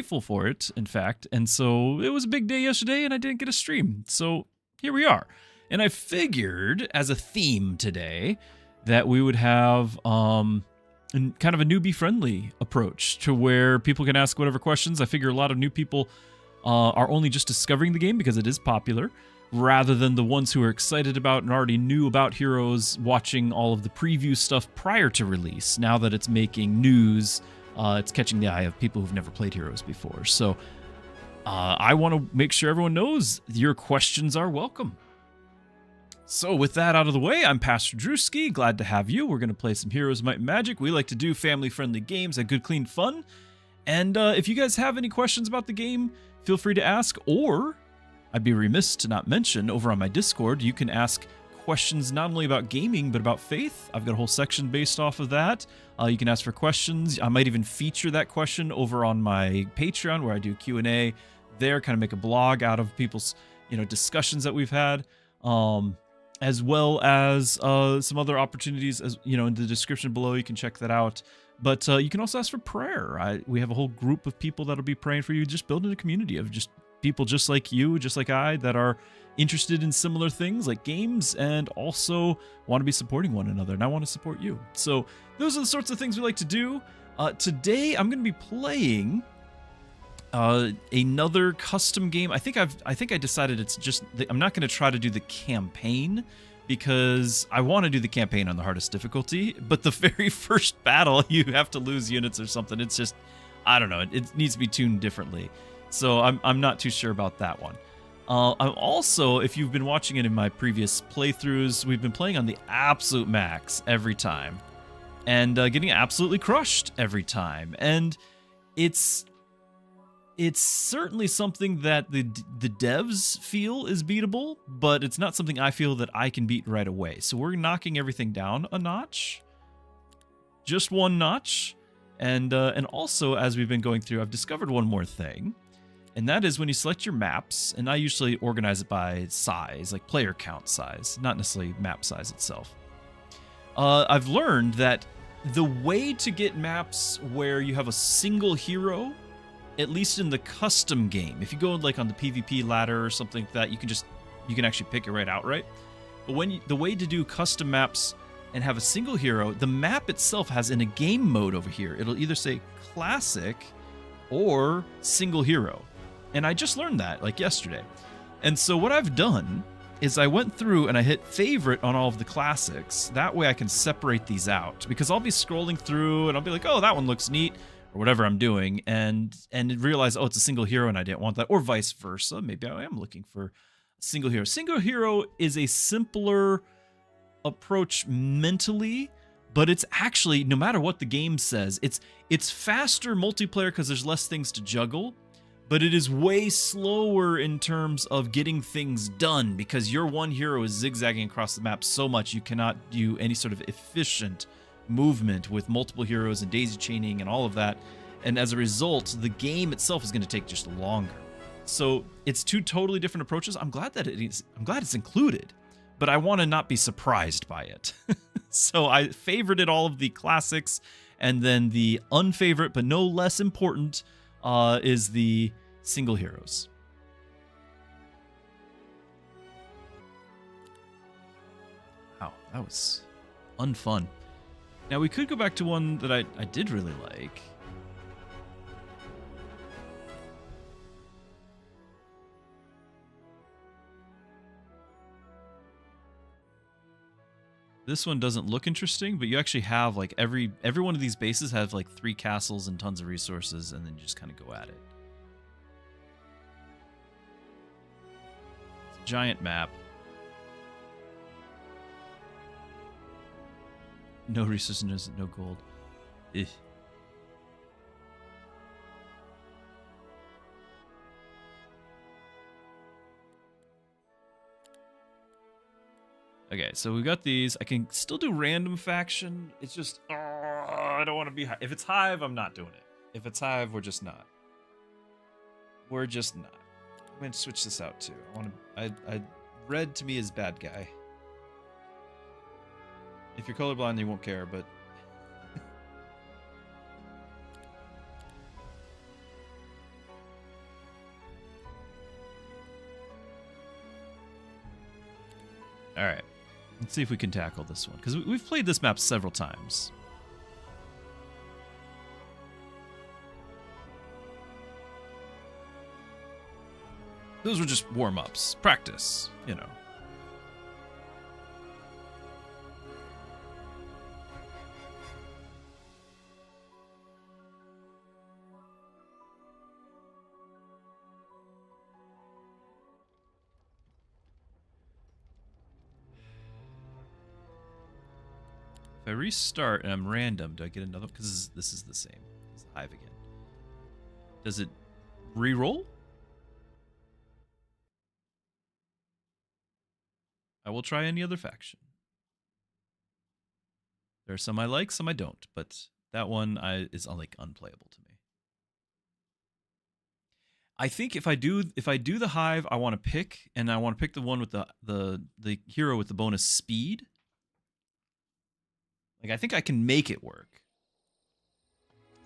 grateful for it, in fact. And so it was a big day yesterday, and I didn't get a stream. So here we are. And I figured, as a theme today, that we would have kind of a newbie-friendly approach to where people can ask whatever questions. I figure a lot of new people are only just discovering the game because it is popular, rather than the ones who are excited about and already knew about Heroes, watching all of the preview stuff prior to release. Now that it's making news, it's catching the eye of people who've never played Heroes before. So I want to make sure everyone knows your questions are welcome. So with that out of the way, I'm Pastor Druski. Glad to have you. We're going to play some Heroes, Might and Magic. We like to do family-friendly games and good, clean fun. And if you guys have any questions about the game, feel free to ask, or I'd be remiss to not mention, over on my Discord, you can ask questions not only about gaming, but about faith. I've got a whole section based off of that. You can ask for questions. I might even feature that question over on my Patreon, where I do Q&A there, kind of make a blog out of people's, discussions that we've had, as well as some other opportunities, as in the description below. You can check that out. But you can also ask for prayer. We have a whole group of people that'll be praying for you, just building a community of just people just like you, just like I, that are interested in similar things like games and also want to be supporting one another, and I want to support you. So those are the sorts of things we like to do. Today I'm going to be playing another custom game. I think I decided it's just I'm not going to try to do the campaign, because I want to do the campaign on the hardest difficulty, but the very first battle you have to lose units or something. It's just, I don't know, it needs to be tuned differently. So I'm not too sure about that one. I'm also, if you've been watching it in my previous playthroughs, we've been playing on the absolute max every time, and getting absolutely crushed every time. And it's certainly something that the devs feel is beatable, but it's not something I feel that I can beat right away. So we're knocking everything down a notch, just one notch. And also, as we've been going through, I've discovered one more thing. And that is when you select your maps, and I usually organize it by size, like player count size, not necessarily map size itself. I've learned that the way to get maps where you have a single hero, at least in the custom game, if you go like on the PvP ladder or something like that, you can actually pick it right outright. But the way to do custom maps and have a single hero, the map itself has in a game mode over here, it'll either say classic or single hero. And I just learned that like yesterday. And so what I've done is I went through and I hit favorite on all of the classics. That way I can separate these out, because I'll be scrolling through and I'll be like, oh, that one looks neat, or whatever I'm doing, and realize, oh, it's a single hero and I didn't want that, or vice versa. Maybe I am looking for a single hero. Single hero is a simpler approach mentally, but it's actually, no matter what the game says, it's faster multiplayer because there's less things to juggle. But it is way slower in terms of getting things done, because your one hero is zigzagging across the map so much you cannot do any sort of efficient movement with multiple heroes and daisy chaining and all of that. And as a result, the game itself is going to take just longer. So it's two totally different approaches. I'm glad it's included, but I want to not be surprised by it. So I favorited all of the classics, and then the unfavorite but no less important is the single heroes. Wow, that was unfun. Now we could go back to one that I did really like. This one doesn't look interesting, but you actually have like every one of these bases have like 3 castles and tons of resources, and then you just kind of go at it. It's a giant map. No resources, no gold. Ugh. Okay, so we got these. I can still do random faction. It's just, I don't want to be Hive. If it's Hive, I'm not doing it. If it's Hive, we're just not. We're just not. I'm going to switch this out too. Red to me is bad guy. If you're colorblind, you won't care, but... All right. Let's see if we can tackle this one, because we've played this map several times. Those were just warm-ups, practice, you know. If I restart and I'm random, do I get another? Because this is the same. It's the hive again. Does it re-roll? I will try any other faction. There are some I like, some I don't, but that one is like unplayable to me. I think if I do the hive, I want to pick, and I want to pick the one with the hero with the bonus speed. Like, I think I can make it work.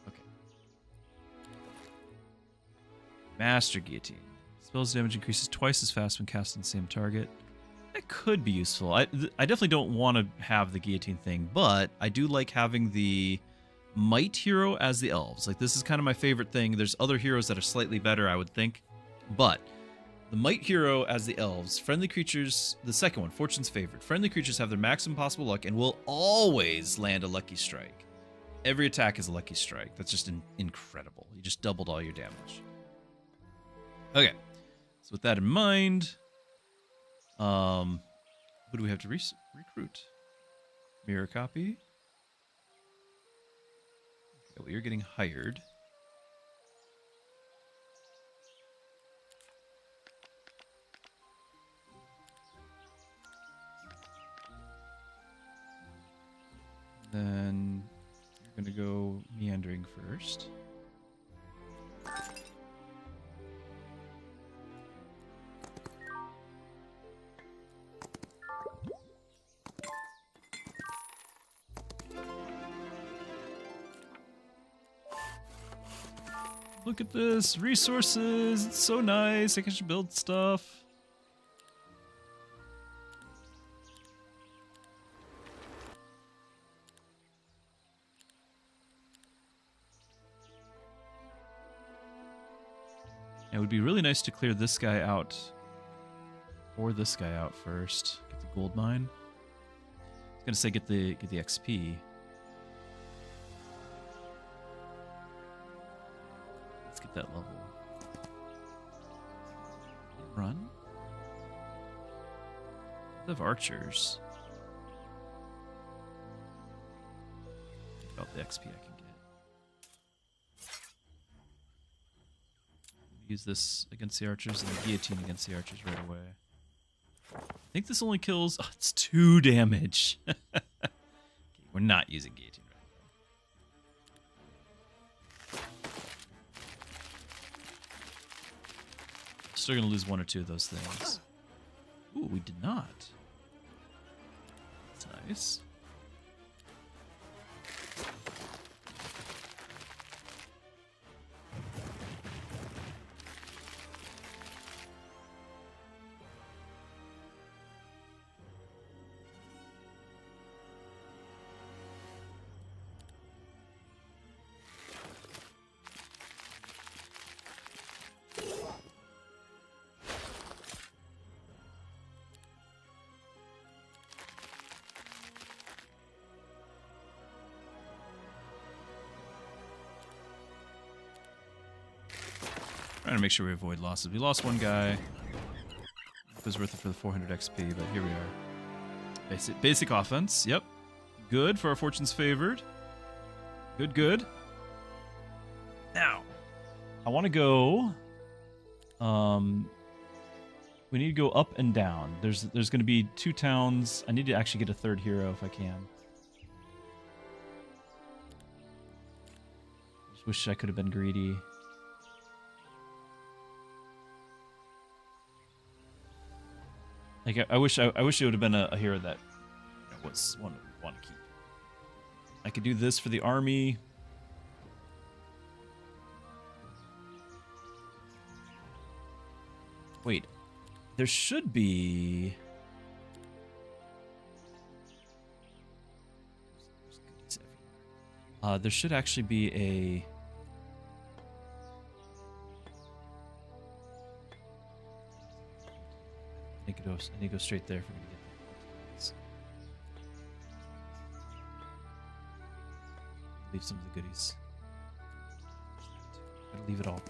Okay. Master Guillotine. Spells damage increases twice as fast when cast on the same target. That could be useful. I definitely don't want to have the guillotine thing, but I do like having the might hero as the elves. Like, this is kind of my favorite thing. There's other heroes that are slightly better, I would think. But the might hero as the elves, friendly creatures, the second one, fortune's favorite. Friendly creatures have their maximum possible luck and will always land a lucky strike. Every attack is a lucky strike. That's just incredible. You just doubled all your damage. Okay. So with that in mind, who do we have to recruit? Mirror copy. Okay, well, you're getting hired. Then you're going to go meandering first. Look at this. Resources. It's so nice. I can just build stuff. It would be really nice to clear this guy out. Or this guy out first. Get the gold mine. I was gonna say get the XP. Let's get that level. Run. I have archers. About the XP I can get. Use this against the archers and the guillotine against the archers right away. I think this only kills... Oh, it's 2 damage. Okay, we're not using guillotine right now. Still going to lose 1 or 2 of those things. Ooh, we did not. That's nice. Trying to make sure we avoid losses. We lost 1 guy. It was worth it for the 400 XP, but here we are. Basic offense. Yep. Good for our fortunes favored. Good, good. Now, I want to go... we need to go up and down. There's going to be 2 towns. I need to actually get a 3rd hero if I can. Just wish I could have been greedy. Like, I wish it would have been a hero that was one that we want to keep. I could do this for the army. Wait, there should be... There should actually be a... I need to go straight there if we're going to get the... Leave some of the goodies. Gotta leave it all.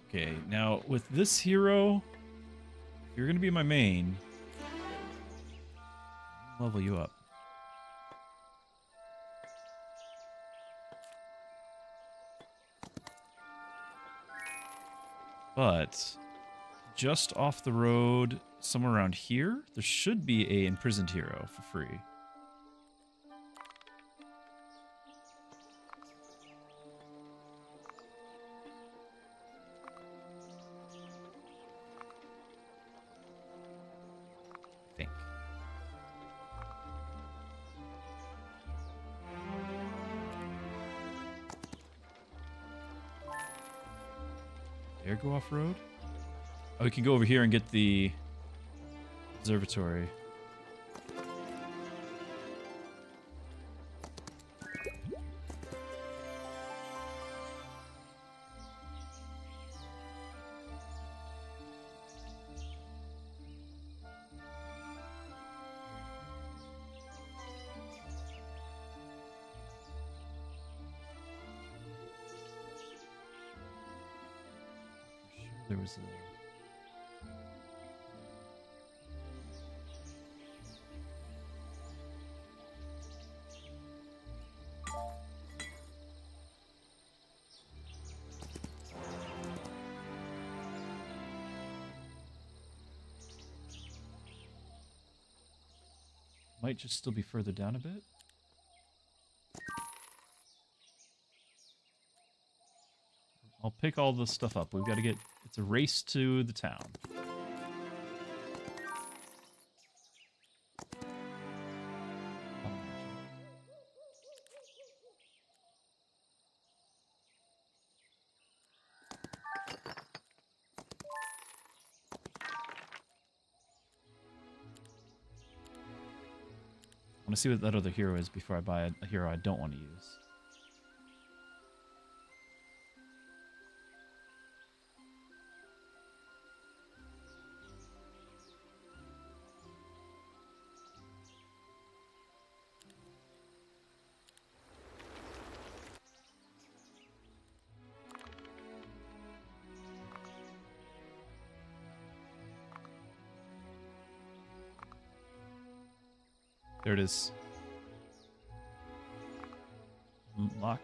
Okay, now with this hero, if you're going to be my main, I'll level you up. But just off the road, somewhere around here, there should be a imprisoned hero for free. I think. Dare go off road? Oh, we can go over here and get the observatory. There was a... Might just still be further down a bit. I'll pick all this stuff up. We've got to get... It's a race to the town. I want to see what that other hero is before I buy a hero I don't want to use. There it is. Lock.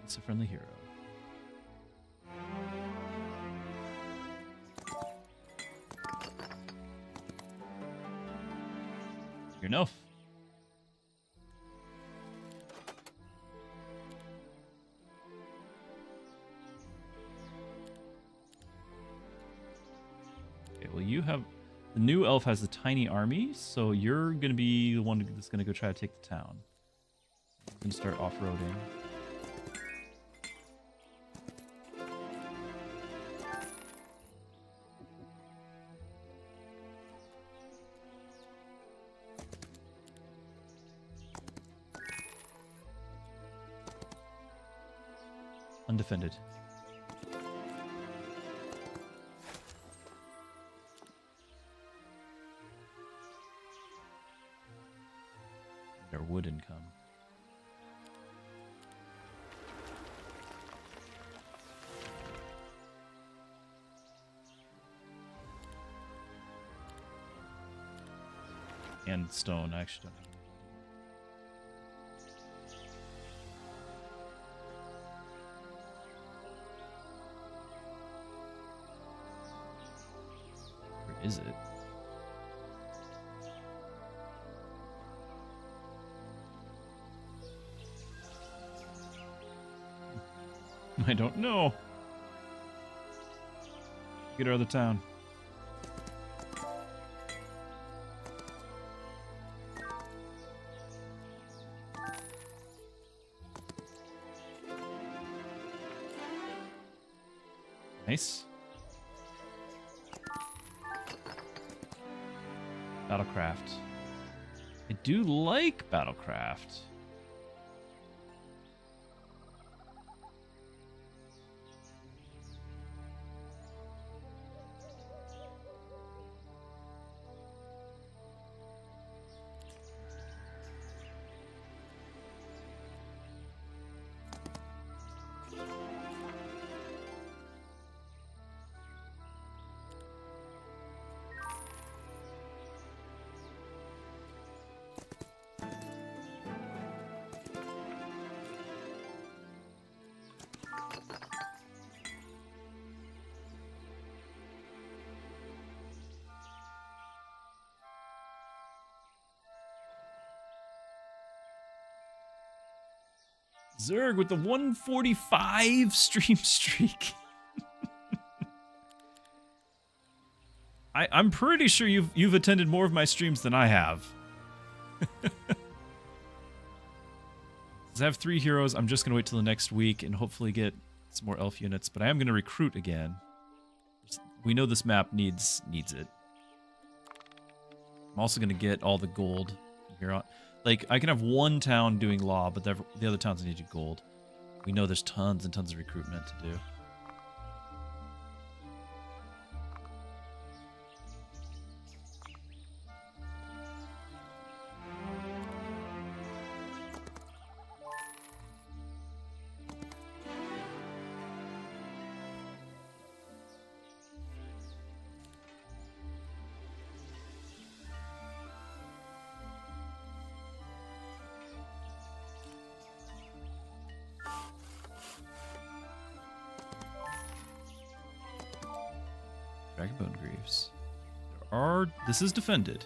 It's a friendly hero. You're enough. Okay, well you have... The new elf has a tiny army, so you're going to be the one that's going to go try to take the town. You can start off-roading. Undefended. Their wood income. And stone, I actually don't have. Where is it? I don't know. Get her out of the town. Nice. Battlecraft. I do like Battlecraft. Zerg with the 145 stream streak. I'm pretty sure you've attended more of my streams than I have. I have 3 heroes. I'm just gonna wait till the next week and hopefully get some more elf units. But I am gonna recruit again. We know this map needs it. I'm also gonna get all the gold here. Like, I can have one town doing law, but the other towns need gold. We know there's tons and tons of recruitment to do. Dragonbone Greaves. This is defended.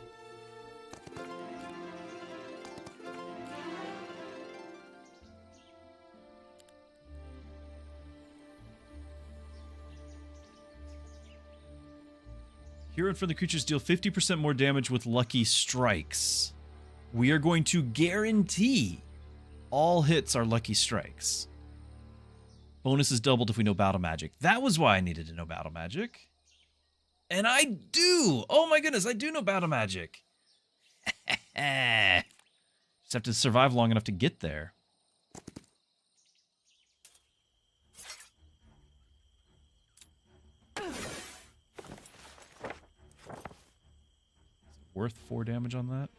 Hero and friendly creatures deal 50% more damage with lucky strikes. We are going to guarantee all hits are lucky strikes. Bonus is doubled if we know battle magic. That was why I needed to know battle magic. And I do! Oh my goodness, I do know battle magic. Just have to survive long enough to get there. Is it worth 4 damage on that?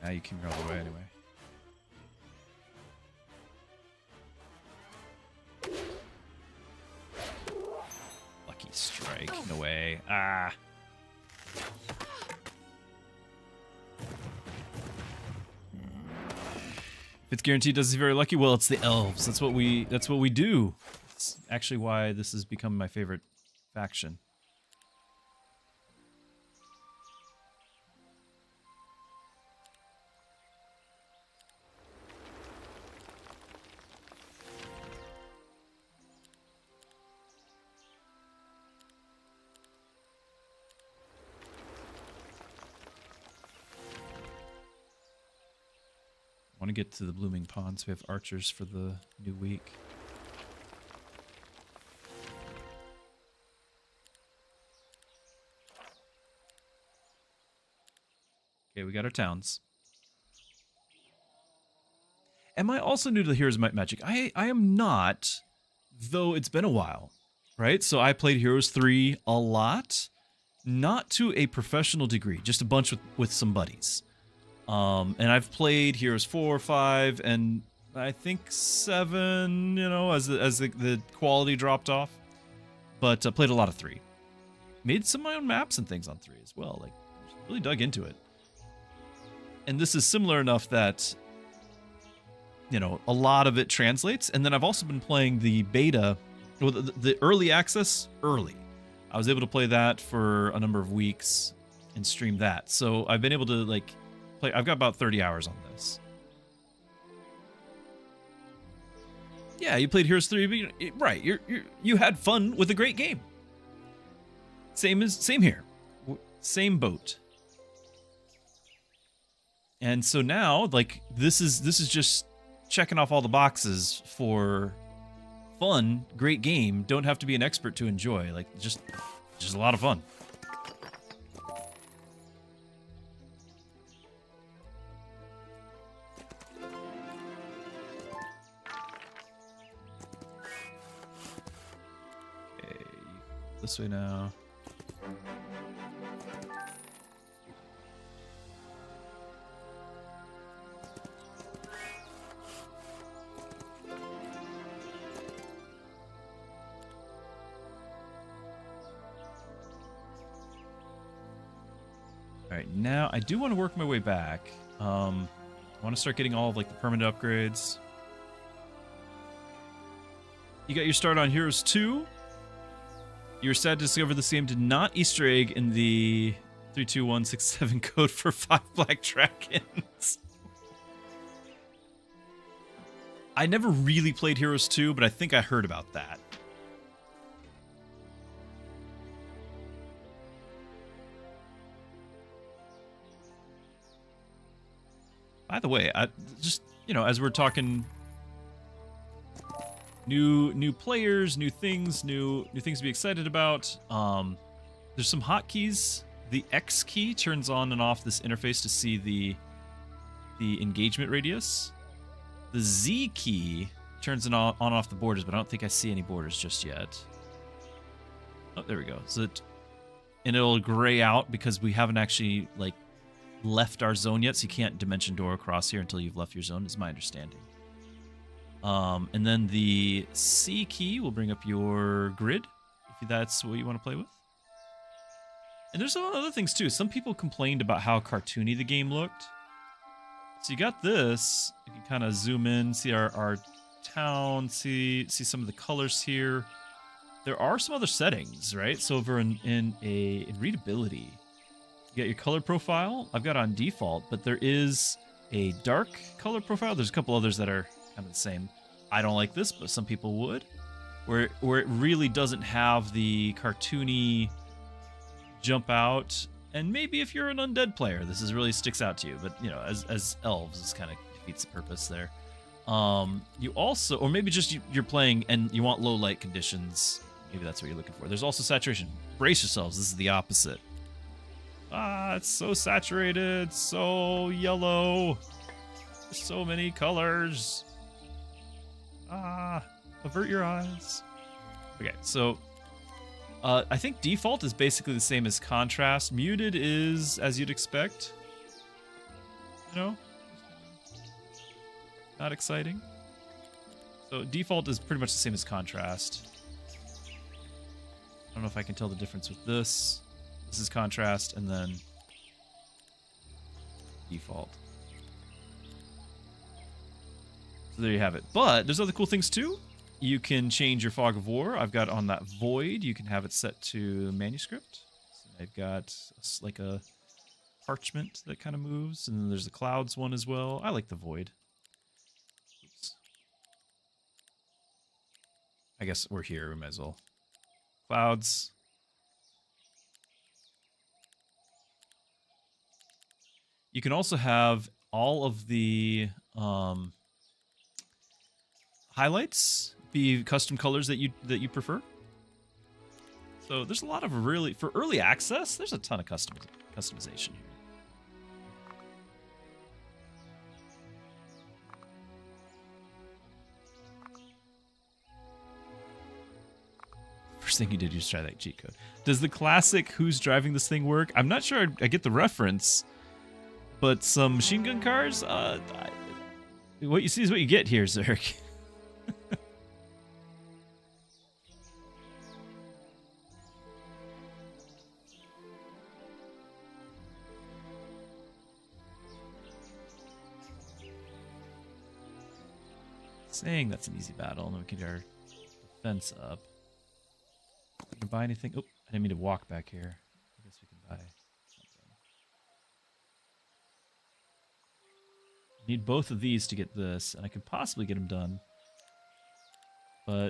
Now you came here all the way anyway. Lucky strike. No way. Ah. If it's guaranteed, does he very lucky? Well, it's the elves. That's what we do. It's actually why this has become my favorite faction. I want to get to the Blooming Ponds. We have archers for the new week. Okay, we got our towns. Am I also new to the Heroes Might Magic? I am not, though it's been a while, right? So I played Heroes 3 a lot, not to a professional degree, just a bunch with some buddies. And I've played Heroes 4, 5, and I think 7, you know, as the quality dropped off. But I played a lot of 3. Made some of my own maps and things on 3 as well. Like, really dug into it. And this is similar enough that, you know, a lot of it translates. And then I've also been playing the beta, well, the early access early. I was able to play that for a number of weeks and stream that. So I've been able to, like, I've got about 30 hours on this. Yeah, you played Heroes 3, but right, you had fun with a great game. Same here. Same boat. And so now, like, this is just checking off all the boxes for fun, great game. Don't have to be an expert to enjoy. Like, just a lot of fun. Okay, this way now. Alright, now I do want to work my way back. I want to start getting all of like the permanent upgrades. You got your start on Heroes 2. You're sad to discover this game did not Easter egg in the 32167 code for 5 black dragons. I never really played Heroes 2, but I think I heard about that. By the way, I just, you know, as we're talking new players, new things to be excited about. There's some hotkeys. The X key turns on and off this interface to see the engagement radius. The Z key turns on and off the borders, but I don't think I see any borders just yet. Oh, there we go. And it'll gray out because we haven't actually like left our zone yet, so you can't dimension door across here until you've left your zone, is my understanding. And then the C key will bring up your grid, if that's what you want to play with. And there's some other things too. Some people complained about how cartoony the game looked. So you got this. You can kind of zoom in, see our town, see some of the colors here. There are some other settings, right? So over in readability, you got your color profile. I've got on default, but there is a dark color profile. There's a couple others that are kind of the same. I don't like this, but some people would. Where it really doesn't have the cartoony jump out. And maybe if you're an undead player, this really sticks out to you. But, you know, as elves, this kind of defeats the purpose there. You also, or maybe just you're playing and you want low light conditions. Maybe that's what you're looking for. There's also saturation. Brace yourselves. This is the opposite. It's so saturated, so yellow. There's so many colors. Avert your eyes. Okay, so I think default is basically the same as contrast. Muted is as you'd expect. You know? Not exciting. So default is pretty much the same as contrast. I don't know if I can tell the difference with this. This is contrast, and then default. So there you have it. But there's other cool things too. You can change your fog of war. I've got on that void. You can have it set to manuscript. So I've got like a parchment that kind of moves, and then there's the clouds one as well. I like the void. Oops. I guess we're here. We might as well. Clouds. You can also have all of the highlights be custom colors that you prefer. So there's a lot of really, for early access, there's a ton of customization here. First thing you did was try that cheat code. Does the classic "Who's driving this thing" work? I'm not sure I get the reference, but some machine gun cars. What you see is what you get here, Zerk. Saying that's an easy battle, and then we can get our defense up. Can we buy anything? Oh, I didn't mean to walk back here. I guess we can buy something. Need both of these to get this, and I could possibly get them done. But I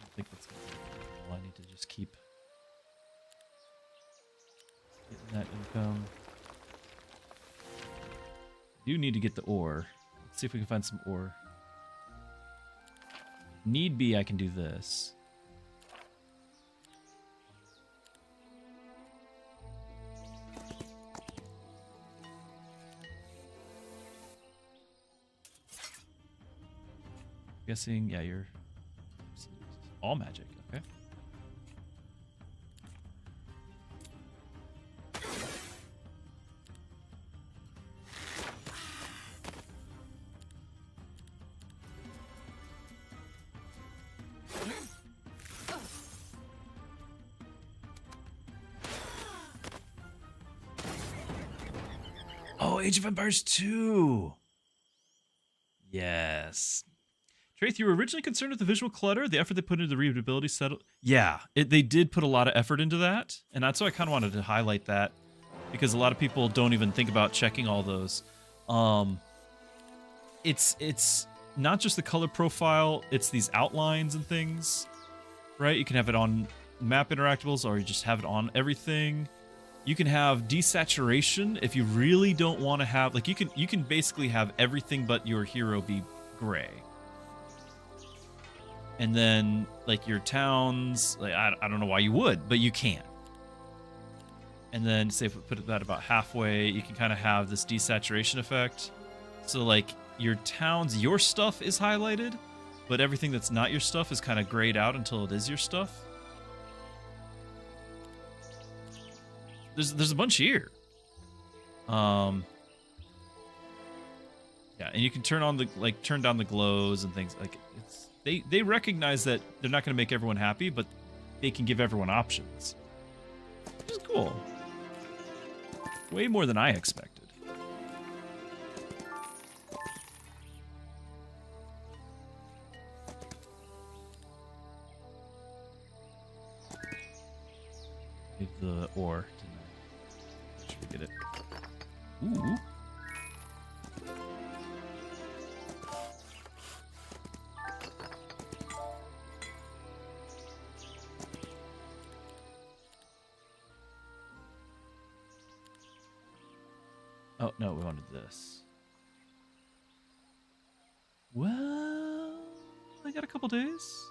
don't think that's going to be able. I need to just keep Net income. Do need to get the ore. Let's see if we can find some ore. Need be, I can do this. Guessing, yeah, you're all magic. Okay. Oh, Age of Empires 2. Yes. Traith, you were originally concerned with the visual clutter, the effort they put into the readability settle. Yeah, they did put a lot of effort into that, and that's why I kind of wanted to highlight that, because a lot of people don't even think about checking all those. It's not just the color profile, it's these outlines and things, right? You can have it on map interactables, or you just have it on everything. You can have desaturation if you really don't want to have, like, you can basically have everything but your hero be gray. And then, like, your towns, like, I don't know why you would, but you can. And then, say if we put that about halfway, you can kind of have this desaturation effect. So, like, your towns, your stuff is highlighted, but everything that's not your stuff is kind of grayed out until it is your stuff. There's a bunch here. Yeah, and you can turn on the, like, turn down the glows and things. Like, it's they recognize that they're not going to make everyone happy, but they can give everyone options, which is cool. Way more than I expected. Need the ore. Should we get it? Ooh. Oh, no, we wanted this. Well, I got a couple days.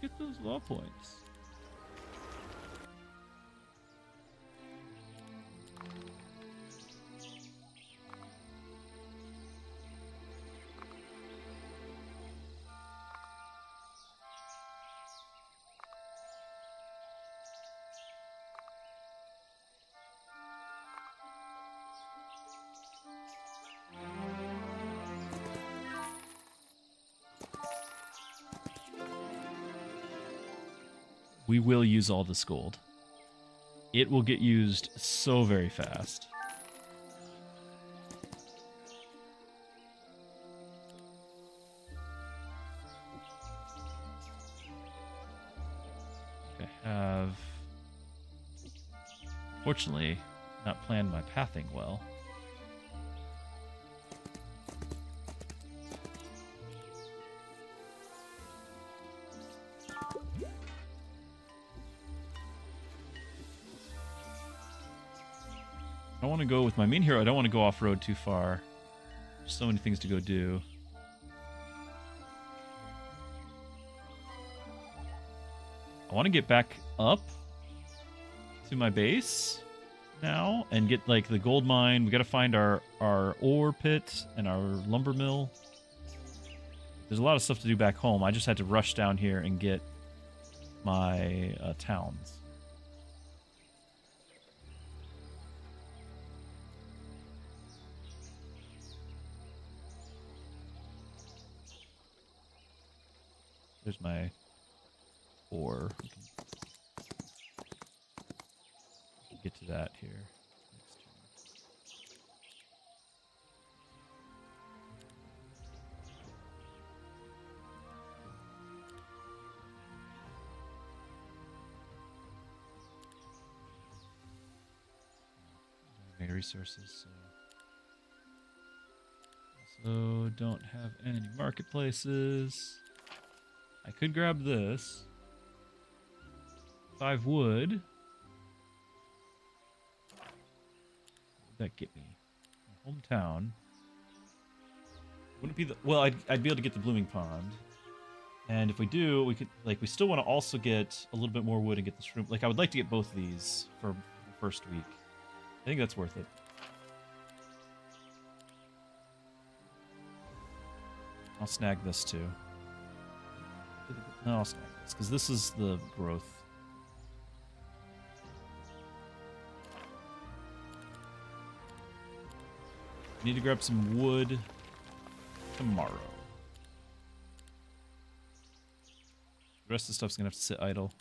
Get those law points. We will use all this gold. It will get used so very fast. I have, fortunately, not planned my pathing well. I want to go with my main hero. I don't want to go off-road too far. There's so many things to go do. I want to get back up to my base now and get, like, the gold mine. We got to find our ore pit and our lumber mill. There's a lot of stuff to do back home. I just had to rush down here and get my towns. There's my ore. We can get to that here next turn. Made resources, so don't have any marketplaces. I could grab this. 5 wood. What would that get me? My hometown. Wouldn't be the... Well, I'd be able to get the blooming pond. And if we do, we could... Like, we still want to also get a little bit more wood and get this room. Like, I would like to get both of these for the first week. I think that's worth it. I'll snag this too. No, I'll snag this, because this is the growth. Need to grab some wood tomorrow. The rest of the stuff's gonna have to sit idle.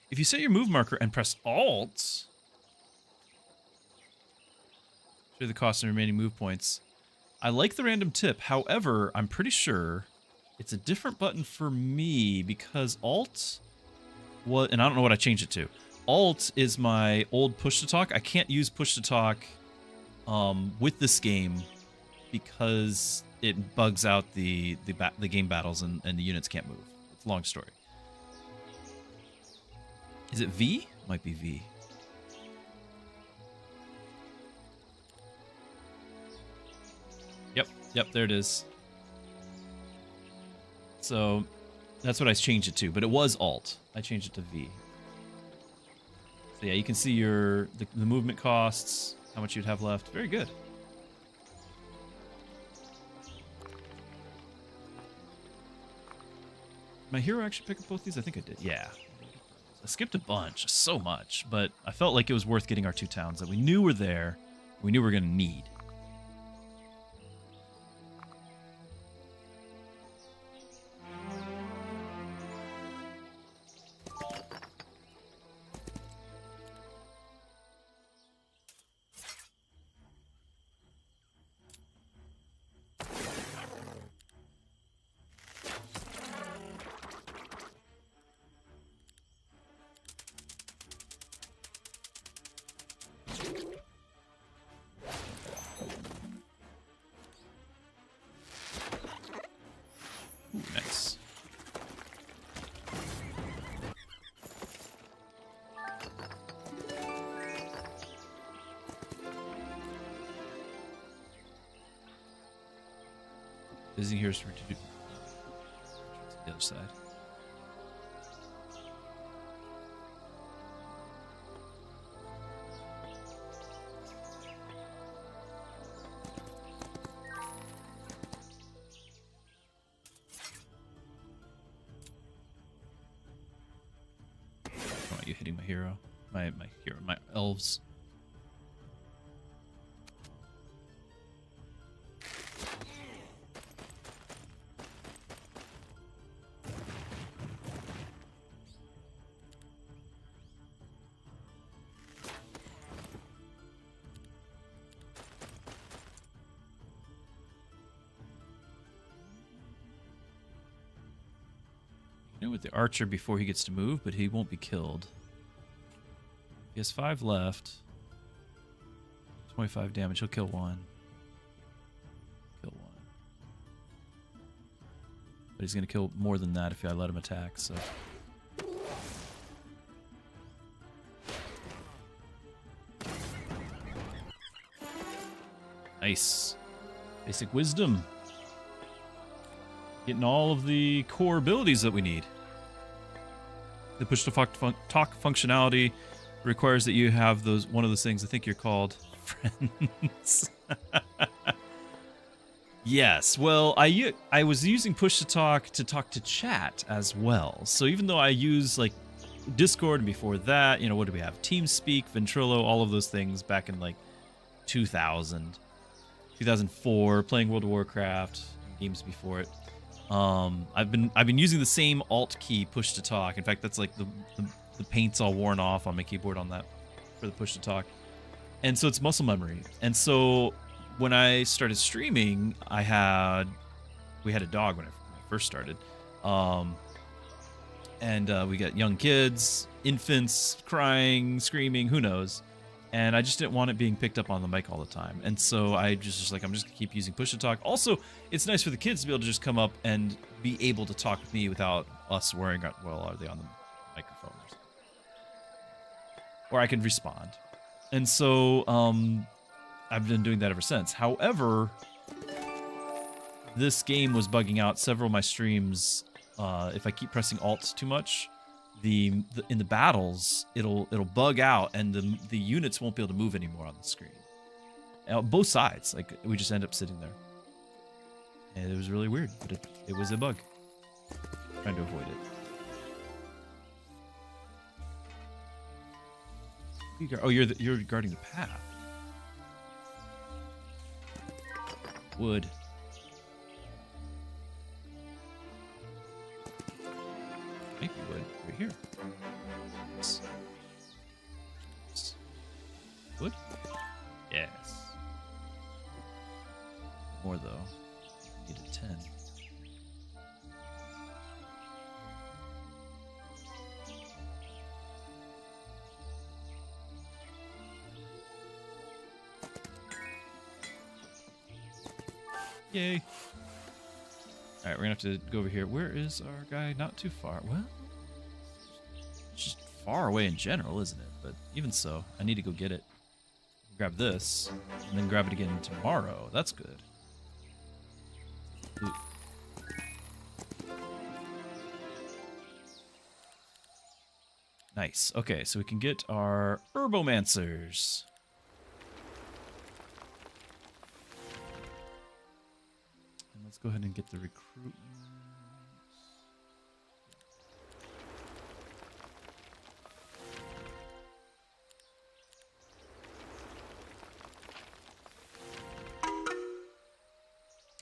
If you set your move marker and press Alt, show the cost and remaining move points. I like the random tip. However, I'm pretty sure it's a different button for me because Alt was, and I don't know what I changed it to. Alt is my old push to talk. I can't use push to talk with this game because it bugs out the game battles and the units can't move. It's a long story. Is it V? Might be V. Yep, there it is. So that's what I changed it to, but it was Alt. I changed it to V. So yeah, you can see the movement costs, how much you'd have left. Very good. My hero actually pick up both these? I think I did. Yeah. I skipped a bunch, so much, but I felt like it was worth getting our 2 towns that we knew were there, we knew we were going to need. Nice. Visiting here is for the other side. You hitting my hero, my elves. You know, with the archer before he gets to move, but he won't be killed. He has 5 left. 25 damage. He'll kill 1. Kill 1. But he's going to kill more than that if I let him attack, so... Nice. Basic wisdom. Getting all of the core abilities that we need. The push to talk functionality requires that you have one of those things. I think you're called friends. Yes. Well, I was using push to talk to chat as well. So even though I use like Discord and before that, you know, what do we have? TeamSpeak, Ventrilo, all of those things back in like 2000, 2004, playing World of Warcraft, games before it. I've been using the same Alt key push to talk. In fact, that's like the paint's all worn off on my keyboard on that for the push to talk. And so it's muscle memory. And so when I started streaming, we had a dog when I first started. And we got young kids, infants crying, screaming, who knows. and I just didn't want it being picked up on the mic all the time. And so I just like, I'm just gonna keep using push to talk. Also, it's nice for the kids to be able to just come up and be able to talk with me without us worrying about, well, are they on the microphone or something? Or I can respond. And so I've been doing that ever since. However, this game was bugging out several of my streams. If I keep pressing Alt too much, in the battles it'll bug out, and the units won't be able to move anymore on the screen. Both sides, like we just end up sitting there, and it was really weird. But it was a bug. Trying to avoid it. Oh, you're guarding the path. Wood. Maybe wood right here. Wood? Yes. More though. Need a 10. Yay. Alright, we're gonna have to go over here. Where is our guy? Not too far. Well, it's just far away in general, isn't it? But even so, I need to go get it. Grab this, and then grab it again tomorrow. That's good. Ooh. Nice. Okay, so we can get our herbomancers. And let's go ahead and get the recruitment.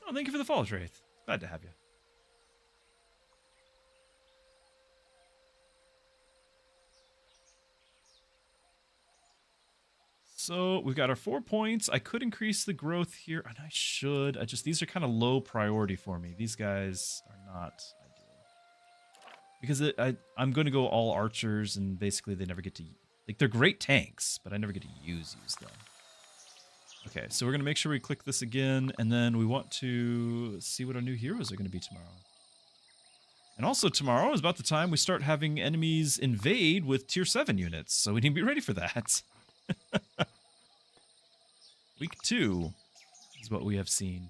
Oh, thank you for the follow, Wraith. Glad to have you. So we've got our 4 points. I could increase the growth here, and I should. These are kind of low priority for me. These guys are not ideal. Because I'm going to go all archers, and basically they never get to... Like, they're great tanks, but I never get to use them. Okay, so we're going to make sure we click this again, and then we want to see what our new heroes are going to be tomorrow. And also tomorrow is about the time we start having enemies invade with tier 7 units, so we need to be ready for that. Week 2 is what we have seen.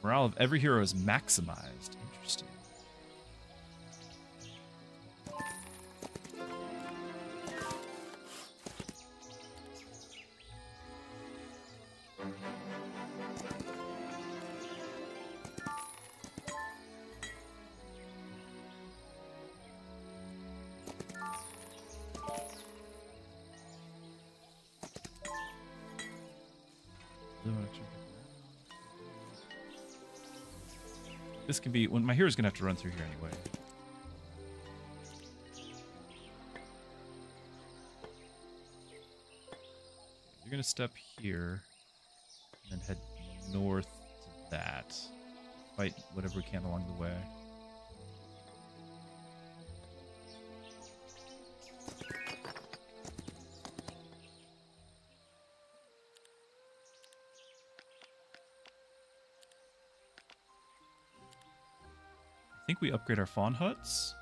Morale of every hero is maximized. Interesting. This can be when my hero's gonna have to run through here anyway. You're gonna step here and then head north to that. Fight whatever we can along the way. I think we upgrade our fawn huts.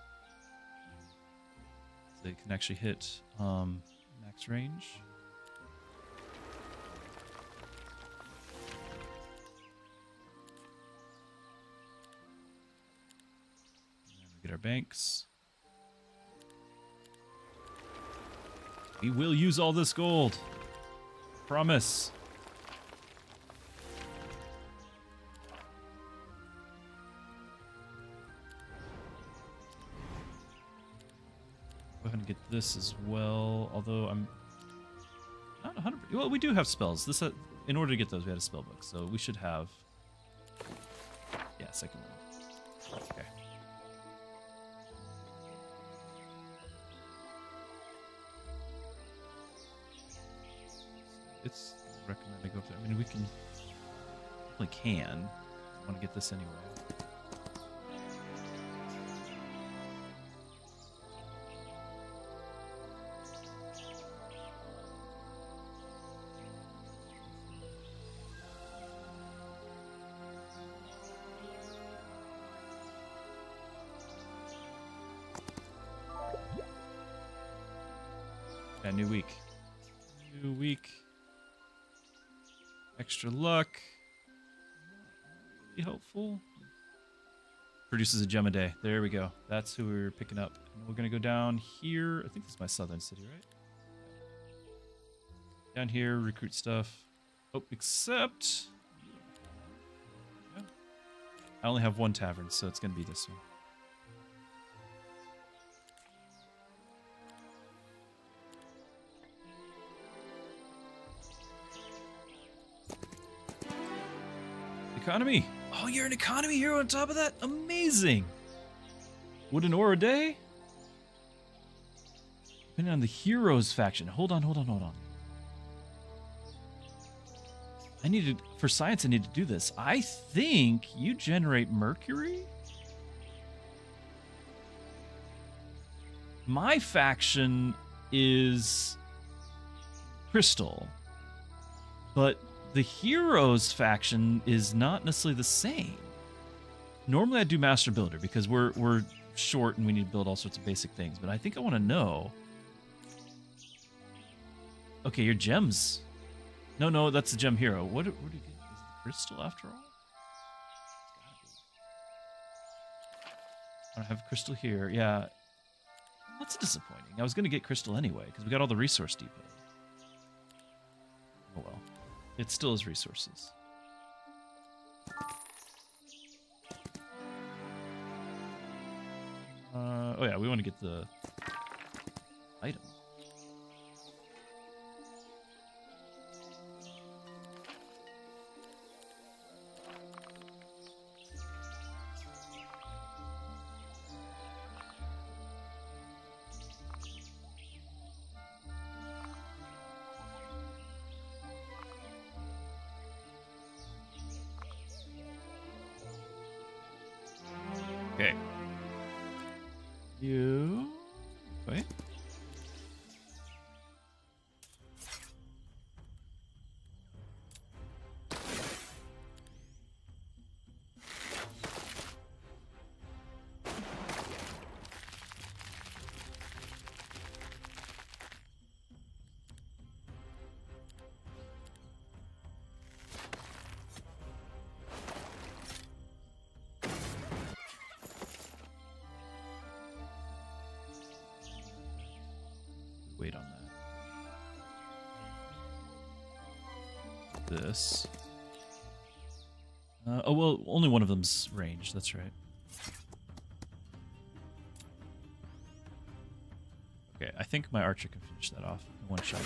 So they can actually hit max range. And then we get our banks. We will use all this gold. Promise. Go ahead and get this as well, although I'm not 100%. Well, we do have spells. This in order to get those, we had a spell book, so we should have. Yeah, second one. Okay. It's recommend I go up there. I mean, we can definitely can. want to get this anyway. Yeah, new week. New week. Extra luck. Really helpful. Produces a gem a day. There we go. That's who we're picking up. And we're going to go down here. I think this is my southern city, right? Down here, recruit stuff. Oh, except... Yeah. I only have one tavern, so it's going to be this one. Economy. Oh, you're an economy hero on top of that? Amazing. Would an ore a day? Depending on the heroes faction. Hold on. For science, I need to do this. I think you generate mercury? My faction is crystal, but the heroes faction is not necessarily the same. Normally I do master builder because we're short and we need to build all sorts of basic things, but I think I want to know. Okay, your gems. No, that's the gem hero. What do you get? Is it crystal after all? I don't have crystal here. Yeah. That's disappointing. I was going to get crystal anyway because we got all the resource depot. Oh well. It still is resources. Oh yeah, we want to get the item. Okay. You... Wait. Wait on that. This. Oh, well, only one of them's range. That's right. Okay, I think my archer can finish that off in one shot.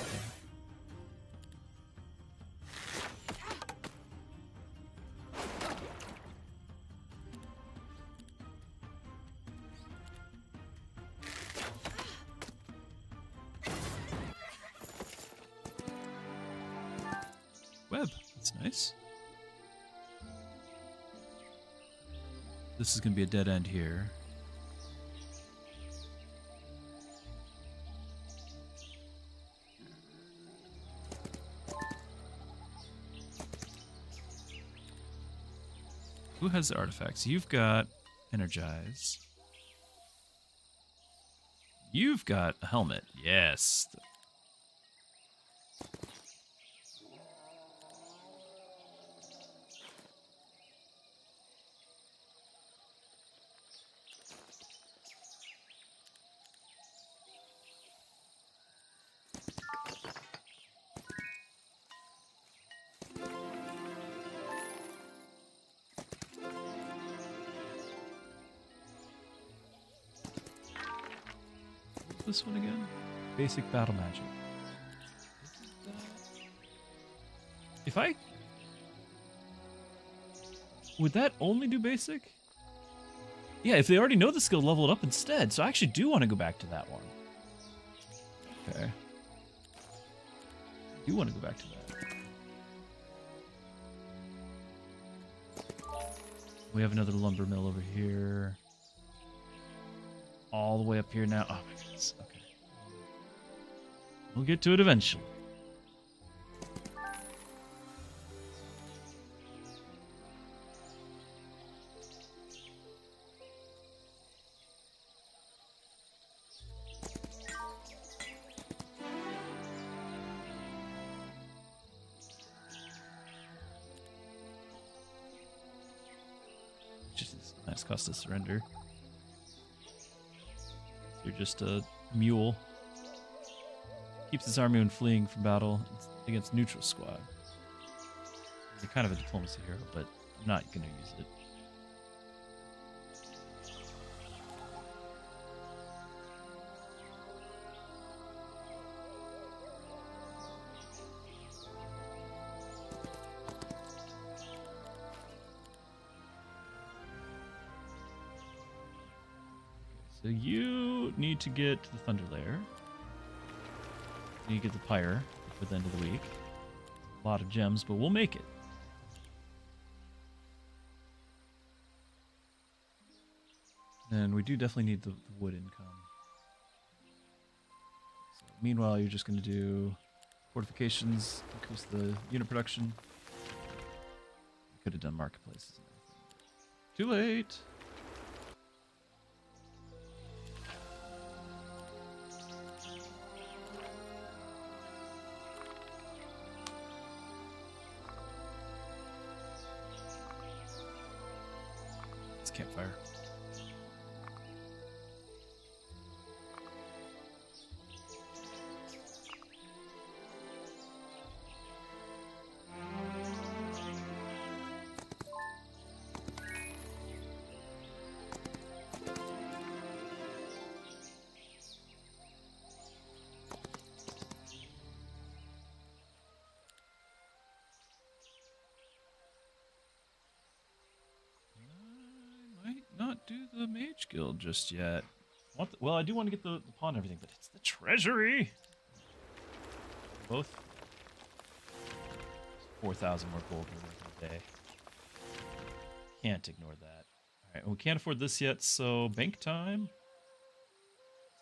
Web. That's nice. This is going to be a dead end here. Who has the artifacts? You've got Energize. You've got a helmet. Yes. This one again? Basic battle magic. If I... Would that only do basic? Yeah, if they already know the skill, level it up instead. So I actually do want to go back to that one. Okay. I do want to go back to that. We have another lumber mill over here. All the way up here now. Oh my goodness. Okay. We'll get to it eventually. Just a nice cost to surrender. You're just a mule. Keeps his army when fleeing from battle against neutral squad. You're kind of a diplomacy hero, but I'm not going to use it. So you need to get to the Thunder Lair. You get the Pyre for the end of the week. A lot of gems, but we'll make it. And we do definitely need the wood income. So meanwhile, you're just going to do fortifications, increase the unit production. You could have done marketplaces and everything. Too late. Campfire. Not do the Mage Guild just yet. Well, I do want to get the pawn and everything, but it's the treasury. Both 4,000 more gold per day. Can't ignore that. All right, we can't afford this yet, so bank time.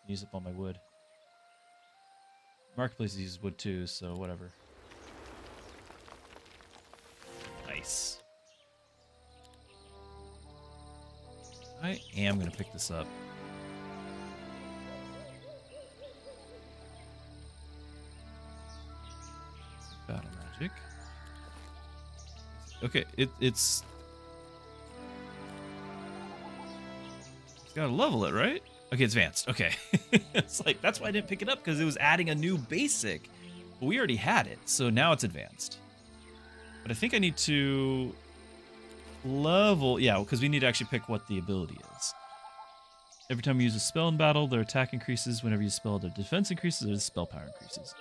Use up all my wood. Marketplace uses wood too, so whatever. Nice. I am going to pick this up. Battle magic. Okay, it's got to level it, right? Okay, it's advanced. Okay. It's like, that's why I didn't pick it up, because it was adding a new basic. But we already had it, so now it's advanced. But I think I need to level, yeah, because we need to actually pick what the ability is. Every time you use a spell in battle, their attack increases. Whenever you spell, their defense increases, their spell power increases.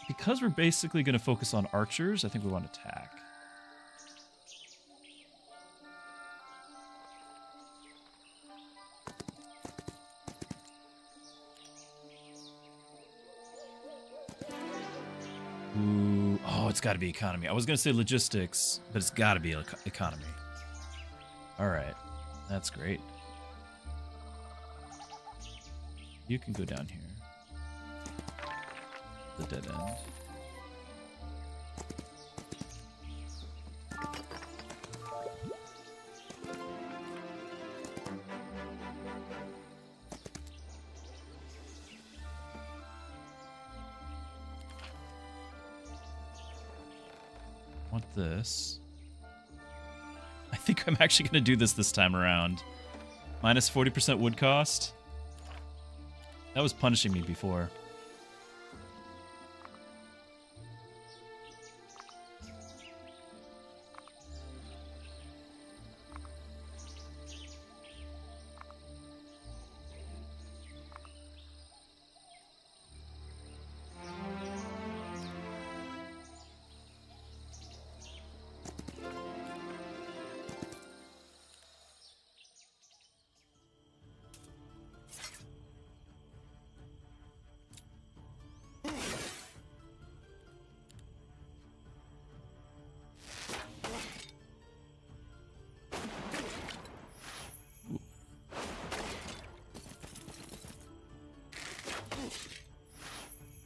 Because we're basically going to focus on archers, I think we want attack. Ooh, oh, it's got to be economy. I was going to say logistics, but it's got to be economy. All right, that's great. You can go down here. The dead end. Want this. I think I'm actually going to do this time around. Minus 40% wood cost. That was punishing me before.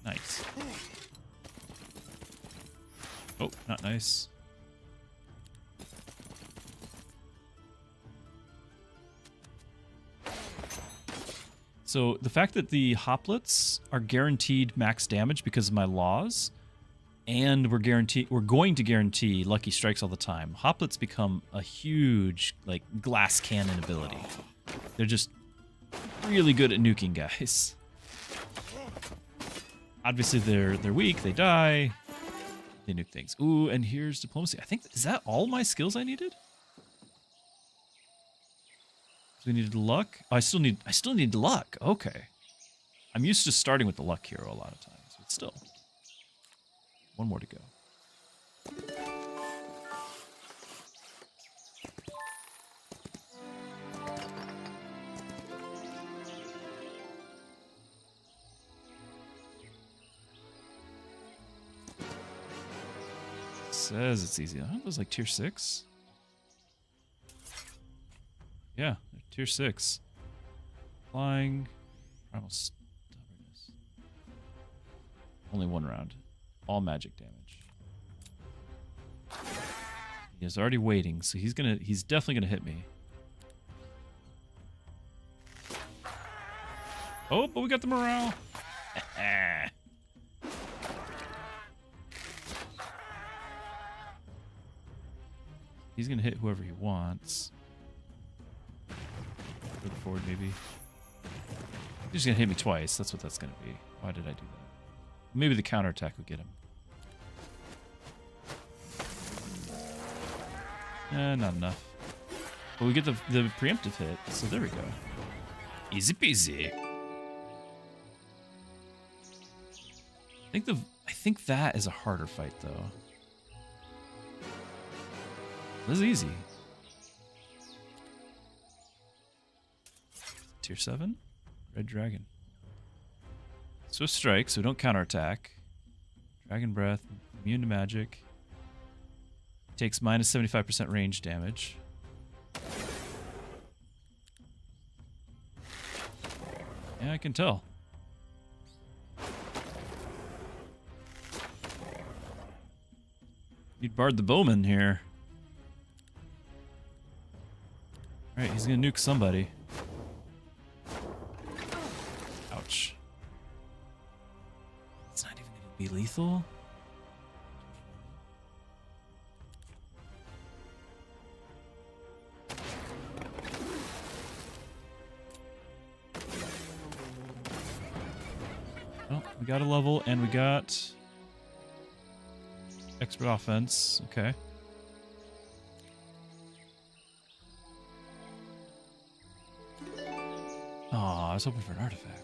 Nice. Oh, not nice. So the fact that the hoplets are guaranteed max damage because of my laws, and we're going to guarantee lucky strikes all the time. Hoplets become a huge like glass cannon ability. They're just really good at nuking guys. Obviously they're weak, they die, they nuke things. Ooh, and here's diplomacy. I think, is that all my skills I needed? So we needed luck. Oh, I still need luck. Okay. I'm used to starting with the luck hero a lot of times, but still. One more to go. Says it's easy. Huh? It was like tier 6. Yeah, tier 6. Flying. Primal stubbornness. Only one round. All magic damage. He's already waiting, so he's definitely gonna hit me. Oh, but we got the morale. He's gonna hit whoever he wants. Further forward, maybe. He's gonna hit me twice. That's what that's gonna be. Why did I do that? Maybe the counterattack would get him. Not enough. But we get the preemptive hit, so there we go. Easy peasy. I think that is a harder fight though. This is easy. Tier 7? Red Dragon. Swift Strike, so don't counterattack. Dragon Breath, immune to magic. Takes minus 75% range damage. Yeah, I can tell. You'd Bard the Bowman here. Alright, he's gonna nuke somebody. Ouch. It's not even gonna be lethal? Well, we got a level and we got expert offense. Okay. Aw, I was hoping for an artifact.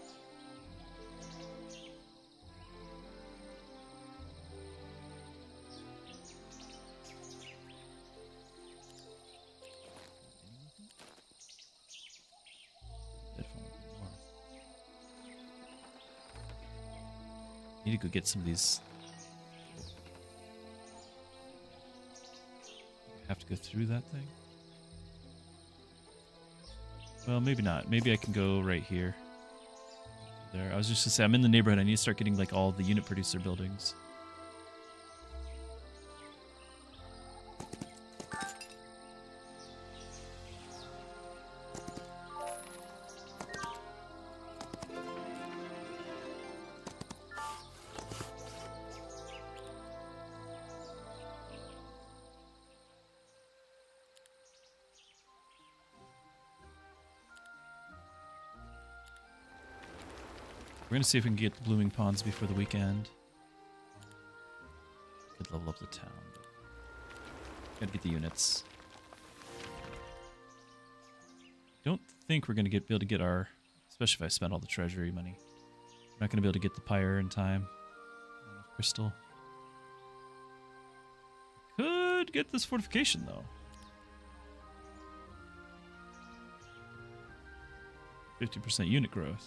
Need to go get some of these. Have to go through that thing? Well, maybe not. Maybe I can go right here. There. I was just gonna say, I'm in the neighborhood. I need to start getting like all the unit producer buildings. We're going to see if we can get the blooming ponds before the weekend. Could level up the town. Gotta get the units. Don't think we're going to be able to get our... Especially if I spend all the treasury money. We're not going to be able to get the pyre in time. Crystal. Could get this fortification, though. 50% unit growth.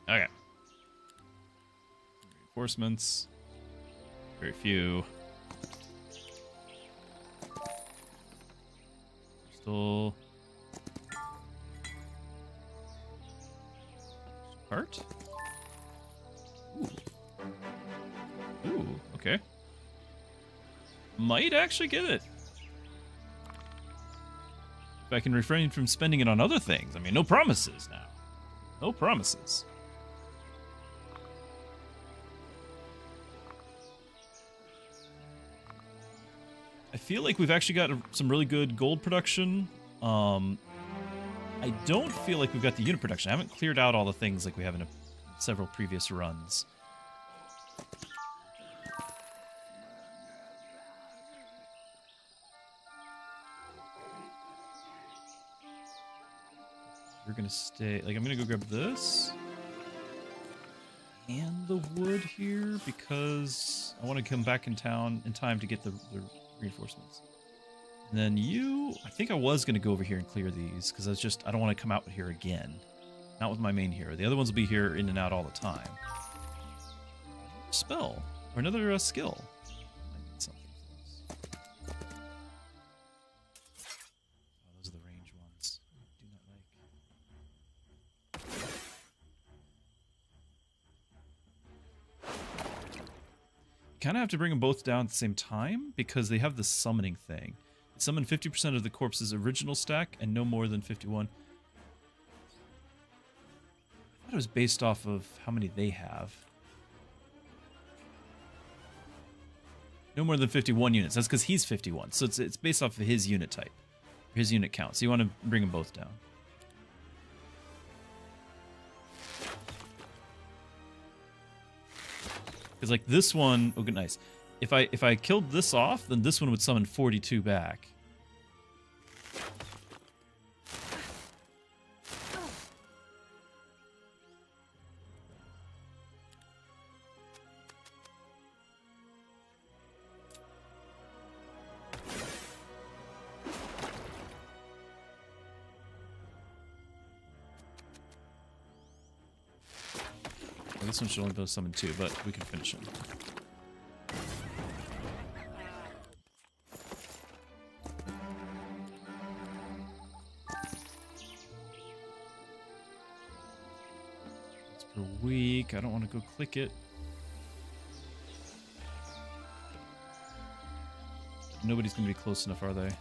Okay. Reinforcements. Very few. Still. Cart? Ooh. Ooh, okay. Might actually get it. If I can refrain from spending it on other things. I mean, no promises now. No promises. I feel like we've actually got some really good gold production. I don't feel like we've got the unit production. I haven't cleared out all the things like we have in several previous runs. We're gonna stay, like, I'm gonna go grab this and the wood here because I want to come back in town in time to get the reinforcements. And then you, I think I was going to go over here and clear these because I don't want to come out here again. Not with my main hero. The other ones will be here in and out all the time. Spell. Or another skill. I need something for this. Oh, those are the range ones. I do not like. Kind of have to bring them both down at the same time because they have the summoning thing. Summon 50% of the corpse's original stack and no more than 51. I thought it was based off of how many they have. No more than 51 units. That's because he's 51. So it's based off of his unit type, his unit count. So you want to bring them both down. Because like this one, oh good, nice. If I killed this off, then this one would summon 42 back. Well, this one should only be able to summon 2, but we can finish him. Week. I don't want to go click it. Nobody's going to be close enough, are they? Alright.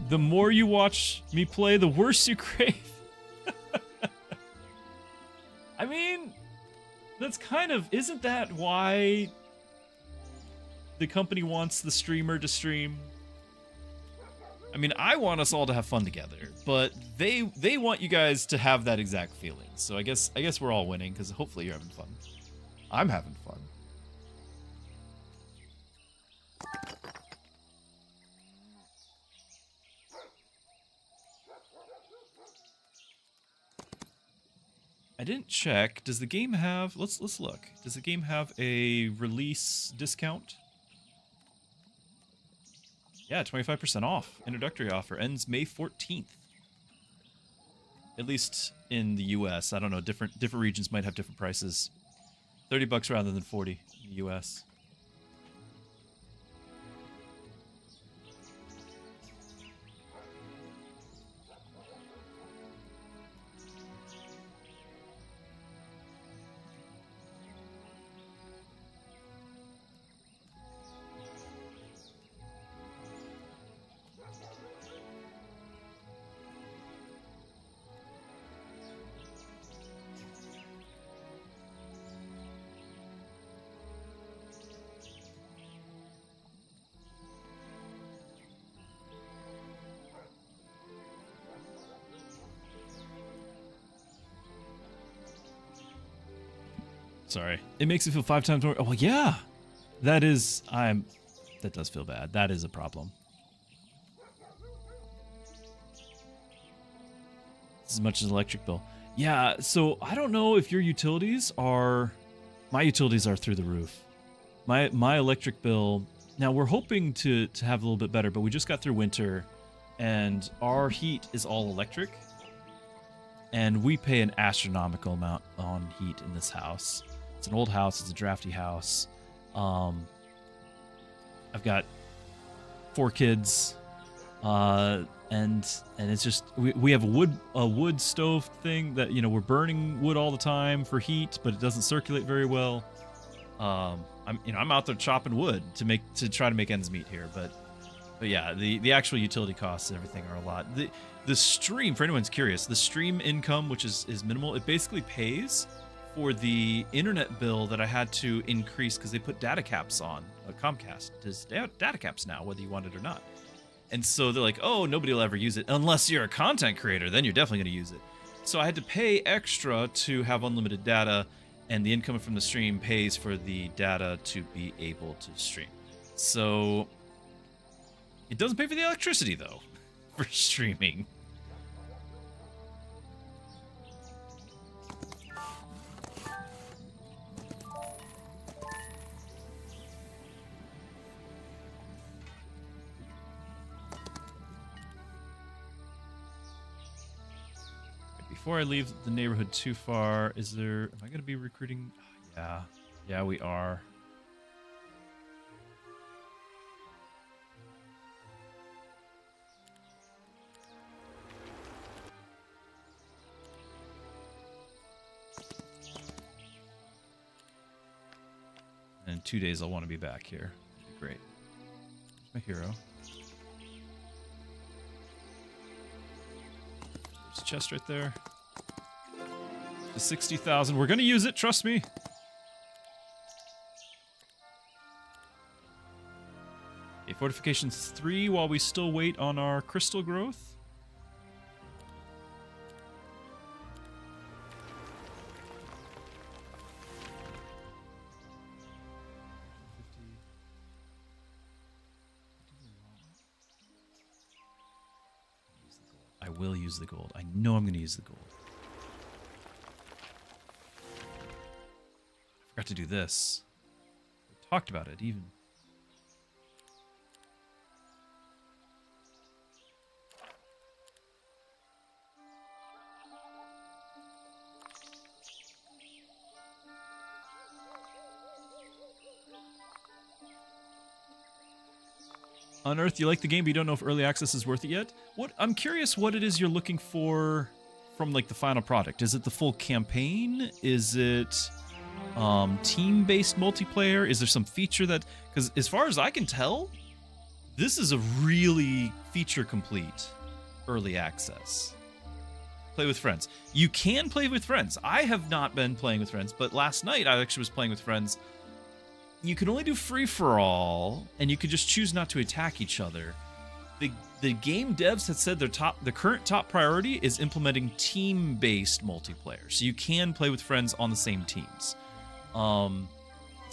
The more you watch me play, the worse you crave. I mean, that's kind of... Isn't that why the company wants the streamer to stream? I mean, I want us all to have fun together, but they want you guys to have that exact feeling. So I guess we're all winning because hopefully you're having fun. I'm having fun. I didn't check. Does the game have? Let's look. Does the game have a release discount? Yeah, 25% off. Introductory offer ends May 14th. At least in the US. I don't know, different regions might have different prices. $30 rather than 40 in the US. Sorry. It makes it feel 5 times more. Oh, well, yeah. That does feel bad. That is a problem. As much as electric bill. Yeah, so I don't know if your utilities are... My utilities are through the roof. My electric bill... Now, we're hoping to have a little bit better, but we just got through winter, and our heat is all electric, and we pay an astronomical amount on heat in this house. It's an old house. It's a drafty house. I've got 4 kids, and it's just we have a wood stove thing that, you know, we're burning wood all the time for heat, but it doesn't circulate very well. I'm out there chopping wood to try to make ends meet here, but yeah, the actual utility costs and everything are a lot. The stream, for anyone's curious, the stream income, which is minimal, it basically pays for the internet bill that I had to increase because they put data caps on. Comcast does data caps now, whether you want it or not. And so they're like, oh, nobody will ever use it unless you're a content creator. Then you're definitely going to use it. So I had to pay extra to have unlimited data, and the income from the stream pays for the data to be able to stream. So it doesn't pay for the electricity, though, for streaming. Before I leave the neighborhood too far, am I going to be recruiting? Yeah, we are. And in 2 days, I'll want to be back here. That'd be great. There's my hero. There's a chest right there. The 60,000. We're going to use it, trust me. Okay, fortifications 3 while we still wait on our crystal growth. I will use the gold. I know I'm going to use the gold. I forgot to do this. We talked about it even. Unearth, you like the game, but you don't know if early access is worth it yet? I'm curious what it is you're looking for from like the final product. Is it the full campaign? Is it team-based multiplayer? Is there some feature that... Because as far as I can tell, this is a really feature-complete early access. Play with friends. You can play with friends. I have not been playing with friends, but last night I actually was playing with friends. You can only do free-for-all, and you can just choose not to attack each other. The game devs had said the current top priority is implementing team-based multiplayer, so you can play with friends on the same teams. So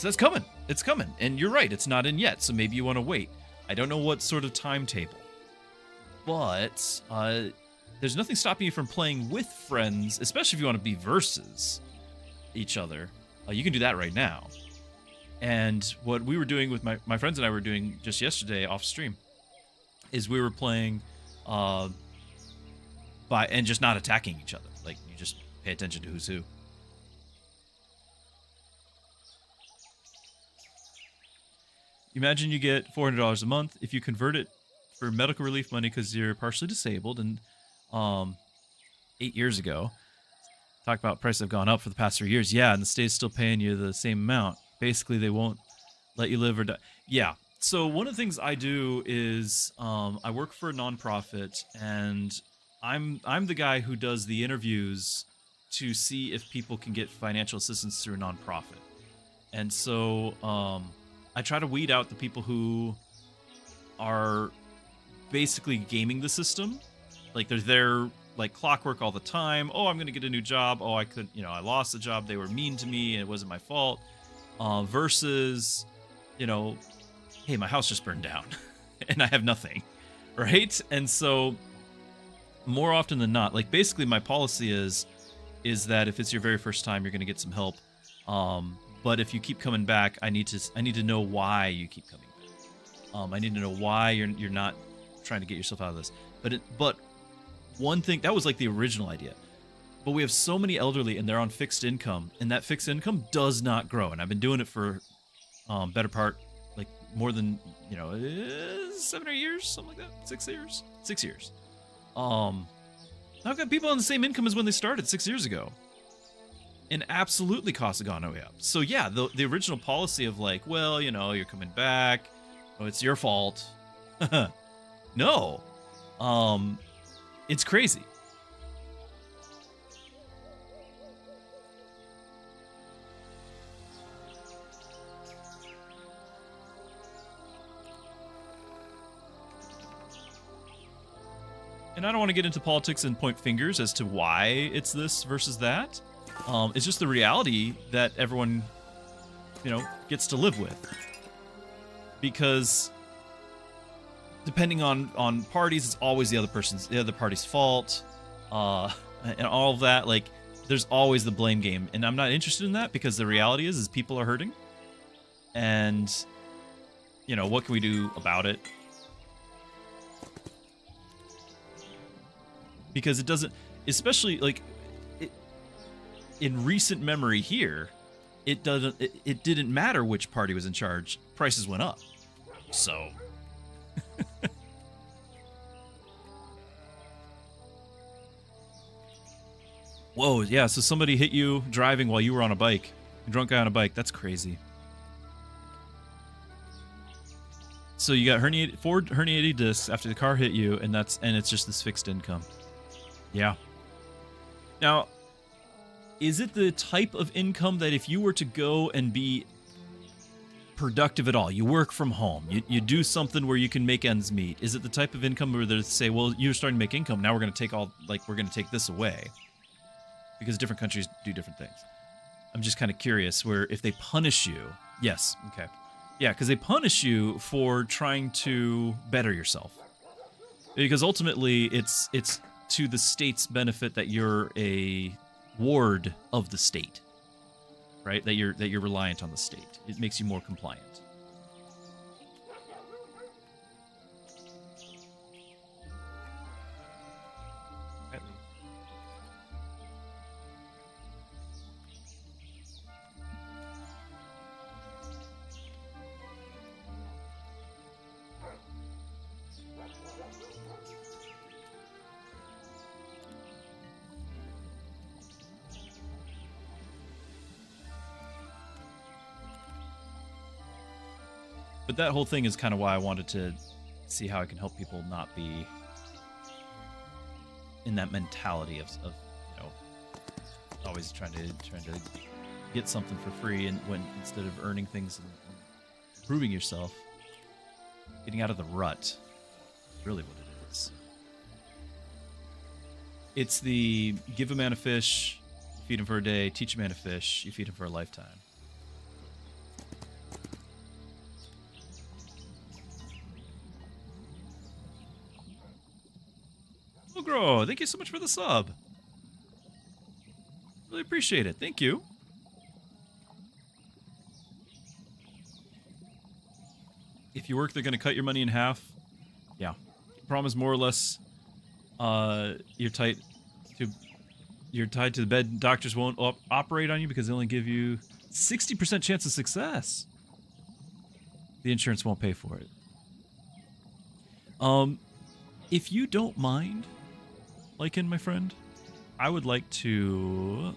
that's coming. It's coming, and you're right, it's not in yet, so maybe you want to wait. I don't know what sort of timetable, but there's nothing stopping you from playing with friends, especially if you want to be versus each other. You can do that right now. And what we were doing with my friends and I were doing just yesterday off stream is we were playing and just not attacking each other. Like, you just pay attention to who's who. Imagine you get $400 a month. If you convert it for medical relief money because you're partially disabled, and 8 years ago, talk about prices have gone up for the past 3 years. Yeah, and the state's still paying you the same amount. Basically, they won't let you live or die. Yeah. So one of the things I do is I work for a nonprofit, and I'm the guy who does the interviews to see if people can get financial assistance through a nonprofit. And so I try to weed out the people who are basically gaming the system. Like, they're there like clockwork all the time. Oh, I'm going to get a new job. Oh, I lost the job. They were mean to me and it wasn't my fault. Versus, hey, my house just burned down and I have nothing, right? And so more often than not, like basically my policy is that if it's your very first time, you're going to get some help. But if you keep coming back, I need to know why you keep coming back. I need to know why you're not trying to get yourself out of this. But one thing that was like the original idea. But we have so many elderly and they're on fixed income, and that fixed income does not grow. And I've been doing it for better part, like more than 7 or 8 years, something like that. 6 years. 6 years. I've got people on the same income as when they started 6 years ago. And absolutely costs have gone way up. So yeah, the original policy of like, well, you're coming back. Oh, it's your fault. No. It's crazy. And I don't want to get into politics and point fingers as to why it's this versus that. It's just the reality that everyone, gets to live with. Because depending on parties, it's always the other party's fault, and all of that. Like, there's always the blame game, and I'm not interested in that because the reality is people are hurting, and what can we do about it? Because it doesn't, especially like in recent memory here, it didn't matter which party was in charge. Prices went up. So whoa, yeah, so somebody hit you driving while you were on a bike. A drunk guy on a bike. That's crazy. So you got four herniated discs after the car hit you, and it's just this fixed income. Yeah. Now, is it the type of income that if you were to go and be productive at all, you work from home, you do something where you can make ends meet, is it the type of income where they say, well, you're starting to make income, now we're going to take this away? Because different countries do different things. I'm just kind of curious where if they punish you, yes, okay. Yeah, because they punish you for trying to better yourself. Because ultimately, it's to the state's benefit that you're a ward of the state, right? That you're reliant on the state. It makes you more compliant. But that whole thing is kind of why I wanted to see how I can help people not be in that mentality of always trying to get something for free, and when instead of earning things and improving yourself, getting out of the rut is really what it is. It's the give a man a fish, feed him for a day, teach a man a fish, you feed him for a lifetime. Ogro, thank you so much for the sub. Really appreciate it. Thank you. If you work, they're going to cut your money in half. Yeah. The problem is more or less you're tied to the bed. Doctors won't operate on you because they only give you 60% chance of success. The insurance won't pay for it. If you don't mind, my friend, I would like to...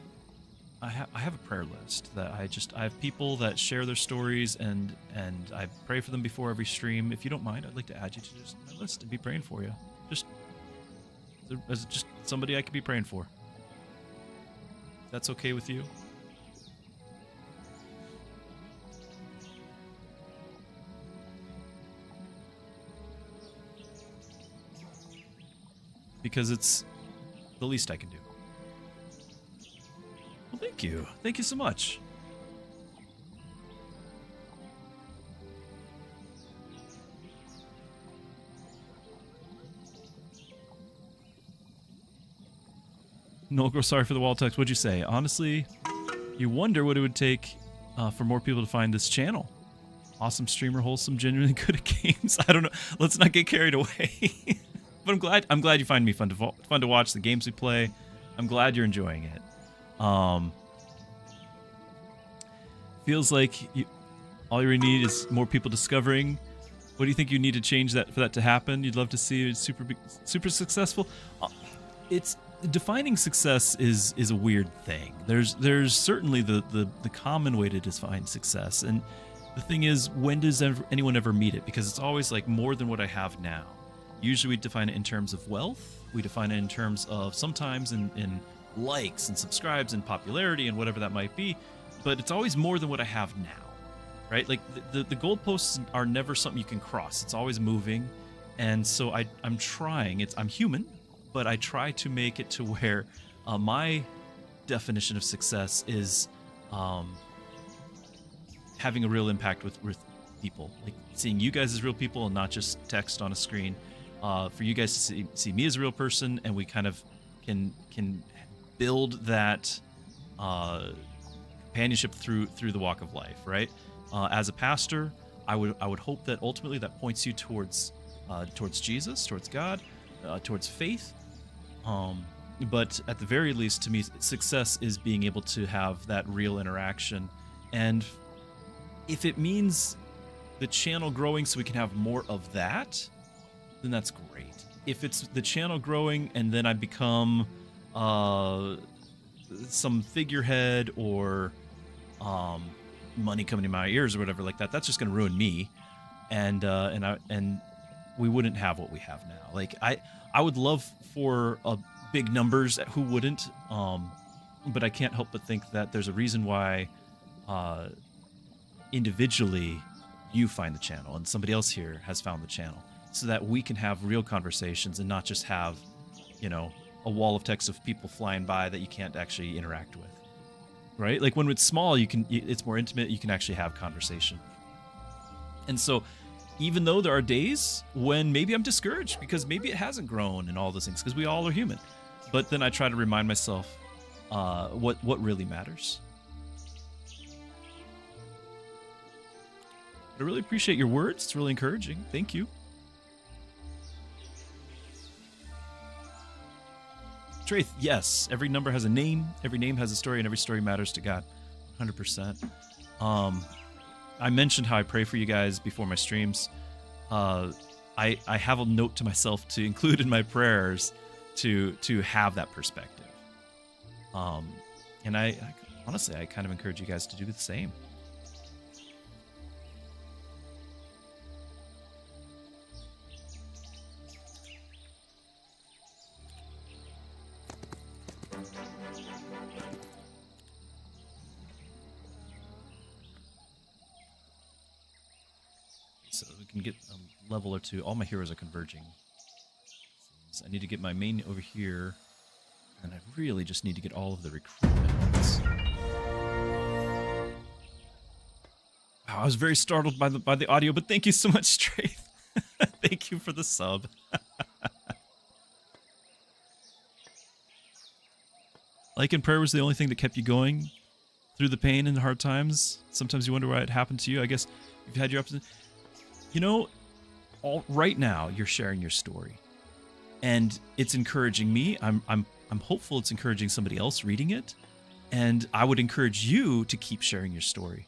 I have a prayer list that I have people that share their stories, and I pray for them before every stream. If you don't mind, I'd like to add you to just my list and be praying for you. Just somebody I could be praying for. That's okay with you? Because the least I can do. Well, thank you. Thank you so much. No, sorry for the wall text. What'd you say? Honestly, you wonder what it would take for more people to find this channel. Awesome streamer, wholesome, genuinely good at games. I don't know. Let's not get carried away. But I'm glad you find me fun to watch the games we play. I'm glad you're enjoying it. Feels like all you need is more people discovering. What do you think you need to change for that to happen? You'd love to see it super successful. It's defining success is a weird thing. There's certainly the common way to define success, and the thing is, when does anyone ever meet it? Because it's always like more than what I have now. Usually we define it in terms of wealth. We define it in terms of sometimes in likes and subscribes and popularity and whatever that might be. But it's always more than what I have now, right? Like the goalposts are never something you can cross. It's always moving. And so I'm trying. I'm human, but I try to make it to where my definition of success is having a real impact with people, like seeing you guys as real people and not just text on a screen. For you guys to see me as a real person, and we kind of can build that companionship through the walk of life, right? As a pastor, I would hope that ultimately that points you towards Jesus, towards God, towards faith. But at the very least, to me, success is being able to have that real interaction. And if it means the channel growing so we can have more of that, then that's great. If it's the channel growing and then I become some figurehead or money coming in my ears or whatever like that, that's just going to ruin me. And we wouldn't have what we have now. Like I would love for big numbers. Who wouldn't? But I can't help but think that there's a reason why individually you find the channel and somebody else here has found the channel, so that we can have real conversations and not just have, a wall of text of people flying by that you can't actually interact with, right? Like when it's small, it's more intimate. You can actually have conversation. And so even though there are days when maybe I'm discouraged because maybe it hasn't grown and all those things, because we all are human, but then I try to remind myself what really matters. I really appreciate your words. It's really encouraging. Thank you. Traith, yes. Every number has a name. Every name has a story, and every story matters to God. 100%. I mentioned how I pray for you guys before my streams. I have a note to myself to include in my prayers to have that perspective. And I honestly, I kind of encourage you guys to do the same. So we can get a level or two. All my heroes are converging. So I need to get my main over here, and I really just need to get all of the recruitments. Wow, I was very startled by the audio, but thank you so much, Strafe. Thank you for the sub. Like and prayer was the only thing that kept you going through the pain and the hard times. Sometimes you wonder why it happened to you. I guess you've had your ups and right now you're sharing your story, and it's encouraging me. I'm hopeful it's encouraging somebody else reading it, and I would encourage you to keep sharing your story,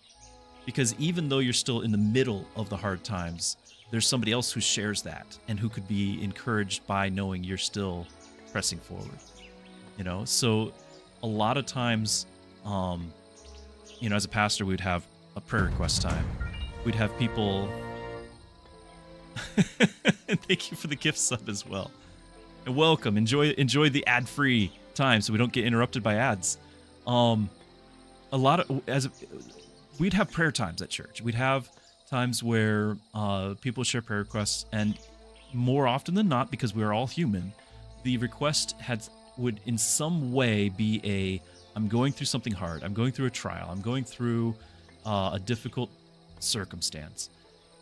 because even though you're still in the middle of the hard times, there's somebody else who shares that and who could be encouraged by knowing you're still pressing forward. So a lot of times, as a pastor, we'd have a prayer request time. We'd have people. Thank you for the gift sub as well, and welcome. Enjoy the ad-free time so we don't get interrupted by ads. We'd have prayer times at church. We'd have times where people share prayer requests, and more often than not, because we're all human, the request would in some way be I'm going through something hard. I'm going through a trial. I'm going through a difficult circumstance.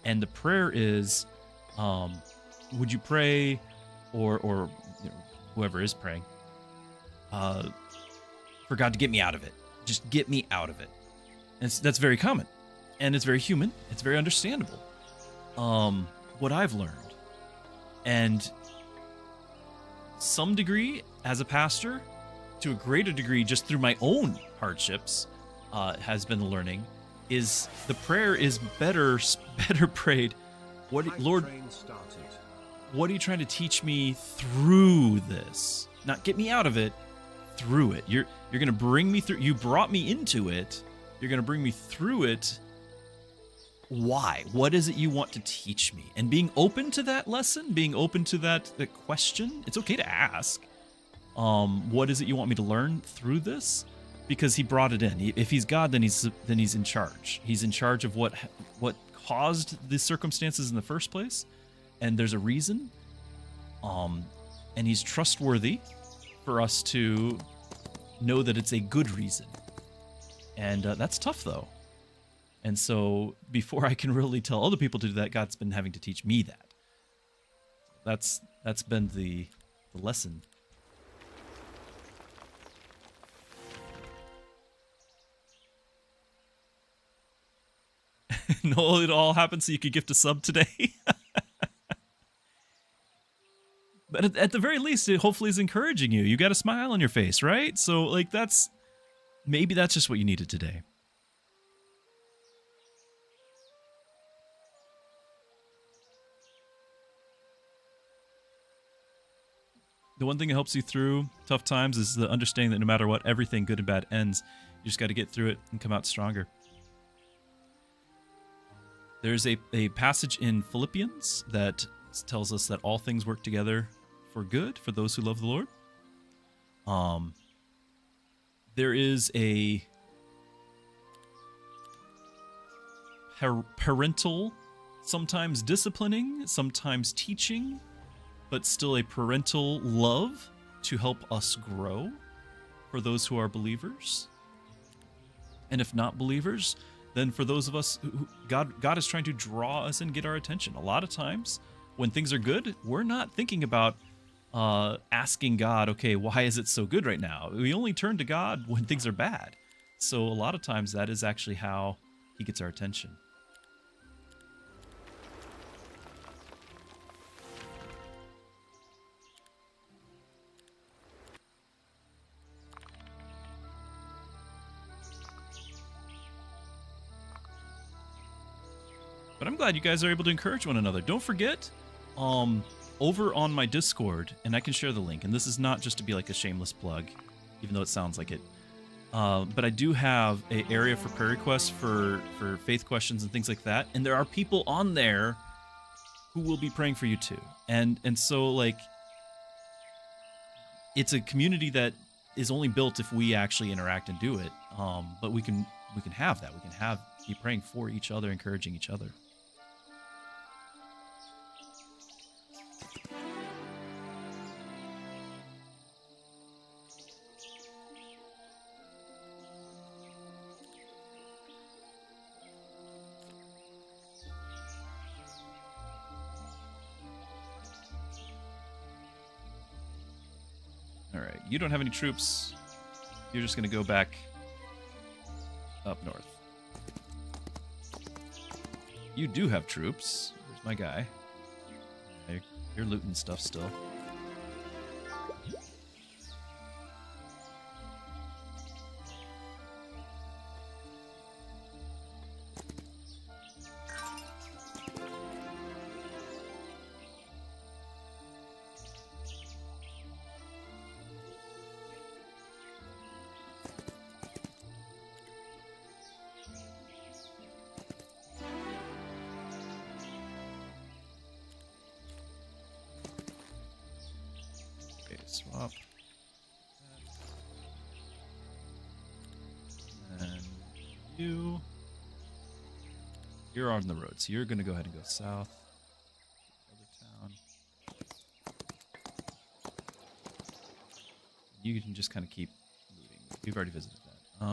And the prayer is, would you pray, or whoever is praying, for God to get me out of it. Just get me out of it. And that's very common. And it's very human. It's very understandable. What I've learned, and some degree as a pastor, to a greater degree just through my own hardships, has been the learning, is the prayer is better prayed. Lord, what are you trying to teach me through this? Not get me out of it, through it. You're going to bring me through. You brought me into it. You're going to bring me through it. Why? What is it you want to teach me? And being open to that lesson, being open to that question. It's okay to ask. What is it you want me to learn through this? Because he brought it in. If he's God, then he's in charge. He's in charge of what caused the circumstances in the first place, and there's a reason. And he's trustworthy for us to know that it's a good reason. And that's tough, though. And so before I can really tell other people to do that, God's been having to teach me that. That's been the lesson. No, it all happened so you could gift a sub today. But at the very least, it hopefully is encouraging you. You got a smile on your face, right? So, like, maybe that's just what you needed today. The one thing that helps you through tough times is the understanding that no matter what, everything good and bad ends. You just got to get through it and come out stronger. There's a passage in Philippians that tells us that all things work together for good for those who love the Lord. There is a parental, sometimes disciplining, sometimes teaching, but still a parental love to help us grow for those who are believers. And if not believers, then for those of us who God is trying to draw us and get our attention. A lot of times when things are good, we're not thinking about asking God, okay, why is it so good right now? We only turn to God when things are bad. So a lot of times that is actually how he gets our attention. But I'm glad you guys are able to encourage one another. Don't forget, over on my Discord, and I can share the link, and this is not just to be like a shameless plug, even though it sounds like it, but I do have an area for prayer requests for faith questions and things like that, and there are people on there who will be praying for you too. And so, like, it's a community that is only built if we actually interact and do it, but we can have that. We can be praying for each other, encouraging each other. All right, you don't have any troops. You're just going to go back up north. You do have troops. Where's my guy? You're looting stuff still. Swap. And you're on the road, so you're going to go ahead and go south. Other town. you can just kind of keep looting. We've already visited that.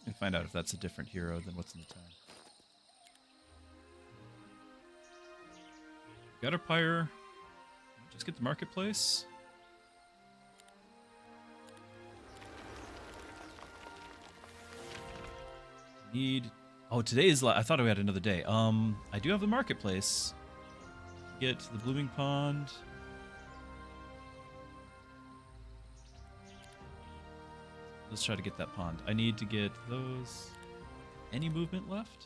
And find out if that's a different hero than what's in the town. Gutter Pyre. Just get the marketplace. Oh, today is. I thought we had another day. I do have the marketplace. Get the blooming pond. Let's try to get that pond. I need to get those. Any movement left?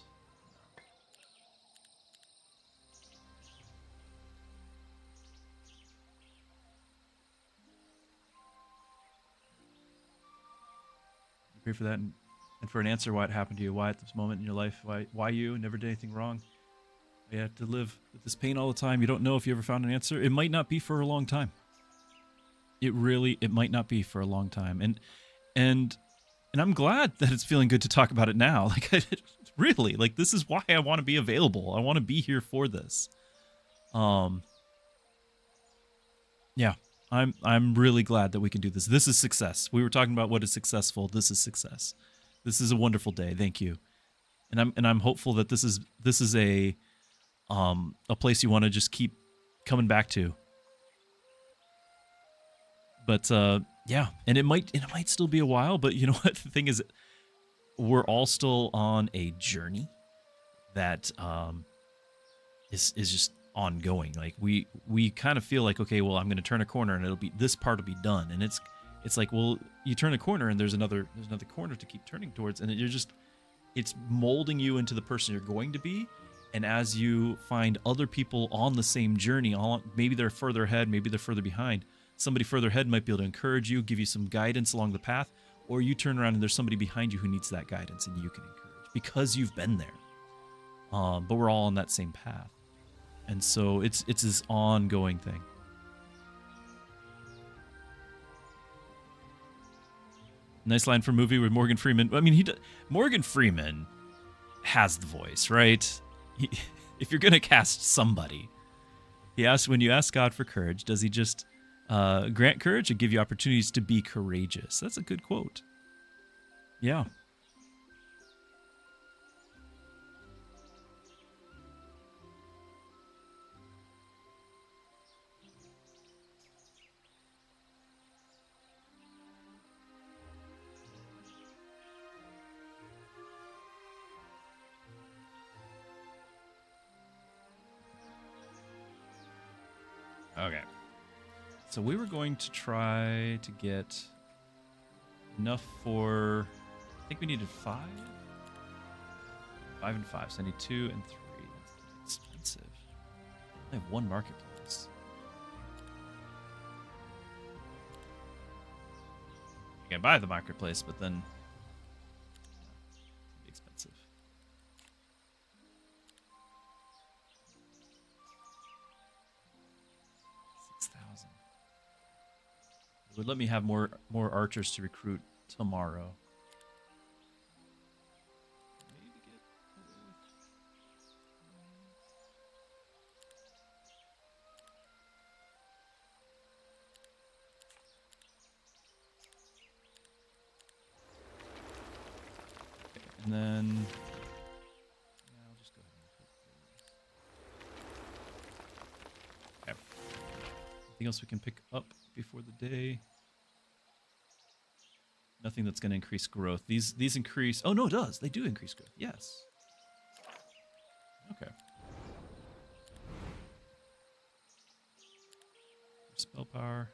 You pray for that and for an answer why it happened to you, why at this moment in your life, why you never did anything wrong. You have to live with this pain all the time. You don't know if you ever found an answer. It might not be for a long time. It might not be for a long time. And I'm glad that it's feeling good to talk about it now. Like, really, like, this is why I want to be available. I want to be here for this. Yeah, I'm really glad that we can do this. This is success. We were talking about what is successful. This is success. This is a wonderful day. Thank you. And I'm hopeful that this is a place you want to just keep coming back to. But yeah, and it might still be a while, but you know what? The thing is, we're all still on a journey that is just ongoing. Like we kind of feel like, okay, well, I'm going to turn a corner and this part will be done. And it's like, well, you turn a corner and there's another corner to keep turning towards, and it's molding you into the person you're going to be. And as you find other people on the same journey, maybe they're further ahead, maybe they're further behind. Somebody further ahead might be able to encourage you, give you some guidance along the path, or you turn around and there's somebody behind you who needs that guidance and you can encourage because you've been there. But we're all on that same path. And so it's this ongoing thing. Nice line from movie with Morgan Freeman. I mean, Morgan Freeman has the voice, right? If you're going to cast somebody, when you ask God for courage, does he just grant courage and give you opportunities to be courageous? That's a good quote. Yeah. Okay. So we were going to try to get enough for, I think we needed 5. 5 and 5, so I need 2 and 3. That's expensive. I have 1 marketplace. You can buy the marketplace, but then it'd be expensive. It would let me have more archers to recruit tomorrow. Maybe get away with... Okay, and then I'll just go ahead and put these. Okay. Anything else we can pick up before the day? Nothing that's going to increase growth. These increase... Oh, no, it does. They do increase growth. Yes. Okay. Spell power.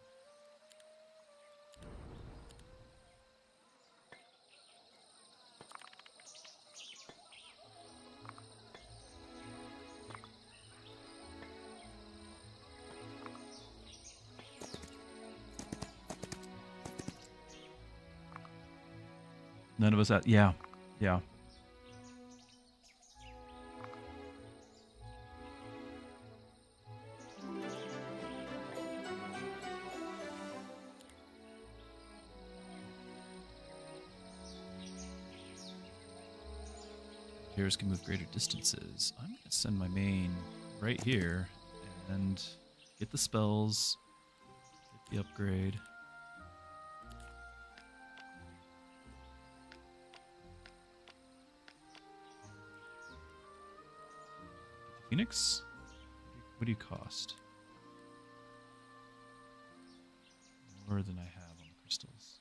None of us at... Yeah. Yeah. Players can move greater distances. I'm going to send my main right here and get the spells, get the upgrade. Phoenix? What do you cost? More than I have on the crystals.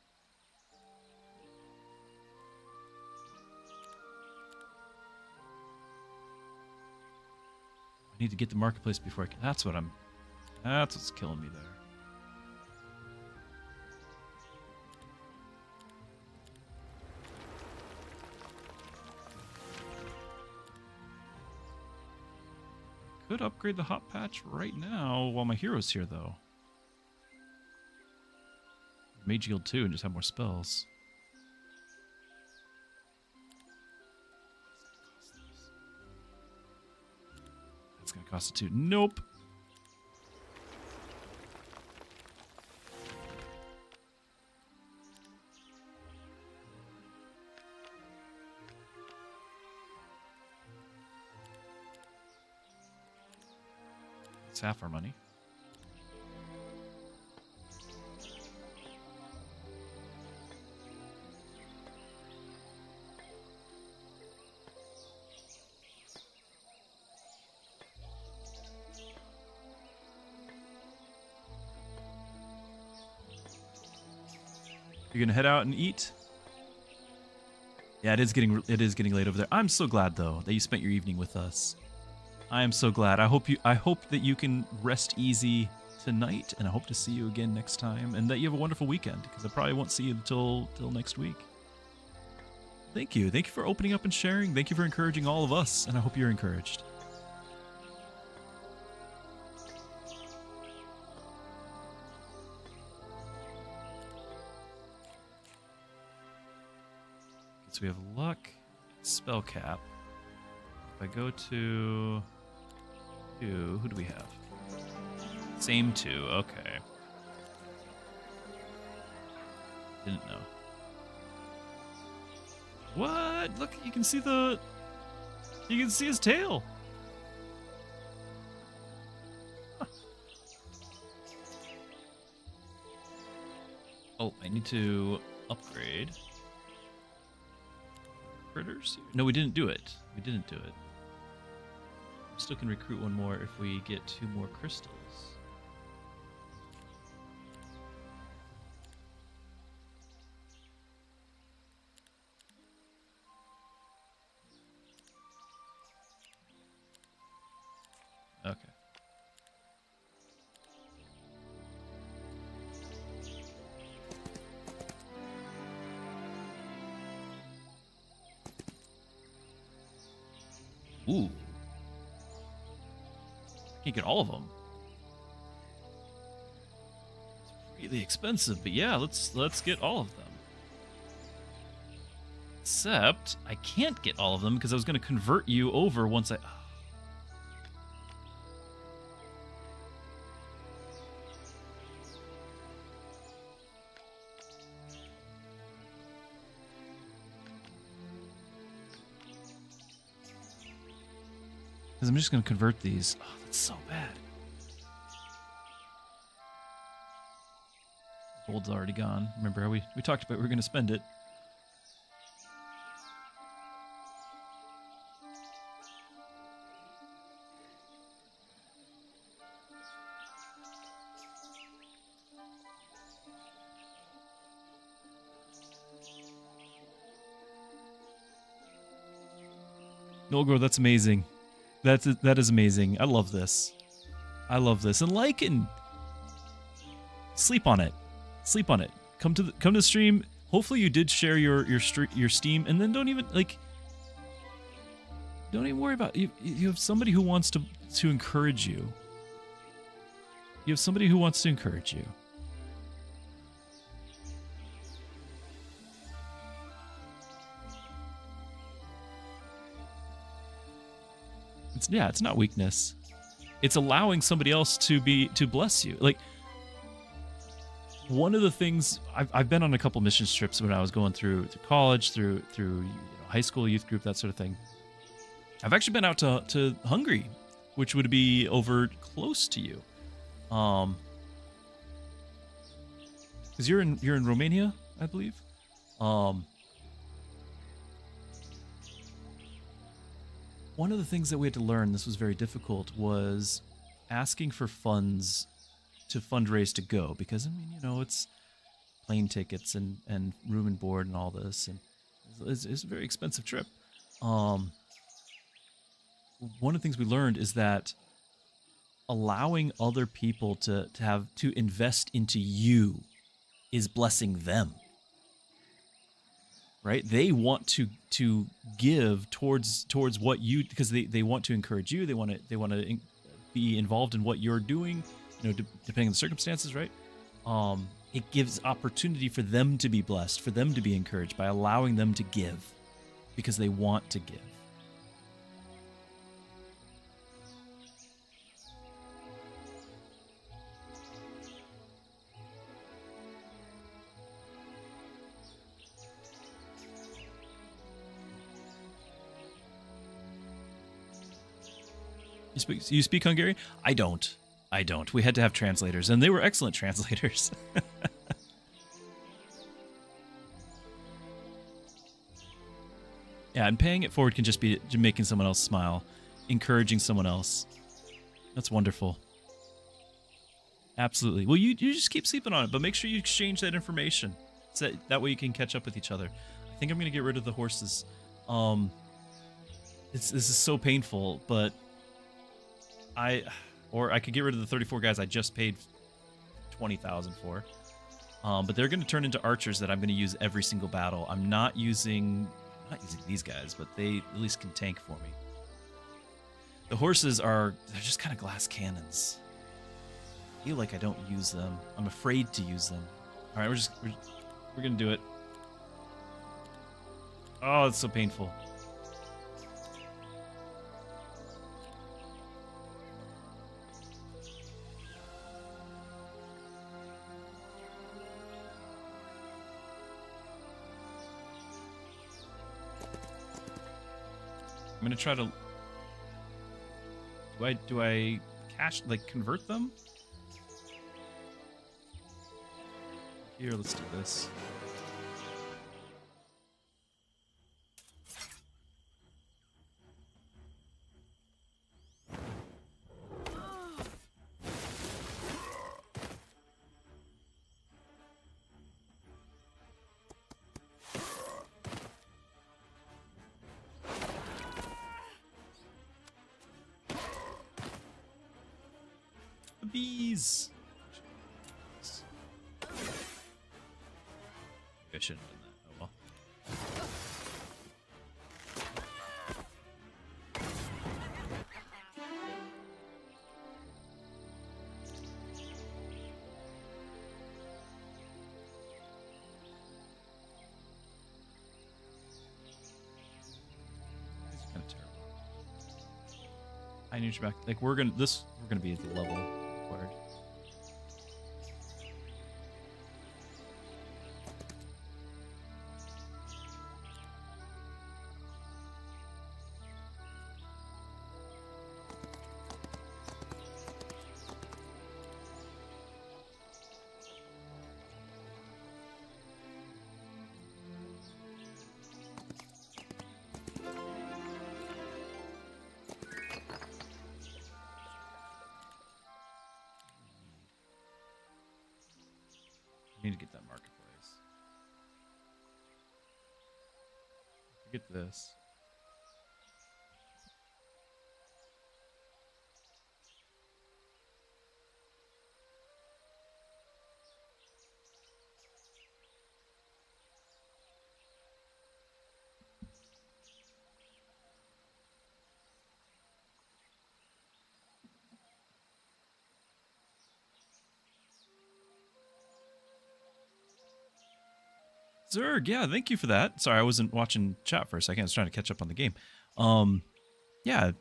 I need to get the marketplace before I can. That's what's killing me there. Could upgrade the hot patch right now while my hero's here, though. Mage Guild 2 and just have more spells. That's gonna cost a 2. Nope. It's half our money. You're gonna head out and eat? Yeah, it is getting late over there. I'm so glad though that you spent your evening with us. I am so glad. I hope that you can rest easy tonight, and I hope to see you again next time, and that you have a wonderful weekend, because I probably won't see you until next week. Thank you. Thank you for opening up and sharing. Thank you for encouraging all of us, and I hope you're encouraged. So we have luck, spell cap. If I go to 2, who do we have? Same 2, okay. Didn't know. What? Look, you can see his tail. Huh. Oh, I need to upgrade. Critters? No, we didn't do it. We still can recruit one more if we get 2 more crystals. Okay. Ooh. Can't get all of them. It's really expensive, but yeah, let's get all of them. Except I can't get all of them because I was going to convert you over once I... Because I'm just going to convert these. Oh, that's so bad. Gold's already gone. Remember how we talked about we were going to spend it. Nolgor, that's amazing. That is amazing. I love this. I love this. And Lycan, sleep on it. Sleep on it. Come to the stream. Hopefully you did share your Steam, and then don't even worry about it. You have somebody who wants to encourage you. You have somebody who wants to encourage you. It's not weakness. It's allowing somebody else to bless you. Like, one of the things I've been on a couple mission trips when I was going through college, through high school youth group, that sort of thing. I've actually been out to Hungary, which would be over close to you. Because you're in Romania, I believe. One of the things that we had to learn, this was very difficult, was asking for funds to fundraise to go, because I mean, you know, it's plane tickets and room and board and all this, and it's a very expensive trip. One of the things we learned is that allowing other people to invest into you is blessing them. Right? They want to give towards what you, because they want to encourage you. They want to be involved in what you're doing, you know, depending on the circumstances, right? It gives opportunity for them to be blessed, for them to be encouraged by allowing them to give because they want to give. You speak Hungarian? I don't. We had to have translators, and they were excellent translators. Yeah, and paying it forward can just be making someone else smile, encouraging someone else. That's wonderful. Absolutely. Well, you just keep sleeping on it, but make sure you exchange that information. So that way you can catch up with each other. I think I'm going to get rid of the horses. This is so painful, but I could get rid of the 34 guys I just paid 20,000 for. But they're going to turn into archers that I'm going to use every single battle. I'm not using these guys, but they at least can tank for me. The horses they're just kind of glass cannons. I feel like I don't use them. I'm afraid to use them. All right, we're going to do it. Oh, it's so painful. I'm gonna try to. Do I convert them? Here, let's do this. Bees. I shouldn't have done that. Oh well. This is kind of terrible. I need you back. Like we're gonna be at the level required. Need to get that marketplace. Get this. Zerg, yeah, thank you for that. Sorry, I wasn't watching chat for a second. I was trying to catch up on the game. Yeah.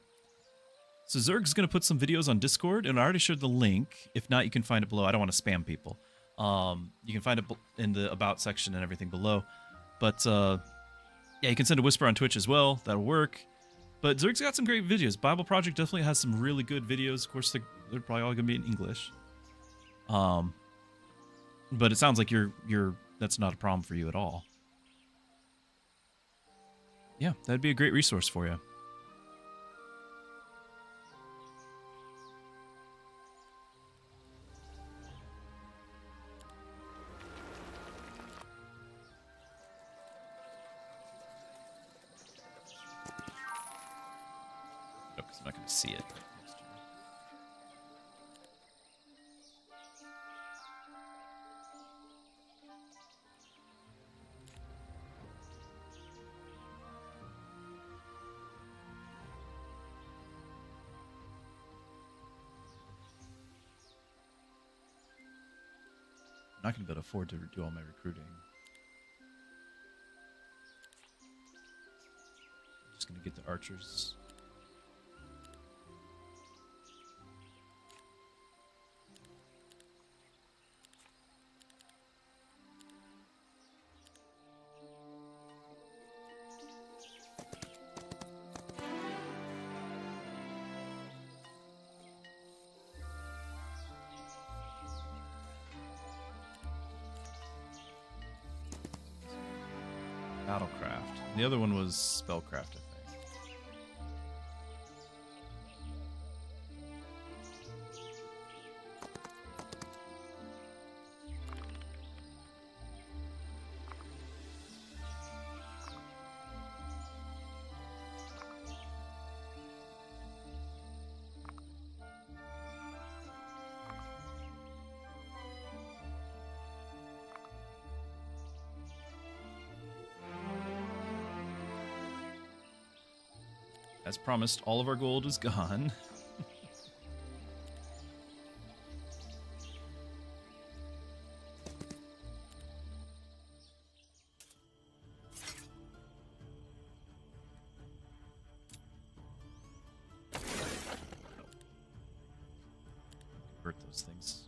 So Zerg's going to put some videos on Discord, and I already shared the link. If not, you can find it below. I don't want to spam people. You can find it in the About section and everything below. But, yeah, you can send a whisper on Twitch as well. That'll work. But Zerg's got some great videos. Bible Project definitely has some really good videos. Of course, they're probably all going to be in English. But it sounds like that's not a problem for you at all. Yeah, that'd be a great resource for you. No, because I'm not going to see it. I'm not going to be able to afford to do all my recruiting. I'm just going to get the archers. Battlecraft. The other one was Spellcraft, I think. As promised, all of our gold is gone. Convert those things.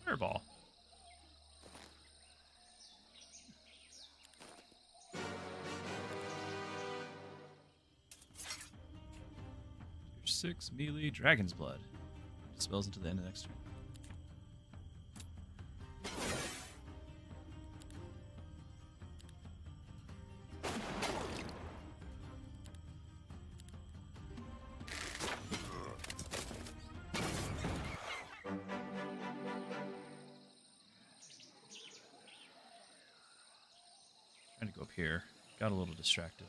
Fireball. Tier 6 melee Dragon's Blood. Spells until the end of next turn. Trying to go up here. Got a little distracted.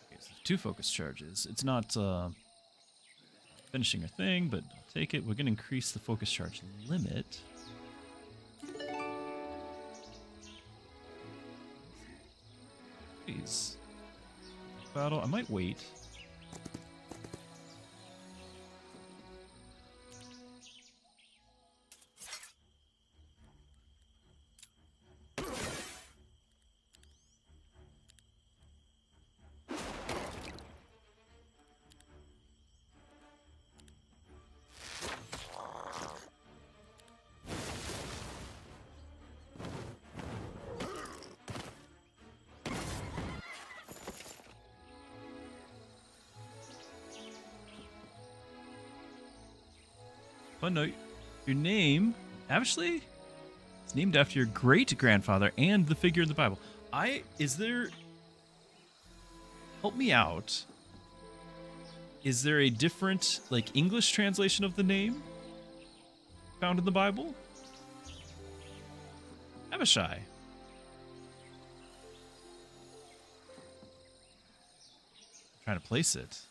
Okay, so 2 focus charges. It's not finishing our thing, but I'll take it. We're going to increase the focus charge limit. Please. Battle. I might wait. But no, Your name, actually, is named after your great-grandfather and the figure in the Bible. Help me out. Is there a different, like, English translation of the name found in the Bible? Abishai. I'm trying to place it.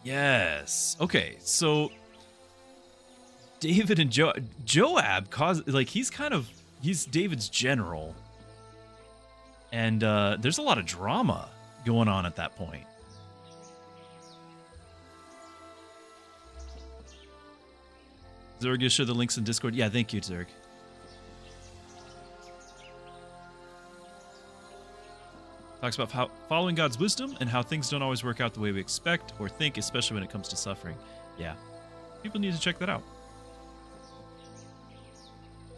Yes. Okay, so David and Joab he's David's general. And there's a lot of drama going on at that point. Zerg, you show the links in Discord. Yeah, thank you, Zerg. Talks about how following God's wisdom and how things don't always work out the way we expect or think, especially when it comes to suffering. Yeah, people need to check that out.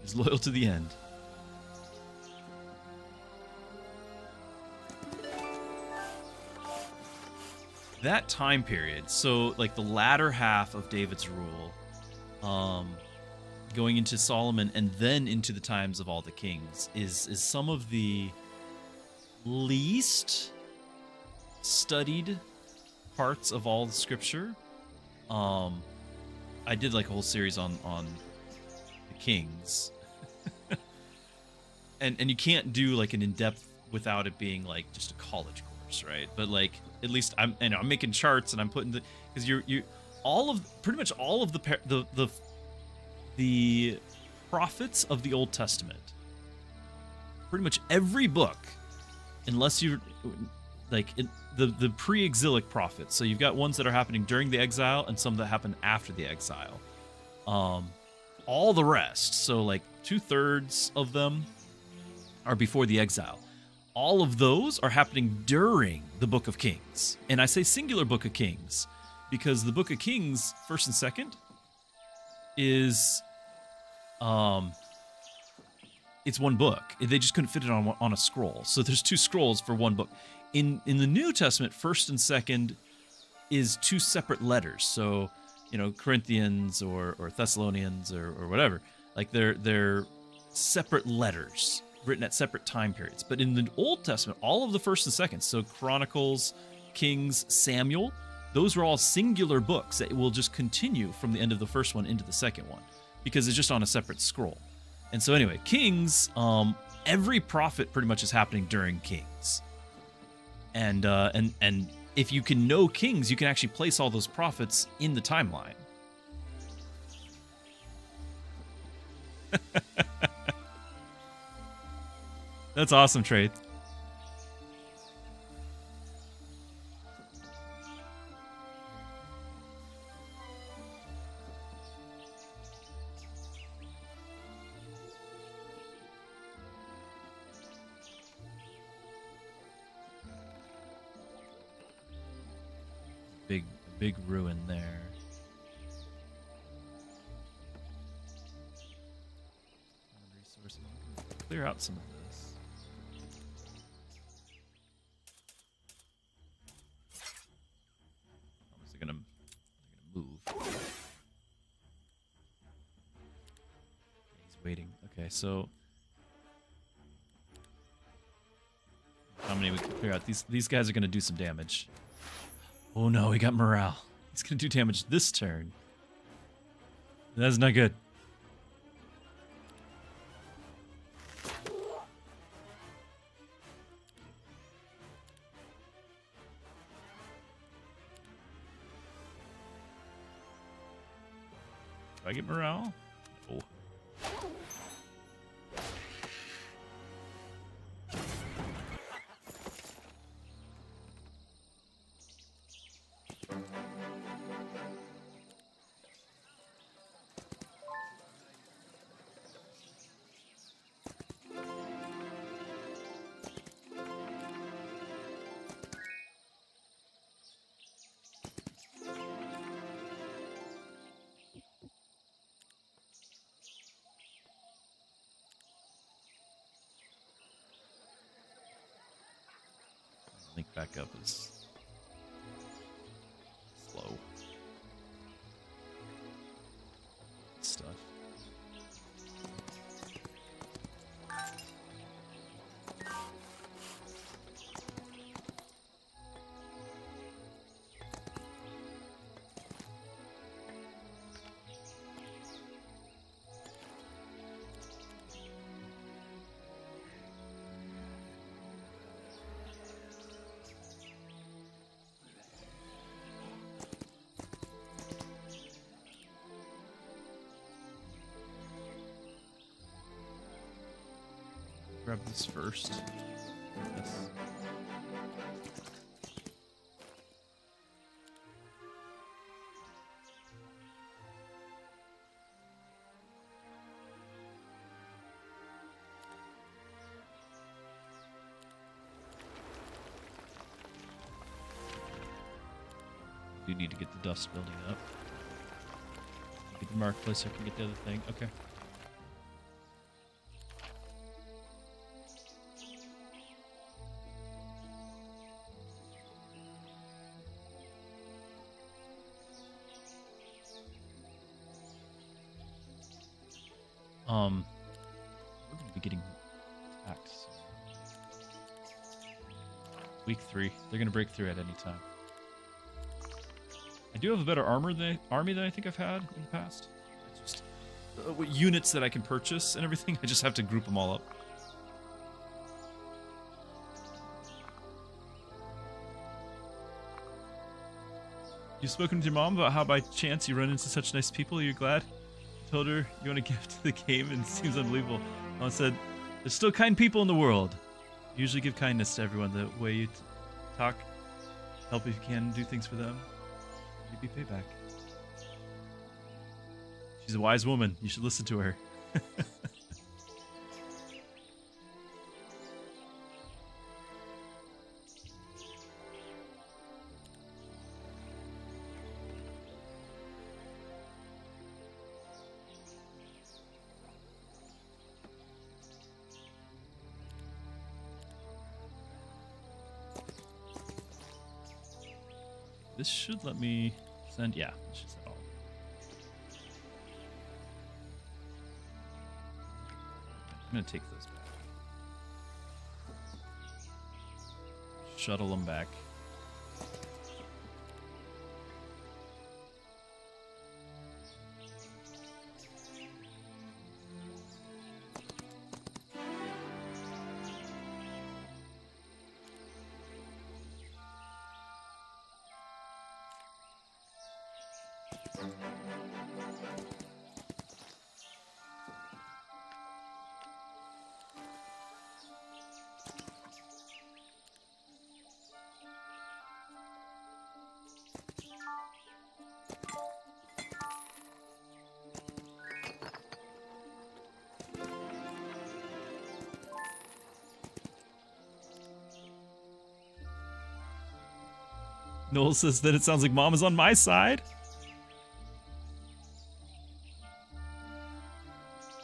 He's loyal to the end. That time period, so like the latter half of David's rule, going into Solomon and then into the times of all the kings, is some of the least studied parts of all the scripture. I did like a whole series on the kings, and you can't do like an in-depth without it being like just a college course, right? But like at least I'm making charts and I'm putting because you pretty much all of the prophets of the Old Testament, pretty much every book, unless you like the pre-exilic prophets. So you've got ones that are happening during the exile and some that happen after the exile. All the rest, so like 2/3 of them are before the exile. All of those are happening during the Book of Kings. And I say singular Book of Kings because the Book of Kings, 1st and 2nd, is it's one book. They just couldn't fit it on a scroll. So there's 2 scrolls for one book. In the New Testament, 1st and 2nd is 2 separate letters. So, Corinthians or Thessalonians or whatever, like they're separate letters written at separate time periods. But in the Old Testament, all of the 1st and 2nd, so Chronicles, Kings, Samuel, those are all singular books that will just continue from the end of the first one into the second one because it's just on a separate scroll. And so anyway, Kings, every prophet pretty much is happening during Kings. And if you can know Kings, you can actually place all those prophets in the timeline. That's awesome, Trade. Big ruin there. Resources. Clear out some of this. They're gonna move. He's waiting. Okay, so how many we can clear out? These guys are gonna do some damage. Oh no, we got morale. He's gonna do damage this turn. That's not good. Do I get morale? Oh. Link back up is grab this first. Yes. Do need to get the dust building up. Get the marketplace so I can get the other thing. Okay. We're gonna be getting attacked soon. Week 3. They're gonna break through at any time. I do have a better armor army than I think I've had in the past. It's just units that I can purchase and everything. I just have to group them all up. You've spoken to your mom about how by chance you run into such nice people. You're glad? I told her you want to give to the game and it seems unbelievable. Mom said, there's still kind people in the world. You usually give kindness to everyone. The way you talk, help if you can, do things for them. Maybe payback. She's a wise woman. You should listen to her. This should let me send. Yeah, this should send all. I'm gonna take those back. Shuttle them back. Noel says that it sounds like Mom is on my side.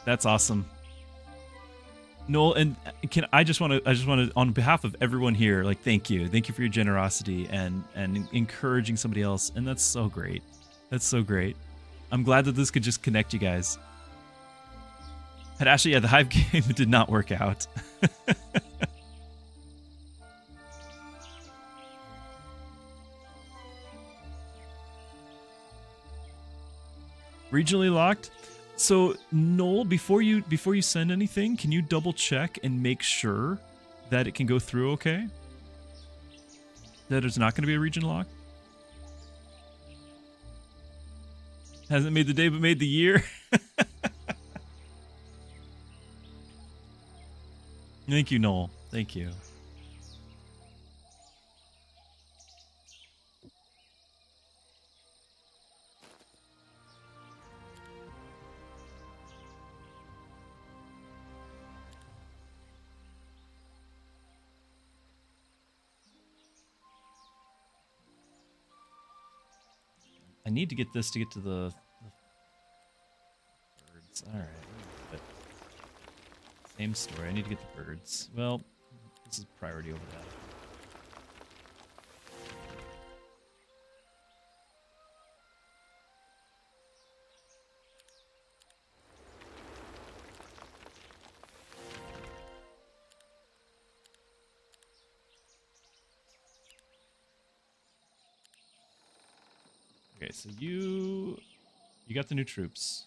That's awesome. Noel, and I just want to on behalf of everyone here, like thank you for your generosity and encouraging somebody else, and that's so great. That's so great. I'm glad that this could just connect you guys. And actually, yeah, the Hive game did not work out. Regionally locked. So Noel, before you send anything, can you double check and make sure that it can go through okay? That it's not going to be a region lock? Hasn't made the day but made the year. Thank you, Noel. Thank you. I need to get this to get to the birds. All right. Same story. I need to get the birds. Well, this is priority over that. Okay, so you got the new troops.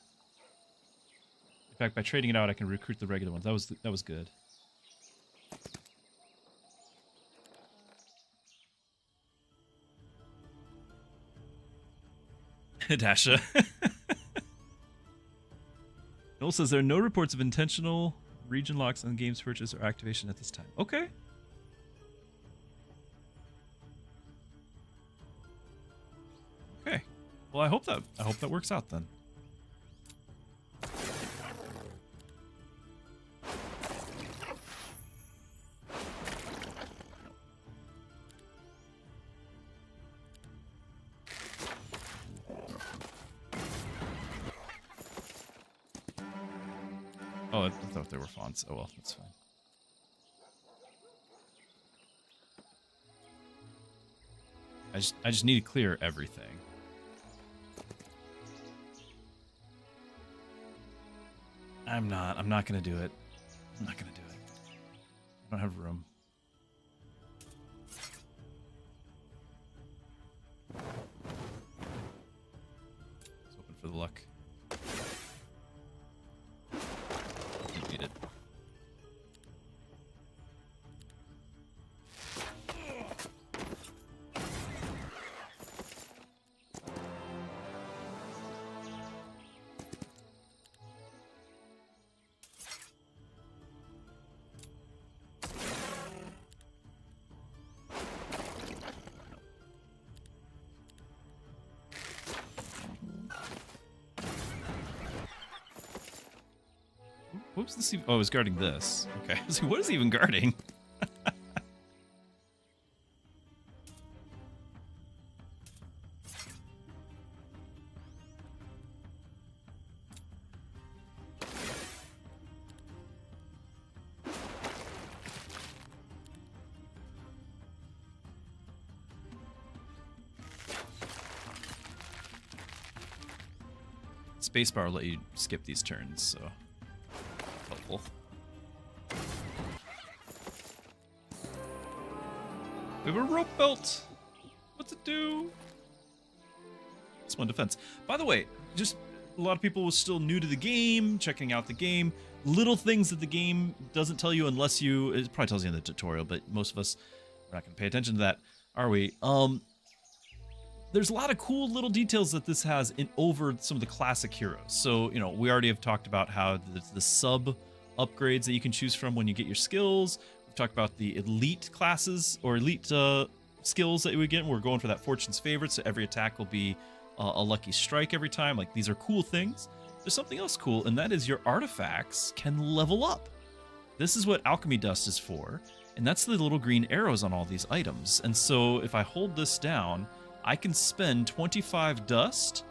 In fact, by trading it out, I can recruit the regular ones. That was good. Dasha. Noel says there are no reports of intentional region locks on game's purchase or activation at this time. Okay. Okay. Well, I hope that works out then. Oh, I thought they were fonts. Oh well, that's fine. I just need to clear everything. I'm not gonna do it. I'm not gonna do it. I don't have room. Let's open for the luck. Need it. What's this? Oh, it was guarding this. Okay. So what is he even guarding? Spacebar will let you skip these turns, so helpful. We have a rope belt. What's it do? It's one defense. By the way, just a lot of people were still new to the game, checking out the game. Little things that the game doesn't tell you unless you... It probably tells you in the tutorial, but most of us are not going to pay attention to that, are we? There's a lot of cool little details that this has over some of the classic heroes. So, you know, we already have talked about how the sub upgrades that you can choose from when you get your skills. We've talked about the elite classes or elite skills that we get. We're going for that Fortune's Favorite, so every attack will be a lucky strike every time. Like, these are cool things. There's something else cool, and that is your artifacts can level up. This is what alchemy dust is for, and that's the little green arrows on all these items. And so if I hold this down, I can spend 25 dust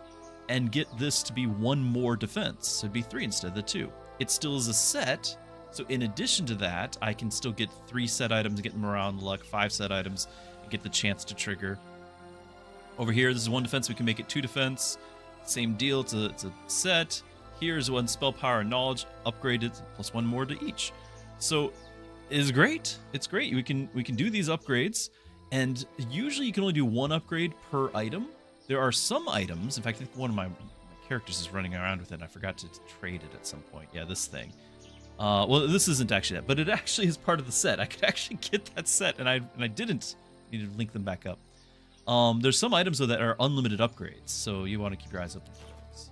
and get this to be 1 more defense. So it'd be 3 instead of the 2. It still is a set, so in addition to that, I can still get 3 set items, get them around luck, 5 set items, and get the chance to trigger. Over here, this is 1 defense, we can make it 2 defense. Same deal, it's a set. Here's 1 spell power and knowledge, upgraded, plus 1 more to each. So it is great. It's great. We can do these upgrades. And usually you can only do 1 upgrade per item. There are some items, in fact, I think one of my characters is running around with it, and I forgot to trade it at some point. Yeah, this thing. Well, this isn't actually that, but it actually is part of the set. I could actually get that set, and I didn't. I need to link them back up. There's some items, though, that are unlimited upgrades, so you want to keep your eyes open for those.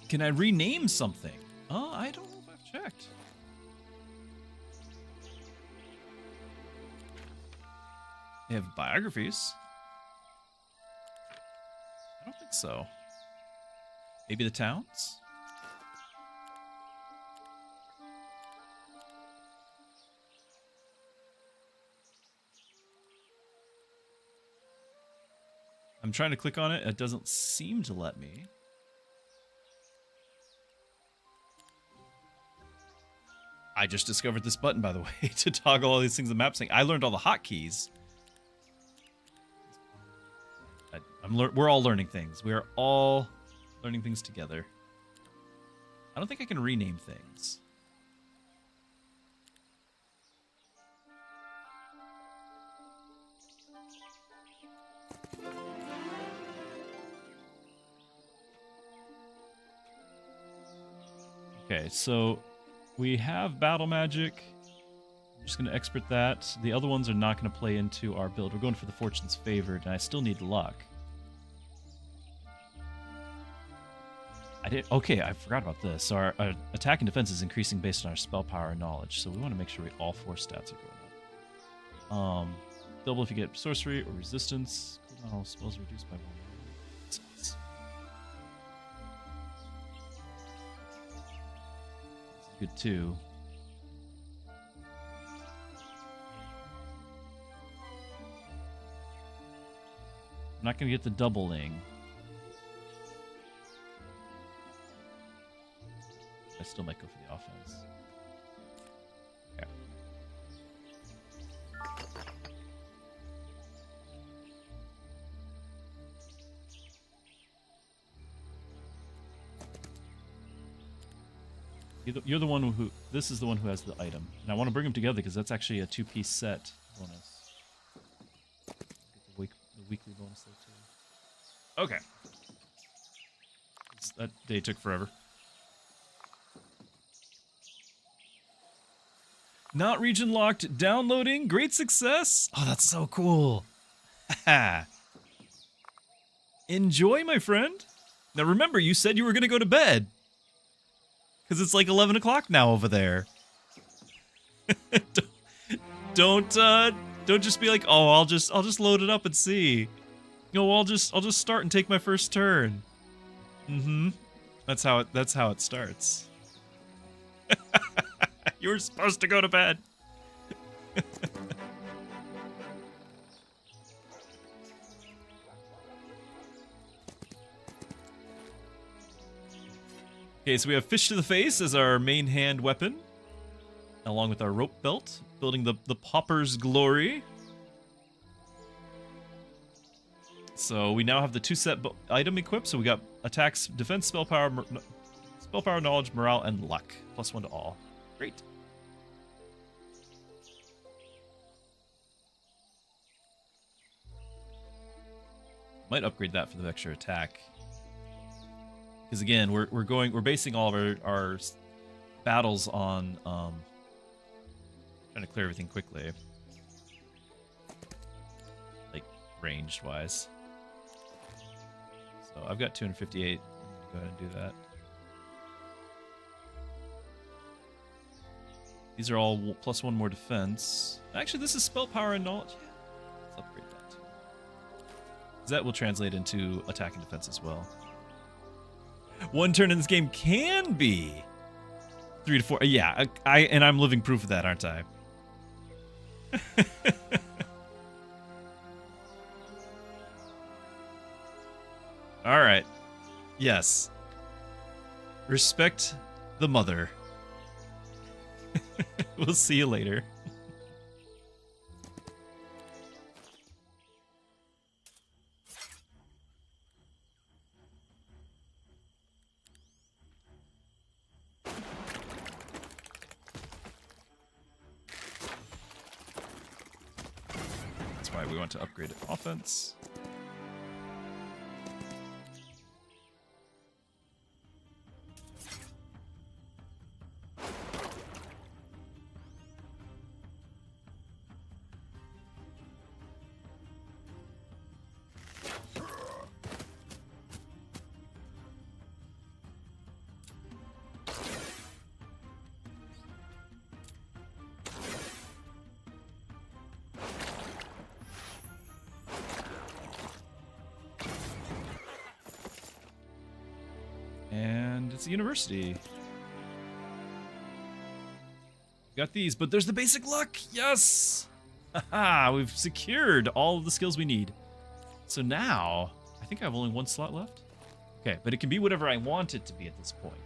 Can I rename something? Oh, I don't know if I've checked. They have biographies. I don't think so. Maybe the towns? I'm trying to click on it. It doesn't seem to let me. I just discovered this button, by the way, to toggle all these things in the map saying I learned all the hotkeys. We're all learning things. We are all learning things together. I don't think I can rename things. Okay, so we have battle magic. I'm just going to expert that. The other ones are not going to play into our build. We're going for the fortune's favored, and I still need luck. Okay, I forgot about this. So our attack and defense is increasing based on our spell power and knowledge. So we want to make sure all 4 stats are going up. Double if you get sorcery or resistance. Cooldown all spells reduced by 1. This is good too. I'm not going to get the doubling. I still might go for the offense. Okay. You're the one who... This is the one who has the item. And I want to bring them together because that's actually a 2-piece set bonus. Get the weekly bonus there too. Okay. That day took forever. Not region locked, downloading, great success. Oh, that's so cool. Enjoy, my friend. Now remember, you said you were gonna go to bed. Because it's like 11 o'clock now over there. don't just be like, oh, I'll just load it up and see. No, I'll just start and take my first turn. Mm-hmm. That's how it starts. You were supposed to go to bed. Okay, so we have Fish to the Face as our main hand weapon, along with our rope belt, building the Popper's Glory. So we now have the 2-set item equipped, so we got attacks, defense, spell power, knowledge, morale, and luck. +1 to all. Great. Might upgrade that for the extra attack. Because again, we're basing all of our battles on trying to clear everything quickly. Like ranged wise. So I've got 258. Go ahead and do that. These are all +1 more defense. Actually, this is spell power and knowledge. Yeah, let's upgrade that too. That will translate into attack and defense as well. 1 turn in this game can be 3 to 4. Yeah, I'm living proof of that, aren't I? All right. Yes. Respect the mother. We'll see you later. That's why we want to upgrade offense. And it's a university. Got these, but there's the basic luck. Yes! Haha, we've secured all of the skills we need. So now, I think I have only 1 slot left. Okay, but it can be whatever I want it to be at this point.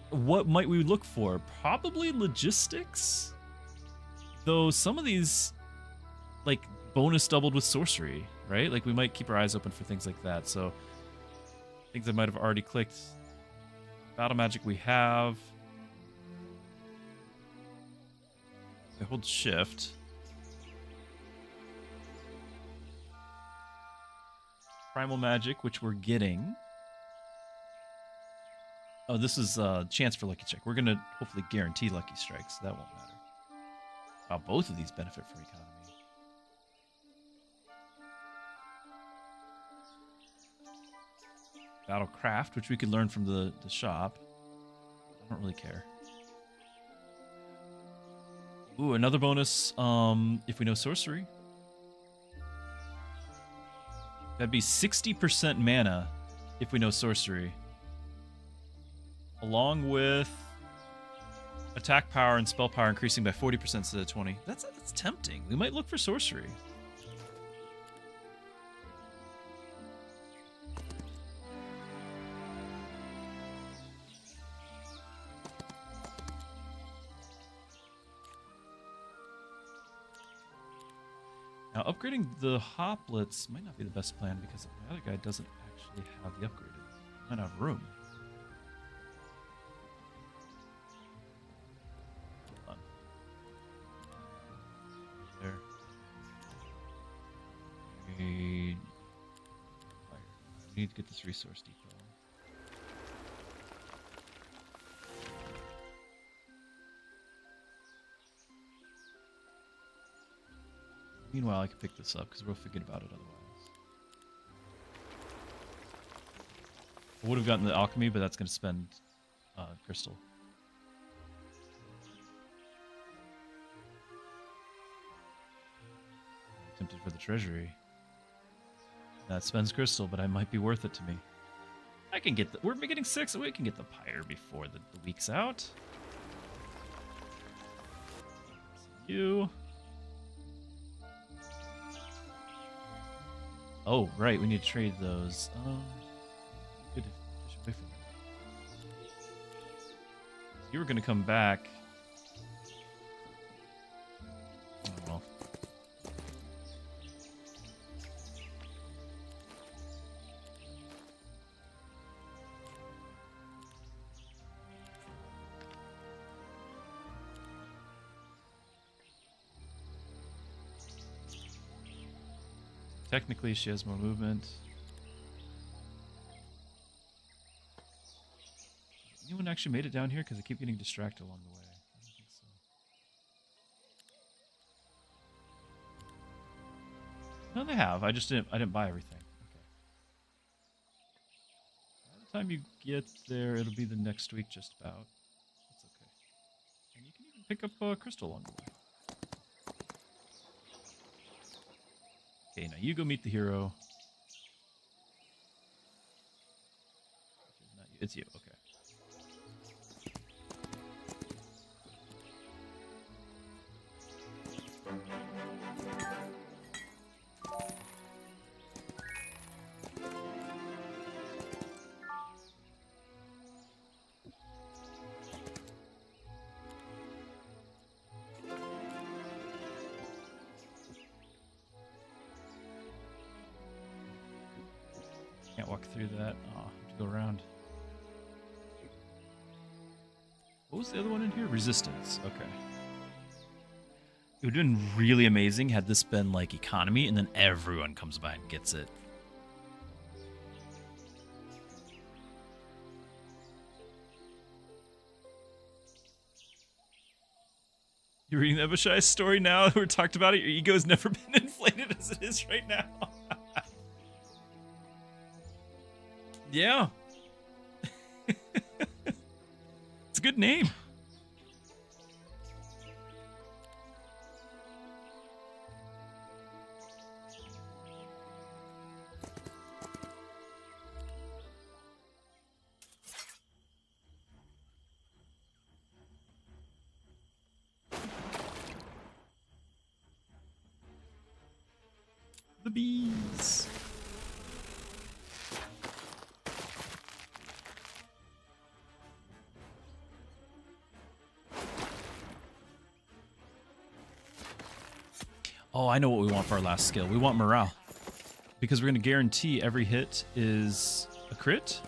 What might we look for? Probably logistics? Though some of these, like, bonus doubled with sorcery, right? Like, we might keep our eyes open for things like that, so... I think they might have already clicked. Battle magic we have. We hold shift. Primal magic, which we're getting. Oh, this is a chance for Lucky Strike. We're going to hopefully guarantee Lucky Strikes. So that won't matter. Wow, both of these benefit from economy. Battlecraft, which we could learn from the shop. I don't really care. Ooh, another bonus if we know sorcery. That'd be 60% mana if we know sorcery. Along with attack power and spell power increasing by 40% instead of 20. That's tempting. We might look for sorcery. Now, upgrading the hoplets might not be the best plan because the other guy doesn't actually have the upgraded. He might not have room. Hold on. There. We need to get this resource depot. Meanwhile, I can pick this up because we'll forget about it otherwise. I would have gotten the alchemy, but that's going to spend crystal. I'm tempted for the treasury. That spends crystal, but I might be worth it to me. I can get the... We're getting 6, so we can get the pyre before the week's out. You... Oh, right, we need to trade those. Good efficient way for that. You were going to come back. Oh, well. Technically, she has more movement. Anyone actually made it down here? Because I keep getting distracted along the way. I don't think so. No, they have. I didn't buy everything. Okay. By the time you get there, it'll be the next week, just about. That's okay. And you can even pick up a crystal along the way. Okay, now you go meet the hero. It's you, okay. Can't walk through that. Oh, I have to go around. What was the other one in here? Resistance. Okay. It would have been really amazing had this been like economy and then everyone comes by and gets it. You're reading the Abishai's story now? We talked about it. Your ego has never been inflated as it is right now. Yeah. It's a good name. The bees. Oh, I know what we want for our last skill. We want morale. Because we're going to guarantee every hit is a crit.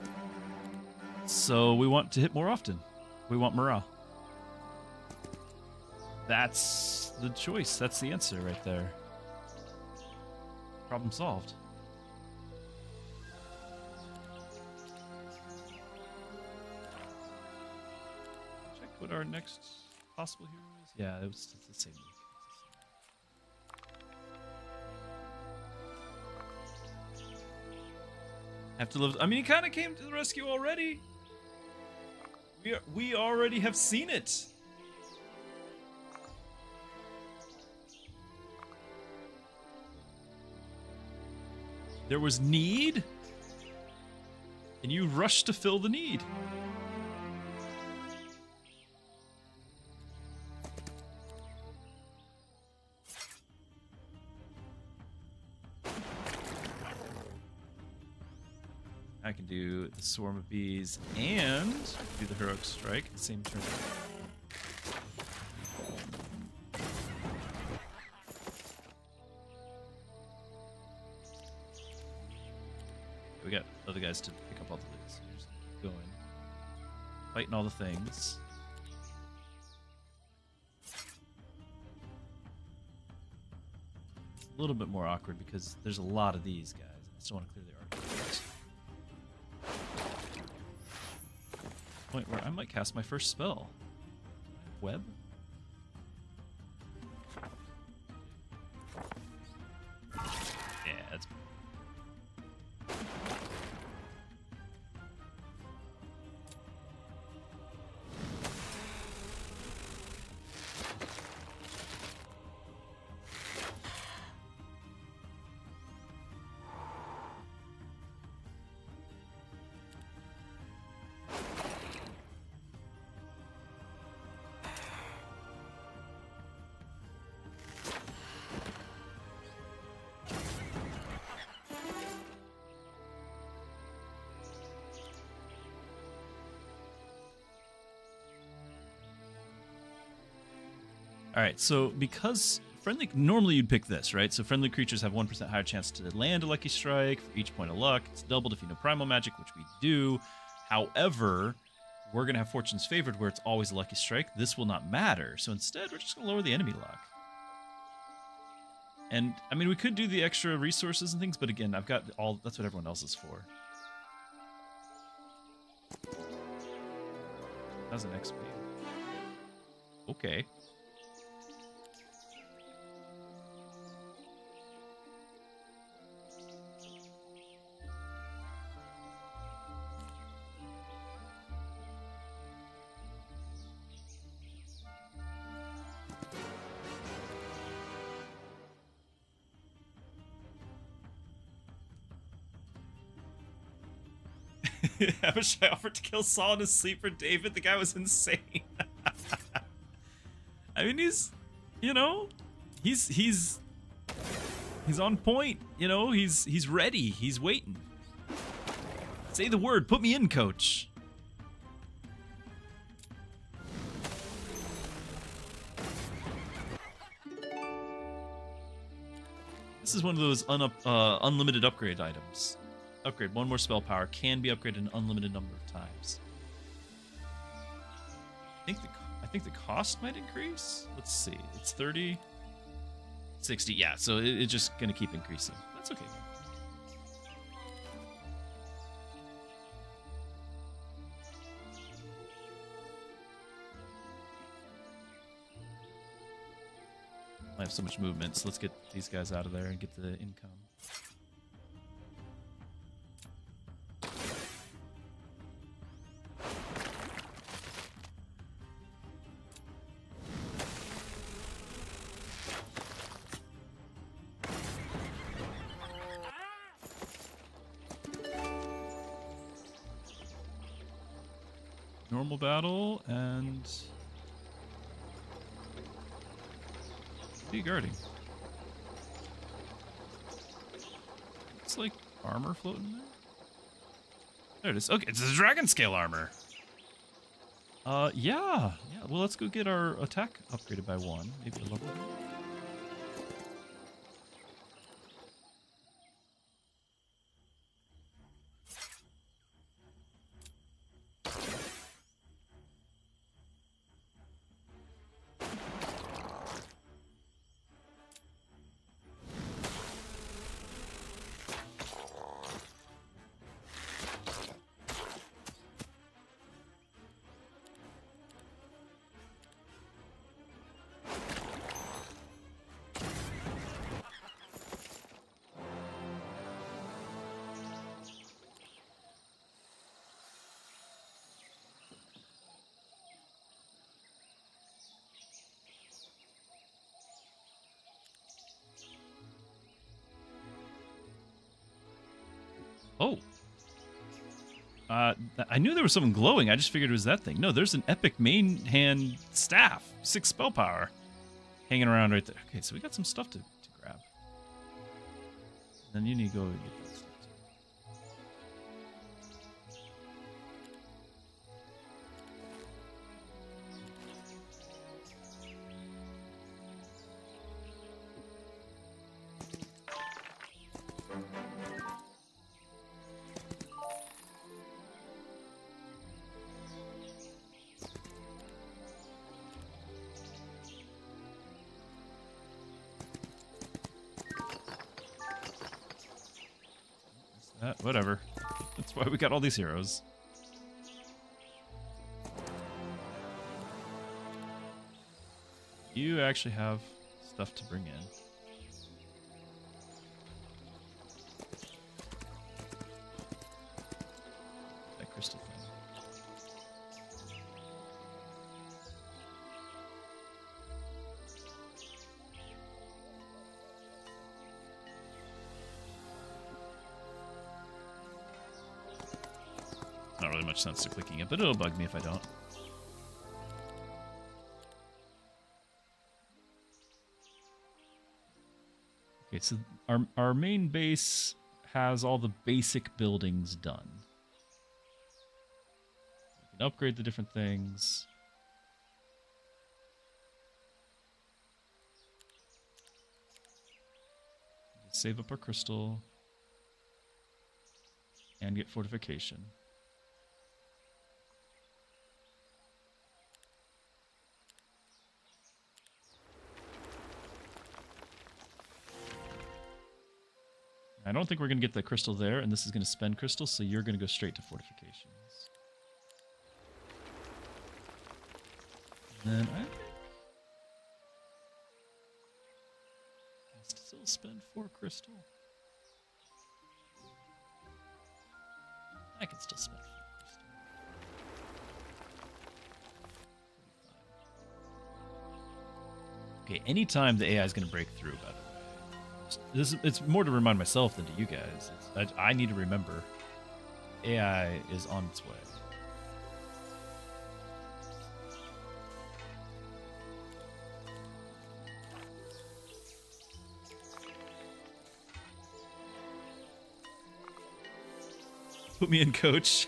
So we want to hit more often. We want morale. That's the choice. That's the answer right there. Problem solved. Check what our next possible hero is. Yeah, it's the same week. Have to live. I mean, he kind of came to the rescue already. We already have seen it. There was need, and you rushed to fill the need. I can do the swarm of bees and do the heroic strike at the same turn. We got other guys to pick up all the loot. So we're just going, fighting all the things. It's a little bit more awkward because there's a lot of these guys. I still want to clear the artifacts. Point where I might cast my first spell. Web? Yeah, that's... Alright, so because normally you'd pick this, right? So friendly creatures have 1% higher chance to land a Lucky Strike for each point of luck. It's doubled if you know Primal Magic, which we do. However, we're going to have Fortune's Favored where it's always a Lucky Strike. This will not matter. So instead, we're just going to lower the enemy luck. And, I mean, we could do the extra resources and things, but again, I've got all... That's what everyone else is for. That's an XP. Okay. I wish I offered to kill Saul in his sleep for David. The guy was insane. I mean, he's, you know, he's on point. You know, he's ready. He's waiting. Say the word. Put me in, coach. This is one of those unlimited upgrade items. Upgrade one more spell power, can be upgraded an unlimited number of times. I think the cost might increase. Let's see. It's 30, 60. Yeah, so it's just gonna keep increasing. That's okay. I have so much movement, so let's get these guys out of there and get the income. Normal battle and what are you guarding? It's like armor floating there. There it is. Okay, it's a dragon scale armor. Yeah. Well, let's go get our attack upgraded by 1. Maybe a level. Oh. I knew there was something glowing. I just figured it was that thing. No, there's an epic main hand staff. 6 spell power. Hanging around right there. Okay, so we got some stuff to grab. Then you need to go and get that stuff too. Whatever. That's why we got all these heroes. You actually have stuff to bring in. That crystal thing. Not really much sense to clicking it, but it'll bug me if I don't. Okay, so our main base has all the basic buildings done. We can upgrade the different things. Save up our crystal and get fortification. I don't think we're going to get the crystal there, and this is going to spend crystal, so you're going to go straight to fortifications. And then I think I still spend 4 crystal. I can still spend 4 crystal. Okay, anytime the AI is going to break through, by the way. It's more to remind myself than to you guys. I need to remember AI is on its way. Put me in, coach.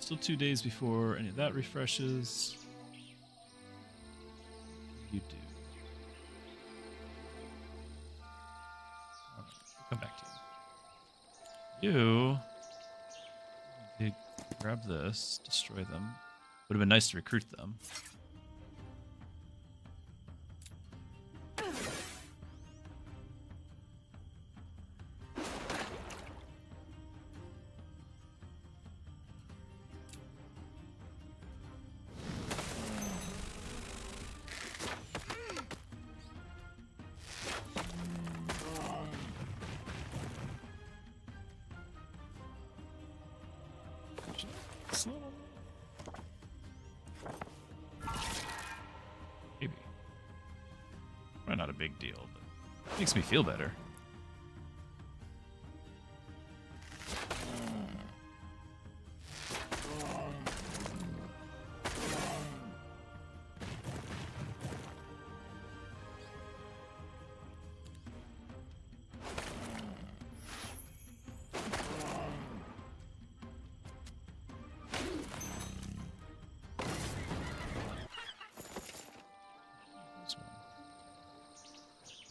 Still 2 days before any of that refreshes. You do. All right, we'll come back to you. You need to grab this, destroy them. Would have been nice to recruit them. Maybe. Probably not a big deal, but it makes me feel better.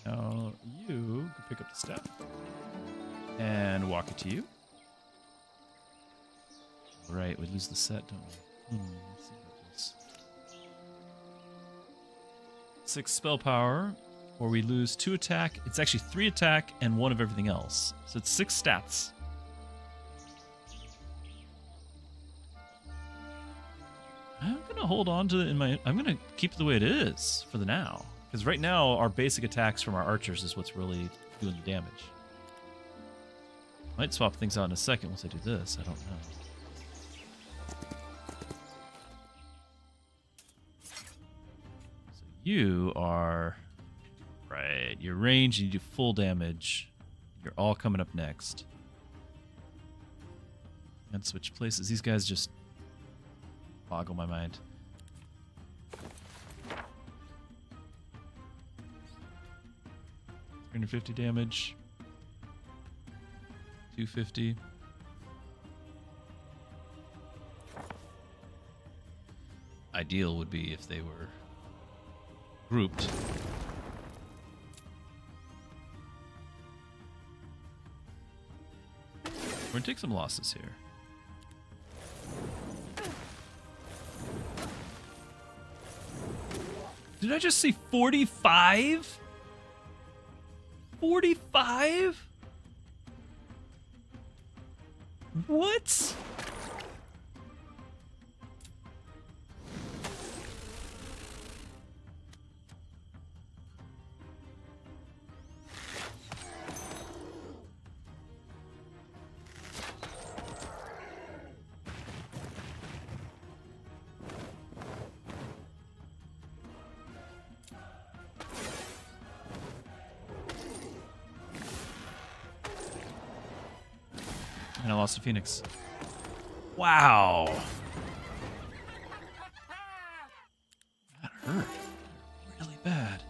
Now you can pick up the staff and walk it to you. Right, we lose the set, don't we? Let's see about this. 6 spell power, or we lose 2 attack. It's actually 3 attack and 1 of everything else. So it's 6 stats. I'm gonna hold on to it I'm gonna keep it the way it is for the now. Because right now, our basic attacks from our archers is what's really doing the damage. Might swap things out in a second once I do this. I don't know. So you are... Right, your range, you do full damage. You're all coming up next. And switch places. These guys just boggle my mind. 350 damage. 250. Ideal would be if they were grouped. We're gonna take some losses here. Did I just see 45? 45? What? And I lost a Phoenix. Wow. That hurt. Really bad.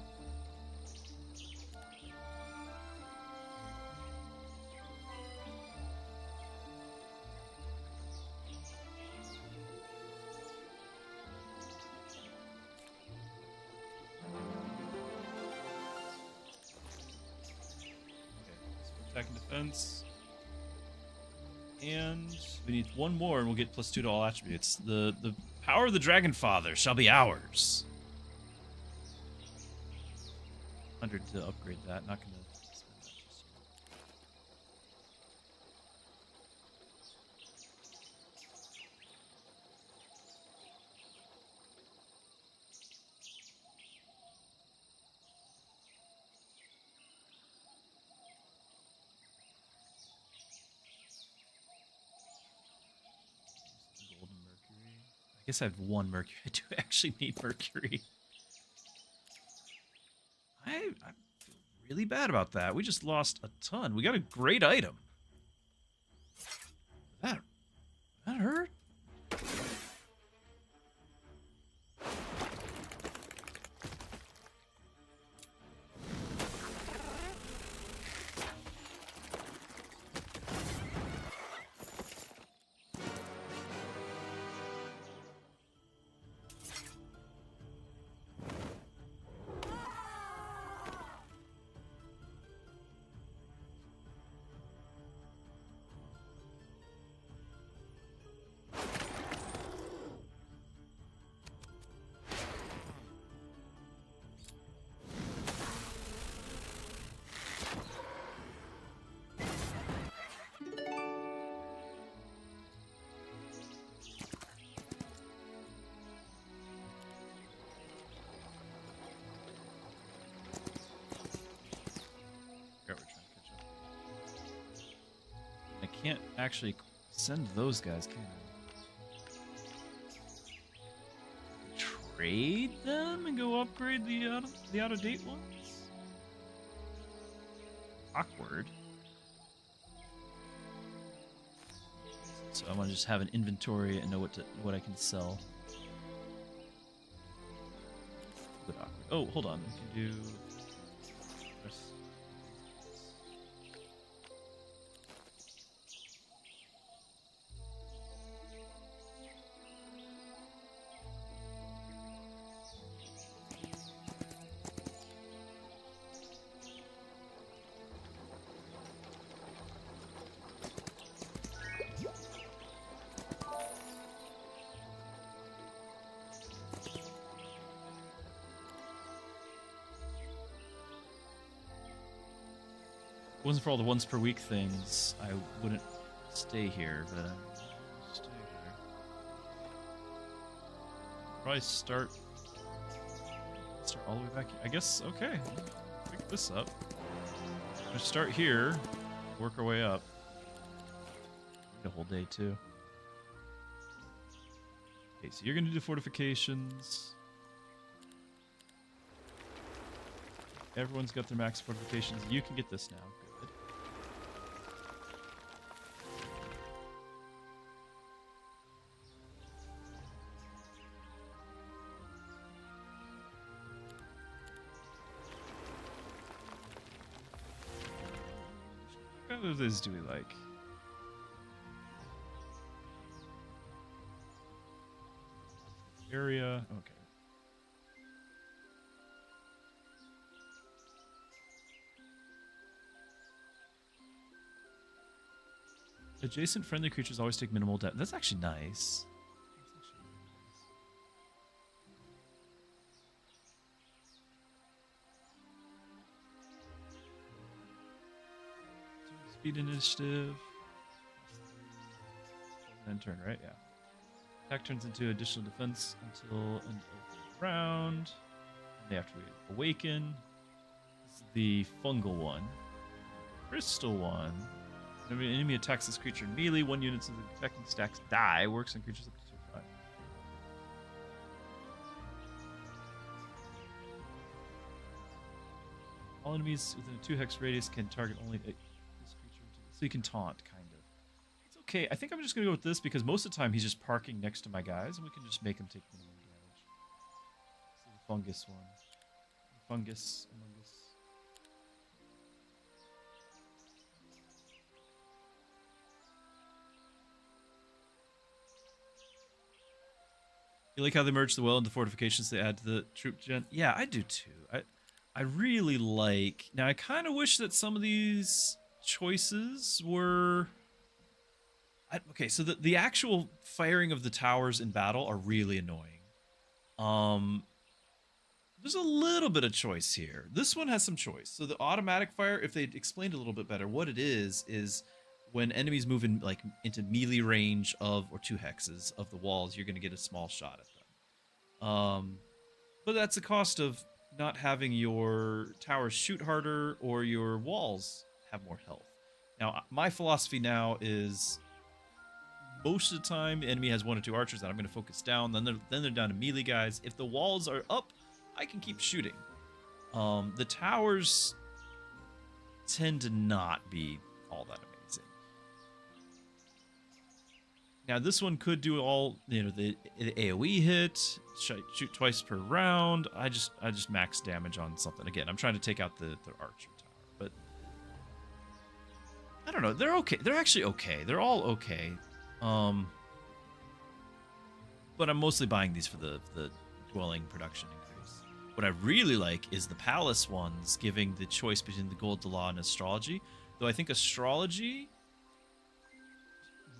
Okay, attack and defense. And we need one more, and we'll get +2 to all attributes. The power of the Dragon Father shall be ours. 100 to upgrade that. Not going to spend that just yet. Golden Mercury. I guess I have 1 Mercury. I do actually need Mercury. I feel really bad about that. We just lost a ton. We got a great item. That hurt. Can't actually send those guys, can I? Trade them and go upgrade the out of date ones? Awkward. So I want to just have an inventory and know what I can sell. But awkward. Oh, hold on. We can do. wasn't for all the once per week things, I wouldn't stay here, but I'll stay here. Probably start all the way back here. I guess, okay. Pick this up. Let's start here, work our way up. The whole day, too. Okay, so you're going to do fortifications. Everyone's got their max fortifications. You can get this now. Good. What kind of this do we like? Area. Okay. Adjacent friendly creatures always take minimal damage. That's actually nice. Speed initiative. And turn, right? Yeah. Attack turns into additional defense until end of the round. And they have to awaken. This is the fungal one. Crystal one. Whenever an enemy attacks this creature in melee, 1 unit of the attacking stacks die. Works on creatures up to 5. All enemies within a 2 hex radius can target only this creature. So you can taunt, kind of. It's okay. I think I'm just going to go with this because most of the time he's just parking next to my guys, and we can just make him take minimum damage. So the fungus one. The fungus among us. You like how they merge the well into fortifications they add to the troop gen? Yeah, I do too. I really like... Now, I kind of wish that some of these choices were... okay, so the actual firing of the towers in battle are really annoying. There's a little bit of choice here. This one has some choice. So the automatic fire, if they'd explained a little bit better, what it is when enemies move in like into melee range of or 2 hexes of the walls, you're going to get a small shot at them. But that's the cost of not having your towers shoot harder or your walls have more health. Now, my philosophy now is most of the time the enemy has 1 or 2 archers that I'm going to focus down. Then they're down to melee guys. If the walls are up, I can keep shooting. The towers tend to not be all that amazing. Now this one could do all, the AoE hit, shoot twice per round. I just max damage on something. Again, I'm trying to take out the archer tower, but I don't know. They're okay. They're actually okay. They're all okay. But I'm mostly buying these for the dwelling production increase. What I really like is the palace ones, giving the choice between the gold, the law, and astrology. Though I think astrology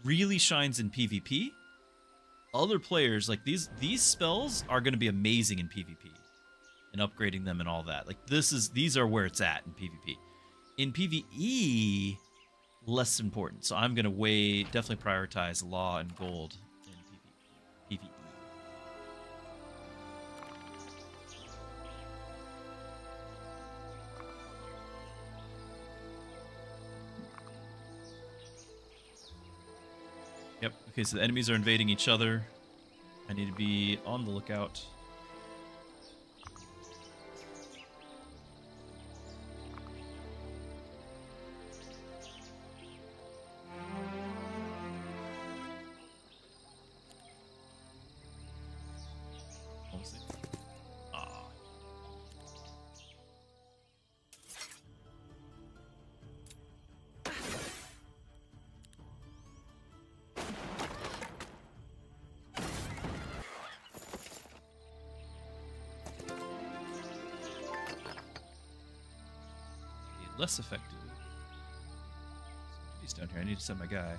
really shines in PvP. Other players, like these spells are going to be amazing in PvP and upgrading them and all that. Like these are where it's at in PvP. In PvE, less important. So I'm going to definitely prioritize law and gold in PvE. Yep. Okay, so the enemies are invading each other. I need to be on the lookout. Almost there. Ah. Less effective. He's down here. I need to send my guy.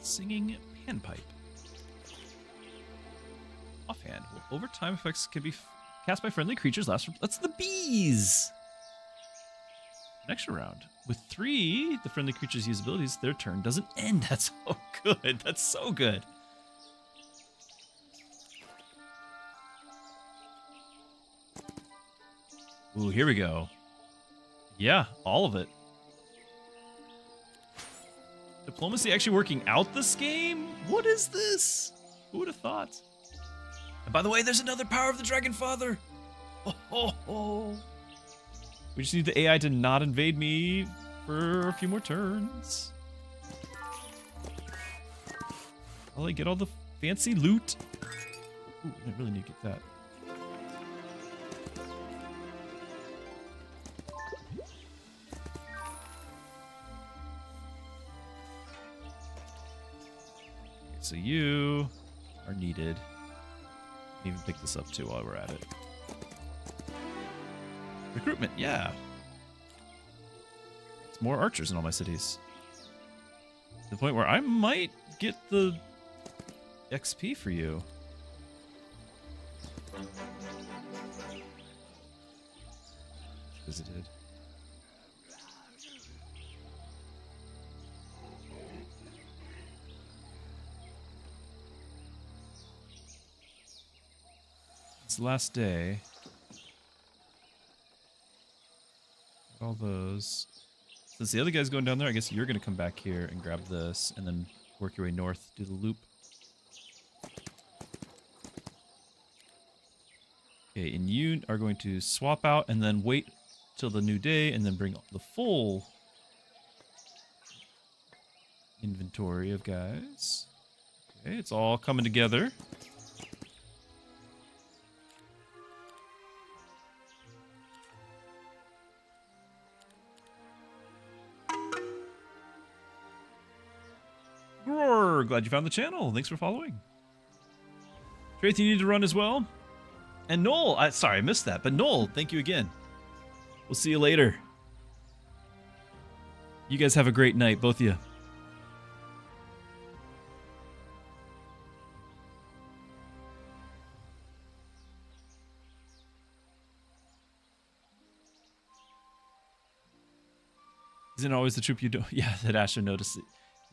Singing panpipe. Offhand. Well, overtime effects can be cast by friendly creatures. That's the bees. Next round. With 3, the friendly creatures use abilities. Their turn doesn't end. That's so good. That's so good. Ooh, here we go. Yeah, all of it. Diplomacy actually working out this game? What is this? Who would have thought? And by the way, there's another power of the Dragon Father. Oh. We just need the AI to not invade me for a few more turns. I'll get all the fancy loot. Ooh, I really need to get that. So you are needed. Even pick this up too while we're at it. Recruitment, yeah. It's more archers in all my cities. To the point where I might get the XP for you. Visited. It's the last day. Got all those. Since the other guy's going down there, I guess you're going to come back here and grab this and then work your way north, do the loop. Okay, and you are going to swap out and then wait till the new day and then bring the full inventory of guys. Okay, it's all coming together. Glad you found the channel. Thanks for following. Traith, you need to run as well. And Noel, sorry, I missed that. But Noel, thank you again. We'll see you later. You guys have a great night, both of you. Isn't it always the troop you do? Yeah, that Asher noticed it.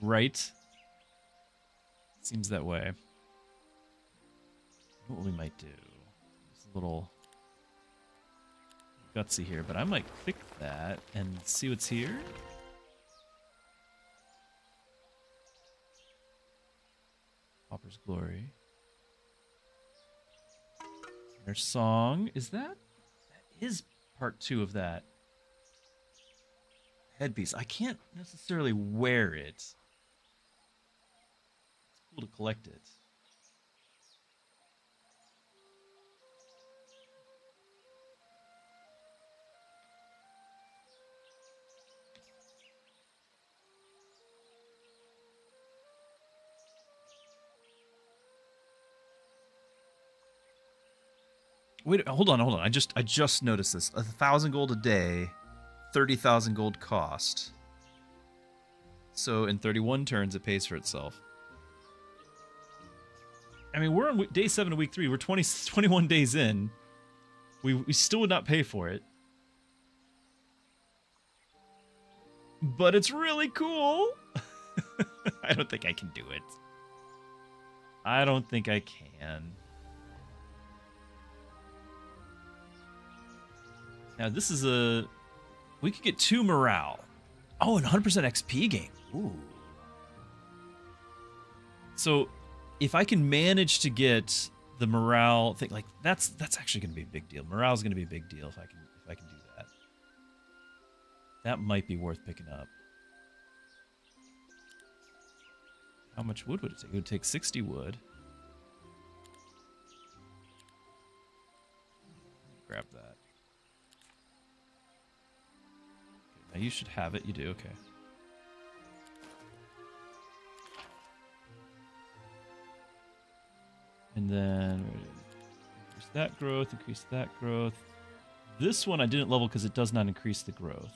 Right? Seems that way. What we might do. It's a little gutsy here, but I might click that and see what's here. Hopper's Glory. Their song. Is that? That is part 2 of that. Headpiece. I can't necessarily wear it. It's cool to collect it. Wait, hold on. I just noticed this. 1,000 gold a day, 30,000 gold cost. So in 31 turns, it pays for itself. I mean, we're on day 7 of week 3. We're 21 days in. We still would not pay for it. But it's really cool. I don't think I can do it. I don't think I can. Now, this is a... We could get 2 morale. Oh, and 100% XP gain. Ooh. So, if I can manage to get the morale thing, like, that's actually going to be a big deal. Morale is going to be a big deal if I can do that. That might be worth picking up. How much wood would it take? It would take 60 wood. Grab that. Now you should have it. You do, okay. And then increase that growth, increase that growth. This one I didn't level because it does not increase the growth.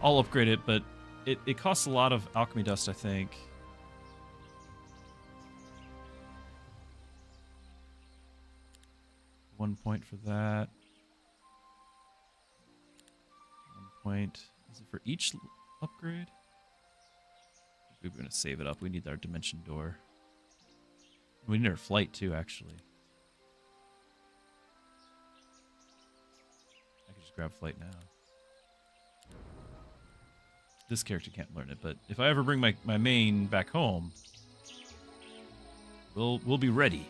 I'll upgrade it, but it costs a lot of alchemy dust, I think. One point for that. 1 point. Is it for each upgrade? We're going to save it up. We need our dimension door. We need our flight too, actually. I can just grab flight now. This character can't learn it, but if I ever bring my main back home, we'll be ready.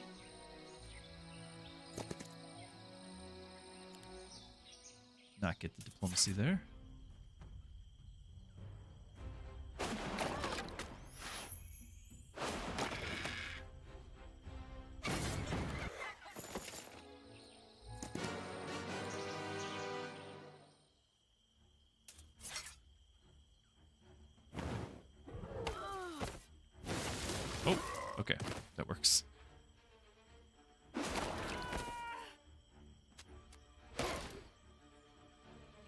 Not get the diplomacy there. Oh, okay. That works.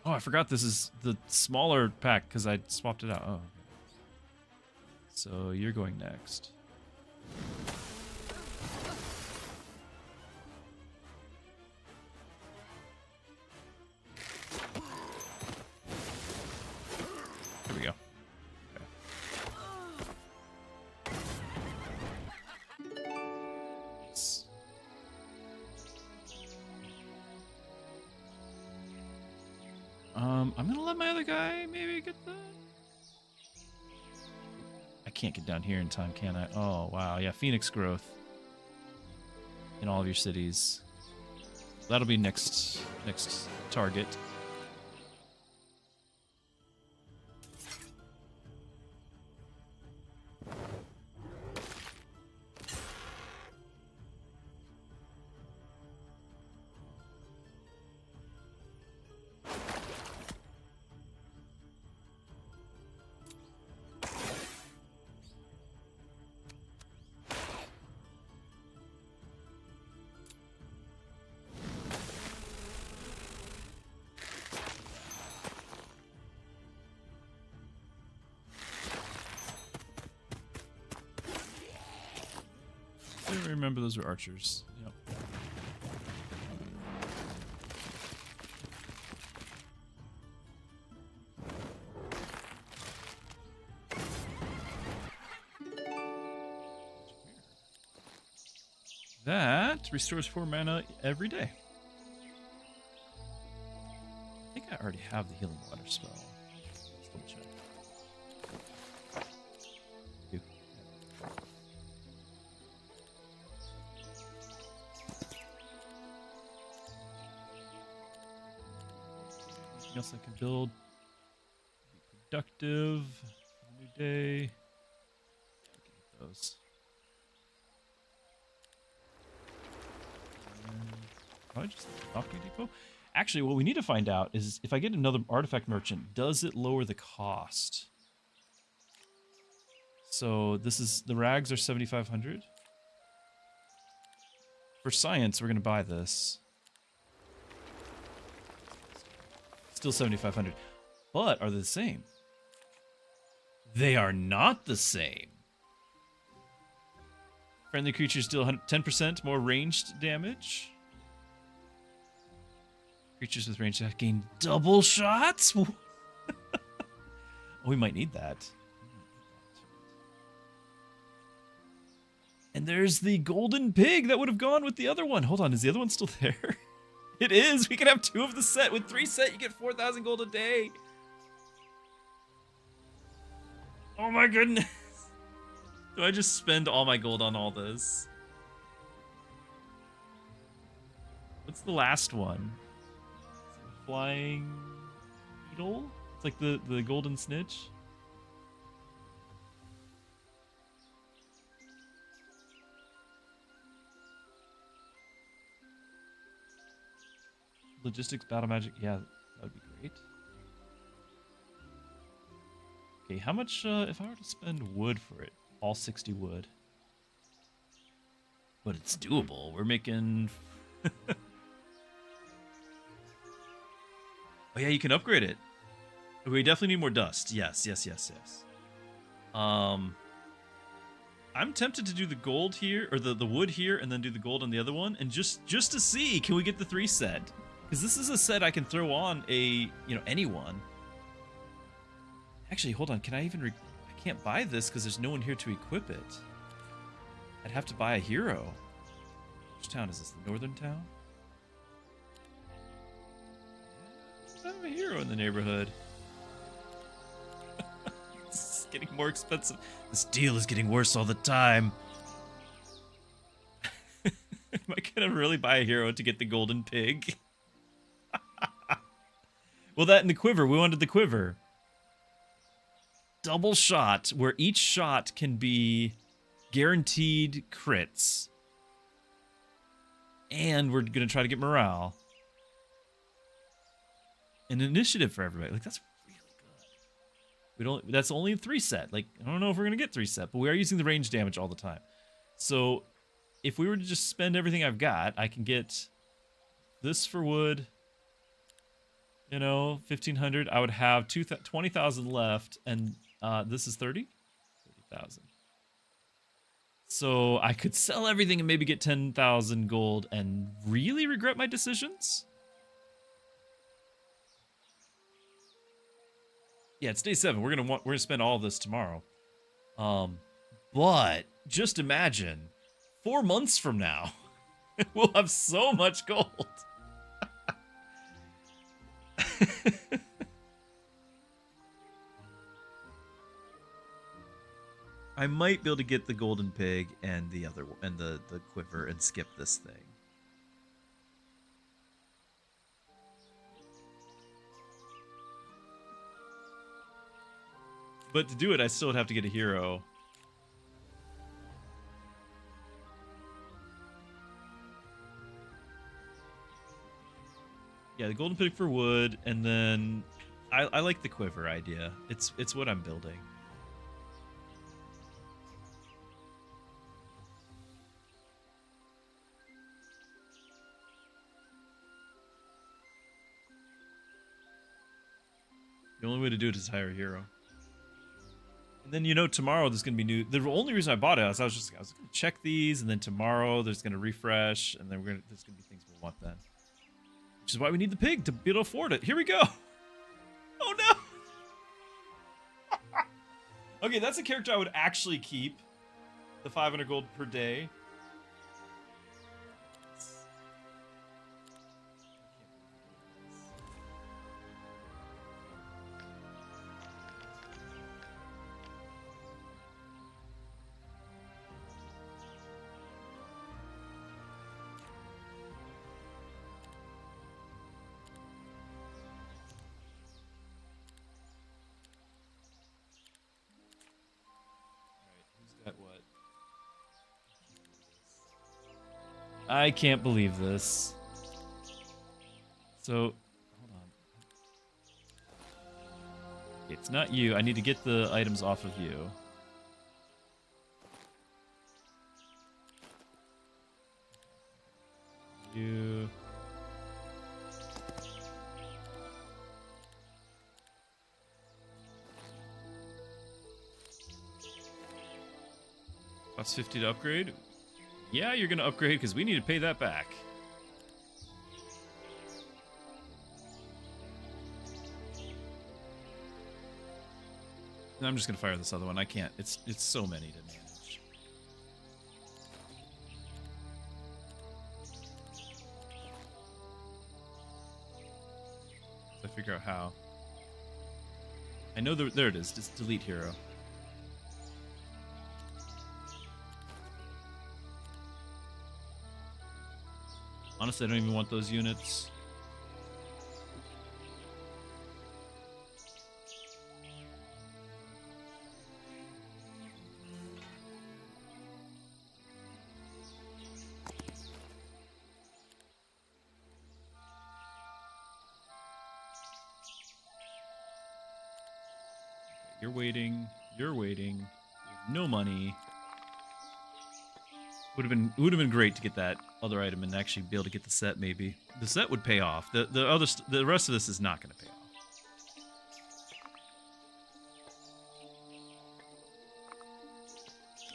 Oh, I forgot this is the smaller pack because I swapped it out. Oh, okay. So you're going next. Here we go. I'm gonna let my other guy maybe get that. I can't get down here in time, can I? Oh, wow. Yeah, Phoenix growth in all of your cities. That'll be next target. I remember those were archers. Yep. That restores 4 mana every day. I think I already have the healing water spell. Let's double check. Anything else I can build? Be productive for the new day. Look at those. Probably just Alchemy Depot. Actually, what we need to find out is if I get another artifact merchant, does it lower the cost? So this is the rags are 7,500. For science, we're gonna buy this. Still 7,500. But are they the same? They are not the same. Friendly creatures deal 10% more ranged damage. Creatures with range that gain double shots? We might need that. And there's the golden pig that would have gone with the other one. Hold on, is the other one still there? It is. We can have 2 of the set. With 3 set, you get 4,000 gold a day. Oh my goodness. Do I just spend all my gold on all this? What's the last one? Flying beetle? It's like the golden snitch. Logistics, battle magic. Yeah, that would be great. Okay, how much if I were to spend wood for it? All 60 wood. But it's doable. We're making... Oh yeah, you can upgrade it. We definitely need more dust. Yes. I'm tempted to do the gold here, or the wood here, and then do the gold on the other one, and just to see, can we get the 3 set? Because this is a set I can throw on anyone. Actually, hold on. Can I even? I can't buy this because there's no one here to equip it. I'd have to buy a hero. Which town is this? The northern town? I have a hero in the neighborhood. This is getting more expensive. This deal is getting worse all the time. Am I gonna really buy a hero to get the golden pig? Well, that and the quiver. We wanted the quiver. Double shot, where each shot can be guaranteed crits. And we're gonna try to get morale. An initiative for everybody. Like, that's really good. That's only a 3 set. Like, I don't know if we're gonna get 3 set, but we are using the range damage all the time. So if we were to just spend everything I've got, I can get this for wood. 1,500. I would have 20,000 left, and this is 30,000. So I could sell everything and maybe get 10,000 gold and really regret my decisions. Yeah, it's day 7. We're gonna spend all of this tomorrow. But just imagine 4 months from now, we'll have so much gold. I might be able to get the golden pig and the other one, and the quiver, and skip this thing. But to do it, I still would have to get a hero. Yeah, the golden pig for wood, and then I like the quiver idea. It's what I'm building. The only way to do it is hire a hero. And then, tomorrow there's going to be new... The only reason I bought it is I was going to check these, and then tomorrow there's going to refresh, and then there's going to be things we'll want then. Which is why we need the pig, to be able to afford it. Here we go! Oh, no! Okay, that's a character I would actually keep. The 500 gold per day. I can't believe this. So, hold on. It's not you. I need to get the items off of you. You... Costs 50 to upgrade? Yeah, you're going to upgrade because we need to pay that back. And I'm just going to fire this other one. I can't. It's so many to manage. I figure out how. I know there it is. Just delete hero. Honestly, I don't even want those units. You're waiting. You're waiting. We have no money. Would have been great to get that other item and actually be able to get the set. Maybe the set would pay off. The rest of this is not going to pay off.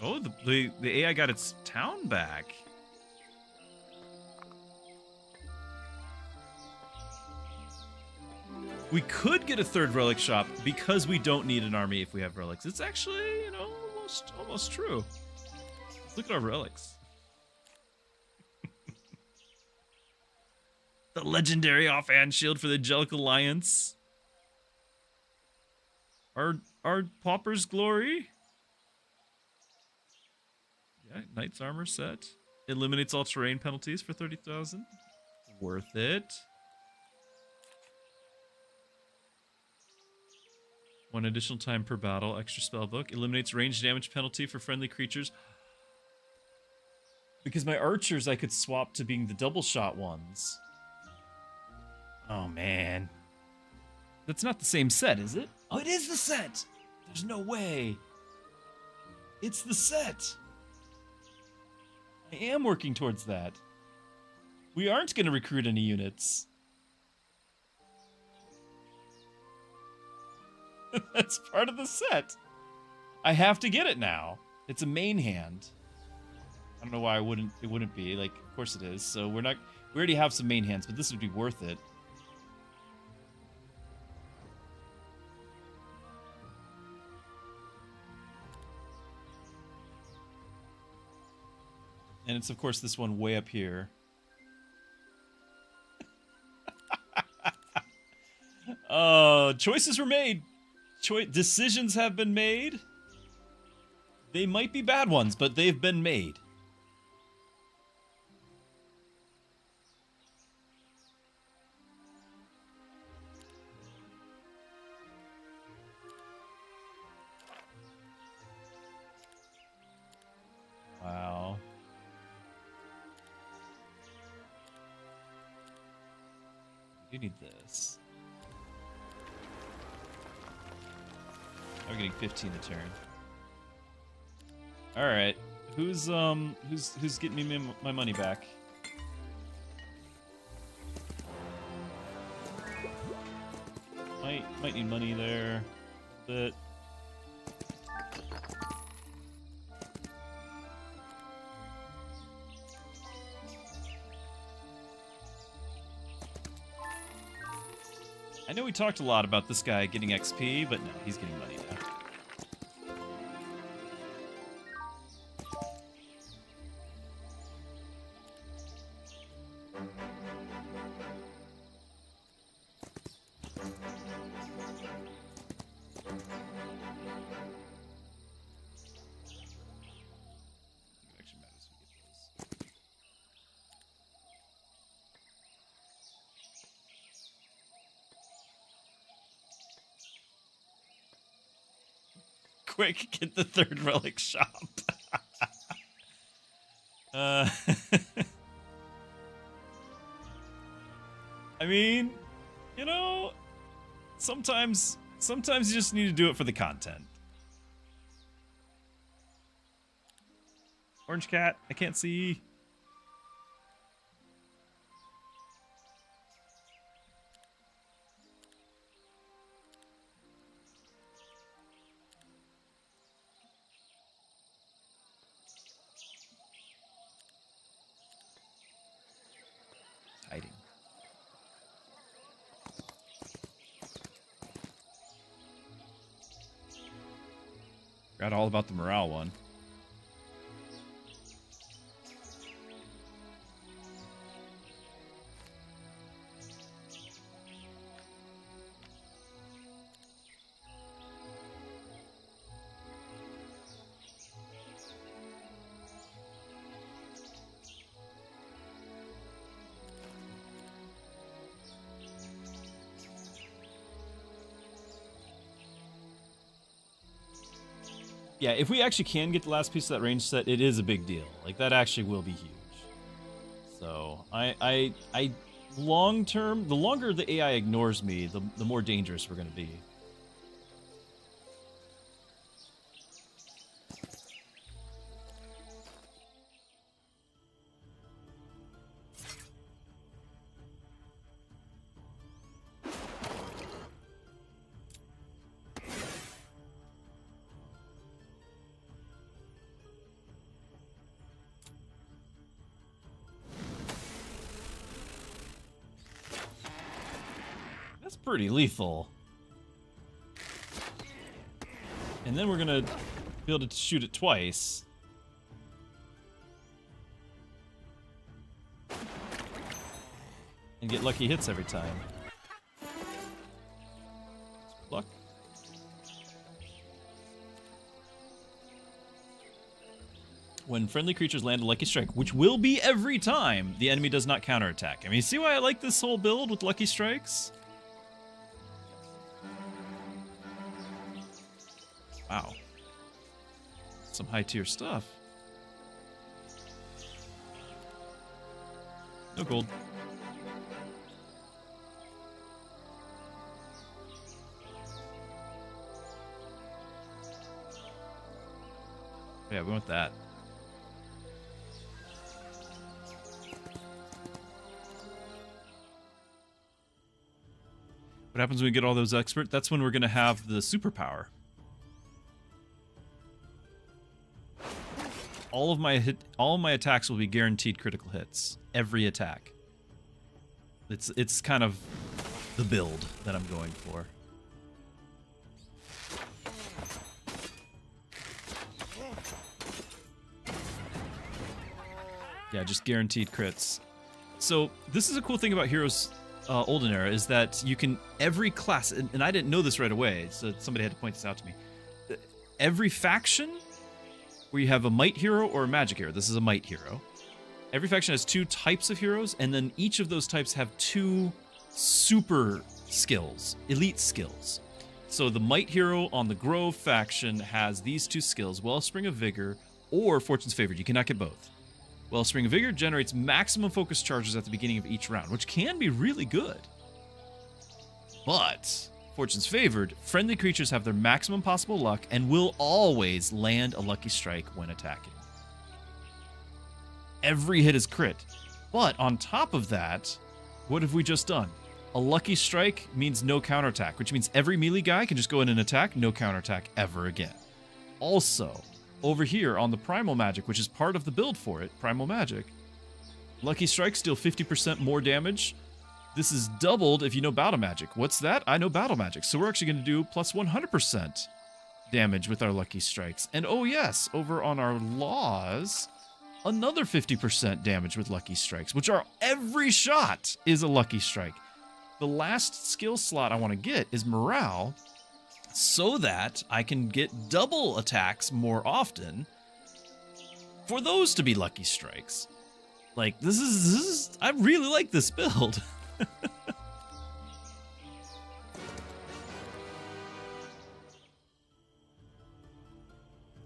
Oh, the AI got its town back. We could get a third relic shop because we don't need an army if we have relics. It's actually, you know, almost true. Look at our relics. The legendary offhand shield for the Angelic Alliance. Our Pauper's Glory. Yeah, Knight's Armor set. Eliminates all terrain penalties for 30,000. Worth it. One additional time per battle. Extra spell book. Eliminates range damage penalty for friendly creatures. Because my archers I could swap to being the double shot ones. Oh, man. That's not the same set, is it? Oh, it is the set! There's no way. It's the set. I am working towards that. We aren't going to recruit any units. That's part of the set. I have to get it now. It's a main hand. I don't know why it wouldn't be. Like, of course it is. So we already have some main hands, but this would be worth it. And it's, of course, this one way up here. Choices were made. Decisions have been made. They might be bad ones, but they've been made. Wow. You need this. I'm getting 15 a turn. All right, who's getting me my money back? Might need money there, but. I know we talked a lot about this guy getting XP, but no, he's getting money now. Quick, get the third relic shop. I mean, you know, sometimes you just need to do it for the content. Orange cat, I can't see. Hiding. Forgot all about the morale one. Yeah, if we actually can get the last piece of that range set, it is a big deal. Like, that actually will be huge. So, I long term, the longer the AI ignores me, the more dangerous we're going to be. pretty lethal. And then we're gonna be able to shoot it twice. And get lucky hits every time. Luck. When friendly creatures land a lucky strike, which will be every time, the enemy does not counterattack. I mean, see why I like this whole build with lucky strikes? Wow. Some high tier stuff. No gold. Yeah, we want that. What happens when we get all those expert? That's when we're going to have the superpower. All of my attacks will be guaranteed critical hits. Every attack. It's kind of the build that I'm going for. Yeah, just guaranteed crits. So this is a cool thing about Heroes Olden Era is that you can, every class, and I didn't know this right away, so somebody had to point this out to me. Every faction where you have a might hero or a magic hero, this is a might hero. Every faction has 2 types of heroes, and then each of those types have 2 super skills, elite skills. So the might hero on the Grove faction has these 2 skills, Wellspring of Vigor or Fortune's Favored. You cannot get both. Wellspring of Vigor generates maximum focus charges at the beginning of each round, which can be really good. But Fortune's Favored, friendly creatures have their maximum possible luck and will always land a lucky strike when attacking. Every hit is crit. But on top of that, what have we just done? A lucky strike means no counterattack, which means every melee guy can just go in and attack, no counterattack ever again. Also, over here on the Primal Magic, which is part of the build for it, Primal Magic, lucky strikes deal 50% more damage. This is doubled if you know Battle Magic. What's that? I know Battle Magic, so we're actually going to do plus 100% damage with our lucky strikes. And oh yes, over on our Laws, another 50% damage with lucky strikes, which are every shot is a lucky strike. The last skill slot I want to get is Morale, so that I can get double attacks more often for those to be lucky strikes. Like, this is I really like this build.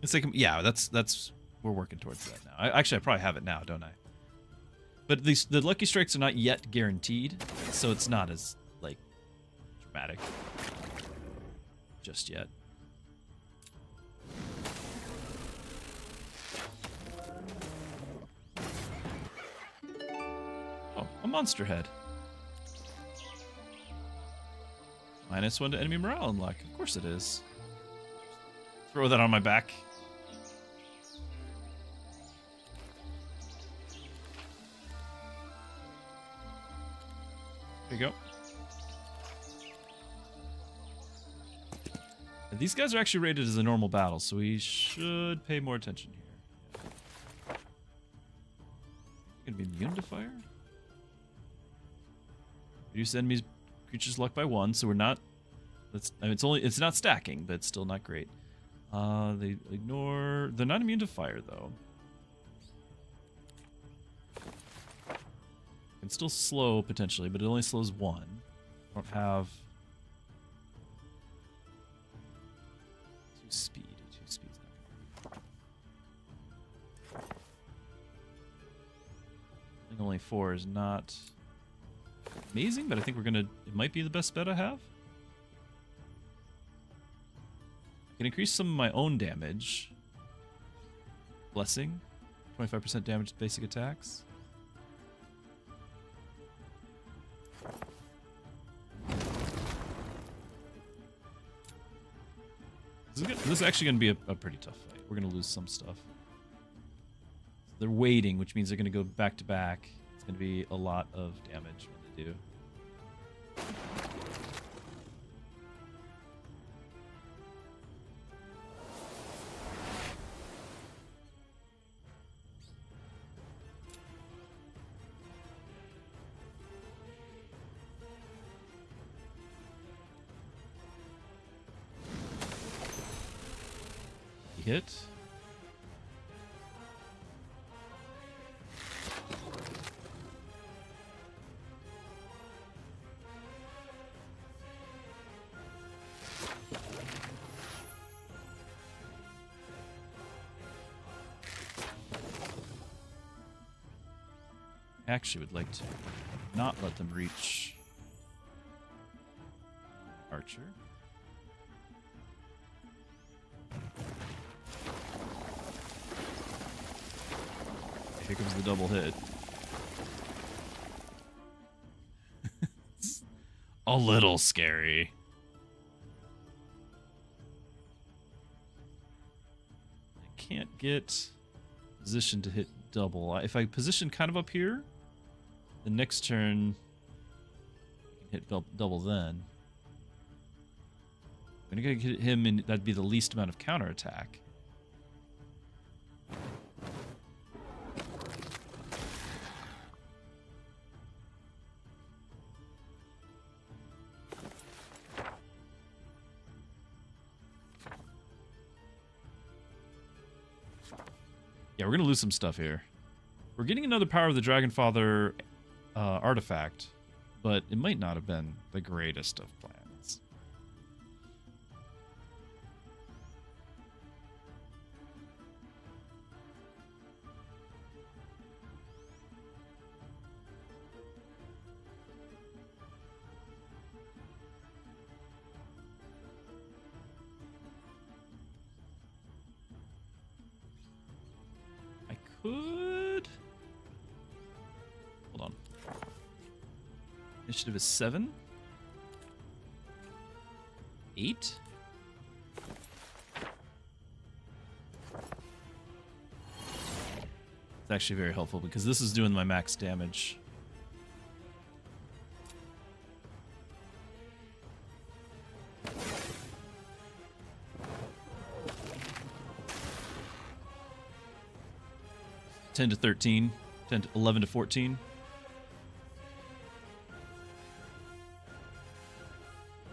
It's like, yeah, that's we're working towards that now. Actually, I probably have it now, don't I? But the lucky strikes are not yet guaranteed, so it's not as, like, dramatic just yet. Oh, a monster head. -1 to enemy morale unlock. Of course it is. Throw that on my back. There you go. And these guys are actually rated as a normal battle, so we should pay more attention here. Gonna be immune to fire? Reduce enemies creatures luck by 1, so we're not. I mean, it's not stacking, but it's still not great. They ignore. They're not immune to fire though. Can still slow potentially, but it only slows 1. I don't have 2 speed. 2 speed's not good. I think only 4 is not amazing, but I think it might be the best bet I have. I can increase some of my own damage. Blessing, 25% damage to basic attacks. This is actually going to be a pretty tough fight. We're going to lose some stuff. They're waiting, which means they're going to go back to back. It's going to be a lot of damage when they do. hit. Actually would like to not let them reach Archer. Here comes the double hit. A little scary. I can't get position to hit double. If I position kind of up here, the next turn I can hit double then. I'm gonna hit him and that'd be the least amount of counterattack. Yeah, we're gonna lose some stuff here. We're getting another Power of the Dragonfather artifact, but it might not have been the greatest of plans. I could... Hold on. Initiative is 7. 8. It's actually very helpful because this is doing my max damage. $10 to 13, 10 to 11 to 14.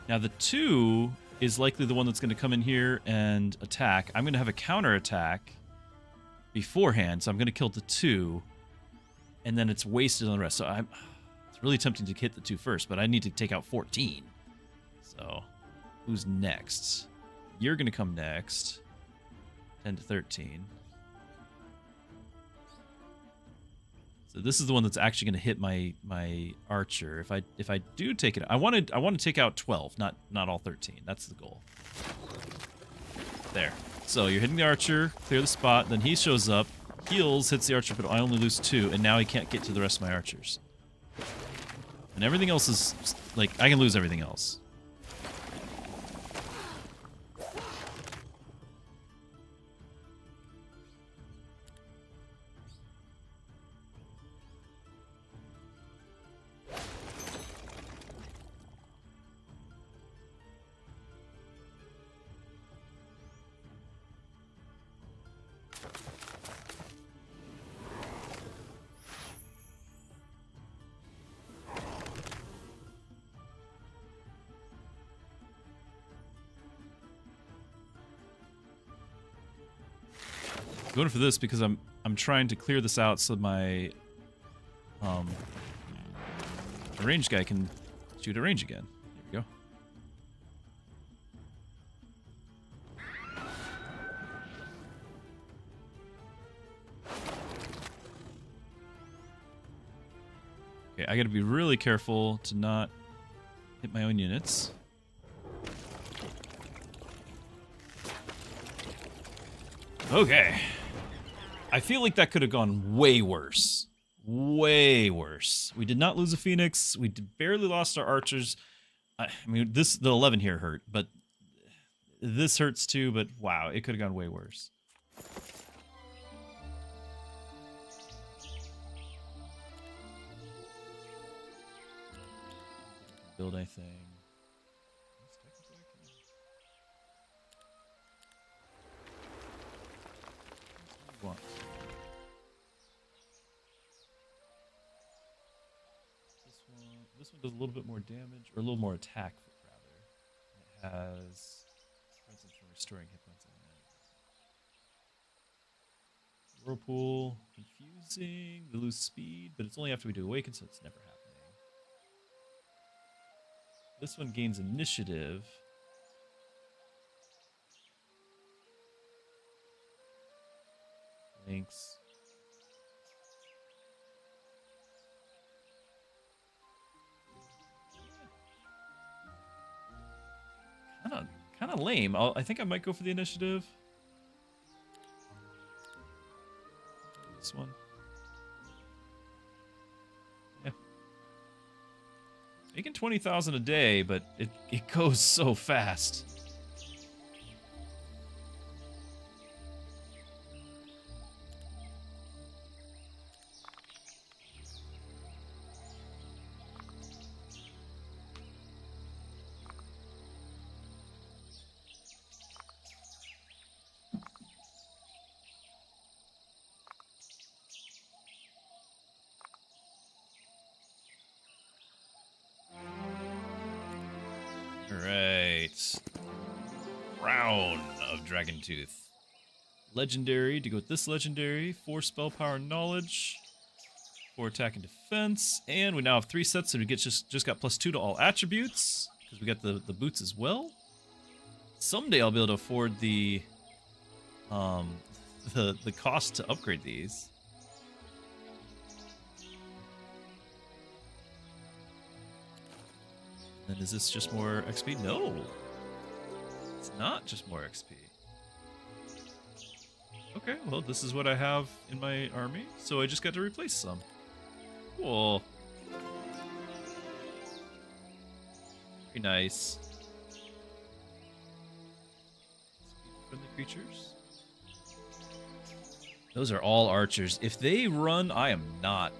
Now the 2 is likely the one that's going to come in here and attack. I'm going to have a counter attack beforehand, so I'm going to kill the 2, and then it's wasted on the rest. So it's really tempting to hit the 2 first, but I need to take out 14. So who's next? You're going to come next. 10 to 13. So this is the one that's actually going to hit my archer. If I do take it, I want to take out 12, not all 13. That's the goal. There. So you're hitting the archer, clear the spot, then he shows up, heals, hits the archer, but I only lose 2, and now he can't get to the rest of my archers. And everything else is like I can lose everything else. Going for this because I'm trying to clear this out so my ranged guy can shoot at range again. There we go. Okay, I gotta be really careful to not hit my own units. Okay. I feel like that could have gone way worse. Way worse. We did not lose a Phoenix. We barely lost our archers. I mean, the 11 here hurt, but this hurts too, but wow, it could have gone way worse. Build anything. What? This one does a little bit more damage, or a little more attack, rather. It has, for instance, from restoring hit points. Whirlpool, confusing. We lose speed, but it's only after we do awaken, so it's never happening. This one gains initiative. Links. Kind of lame. I think I might go for the initiative. This one. Yeah. Making 20,000 a day, but it goes so fast. Crown of Dragon Tooth. Legendary to go with this legendary. 4 spell power and knowledge. 4 attack and defense. And we now have 3 sets, so we just got +2 to all attributes. Because we got the boots as well. Someday I'll be able to afford the cost to upgrade these. And is this just more XP? No. It's not just more XP. Okay, well, this is what I have in my army, so I just got to replace some. Cool. Very nice. Friendly creatures. Those are all archers. If they run, I am not.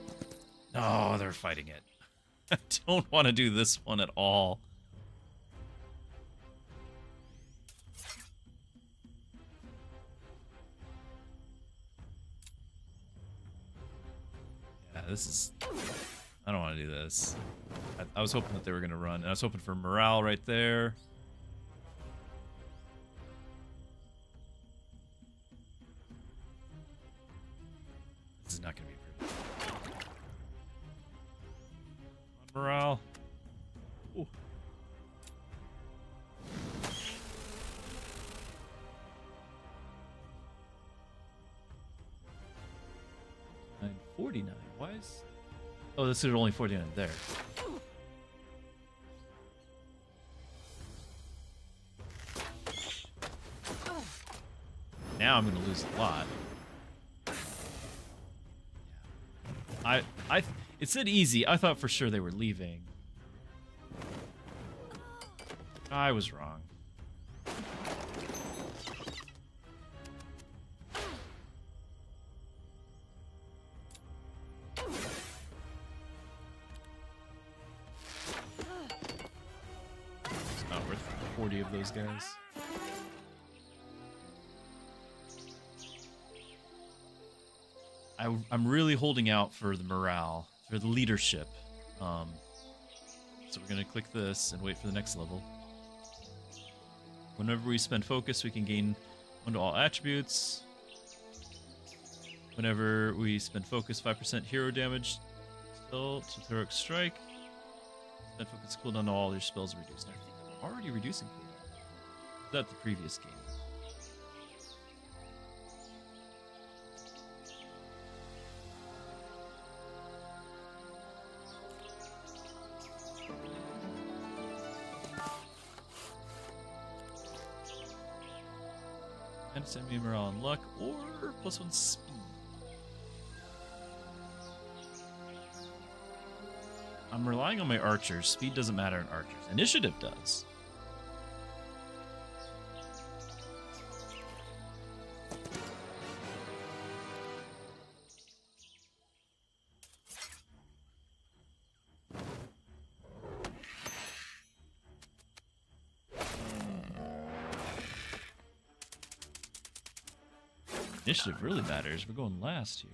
Oh, they're fighting it. I don't want to do this one at all. Yeah, this is... I don't want to do this. I was hoping that they were going to run. And I was hoping for morale right there. This is not going to be pretty. Morale. Ooh. $9.49. Why is... Oh, this is only 49 there. Now I'm going to lose a lot. It said easy. I thought for sure they were leaving. I was wrong. It's not worth 40 of those guys. I'm really holding out for the morale, for the leadership. So we're going to click this and wait for the next level. Whenever we spend focus, we can gain 1 to all attributes. Whenever we spend focus, 5% hero damage. Still to heroic strike. Spend focus cooldown to all your spells reduced. I think I'm already reducing cooldown. Is that the previous game? And send me morale and luck, or +1 speed. I'm relying on my archers. Speed doesn't matter in archers. Initiative does. Initiative really matters. We're going last here.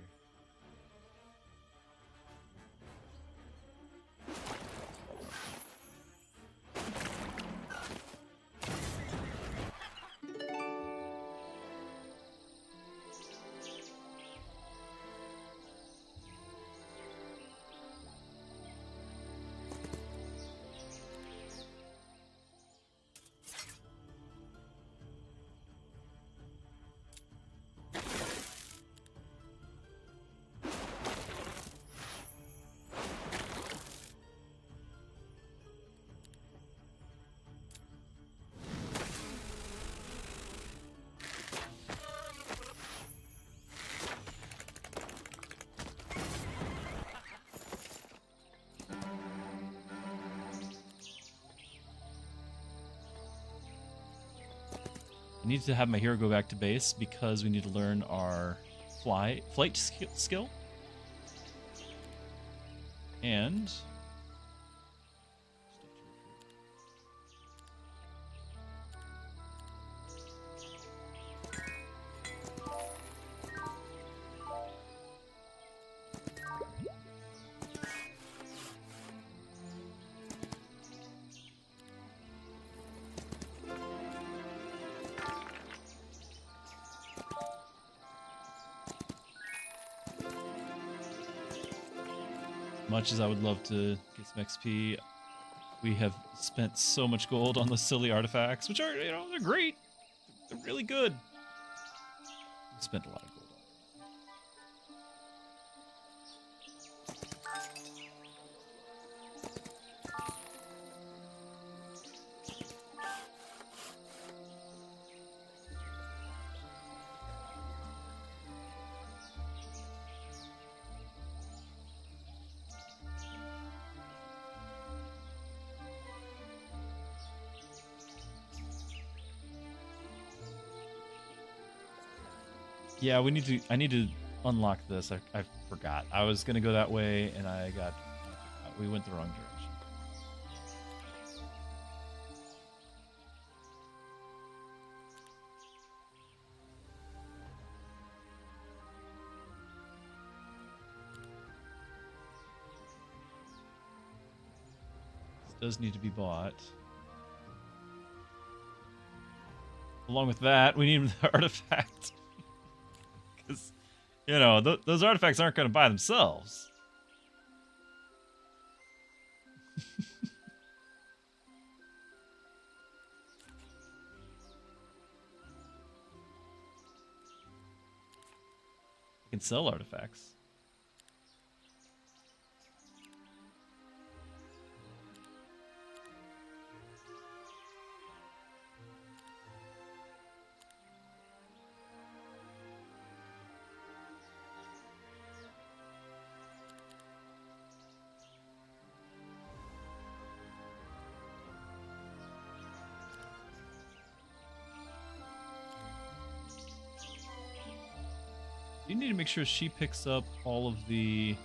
I need to have my hero go back to base because we need to learn our flight skill. And much as I would love to get some XP, we have spent so much gold on those silly artifacts, which are, they're great. They're really good. We spent a lot of gold on Yeah, I need to unlock this. I forgot. I was gonna go that way, and we went the wrong direction. This does need to be bought. Along with that, we need the artifact. Because, those artifacts aren't going to buy themselves. You can sell artifacts. You need to make sure she picks up all of the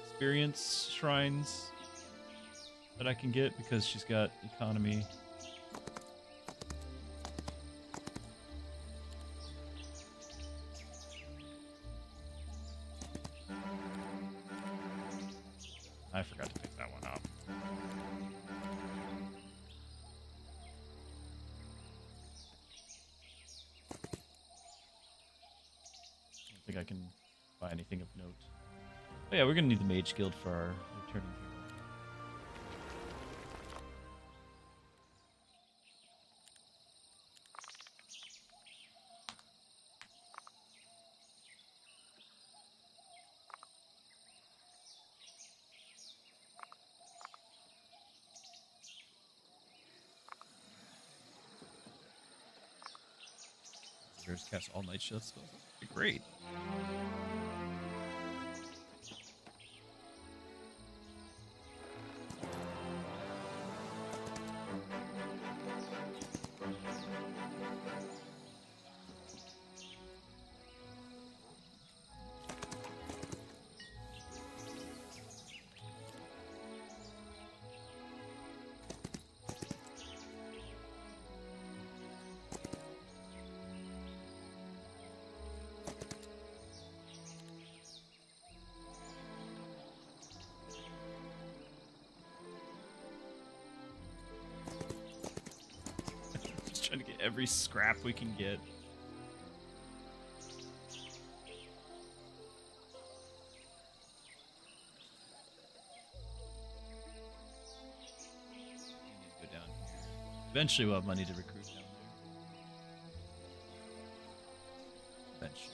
experience shrines that I can get because she's got economy. I forgot to pick that one up. I think I can buy anything of note. Oh yeah, we're gonna need the Mage Guild for our returning hero. Thurs cast all night shield spells. Great. Trying to get every scrap we can get. Go down here. Eventually we'll have money to recruit down there. Eventually.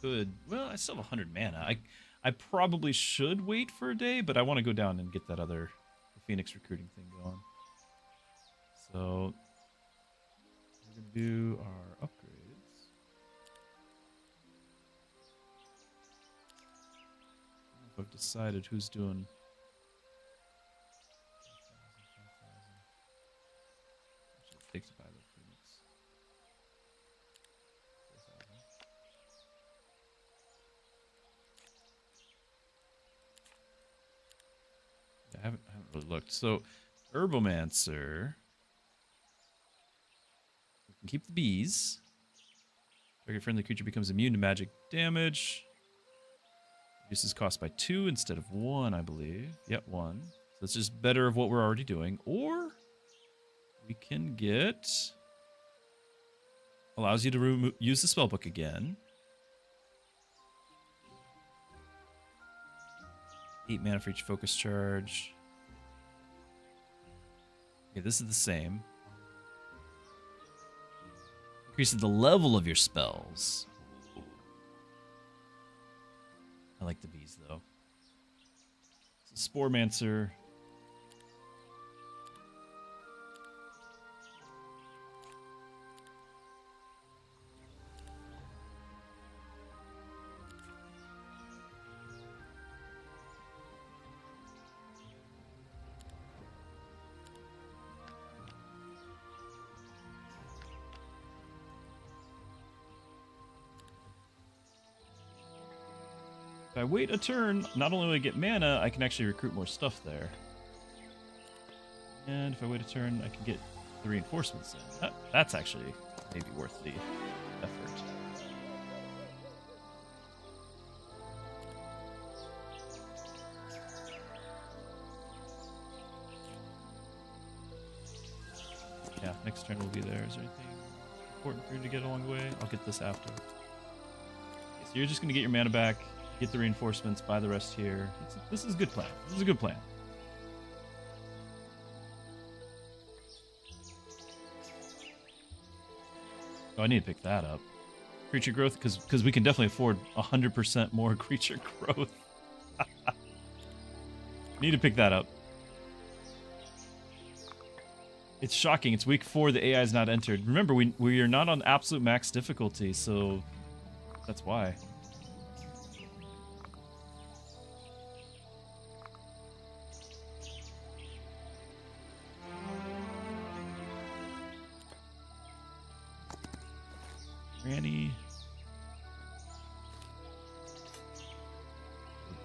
Could. Well, I still have 100 mana. I probably should wait for a day, but I want to go down and get that other Phoenix recruiting thing going. So we're going to do our upgrades. I don't know if I've decided who's doing. Take to buy the recruitments. I haven't really looked. So, Herbomancer. We can keep the bees. Target friendly creature becomes immune to magic damage. Reduces cost by 2 instead of 1, I believe. Yep, 1. So it's just better of what we're already doing. Or we can get... Allows you to use the spellbook again. 8 mana for each focus charge. Okay, this is the same. Increases the level of your spells. I like the bees, though. So Sporemancer. If I wait a turn, not only will I get mana, I can actually recruit more stuff there. And if I wait a turn, I can get the reinforcements in. That's actually maybe worth the effort. Yeah, next turn will be there. Is there anything important for you to get along the way? I'll get this after. Okay, so you're just going to get your mana back. Get the reinforcements, buy the rest here. This is a good plan. This is a good plan. Oh, I need to pick that up. Creature growth, because we can definitely afford 100% more creature growth. Need to pick that up. It's shocking. It's week 4. The AI is not entered. Remember, we are not on absolute max difficulty, so that's why. Granny.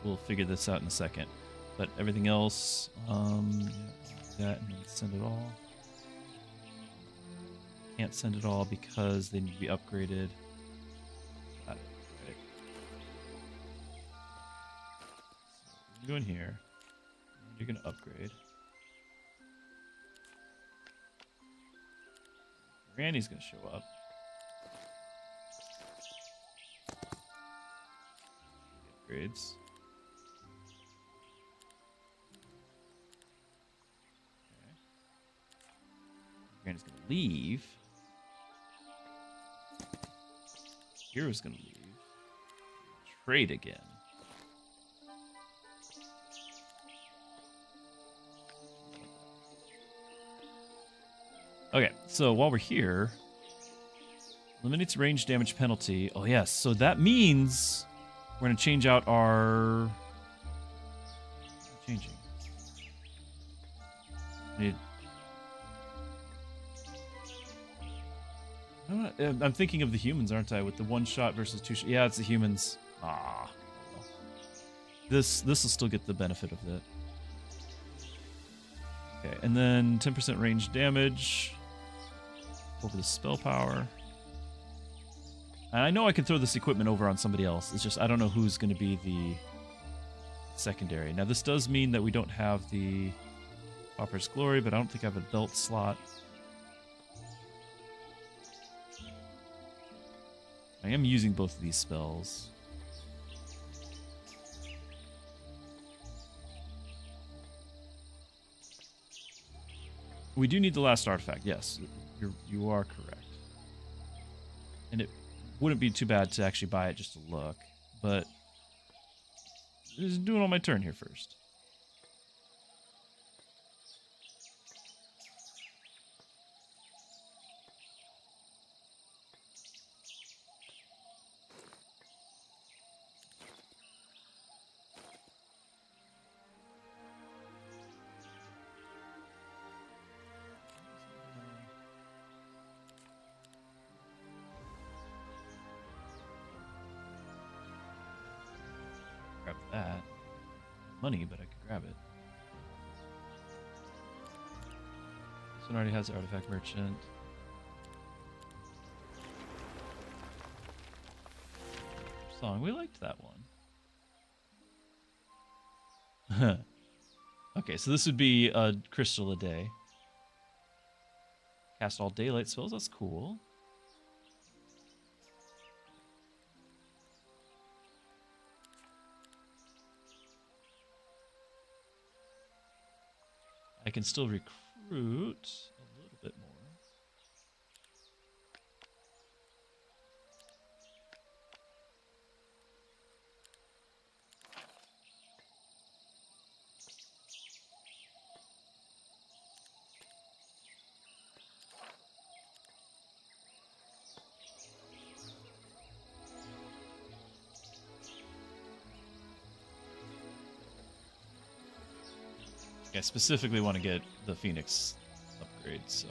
We'll figure this out in a second. But everything else, that and then send it all. Can't send it all because they need to be upgraded. Got it. Right. So you go in here. And you're gonna upgrade. Granny's gonna show up. Upgrades. Okay. Granny's gonna leave. Hero's gonna leave. Trade again. Okay, so while we're here, eliminates range damage penalty. Oh yes, so that means we're gonna change out our changing. I'm thinking of the humans, aren't I? With the 1 shot versus 2 shot. Yeah, it's the humans. Ah. This will still get the benefit of it. Okay, and then 10% range damage over the spell power. And I know I can throw this equipment over on somebody else. It's just I don't know who's going to be the secondary. Now this does mean that we don't have the Pauper's Glory, but I don't think I have a belt slot. I am using both of these spells. We do need the last artifact. Yes, you are correct. And it wouldn't be too bad to actually buy it just to look, but just doing on my turn here first. that. Money, but I could grab it. This one already has artifact merchant. Song, we liked that one. Okay, so this would be a crystal a day. Cast all daylight spells, that's cool. I can still recruit a little bit more. I specifically want to get the Phoenix upgrade, so.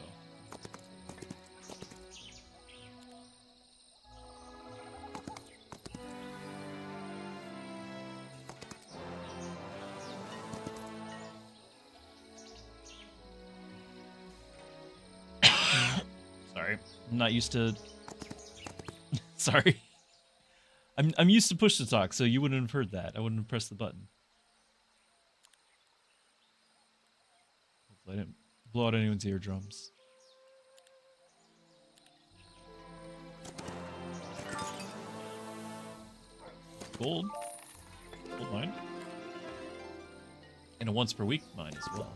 Sorry, I'm not used to. Sorry, I'm used to push to talk, so you wouldn't have heard that. I wouldn't have pressed the button. I didn't blow out anyone's eardrums. Gold. Gold mine. And a once per week mine as well.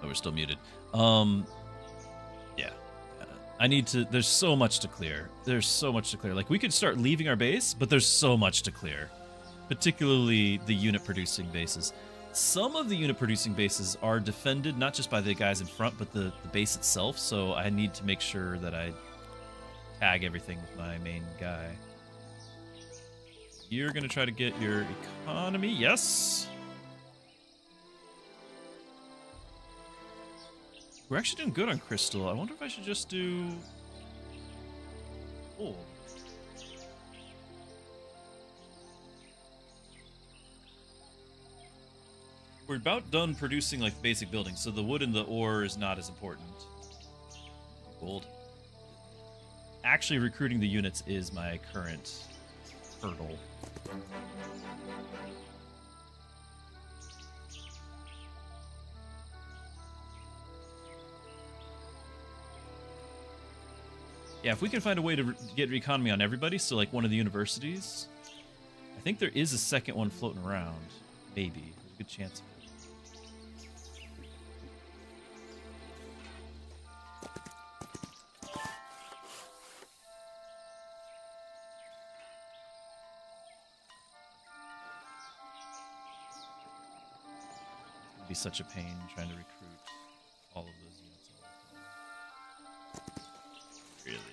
We're still muted. Yeah. I need to... There's so much to clear. There's so much to clear. Like, we could start leaving our base, but there's so much to clear. Particularly the unit-producing bases. Some of the unit-producing bases are defended, not just by the guys in front, but the base itself, so I need to make sure that I tag everything with my main guy. You're going to try to get your economy. Yes! We're actually doing good on crystal. I wonder if I should just do... Oh. We're about done producing like basic buildings, so the wood and the ore is not as important. Gold. Actually recruiting the units is my current hurdle. Yeah, if we can find a way to get economy on everybody, so like one of the universities, I think there is a second one floating around. Maybe. There's a good chance of it. It'd be such a pain trying to recruit all of those units all the time. It really is.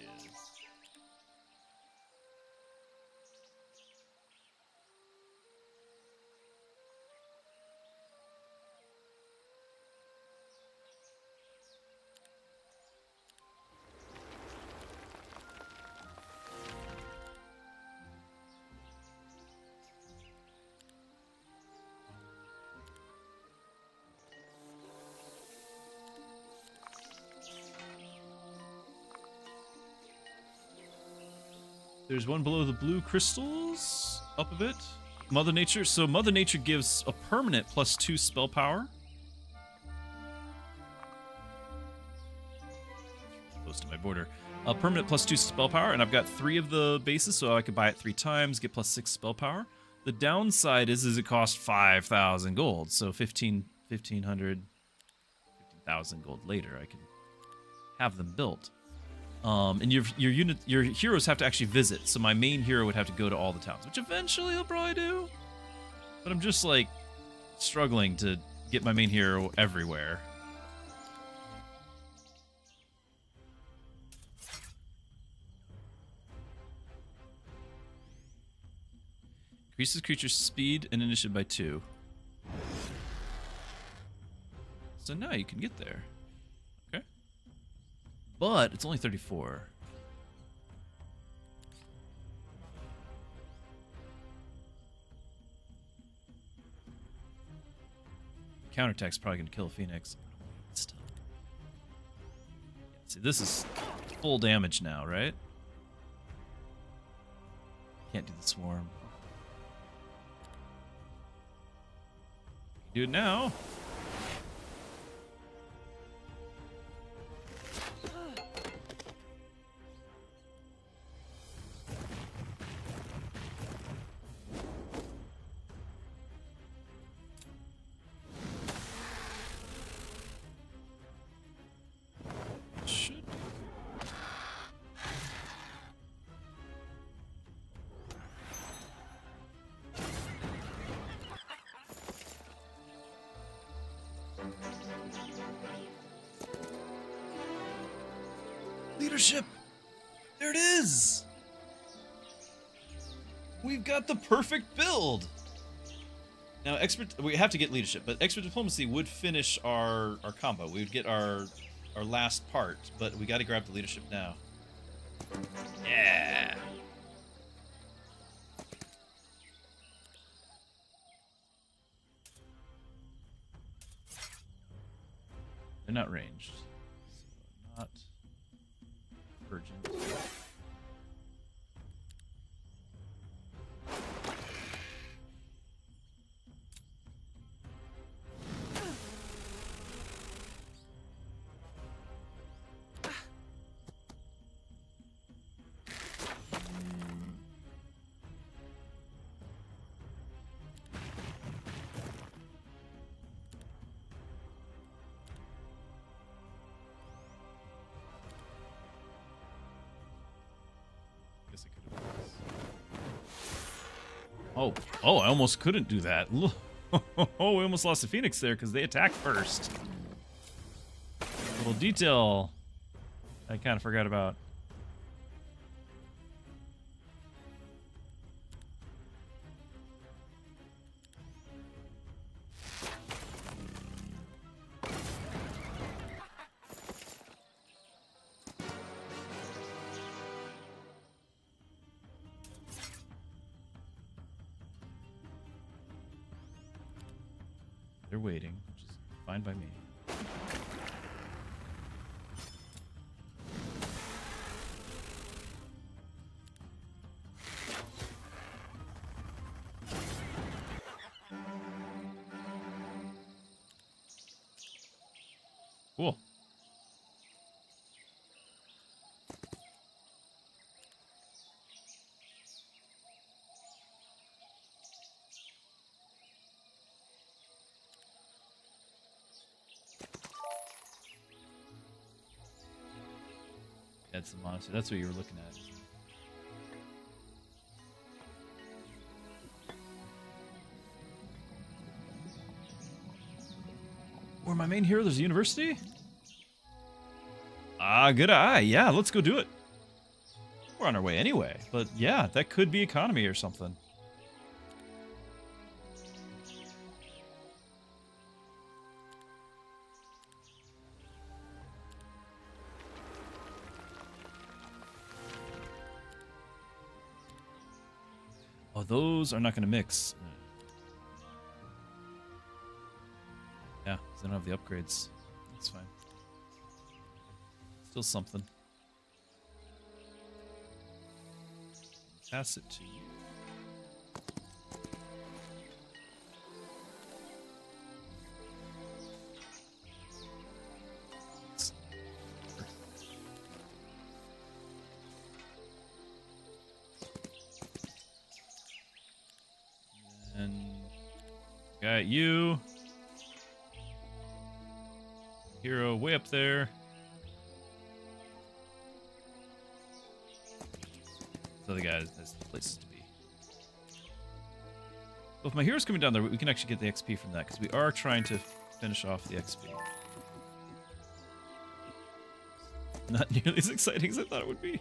There's one below the blue crystals, up a bit. Mother Nature. So Mother Nature gives a permanent +2 spell power. Close to my border. A permanent +2 spell power, and I've got 3 of the bases, so I could buy it 3 times, get +6 spell power. The downside is it costs 5,000 gold, so 1,500, 15,000 gold later. I can have them built. And your heroes have to actually visit. So my main hero would have to go to all the towns, which eventually he'll probably do. But I'm just like struggling to get my main hero everywhere. Increases creature's speed and initiative by 2. So now you can get there. Okay. But it's only 34. Counterattack's probably going to kill a Phoenix. Still. See, this is full damage now, right? Can't do the swarm. Do it now. Leadership! There it is! We've got the perfect build! Now, we have to get leadership, but expert diplomacy would finish our combo. We would get our last part, but we got to grab the leadership now. Yeah! They're not ranged. So not urgent. Oh, I almost couldn't do that. Oh, we almost lost the Phoenix there because they attacked first. Little detail I kind of forgot about. They're waiting, which is fine by me. Cool. That's the monster. That's what you were looking at. Where my main hero, there's a university? Ah, good eye. Yeah, let's go do it. We're on our way anyway, but yeah, that could be economy or something. Oh, those are not going to mix. Yeah, they don't have the upgrades. That's fine. Still something. Pass it to you. And got you. Hero way up there. So the guy has places to be. Well, if my hero's coming down there, we can actually get the XP from that, because we are trying to finish off the XP. Not nearly as exciting as I thought it would be.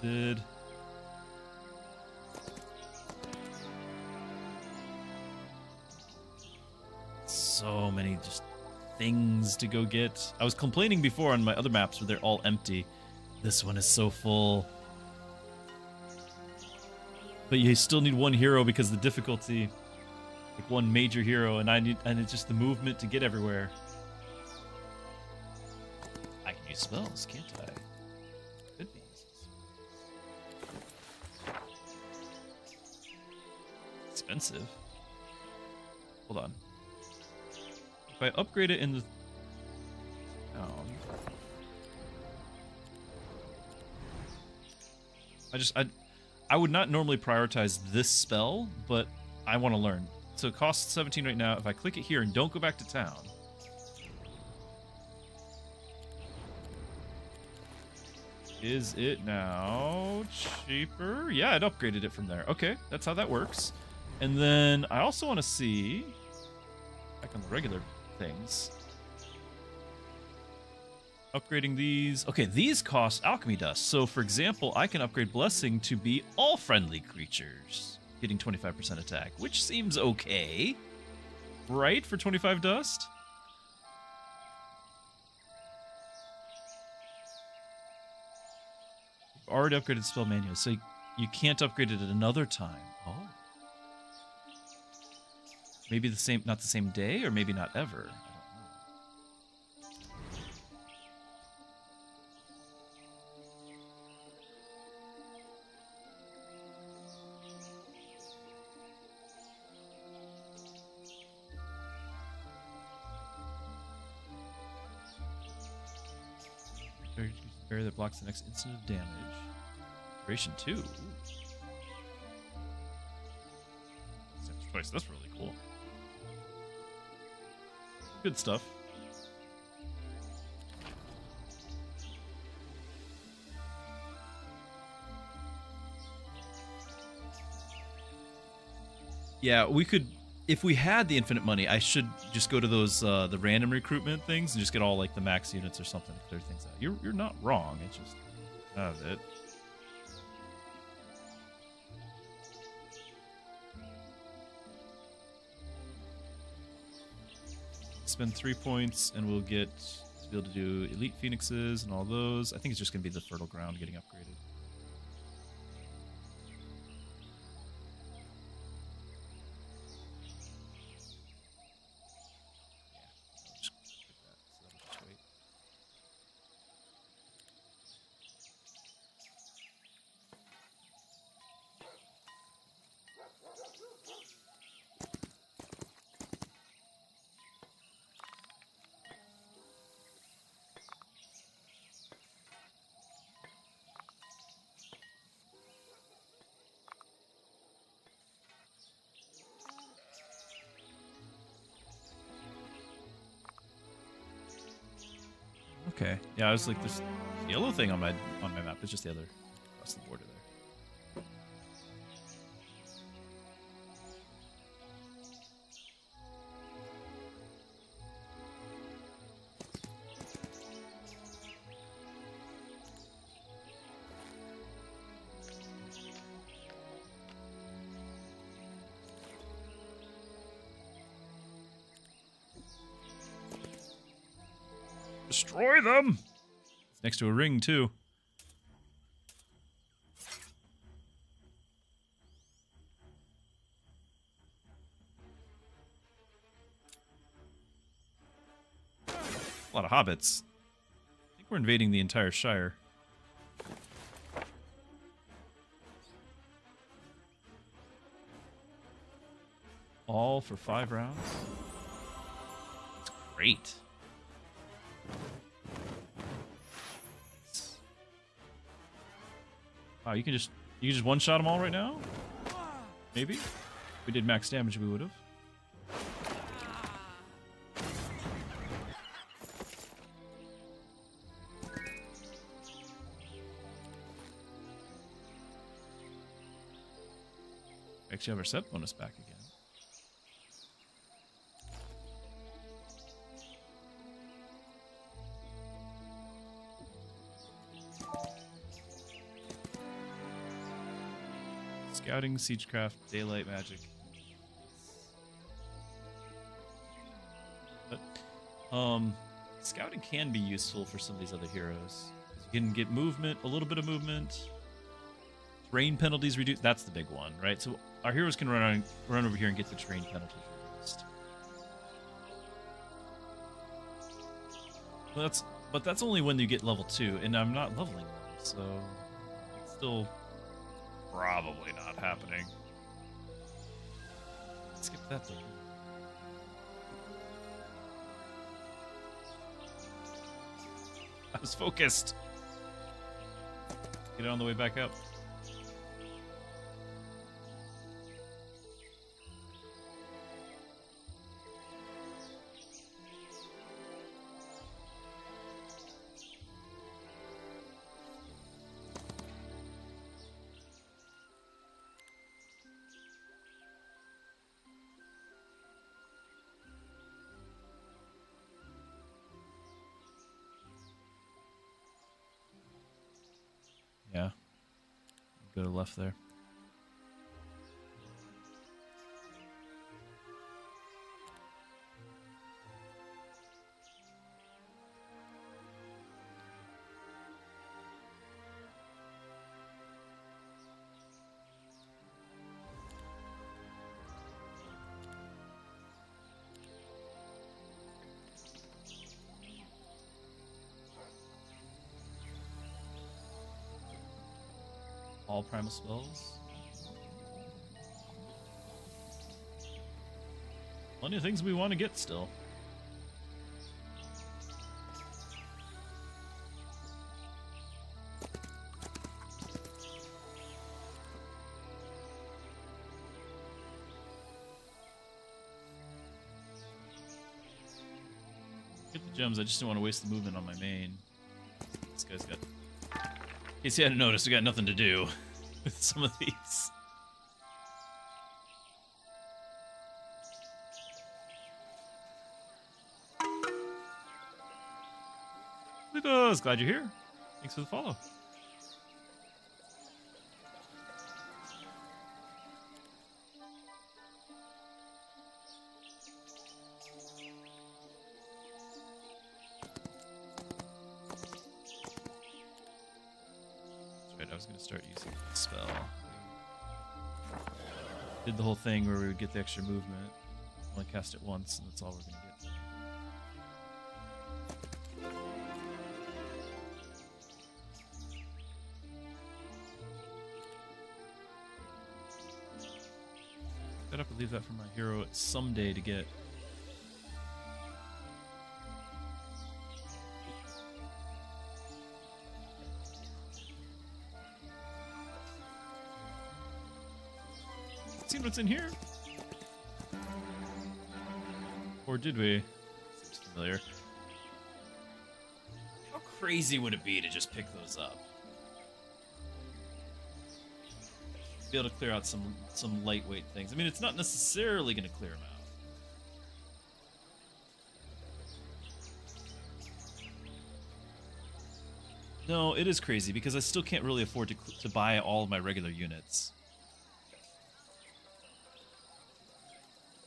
Visited. So many just things to go get. I was complaining before on my other maps where they're all empty. This one is so full. But you still need one hero because the difficulty, like one major hero, and it's just the movement to get everywhere. I can use spells, can't I? Could be. Expensive. Hold on. If I upgrade it in the I would not normally prioritize this spell, but I want to learn. So it costs 17 right now. If I click it here and don't go back to town, is it now cheaper? Yeah, it upgraded it from there. Okay, that's how that works. And then I also want to see, back on the regular things, upgrading these. Okay, these cost alchemy dust. So, for example, I can upgrade Blessing to be all friendly creatures, getting 25% attack, which seems okay, right, for 25 dust? I've already upgraded spell manual, so you can't upgrade it at another time. Oh. Maybe not the same day, or maybe not ever. Barrier that blocks the next instant of damage. Duration 2. Ooh. Choice. That's really cool. Good stuff. Yeah, we could, if we had the infinite money, I should just go to those the random recruitment things and just get all like the max units or something to clear things out. You're not wrong. It's just have it. Spend 3 points and we'll get to be able to do elite phoenixes and all those. I think it's just gonna be the fertile ground getting upgraded. Okay. Yeah, I was like, this yellow thing on my map. It's just the other across the border there. Destroy them! It's next to a ring, too. A lot of hobbits. I think we're invading the entire Shire. All for 5 rounds? That's great. Wow, you can just one-shot them all right now? Maybe? If we did max damage, we would have. actually have our set bonus back again. Scouting, siegecraft, daylight magic. But scouting can be useful for some of these other heroes. You can get movement, a little bit of movement. Terrain penalties reduced. That's the big one, right? So our heroes can run over here and get the terrain penalties reduced. But that's only when you get level 2, and I'm not leveling them, so it's still probably not happening. Skip that thing. I was focused. Get it on the way back up. Yeah. Go to the left there. All primal spells. Plenty of things we want to get still. Get the gems, I just don't want to waste the movement on my main. This guy's got... In case you hadn't noticed, we got nothing to do with some of these. Ludos, glad you're here. Thanks for the follow. I was going to start using the spell. Did the whole thing where we would get the extra movement. Only cast it once, and that's all we're going to get. Set up and leave that for my hero someday to get. Seen what's in here? Or did we? Seems familiar. How crazy would it be to just pick those up? Be able to clear out some lightweight things. I mean, it's not necessarily going to clear them out. No, it is crazy because I still can't really afford to buy all of my regular units.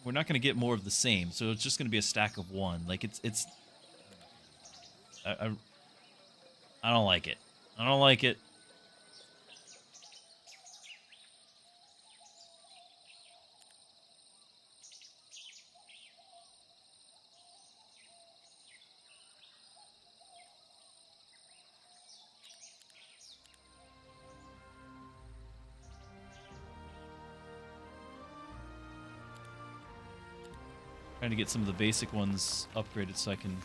We're not going to get more of the same, so it's just going to be a stack of one. Like it's. I don't like it. I don't like it. Trying to get some of the basic ones upgraded so I can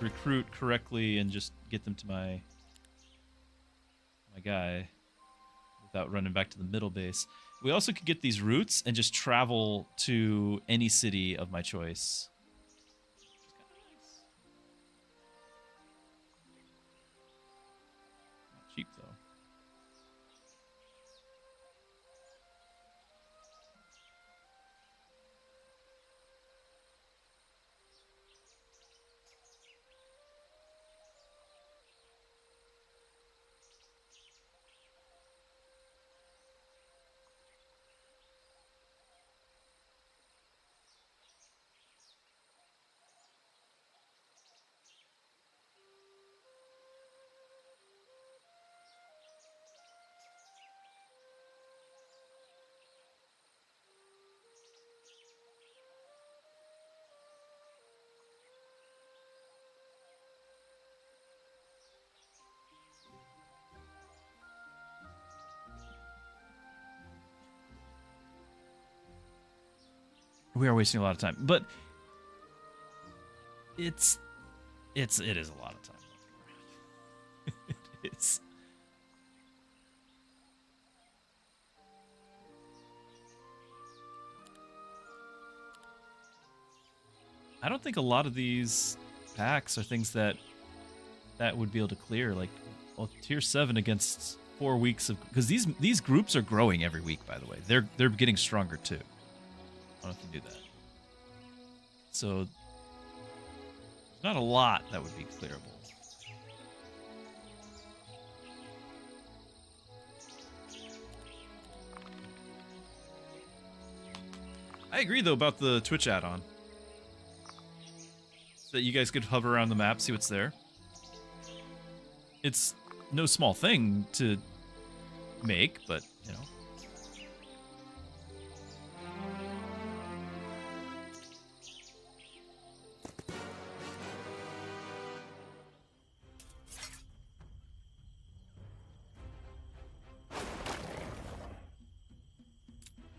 recruit correctly and just get them to my guy without running back to the middle base. We also could get these routes and just travel to any city of my choice. Not cheap though. We are wasting a lot of time, but it is a lot of time. It is. I don't think a lot of these packs are things that would be able to clear. Like, well, tier 7 against 4 weeks of, because these groups are growing every week. By the way, they're getting stronger too. I don't know if you knew that. So, not a lot that would be clearable. I agree though about the Twitch add-on. So that you guys could hover around the map, see what's there. It's no small thing to make, but you know.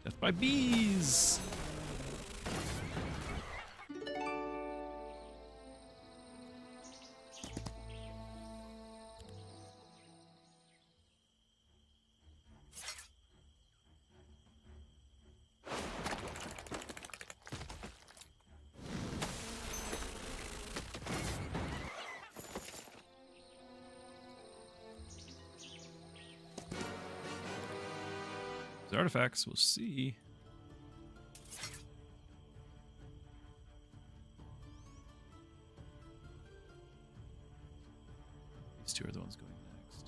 Death by bees. The artifacts, we'll see. These two are the ones going next.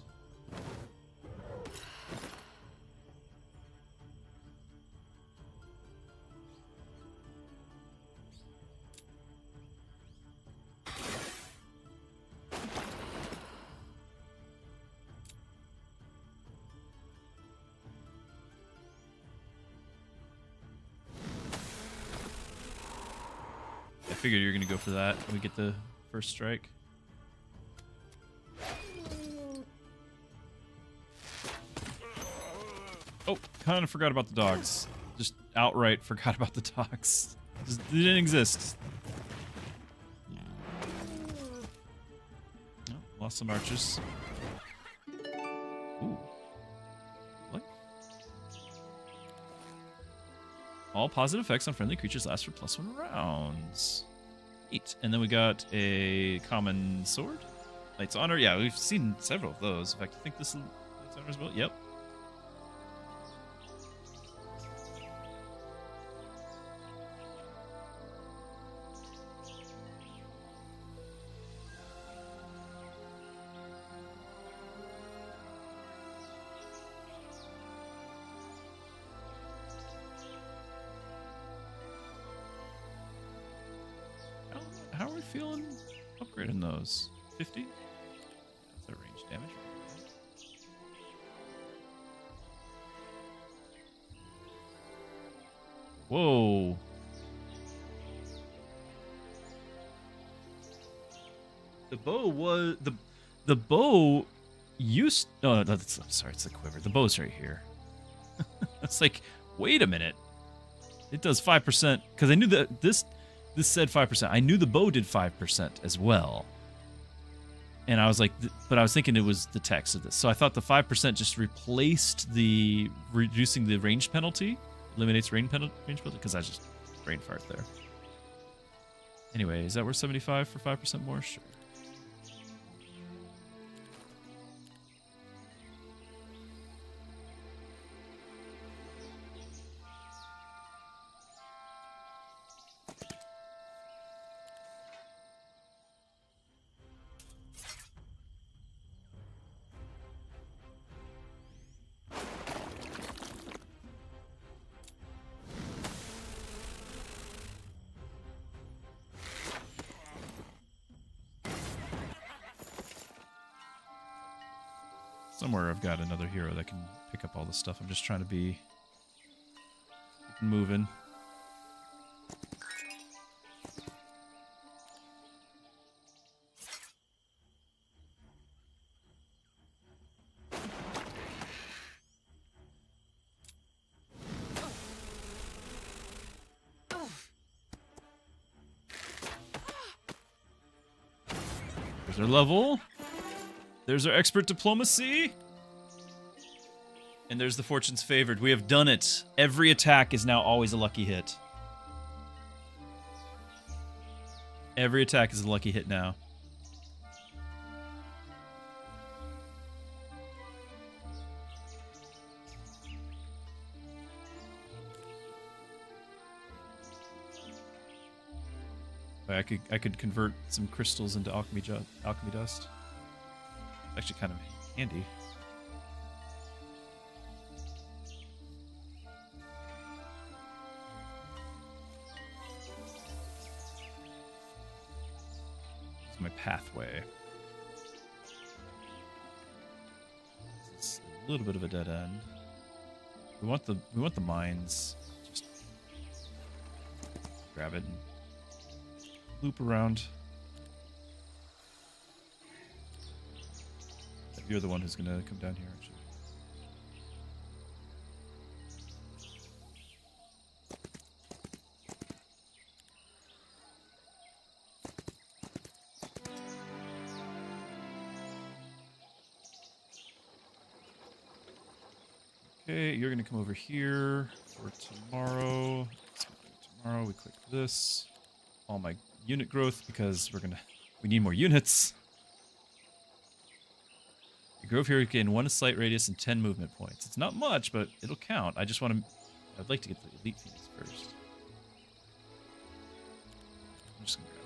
I figured you were going to go for that when we get the first strike. Oh, kind of forgot about the dogs. Just outright forgot about the dogs. Just, they didn't exist. Oh, lost some archers. Ooh. What? All positive effects on friendly creatures last for +1 rounds. Neat. And then we got a common sword. Knight's Honor. Yeah, we've seen several of those. In fact, I think this is Knight's Honor as well. Yep. How are we feeling upgrading those? 50? That's a range damage. Whoa. The bow was the bow used. No, that's, I'm sorry, it's the quiver. The bow's right here. It's like, wait a minute. It does 5% because I knew that this said 5%. I knew the bow did 5% as well. And I was like, but I was thinking it was the text of this. So I thought the 5% just replaced the reducing the range penalty, eliminates range penalty, because I just brain fart there. Anyway, is that worth 75 for 5% more? Sure. Somewhere I've got another hero that can pick up all this stuff. I'm just trying to be moving. their level. There's our expert diplomacy. And there's the fortune's favored. We have done it. Every attack is now always a lucky hit. Every attack is a lucky hit now. I could convert some crystals into alchemy dust. Actually kind of handy. It's my pathway. It's a little bit of a dead end. We want the mines. Just grab it and loop around. You're the one who's gonna come down here, actually. Okay, you're gonna come over here for tomorrow. Tomorrow we click this. All my unit growth because we need more units. You grow here, you gain 1 sight radius and 10 movement points. It's not much, but it'll count. I'd like to get the elite phoenix first. I'm just gonna grab it.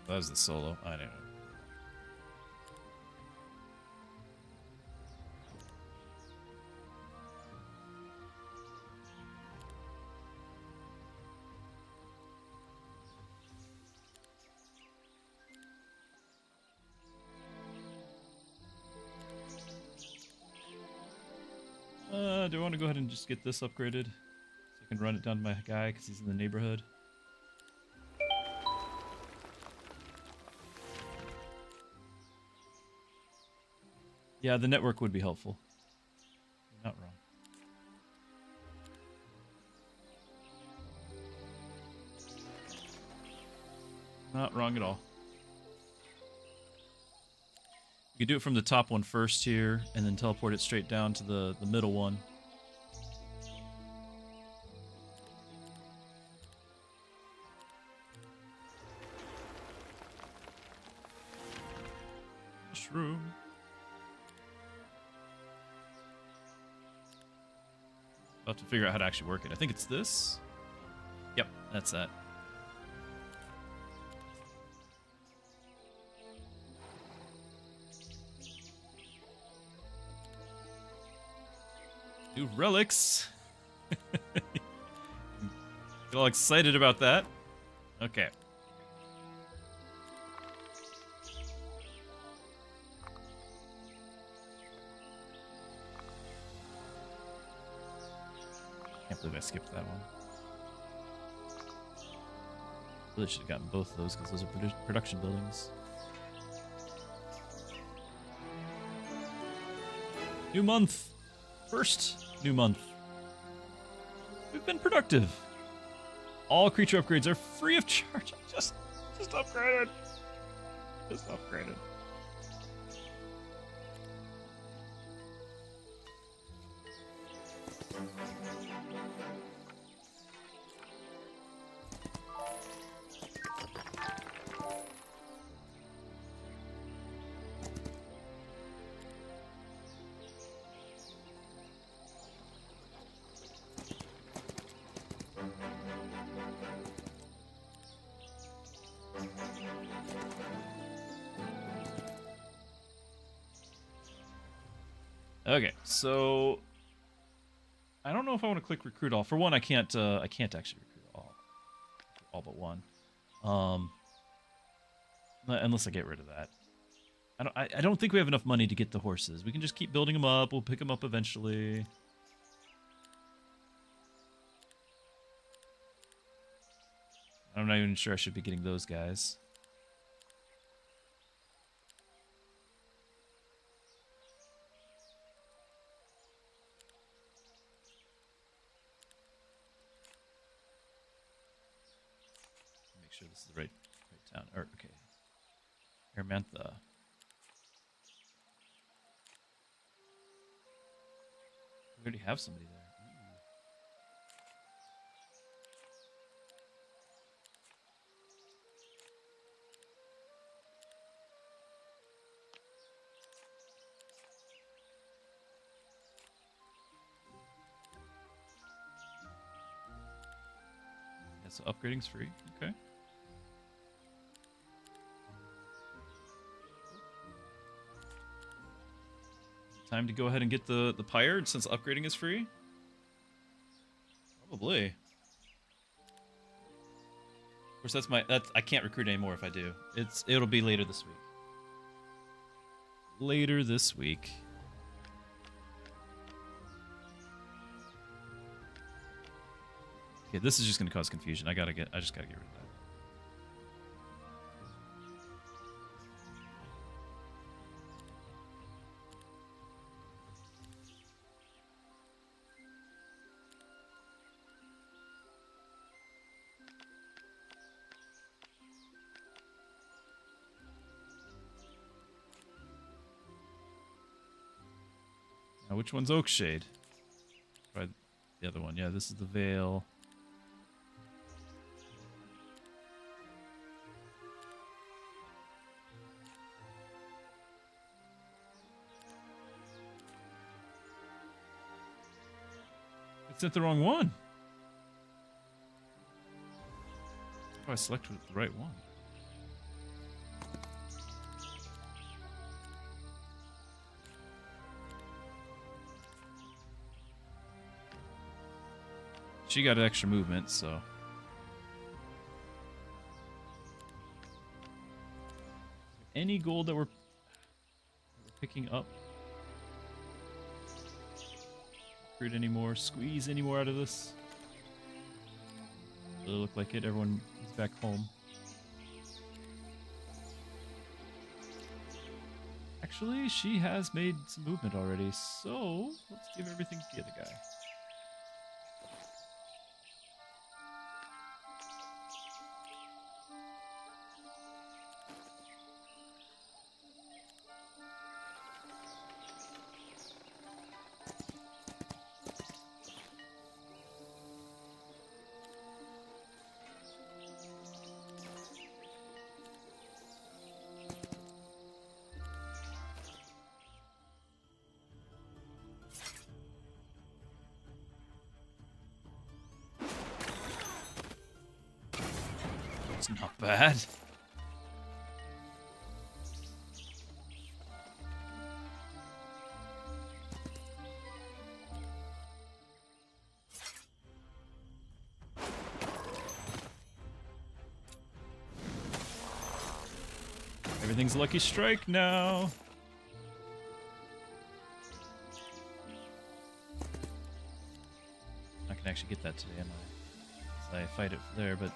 That was the solo. I don't know. Do I want to go ahead and just get this upgraded so I can run it down to my guy because he's in the neighborhood? Yeah, the network would be helpful. You're not wrong. Not wrong at all. You could do it from the top one first here, and then teleport it straight down to the middle one. Mushroom. I'll have to figure out how to actually work it. I think it's this. Yep, that's that. New relics. Get all excited about that. Okay. Can't believe I skipped that one. Really should have gotten both of those because those are production buildings. New month. First new month. We've been productive. All creature upgrades are free of charge. Just upgraded. Just upgraded. Okay, so I don't know if I want to click recruit all. For one, I can't actually recruit all but one. Unless I get rid of that. I don't think we have enough money to get the horses. We can just keep building them up. We'll pick them up eventually. I'm not even sure I should be getting those guys. Make sure this is the right town. Or okay. Hermantha. We already have somebody there. Yeah, so upgrading's free. Okay. Time to go ahead and get the pyre since upgrading is free? Probably. Of course, I can't recruit anymore if I do. It'll be later this week. Later this week. Okay, this is just gonna cause confusion. I just gotta get rid of that. Now, which one's Oakshade? Try the other one. Yeah, this is the Vale. It sent the wrong one. Oh, I selected the right one. She got extra movement, so. Any gold that we're picking up? Recruit any more? Squeeze any more out of this? Doesn't look like it. Everyone is back home. Actually, she has made some movement already, so let's give everything to the other guy. It's not bad. Everything's lucky strike now. I can actually get that today, am I? I fight it there, but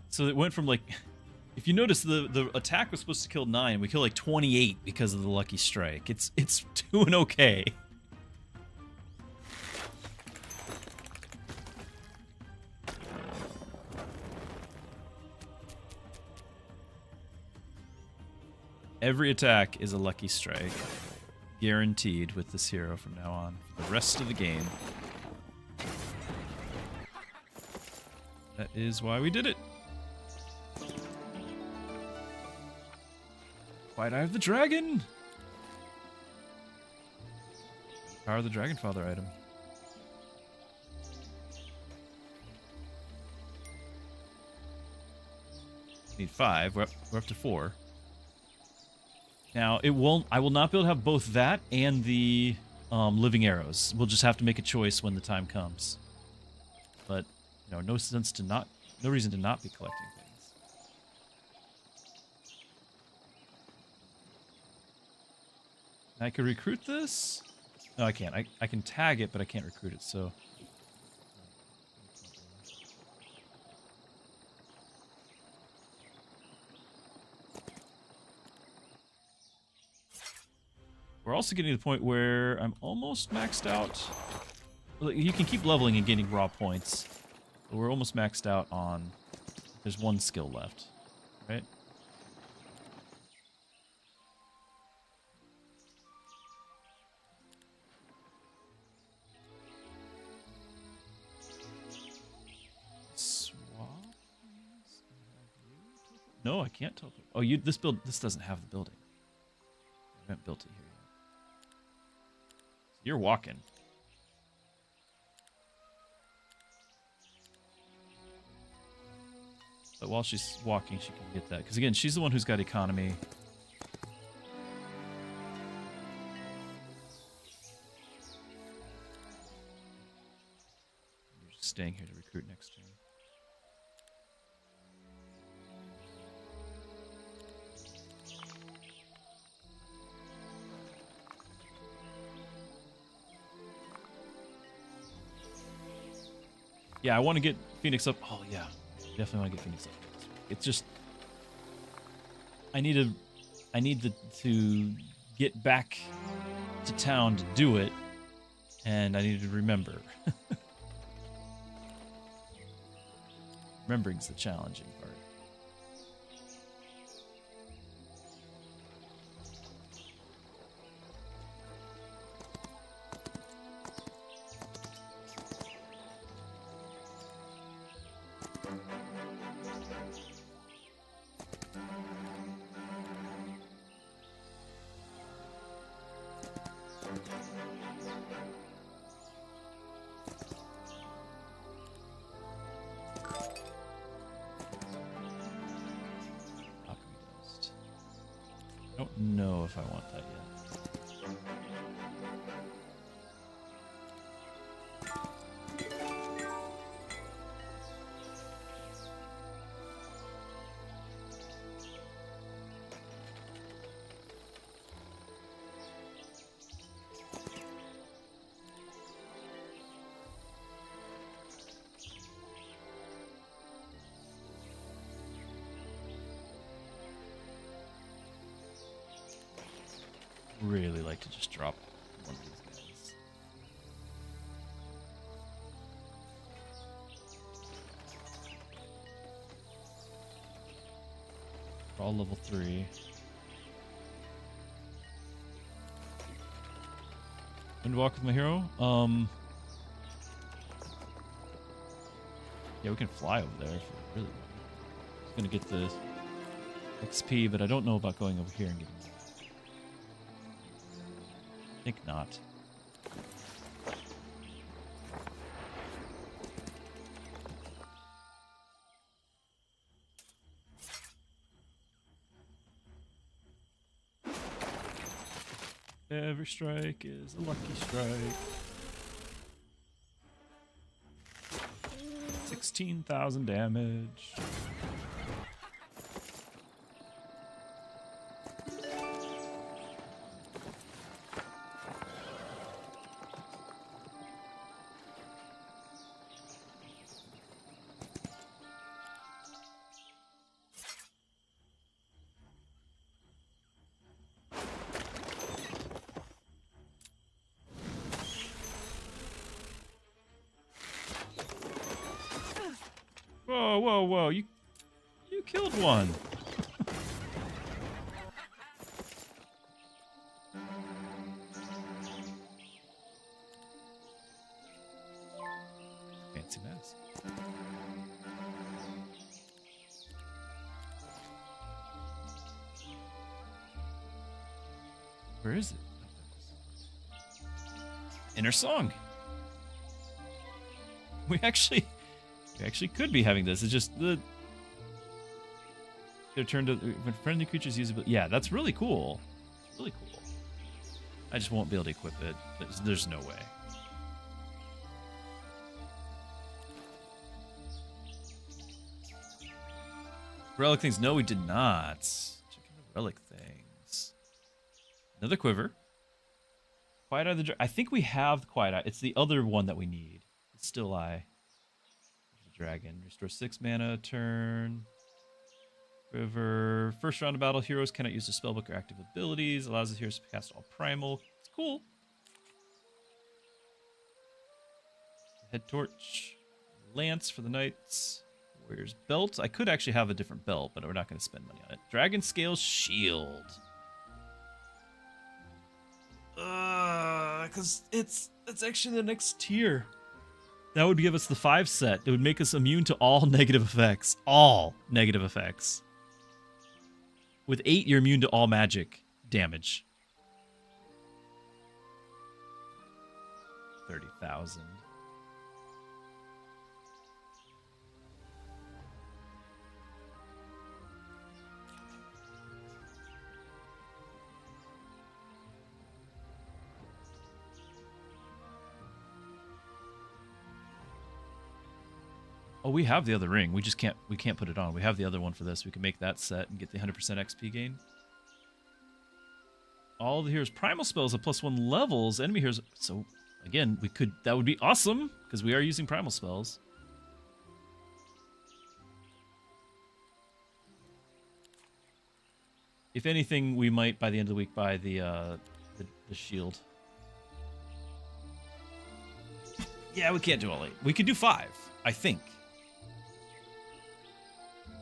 so it went from like, if you notice, the attack was supposed to kill 9. We killed like 28 because of the lucky strike. It's doing okay. Every attack is a lucky strike, guaranteed with this hero from now on, for the rest of the game. That is why we did it. White Eye of the Dragon! Power of the Dragon Father item. Need 5. We're up to 4. Now, I will not be able to have both that and the living arrows. We'll just have to make a choice when the time comes. But, no reason to not be collecting things. I could recruit this? No, I can't. I can tag it, but I can't recruit it, so... We're also getting to the point where I'm almost maxed out. You can keep leveling and getting raw points, but we're almost maxed out on... There's 1 skill left, right? Swap? No, I can't teleport. Oh, this doesn't have the building. I haven't built it here. You're walking. But while she's walking, she can get that. Because again, she's the one who's got economy. You're just staying here to recruit next turn. Yeah, I want to get Phoenix up. Oh, yeah. Definitely want to get Phoenix up. It's just... I need to get back to town to do it, and I need to remember. Remembering's the challenging part. I don't know if I want that yet. Really like to just drop one of these guys. We're all level 3. And walk with my hero. Yeah, we can fly over there if we really want. I'm gonna get the XP, but I don't know about going over here and getting that. I think not. Every strike is a lucky strike. 16,000 damage. Whoa, whoa, whoa. You killed one. Fancy mask. Where is it? Inner Song. We actually could be having this. It's just They're turned to when friendly creatures use it. Yeah, that's really cool. It's really cool. I just won't be able to equip it. There's no way. Relic things. No, we did not. Check out the relic things. Another quiver. Quiet Eye of the Dragon. I think we have the Quiet Eye. It's the other one that we need. It's Still Eye. The dragon. Restore 6 mana a turn. River. First round of battle, heroes cannot use the spellbook or active abilities. Allows the heroes to cast all primal. It's cool. Head torch. Lance for the knights. Warrior's belt. I could actually have a different belt, but we're not going to spend money on it. Dragon Scale Shield. Because it's actually the next tier. That would give us the 5 set. It would make us immune to all negative effects. All negative effects. With 8, you're immune to all magic damage. 30,000. Oh, we have the other ring. We can't put it on. We have the other one for this. We can make that set and get the 100% XP gain. All the heroes' primal spells at +1 levels. Enemy heroes. So again, that would be awesome because we are using primal spells. If anything, we might by the end of the week buy the shield. Yeah, we can't do all 8. We could do 5, I think.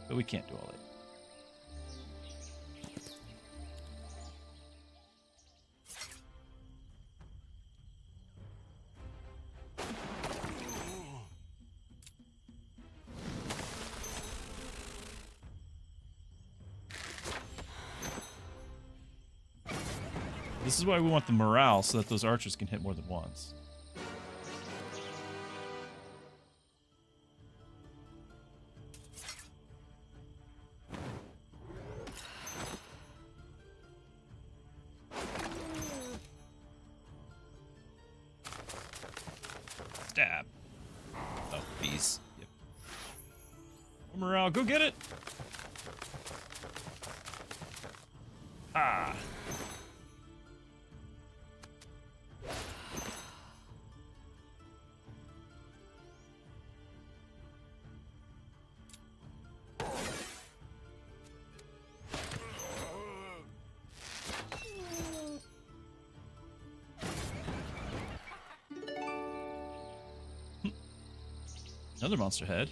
But we can't do all 8. This is why we want the morale, so that those archers can hit more than once. Stab. Oh, bees. Yep. Morale, go get it! Ah. Another monster head.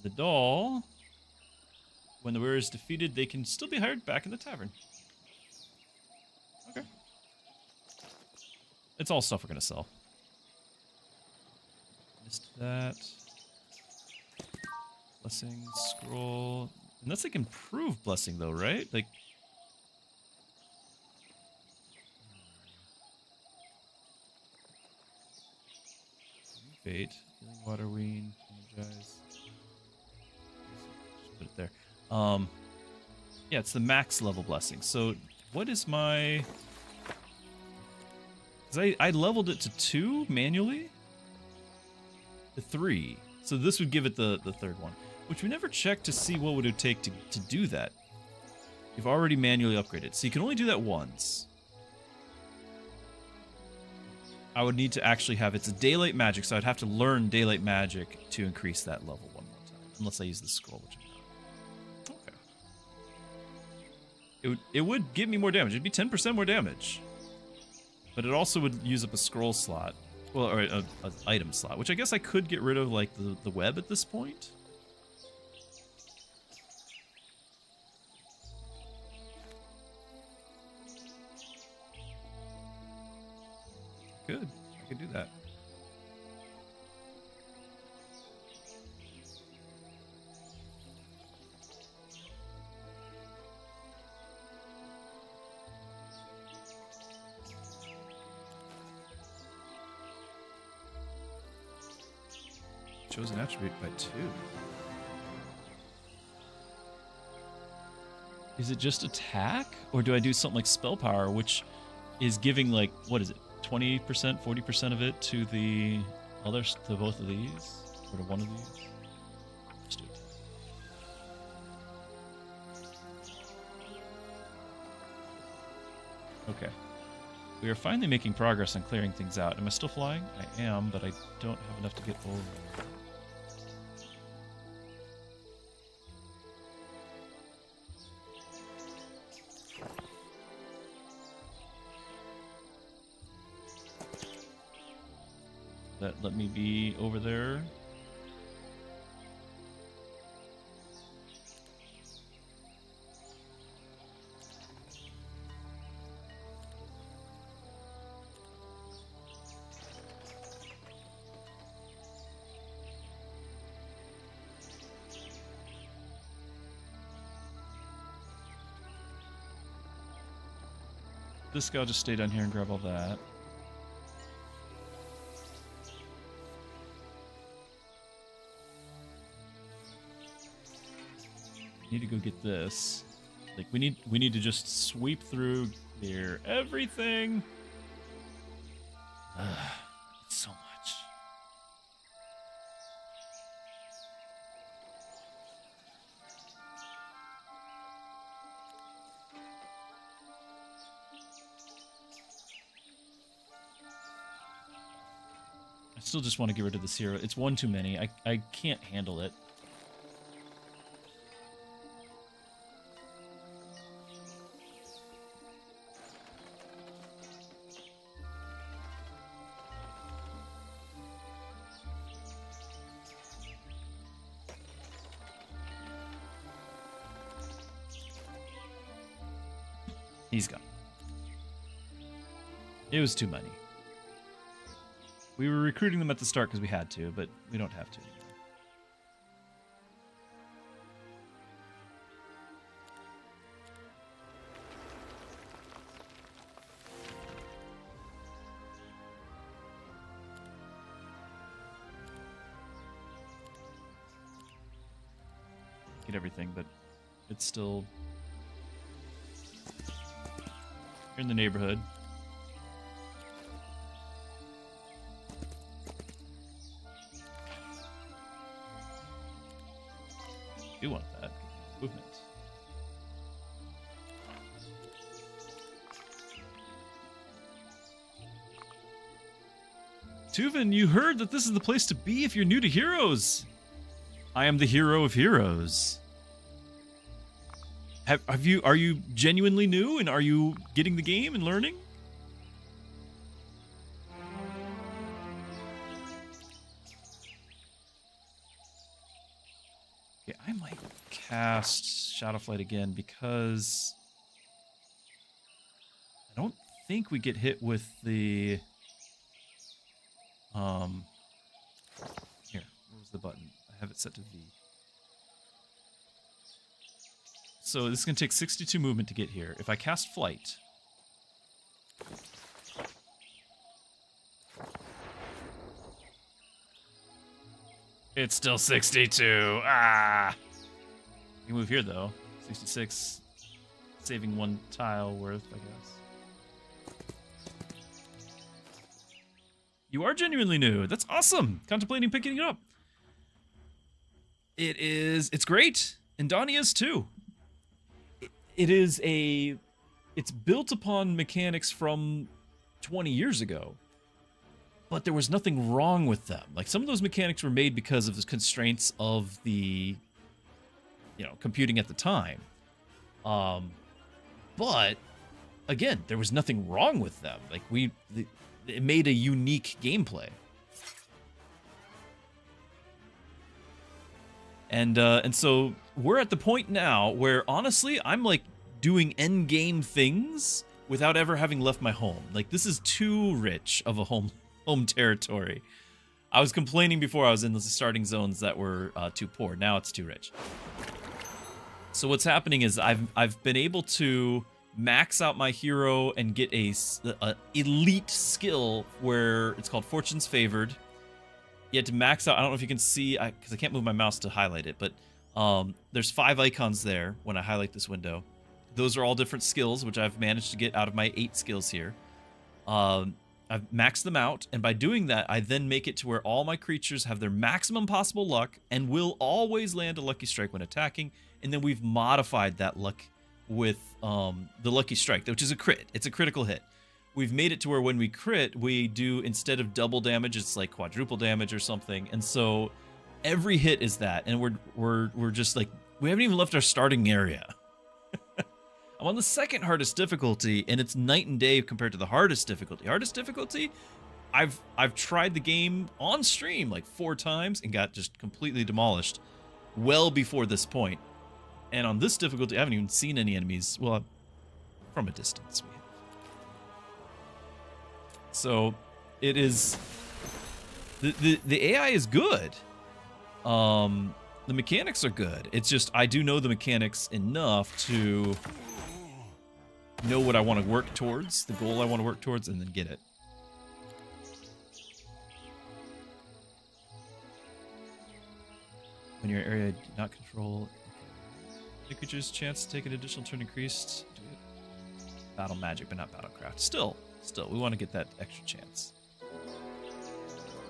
The doll. When the wearer is defeated, they can still be hired back in the tavern. Okay. It's all stuff we're gonna sell. Missed that. Blessing, scroll. And that's like improved blessing though, right? Like fate. Healing water wean, energize. Just put it there. Yeah, it's the max level blessing. So what is my... Because I leveled it to 2 manually? To 3. So this would give it the third one. Which we never checked to see what would it take to do that. You've already manually upgraded. So you can only do that once. I would need to actually have... It's a daylight magic, so I'd have to learn daylight magic to increase that level one more time. Unless I use the scroll, which I'm not. Okay. It would give me more damage. It'd be 10% more damage. But it also would use up a scroll slot. Well, or an item slot, which I guess I could get rid of, like, the web at this point. Good. I could do that. Chosen attribute by 2. Is it just attack? Or do I do something like spell power, which is giving like, what is it, 20%, 40% of it to the others, to both of these? Or to one of these? Let's do it. Okay. We are finally making progress on clearing things out. Am I still flying? I am, but I don't have enough to get over. Let me be over there. This guy will just stay down here and grab all that. Need to go get this. Like we need to just sweep through, clear everything. It's so much. I still just want to get rid of this hero. It's one too many. I can't handle it. He's gone. It was too many. We were recruiting them at the start because we had to, but we don't have to anymore. Get everything, but it's still in the neighborhood. Do want that movement. Tuven, you heard that this is the place to be if you're new to Heroes. I am the hero of Heroes. Are you genuinely new, and are you getting the game and learning? Okay, I might cast Shadow Flight again because I don't think we get hit with the here, what was the button? I have it set to V. So this is going to take 62 movement to get here. If I cast Flight... It's still 62. Ah! You move here, though. 66. Saving one tile worth, I guess. You are genuinely new. That's awesome. Contemplating picking it up. It's great. And Donnie is, too. It's built upon mechanics from 20 years ago, but there was nothing wrong with them. Like, some of those mechanics were made because of the constraints of the, computing at the time. But again, there was nothing wrong with them. Like, it made a unique gameplay. And so we're at the point now where, honestly, I'm like doing end game things without ever having left my home. Like, this is too rich of a home territory. I was complaining before I was in the starting zones that were too poor. Now it's too rich. So what's happening is I've been able to max out my hero and get a elite skill where it's called Fortune's Favored. You had to max out. I don't know if you can see, because I can't move my mouse to highlight it, but there's 5 icons there when I highlight this window. those are all different skills, which I've managed to get out of my 8 skills here. I've maxed them out, and by doing that, I then make it to where all my creatures have their maximum possible luck and will always land a lucky strike when attacking. And then we've modified that luck with the lucky strike, which is a crit. It's a critical hit. We've made it to where when we crit, we do, instead of double damage, it's like quadruple damage or something. And so every hit is that, and we're just like, we haven't even left our starting area. I'm on the second hardest difficulty, and it's night and day compared to the hardest difficulty. Hardest difficulty, I've tried the game on stream like 4 times and got just completely demolished well before this point. And on this difficulty, I haven't even seen any enemies. Well, from a distance, we have. So it is, the AI is good. The mechanics are good. It's just I do know the mechanics enough to know what I want to work towards, the goal I want to work towards, and then get it. When your area do not control, the creature's chance to take an additional turn increased. Do it. Battle magic, but not battlecraft. Still, we want to get that extra chance.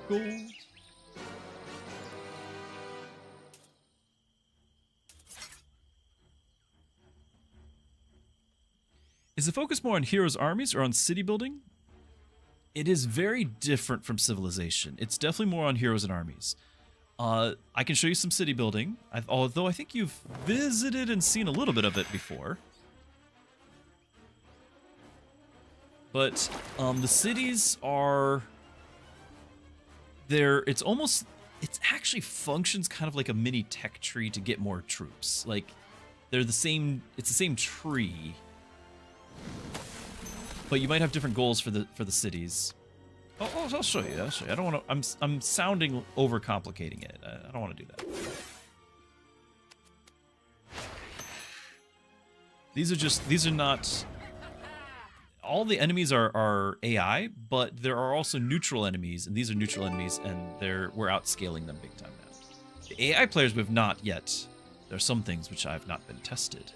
Gold. Is the focus more on heroes' armies or on city building? It is very different from Civilization. It's definitely more on heroes and armies. I can show you some city building, although I think you've visited and seen a little bit of it before. But the cities are... It's actually functions kind of like a mini tech tree to get more troops. Like, they're the same... It's the same tree. But you might have different goals for the cities. I'll show you. I don't want to. I'm sounding overcomplicating it. I don't want to do that. These are not. All the enemies are AI, but there are also neutral enemies, and these are neutral enemies, and we're outscaling them big time now. The AI players we've not yet. There are some things which I've not been tested.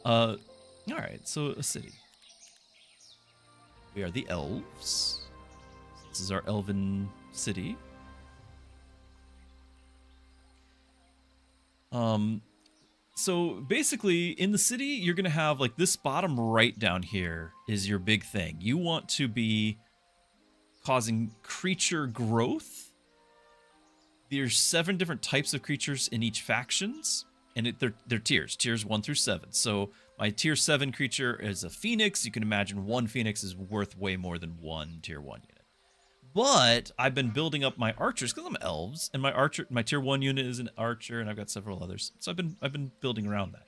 All right, so a city. We are the elves. This is our elven city. So basically, in the city, you're going to have, like, this bottom right down here is your big thing. You want to be causing creature growth. There's 7 different types of creatures in each factions, and they're tiers 1 through 7. So my tier 7 creature is a phoenix. You can imagine 1 phoenix is worth way more than 1 tier 1 unit. But I've been building up my archers because I'm elves, and my tier 1 unit is an archer, and I've got several others. So I've been building around that.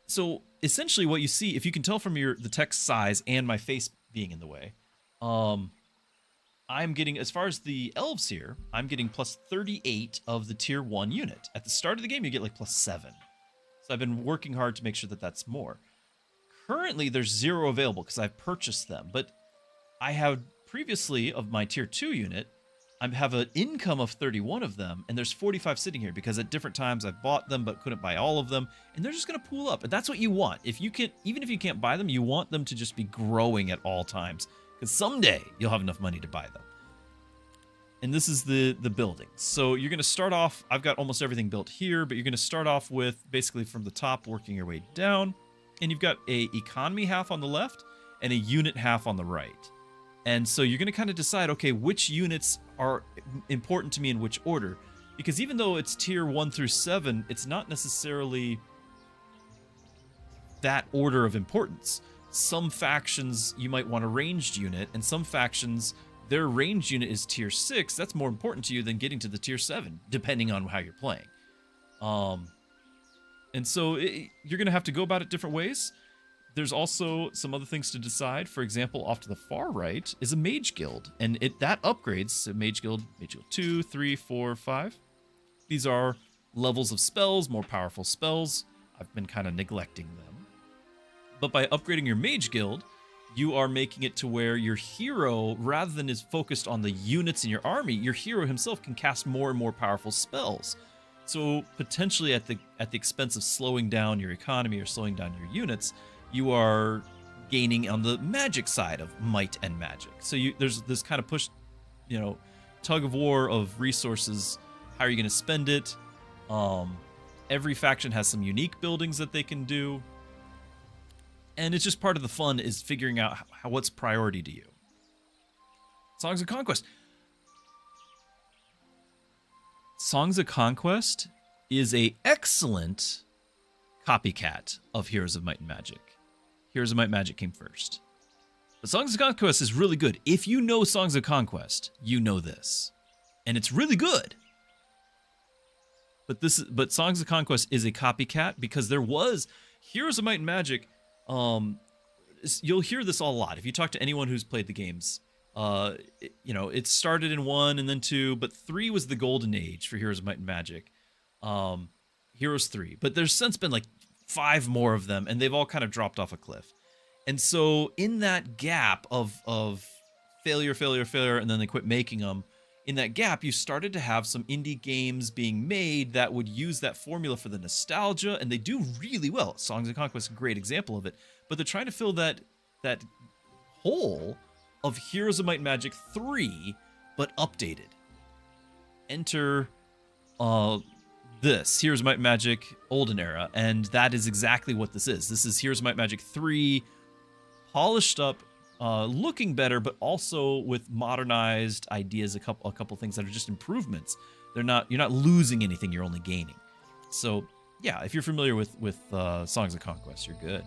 So essentially, what you see, if you can tell from the text size and my face being in the way, I'm getting, as far as the elves here, I'm getting plus 38 of the tier 1 unit. At the start of the game, you get like plus 7. So I've been working hard to make sure that that's more. Currently, there's 0 available because I've purchased them, but I have previously, of my tier 2 unit, I have an income of 31 of them, and there's 45 sitting here because at different times I've bought them but couldn't buy all of them, and they're just going to pool up. And that's what you want. Even if you can't buy them, you want them to just be growing at all times, because someday you'll have enough money to buy them. And this is the buildings. So you're going to start off, I've got almost everything built here, but you're going to start off with basically from the top, working your way down, and you've got a economy half on the left and a unit half on the right. And so you're going to kind of decide, okay, which units are important to me in which order. Because even though it's tier 1 through 7, it's not necessarily that order of importance. Some factions, you might want a ranged unit, and some factions, their ranged unit is tier 6. That's more important to you than getting to the tier 7, depending on how you're playing. And so you're going to have to go about it different ways. There's also some other things to decide. For example, off to the far right is a mage guild, and that upgrades to mage guild 2, 3, 4, 5. These are levels of spells, more powerful spells. I've been kind of neglecting them. But by upgrading your mage guild, you are making it to where your hero, rather than is focused on the units in your army, your hero himself can cast more and more powerful spells. So potentially at the expense of slowing down your economy or slowing down your units, you are gaining on the magic side of might and magic. So there's this kind of push, tug of war of resources. How are you going to spend it? Every faction has some unique buildings that they can do. And it's just part of the fun is figuring out what's priority to you. Songs of Conquest. Songs of Conquest is a excellent copycat of Heroes of Might and Magic. Heroes of Might and Magic came first. But Songs of Conquest is really good. If you know Songs of Conquest, you know this. And it's really good. But Songs of Conquest is a copycat because there was Heroes of Might and Magic. You'll hear this a lot if you talk to anyone who's played the games. It started in 1 and then 2, but 3 was the golden age for Heroes of Might and Magic. Heroes 3, but there's since been like 5 more of them, and they've all kind of dropped off a cliff. And so in that gap of failure, and then they quit making them. In that gap, you started to have some indie games being made that would use that formula for the nostalgia, and they do really well. Songs of Conquest is a great example of it, but they're trying to fill that hole of Heroes of Might and Magic 3, but updated. Enter this, Heroes of Might and Magic Olden era, and that is exactly what this is. This is Heroes of Might and Magic 3, polished up, looking better, but also with modernized ideas, a couple things that are just improvements. You're not losing anything, you're only gaining. So yeah, if you're familiar with Songs of Conquest, you're good.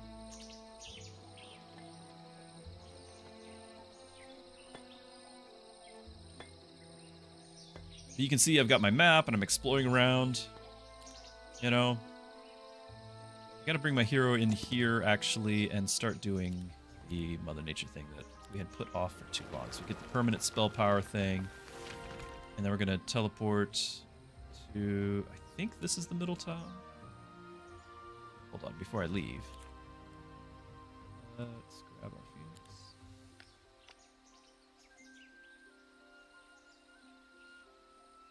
You can see I've got my map and I'm exploring around. I gotta bring my hero in here actually and start doing the Mother Nature thing that we had put off for too long. So we get the permanent spell power thing, and then we're gonna teleport to, I think this is the middle town. Hold on, before I leave. Let's grab our Phoenix.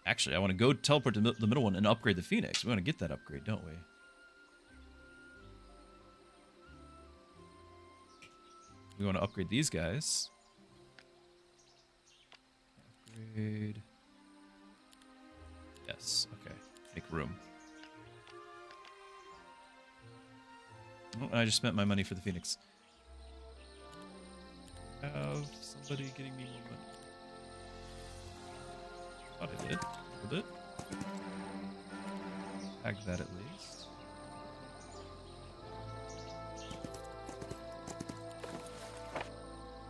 Actually, I want to go teleport to the middle one and upgrade the Phoenix. We want to get that upgrade, don't we? We want to upgrade these guys. Upgrade. Yes, okay. Make room. Oh, I just spent my money for the Phoenix. Have somebody getting me more money. Thought I did. A little bit. Tag that at least.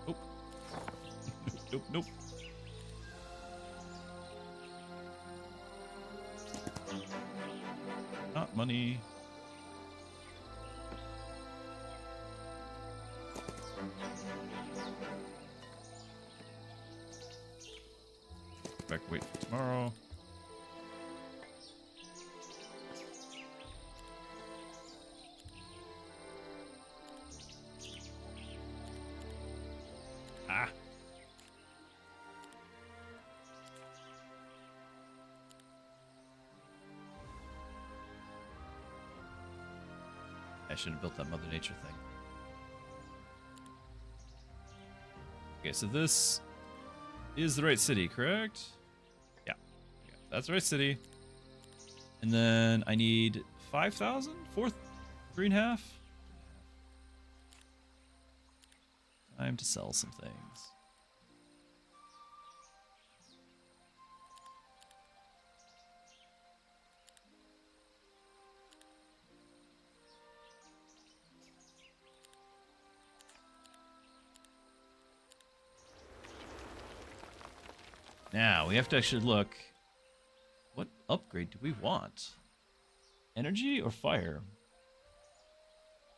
Oh. Nope. Not money. Back, wait for tomorrow. Ah. I should have built that Mother Nature thing. Okay, so this is the right city, correct? Yeah, that's the right city. And then I need 5,000? 3.5? Time to sell some things. Now, we have to actually look. What upgrade do we want? Energy or fire?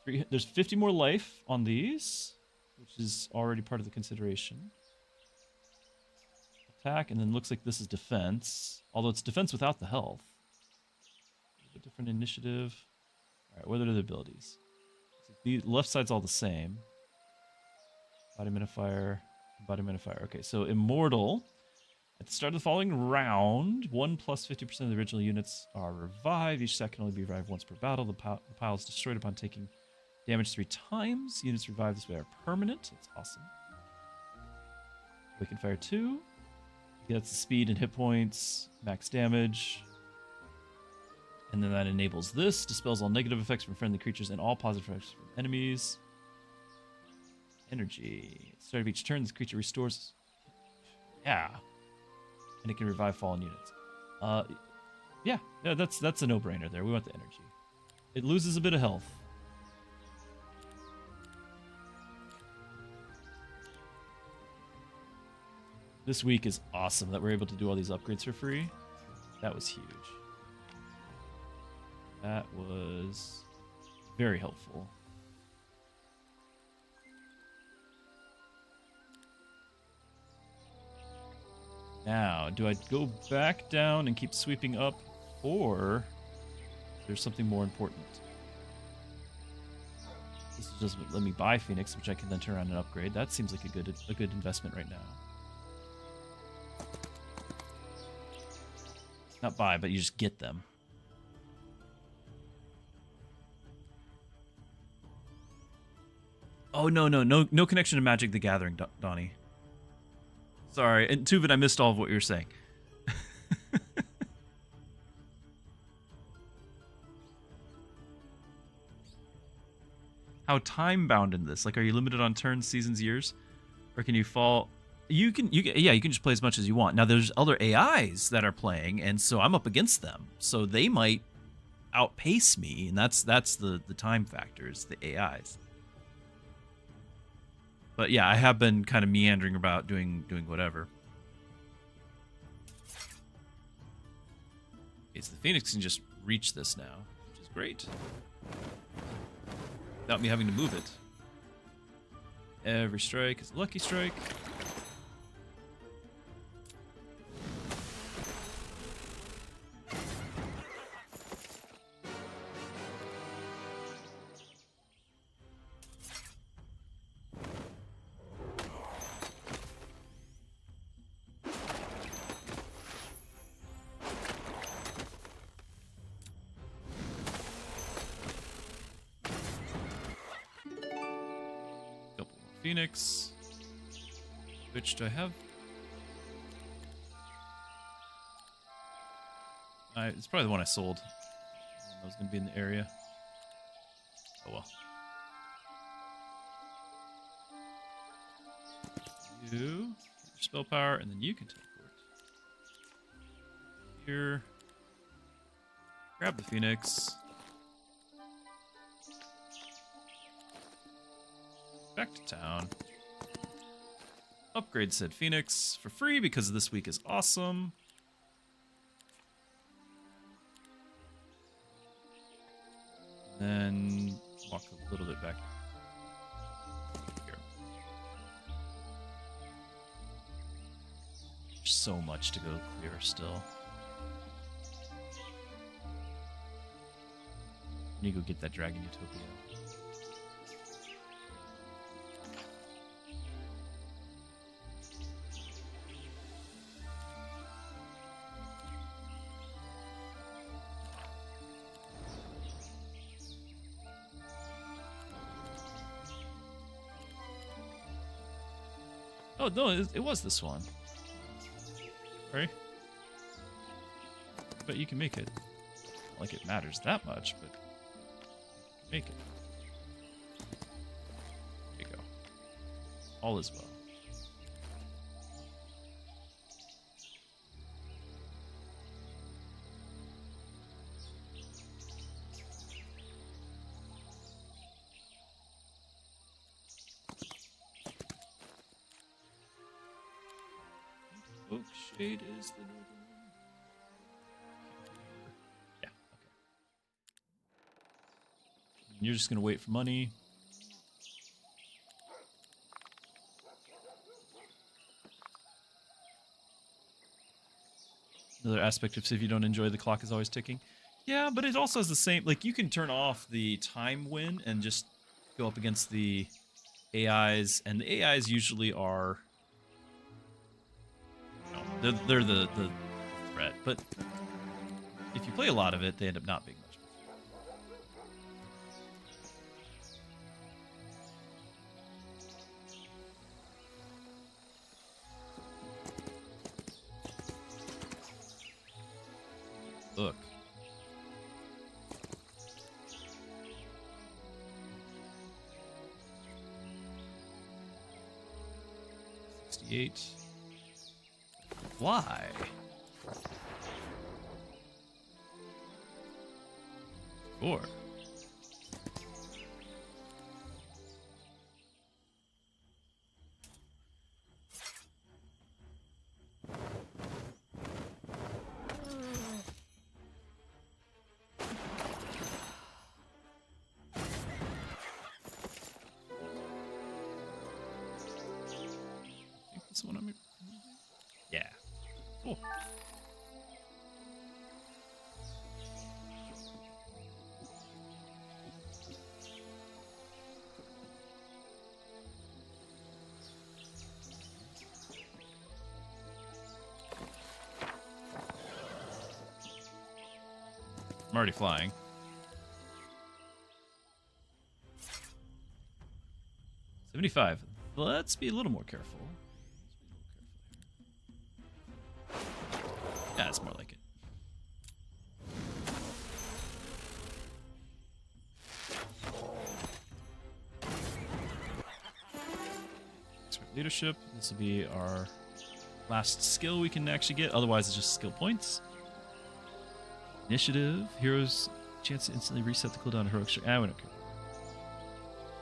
There's 50 more life on these, which is already part of the consideration. Attack, and then looks like this is defense. Although it's defense without the health. A different initiative. Alright, what are the abilities? The left side's all the same. Body modifier, body modifier. Okay, so immortal. At the start of the following round, 1 plus 50% of the original units are revived. Each set can only be revived once per battle. The pile is destroyed upon taking damage 3 times. Units revived this way are permanent. That's awesome. Awaken Fire 2. Gets the speed and hit points, max damage. And then that enables this. Dispels all negative effects from friendly creatures and all positive effects from enemies. Energy. At the start of each turn, this creature restores. Yeah. And it can revive fallen units. Yeah, that's a no-brainer there. We want the energy. It loses a bit of health. This week is awesome that we're able to do all these upgrades for free. That was huge. That was very helpful. Now, do I go back down and keep sweeping up, or there's something more important? This is just let me buy Phoenix, which I can then turn around and upgrade. That seems like a good investment right now. Not buy, but you just get them. Oh, no connection to Magic the Gathering, Donnie. Sorry, and Tuvin, I missed all of what you were saying. How time-bound in this? Like, are you limited on turns, seasons, years? Or can you fall... You can just play as much as you want. Now, there's other AIs that are playing, and so I'm up against them. So they might outpace me, and that's the time factors, the AIs. But yeah, I have been kind of meandering about doing whatever. Okay, so the Phoenix can just reach this now, which is great. Without me having to move it. Every strike is a lucky strike. Phoenix. Which do I have? It's probably the one I sold. I was going to be in the area. Oh well. You, your spell power, and then you can teleport. Here. Grab the Phoenix. Back to town. Upgrade said Phoenix for free because this week is awesome. Then walk a little bit back here. There's so much to go clear still. I need to go get that Dragon Utopia. Oh, no, it was this one. Right? But you can make it. Not like it matters that much, but make it. There you go. All is well. Shade is the northern one. Yeah, okay. And you're just gonna wait for money. Another aspect of Civ you don't enjoy, the clock is always ticking. Yeah, but it also has the same, like, you can turn off the time win and just go up against the AIs, and the AIs usually are... they're the threat, but if you play a lot of it, they end up not being much. Look. Fly. 4. Yeah. Cool. I'm already flying. $75. Let's be a little more careful. Yeah, it's more like it. Expert leadership. This will be our last skill we can actually get. Otherwise, it's just skill points. Initiative. Heroes chance to instantly reset the cooldown of heroic strength. We don't care.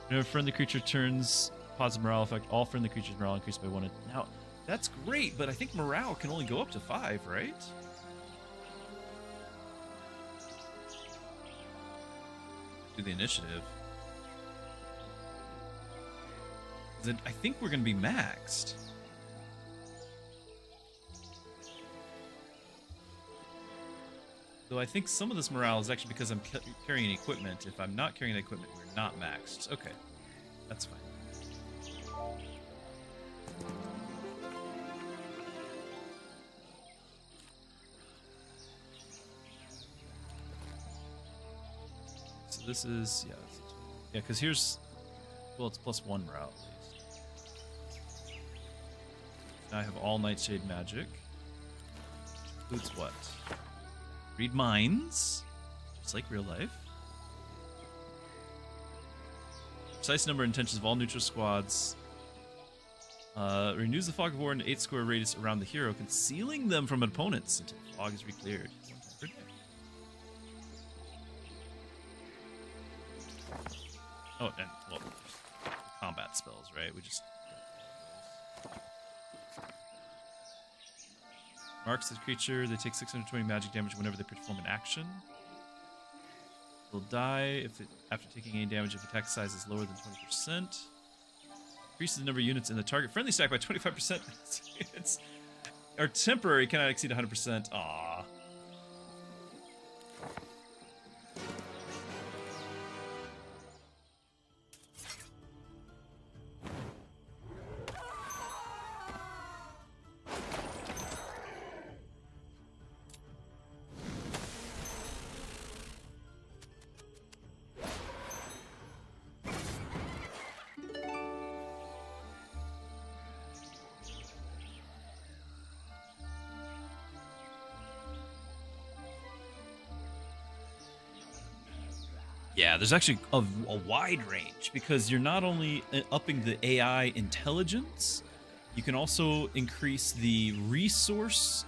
Whenever a friendly creature turns positive morale effect, all friendly creatures' morale increased by 1. Now, that's great, but I think morale can only go up to 5, right? Do the initiative. Then I think we're going to be maxed. Though I think some of this morale is actually because I'm carrying equipment. If I'm not carrying the equipment, we're not maxed. Okay, that's fine. So this is, yeah, because here's, well, it's +1 morale at least. Now I have all Nightshade magic. Includes what? Read minds, just like real life. Precise number of intentions of all neutral squads. Renews the fog of war in an 8-square radius around the hero, concealing them from opponents until the fog is re-cleared. Oh, and well, combat spells, right? We just marks the creature. They take 620 magic damage whenever they perform an action. Will die after taking any damage if attack size is lower than 20%. Increases the number of units in the target friendly stack by 25%. It's our temporary cannot exceed 100%. Aww. Yeah, there's actually a wide range because you're not only upping the AI intelligence, you can also increase the resource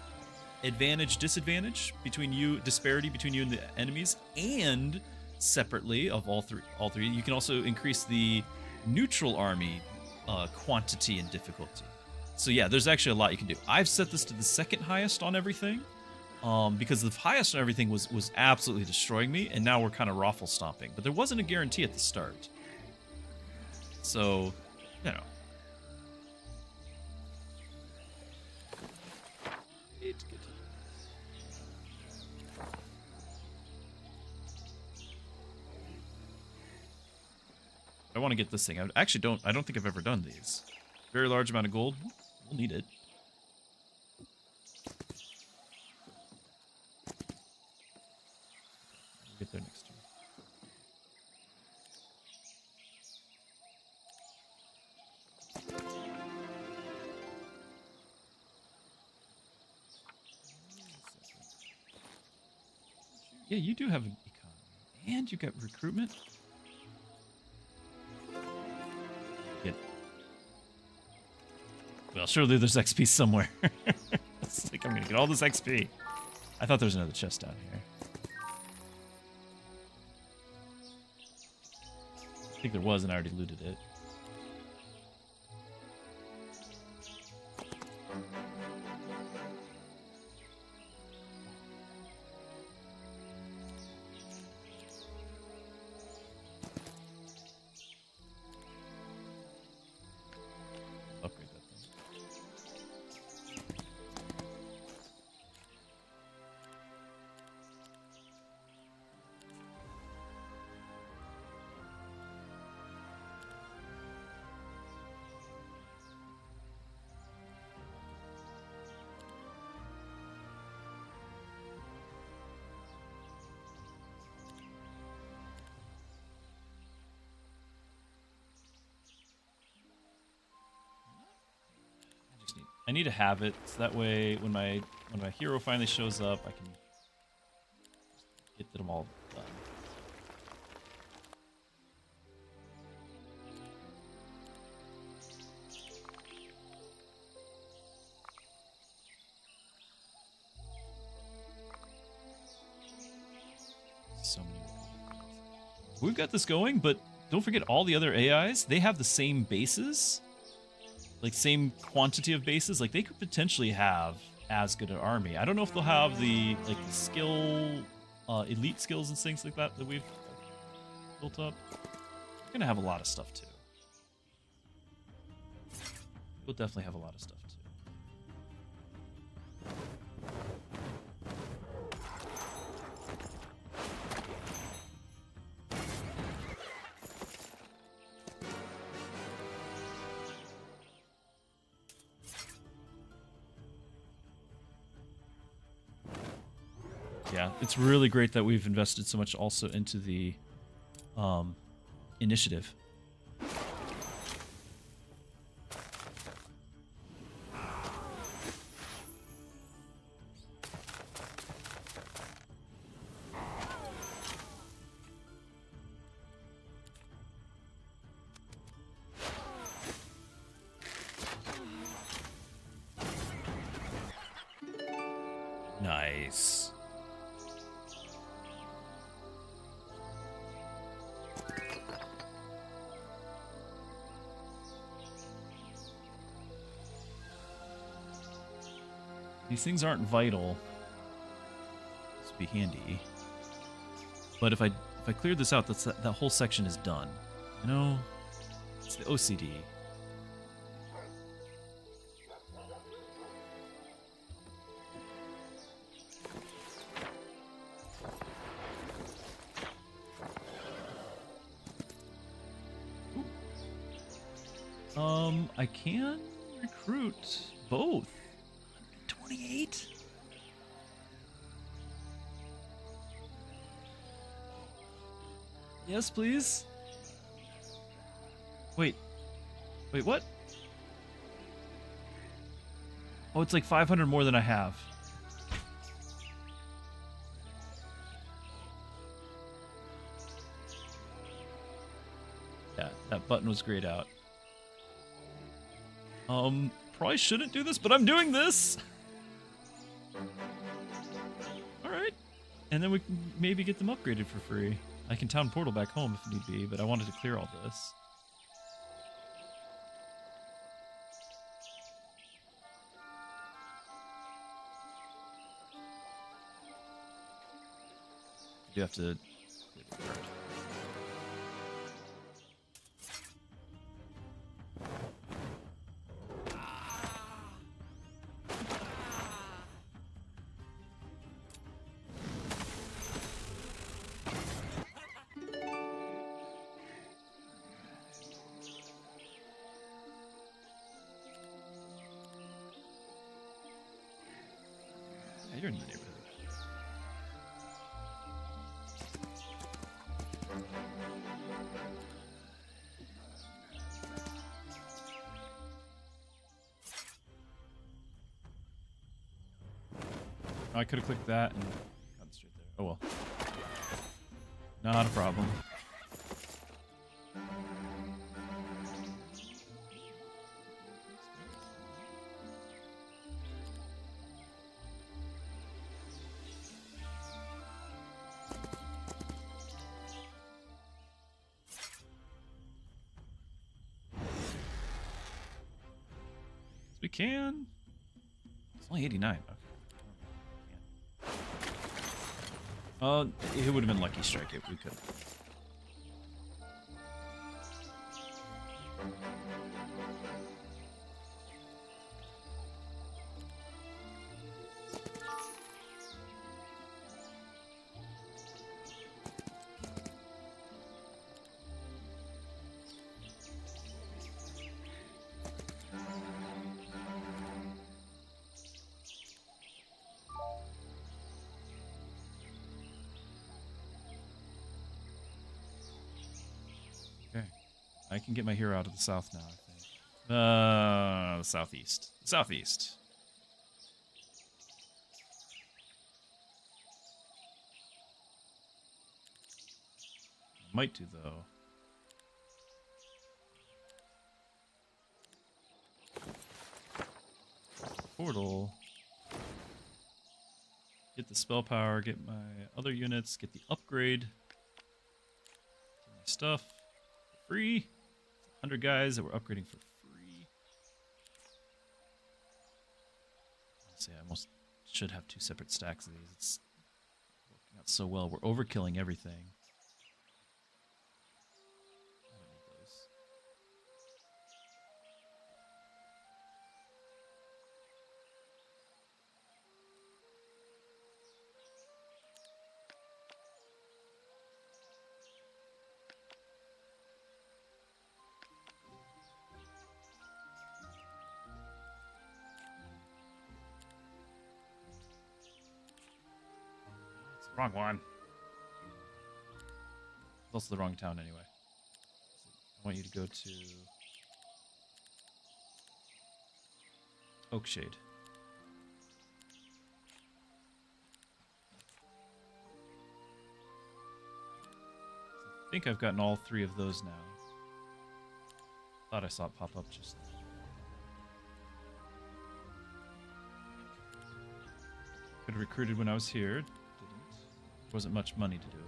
advantage, disadvantage between you, disparity between you and the enemies, and separately of all three, you can also increase the neutral army quantity and difficulty. So yeah, there's actually a lot you can do. I've set this to the second highest on everything. Because the highest on everything was absolutely destroying me, and now we're kind of raffle stomping. But there wasn't a guarantee at the start. So, you know. I want to get this thing. I don't think I've ever done these. Very large amount of gold. We'll need it. there next turn. Yeah, you do have an economy. And you got recruitment. Yeah. Well, surely there's XP somewhere. It's like I'm gonna get all this XP. I thought there was another chest down here. I think there was, and I already looted it. Upgrade that thing. I need to have it so that way when my hero finally shows up, I can get them all done. So many. We've got this going, but don't forget all the other AIs. They have the same bases. Like same quantity of bases, like they could potentially have as good an army. I don't know if they'll have the like the skill, elite skills and things like that we've built up. We're gonna have a lot of stuff too. We'll definitely have a lot of stuff too. Yeah, it's really great that we've invested so much also into the initiative. Nice. These things aren't vital. This would be handy. But if I clear this out, that whole section is done. You know, it's the OCD. I can recruit both. 28? Yes, please. Wait, what? Oh, it's like 500 more than I have. Yeah, that button was grayed out. Probably shouldn't do this, but I'm doing this. All right, and then we can maybe get them upgraded for free. I can town portal back home if need be, but I wanted to clear all this. You have to. You're in the neighborhood. I could have clicked that and gone straight there. Oh well. Not a problem. We can. It's only 89. Okay. It would have been Lucky Strike if we could. Okay. I can get my hero out of the south now, I think. The southeast. Southeast. Might do, though. Portal. Get the spell power, get my other units, get the upgrade. Get my stuff. Free. 100 guys that we're upgrading for free. Let's see, I almost should have 2 separate stacks of these. It's working out so well. We're overkilling everything. I don't need those. Wrong one. It's also the wrong town anyway. I want you to go to Oakshade. I think I've gotten all 3 of those now. Thought I saw it pop up just now. Could have recruited when I was here. Wasn't much money to do it.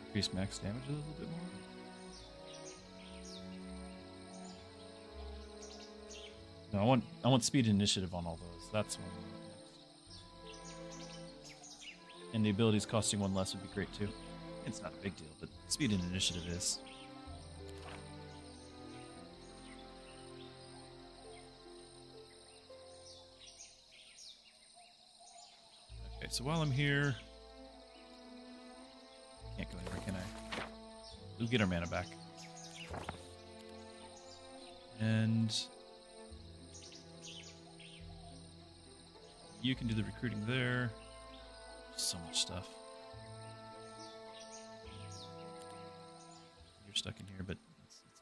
Increase max damage a little bit more. No, I want speed and initiative on all those. That's one. And the abilities costing 1 less would be great too. It's not a big deal, but speed and initiative is. Okay, so while I'm here. Can't go anywhere, can I? We'll get our mana back. And you can do the recruiting there. So much stuff. You're stuck in here, but it's fine.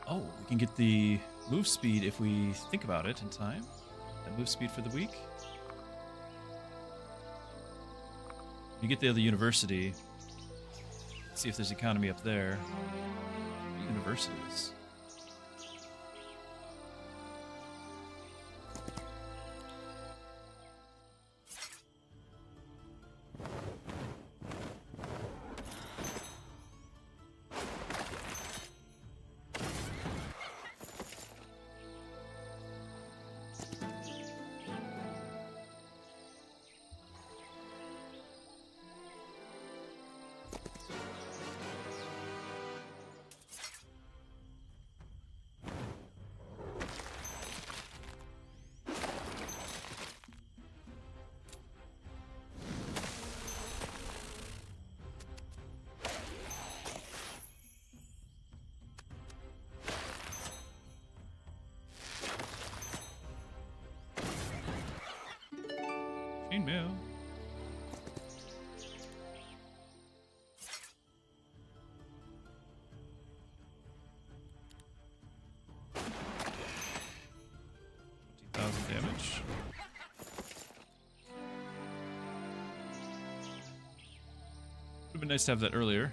Oh, we can get the move speed if we think about it in time. That move speed for the week. You get the other university. See if there's economy up there. Universities. chainmail. Damage. Would have been nice to have that earlier.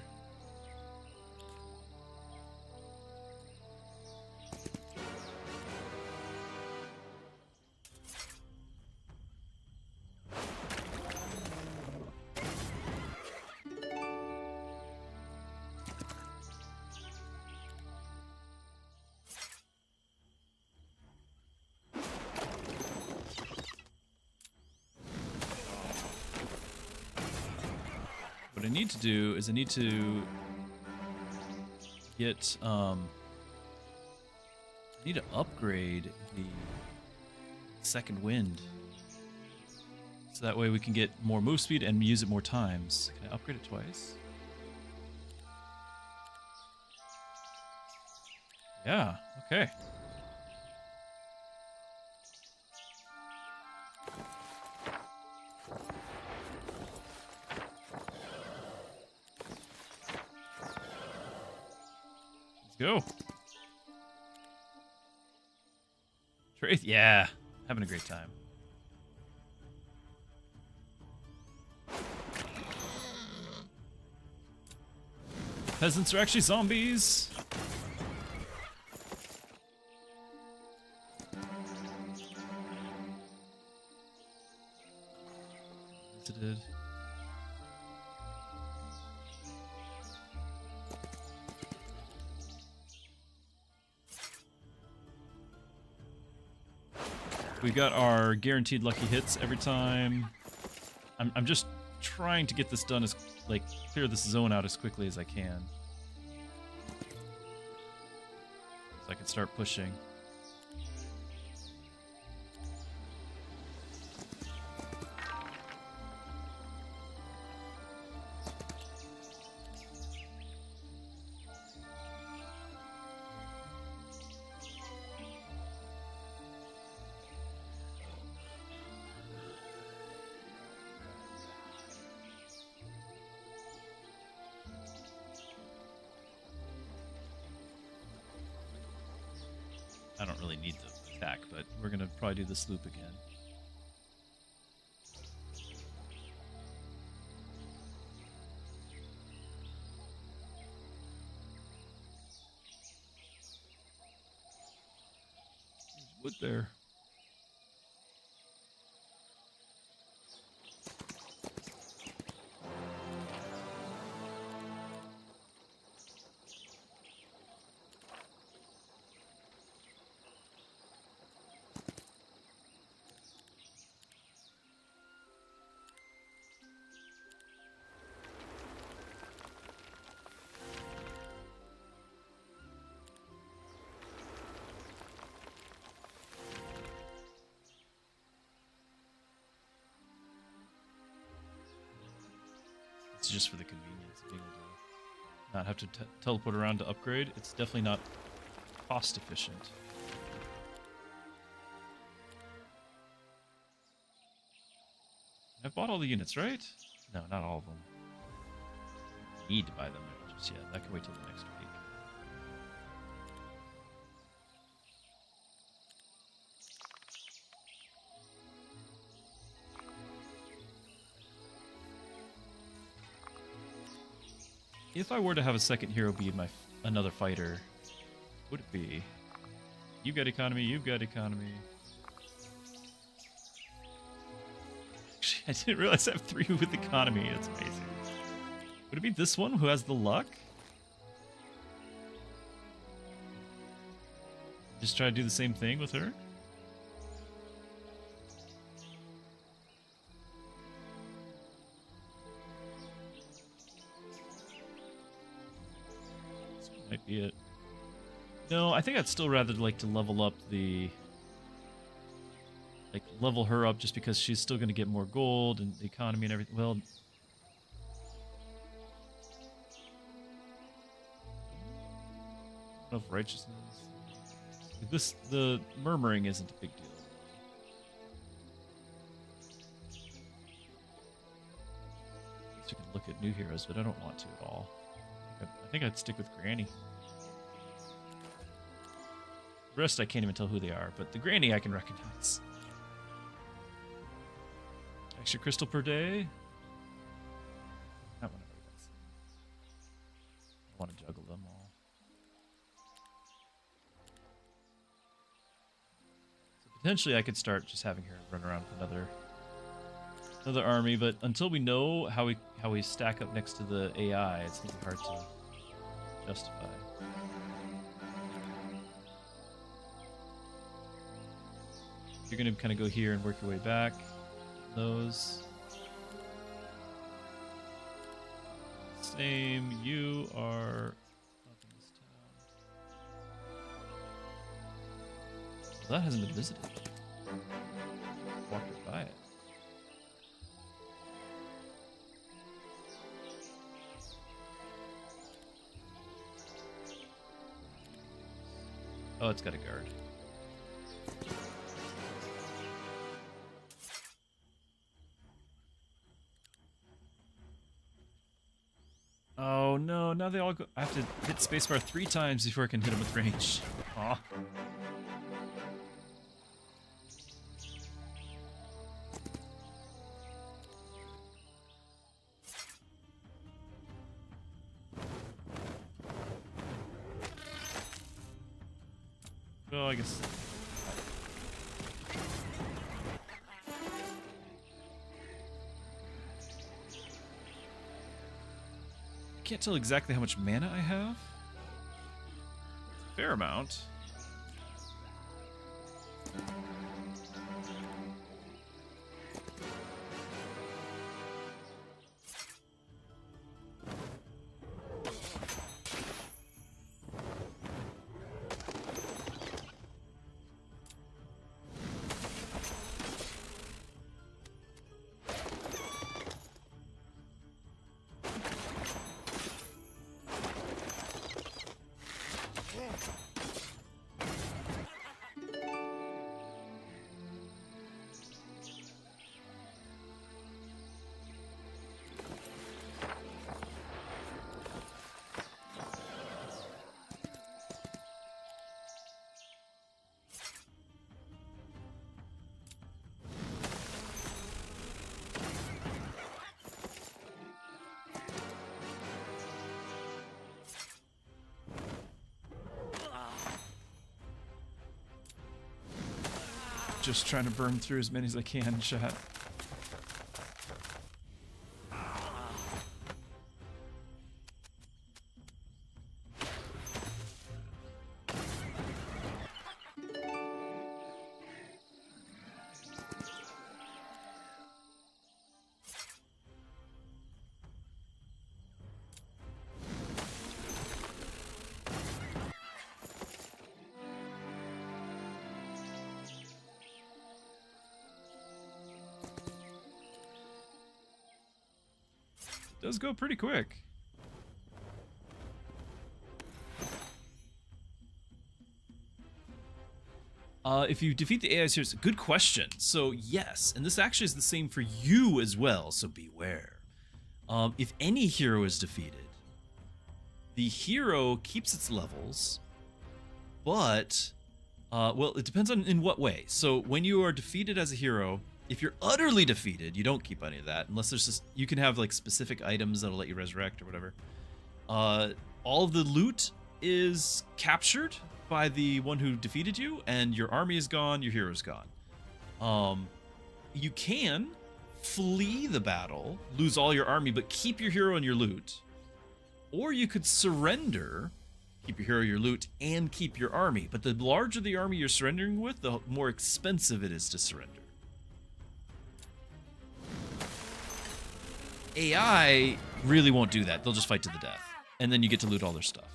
What I need to do is I need to get, I need to upgrade the second wind. So that way we can get more move speed and use it more times. Can I upgrade it twice? Yeah, okay. Go. Trace, yeah, having a great time. Peasants are actually zombies. Visited. We got our guaranteed lucky hits every time. I'm just trying to get this done as, like, clear this zone out as quickly as I can. So I can start pushing. I don't really need the attack, but we're going to probably do this loop again. There's wood there. It's just for the convenience of being able to not have to teleport around to upgrade. It's definitely not cost efficient. I've bought all the units, right? No, not all of them. I need to buy them just yet. That can wait till the next week. If I were to have a second hero be another fighter, would it be? You've got economy, you've got economy. Actually, I didn't realize I have 3 with economy. That's amazing. Would it be this one who has the luck? Just try to do the same thing with her? Might be it. No, I think I'd still rather like to level up the... Like, level her up just because she's still going to get more gold and the economy and everything. Well... Of righteousness. The murmuring isn't a big deal. look at new heroes, but I don't want to at all. I think I'd stick with Granny. The rest I can't even tell who they are, but the Granny I can recognize. Extra crystal per day. That one already got some. I want to juggle them all. So potentially I could start just having her run around with another army, but until we know how we stack up next to the AI, it's gonna be hard to justify. You're gonna kind of go here and work your way back. Those. Same. You are up in this town. Well, that hasn't been visited. Walked right by it. Oh, it's got a guard. Oh no, now they all go. I have to hit spacebar 3 times before I can hit them with range. Aw. Well, I guess. I can't tell exactly how much mana I have. Fair amount. Just trying to burn through as many as I can, chat. Does go pretty quick. If you defeat the AIs here, it's a good question. So yes, and this actually is the same for you as well, so beware. If any hero is defeated, the hero keeps its levels, but, well, it depends on in what way. So when you are defeated as a hero, if you're utterly defeated, you don't keep any of that, unless there's just, you can have like specific items that'll let you resurrect or whatever. All of the loot is captured by the one who defeated you, and your army is gone, your hero's gone. You can flee the battle, lose all your army, but keep your hero and your loot. Or you could surrender, keep your hero, your loot, and keep your army. But the larger the army you're surrendering with, the more expensive it is to surrender. AI really won't do that. They'll just fight to the death. And then you get to loot all their stuff.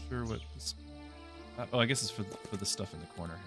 Sure what this... oh, I guess it's for the stuff in the corner here.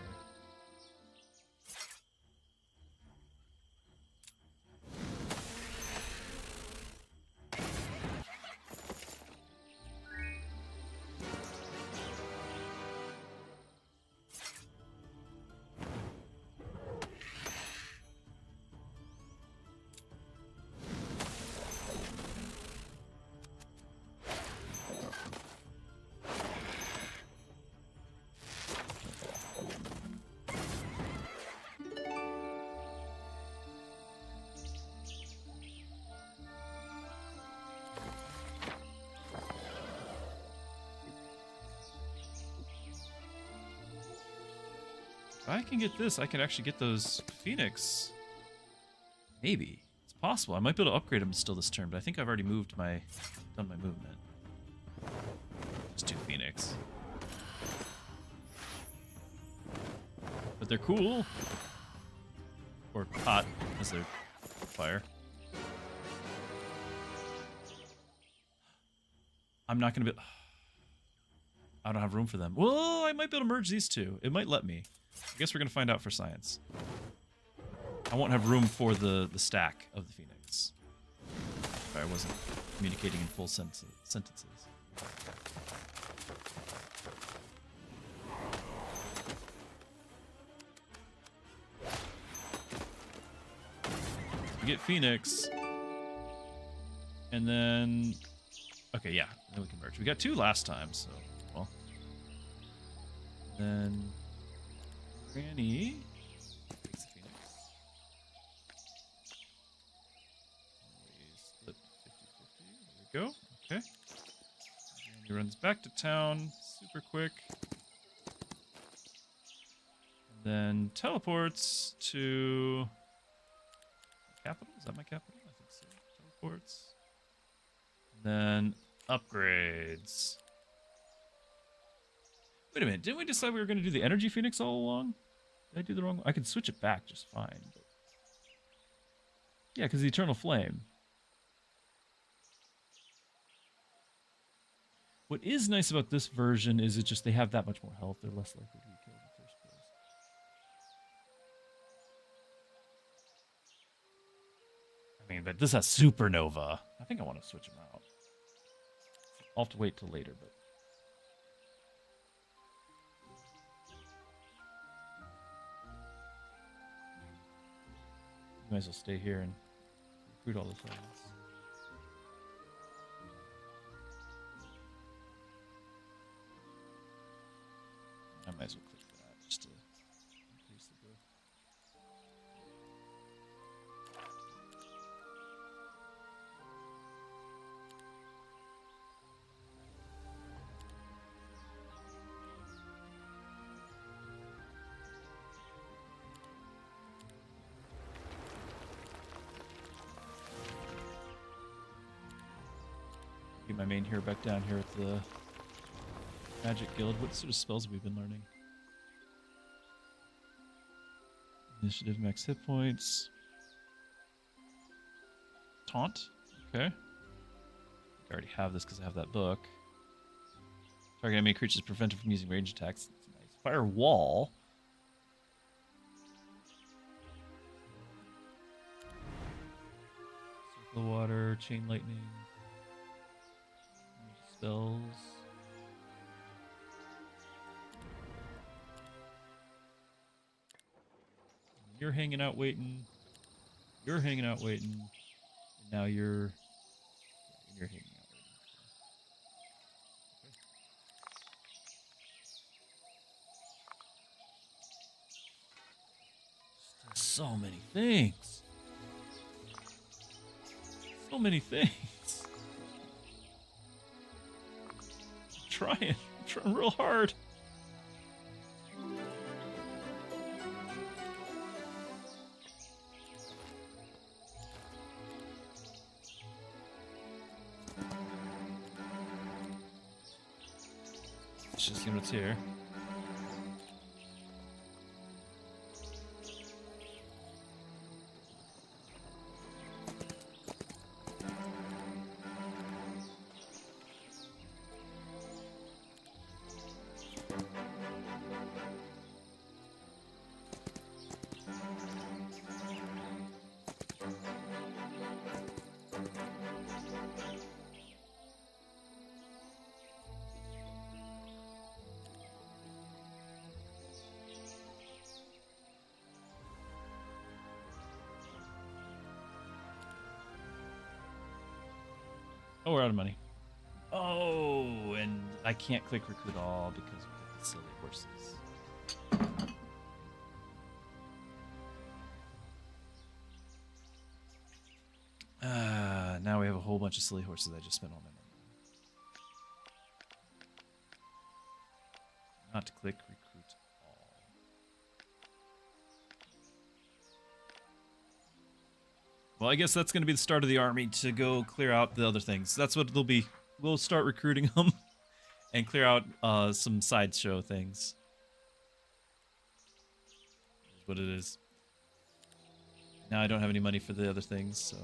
If I can get this, I can actually get those Phoenix. Maybe. It's possible. I might be able to upgrade them still this turn, but I think I've already done my movement. Just 2 Phoenix. But they're cool. Or hot, as they're fire. I'm not going to be... I don't have room for them. Well, I might be able to merge these two. It might let me. I guess we're going to find out for science. I won't have room for the stack of the Phoenix. If I wasn't communicating in full sentences. We get Phoenix. And then... Okay, yeah. Then we can merge. We got 2 last time, so... Well. Then... Granny... takes the Phoenix. We split 50-50. There we go. Okay. Granny runs back to town super quick. And then teleports to... Capital? Is that my capital? I think so. Teleports. And then upgrades. Wait a minute, didn't we decide we were going to do the energy phoenix all along? Did I do the wrong one? I could switch it back just fine. But... Yeah, because the eternal flame. What is nice about this version is it's just they have that much more health. They're less likely to be killed in the first place. I mean, but this has supernova. I think I want to switch them out. I'll have to wait till later, but... Might as well stay here and recruit all the things. I might as well click that just to increase the growth. Get my main hero back down here at the Magic Guild. What sort of spells have we been learning? Initiative, max hit points. Taunt. Okay. I already have this because I have that book. Target enemy creatures prevented from using range attacks. That's nice. Fire wall. Circle of water, chain lightning. Spells. You're hanging out waiting. You're hanging out waiting. And now you're hanging out waiting. Okay. So many things. So many things. I'm trying real hard. Let's just see what's here. Oh, we're out of money. Oh, and I can't click recruit all because we got the silly horses. Now we have a whole bunch of silly horses I just spent all my money on. Not to click recruit all. Well, I guess that's going to be the start of the army to go clear out the other things. That's what they'll be. We'll start recruiting them and clear out some sideshow things. That's what it is. Now I don't have any money for the other things, so...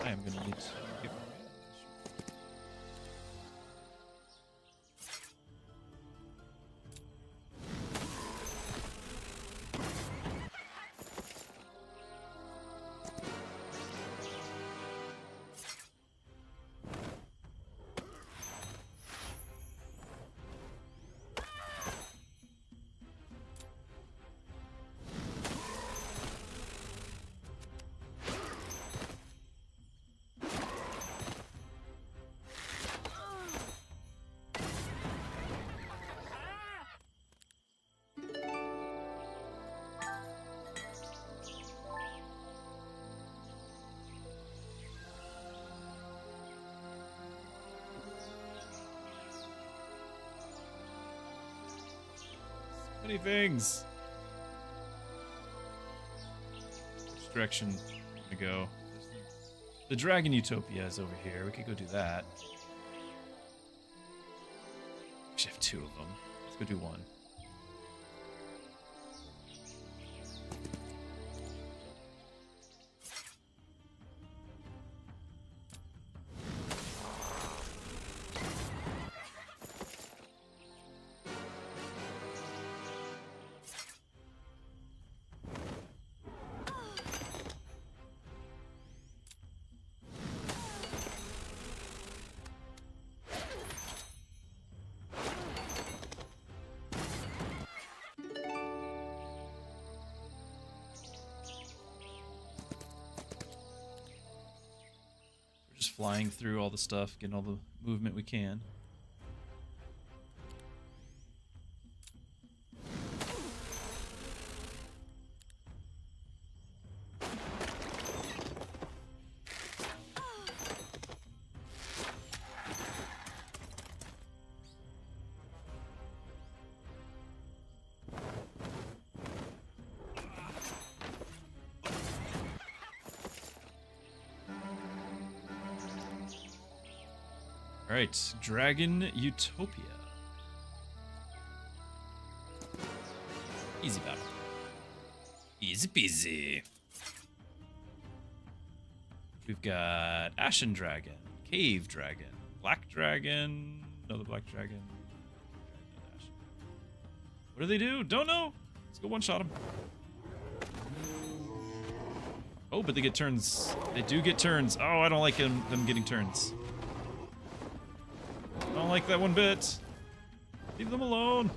I am going to need to get... Many things. Which direction to go? The Dragon Utopia is over here. We could go do that. Actually, I have 2 of them. Let's go do one. Flying through all the stuff, getting all the movement we can. Alright, Dragon Utopia. Easy battle. Easy peasy. We've got Ashen Dragon, Cave Dragon, Black Dragon, another Black Dragon. What do they do? Don't know. Let's go one-shot them. Oh, but they get turns. They do get turns. Oh, I don't like them getting turns. I don't like that one bit. Leave them alone.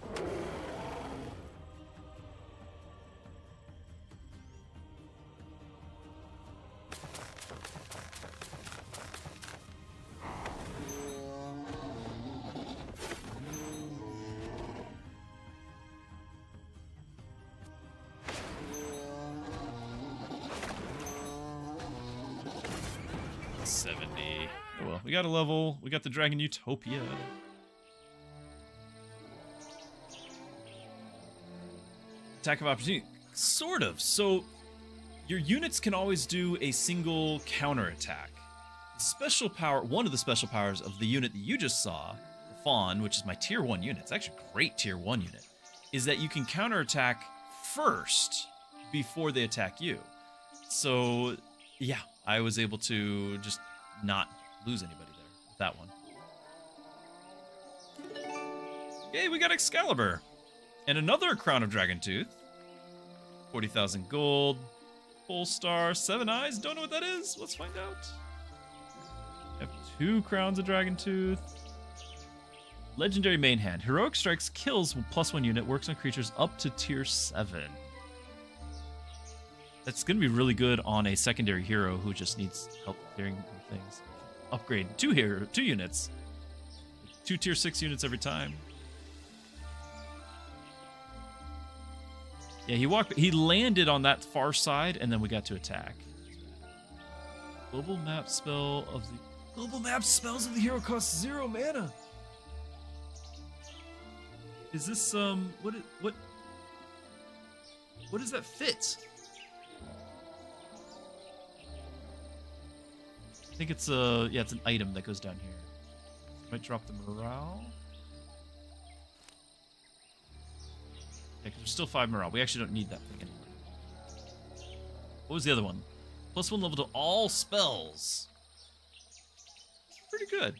Oh well, we got a level. We got the Dragon Utopia. Attack of opportunity. Sort of. So, your units can always do a single counterattack. Special power, one of the special powers of the unit that you just saw, the Fawn, which is my tier 1 unit, it's actually a great tier 1 unit, is that you can counterattack first before they attack you. So, yeah, I was able to just not lose anybody there with that one. Yay, we got Excalibur. And another Crown of Dragon Tooth. 40,000 gold. Full star, 7 eyes. Don't know what that is. Let's find out. I have 2 Crowns of Dragon Tooth. Legendary main hand. Heroic strikes kills with +1 unit. Works on creatures up to tier 7. That's going to be really good on a secondary hero who just needs help clearing things. Upgrade 2 units. 2 tier 6 units every time. Yeah, he landed on that far side, and then we got to attack. Global map spells of the hero costs 0 mana. Is this what does that fit? I think it's yeah, it's an item that goes down here. Might drop the morale. Yeah, because there's still 5 morale. We actually don't need that thing anymore. What was the other one? +1 level to all spells. Pretty good.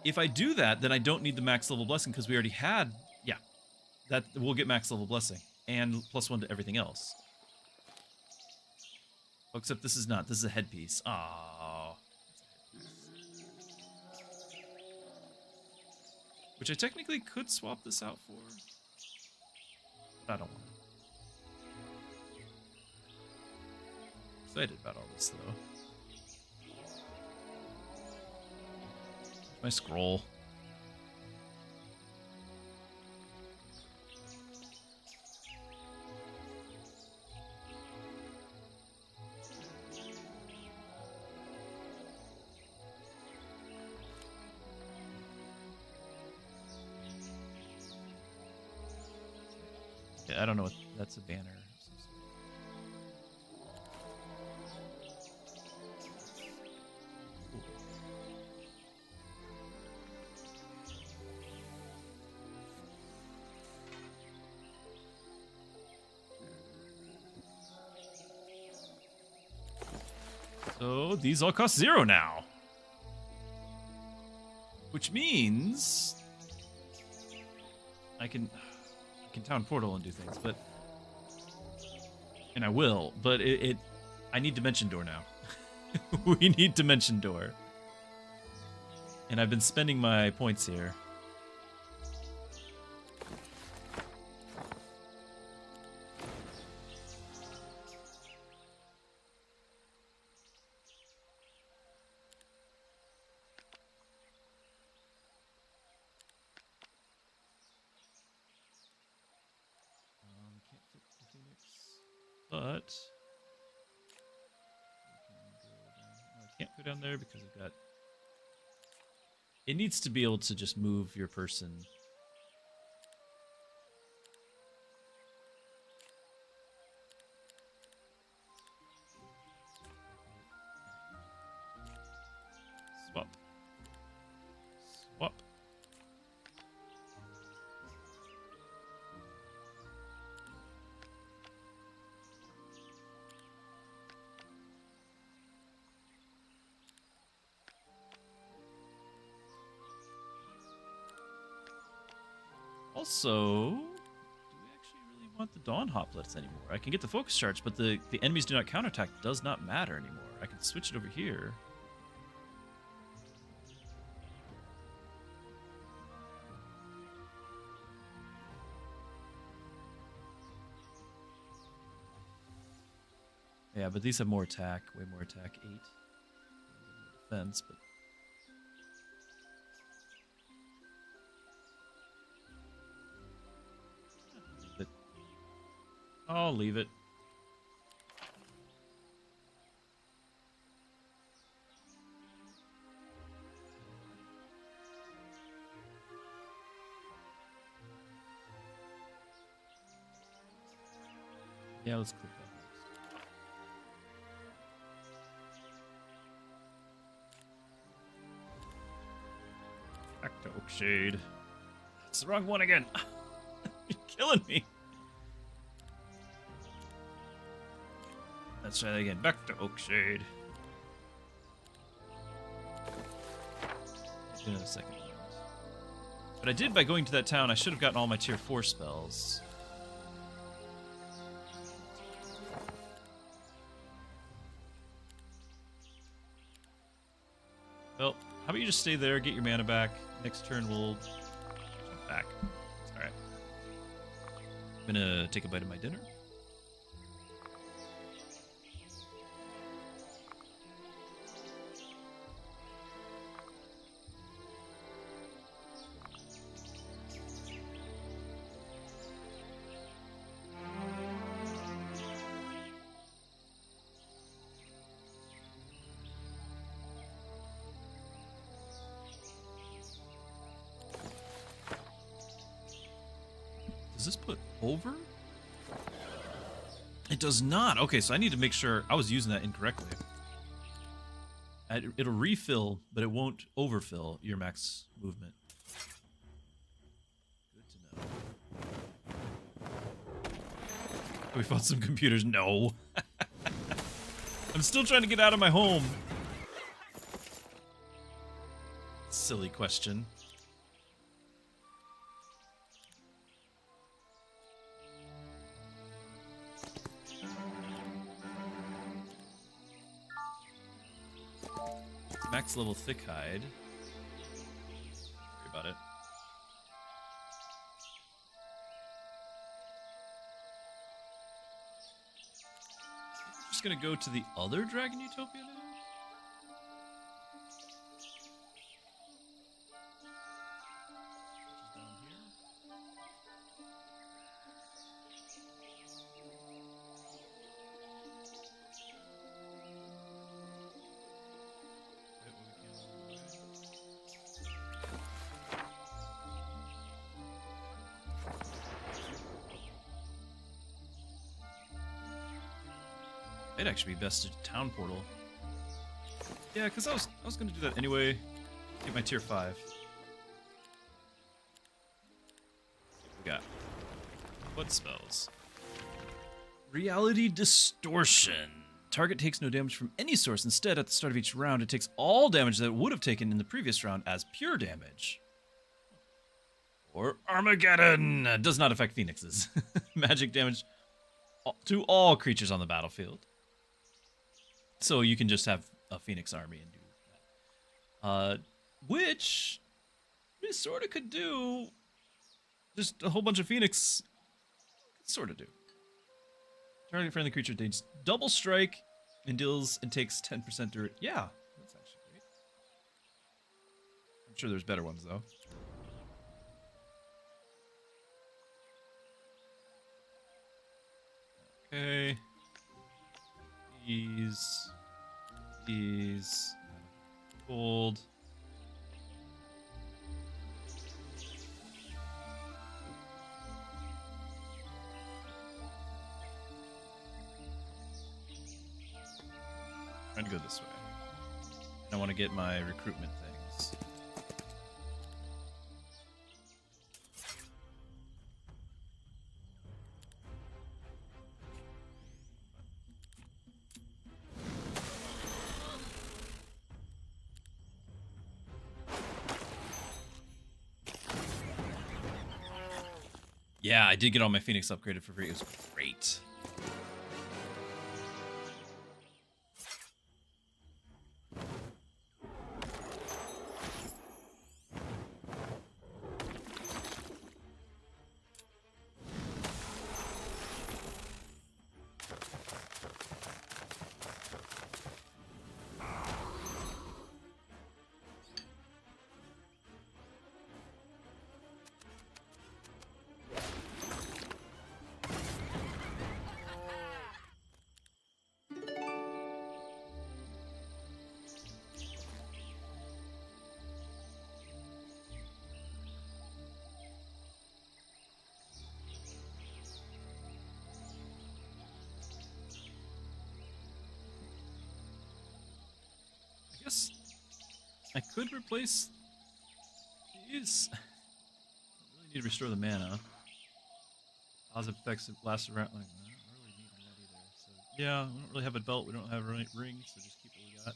If I do that, then I don't need the max level blessing because we already had, yeah, that we'll get max level blessing and +1 to everything else. Oh, except this is not. This is a headpiece. Oh. Which I technically could swap this out for. But I don't want it. Excited about all this though. My scroll. Yeah, I don't know what that's a banner. So these all cost 0 now. Which means I can town portal and do things, but and I will, but I need Dimension Door now. We need Dimension Door. And I've been spending my points here. Can't fit the Phoenix, but I can't go down there because I've got. It needs to be able to just move your person. Swap. Swap. Also, do we actually really want the Dawn Hoplets anymore? I can get the focus charge, but the enemies do not counterattack does not matter anymore. I can switch it over here. Yeah, but these have more attack, way more attack, 8. Defense, but I'll leave it. Yeah, let's click that next. Back to Oakshade. It's the wrong one again. You're killing me. Let's try that again. Back to Oakshade. In a second. But I did by going to that town. I should have gotten all my tier 4 spells. Well, how about you just stay there, get your mana back. Next turn we'll jump back. It's alright. I'm gonna take a bite of my dinner. Does this put over? It does not. Okay, so I need to make sure I was using that incorrectly. It'll refill, but it won't overfill your max movement. Good to know. We found some computers. No. I'm still trying to get out of my home. Silly question. Max level thick hide. Worry about it. I'm just gonna go to the other Dragon Utopia now. It'd actually be best to town portal. Yeah, because I was gonna do that anyway. Get my tier 5. What we got? What spells? Reality Distortion. Target takes no damage from any source. Instead, at the start of each round, it takes all damage that it would have taken in the previous round as pure damage. Or Armageddon. Does not affect phoenixes. Magic damage to all creatures on the battlefield. So you can just have a Phoenix army and do that. Which we sort of could do. Just a whole bunch of Phoenix. Sort of do. Target friendly creature takes double strike and deals and takes 10% durability. Yeah, that's actually great. I'm sure there's better ones though. Okay. These. Gold. Trying to go this way. I want to get my recruitment things. Yeah, I did get all my Phoenix upgraded for free. It was great. I guess I could replace these. I really need to restore the mana. Positive effects that last around. Like, I don't really need that either. So yeah, we don't really have a belt. We don't have a ring, so just keep what we got.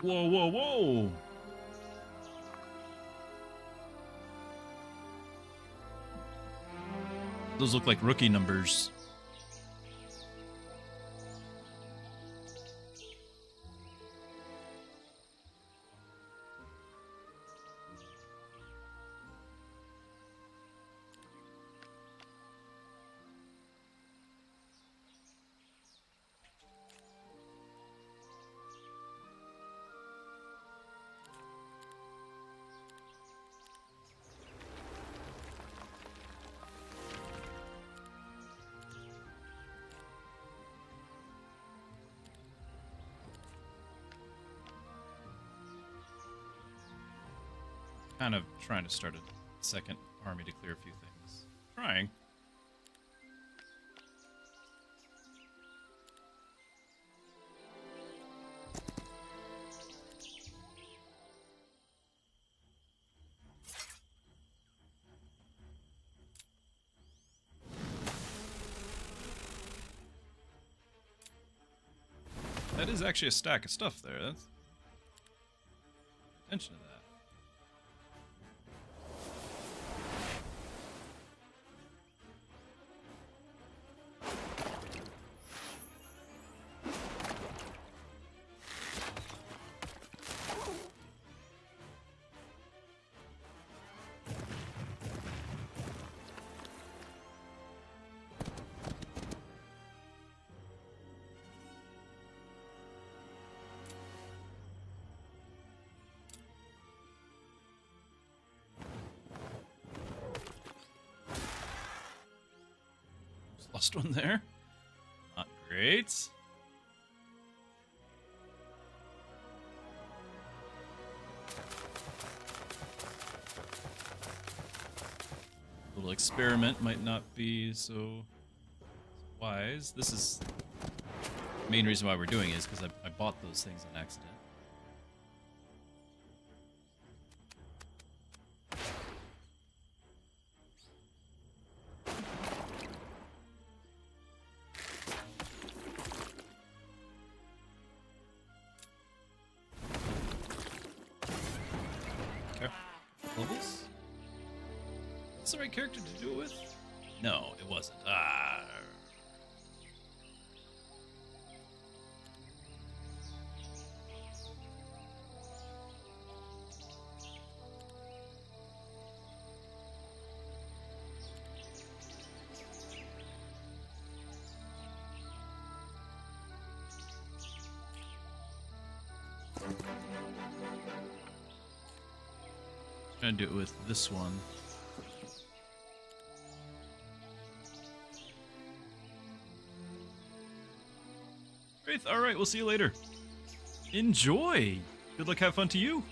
Whoa, whoa, whoa! Those look like rookie numbers. Kind of trying to start a second army to clear a few things. Trying. That is actually a stack of stuff there. That's attention to that. Lost one there. Not great. A little experiment might not be so wise. This is the main reason why we're doing it, is because I bought those things on accident. Levels? Is this the right character to do it with? No, it wasn't. Ah. Trying to do it with this one. Great. All right, we'll see you later. Enjoy. Good luck. Have fun to you.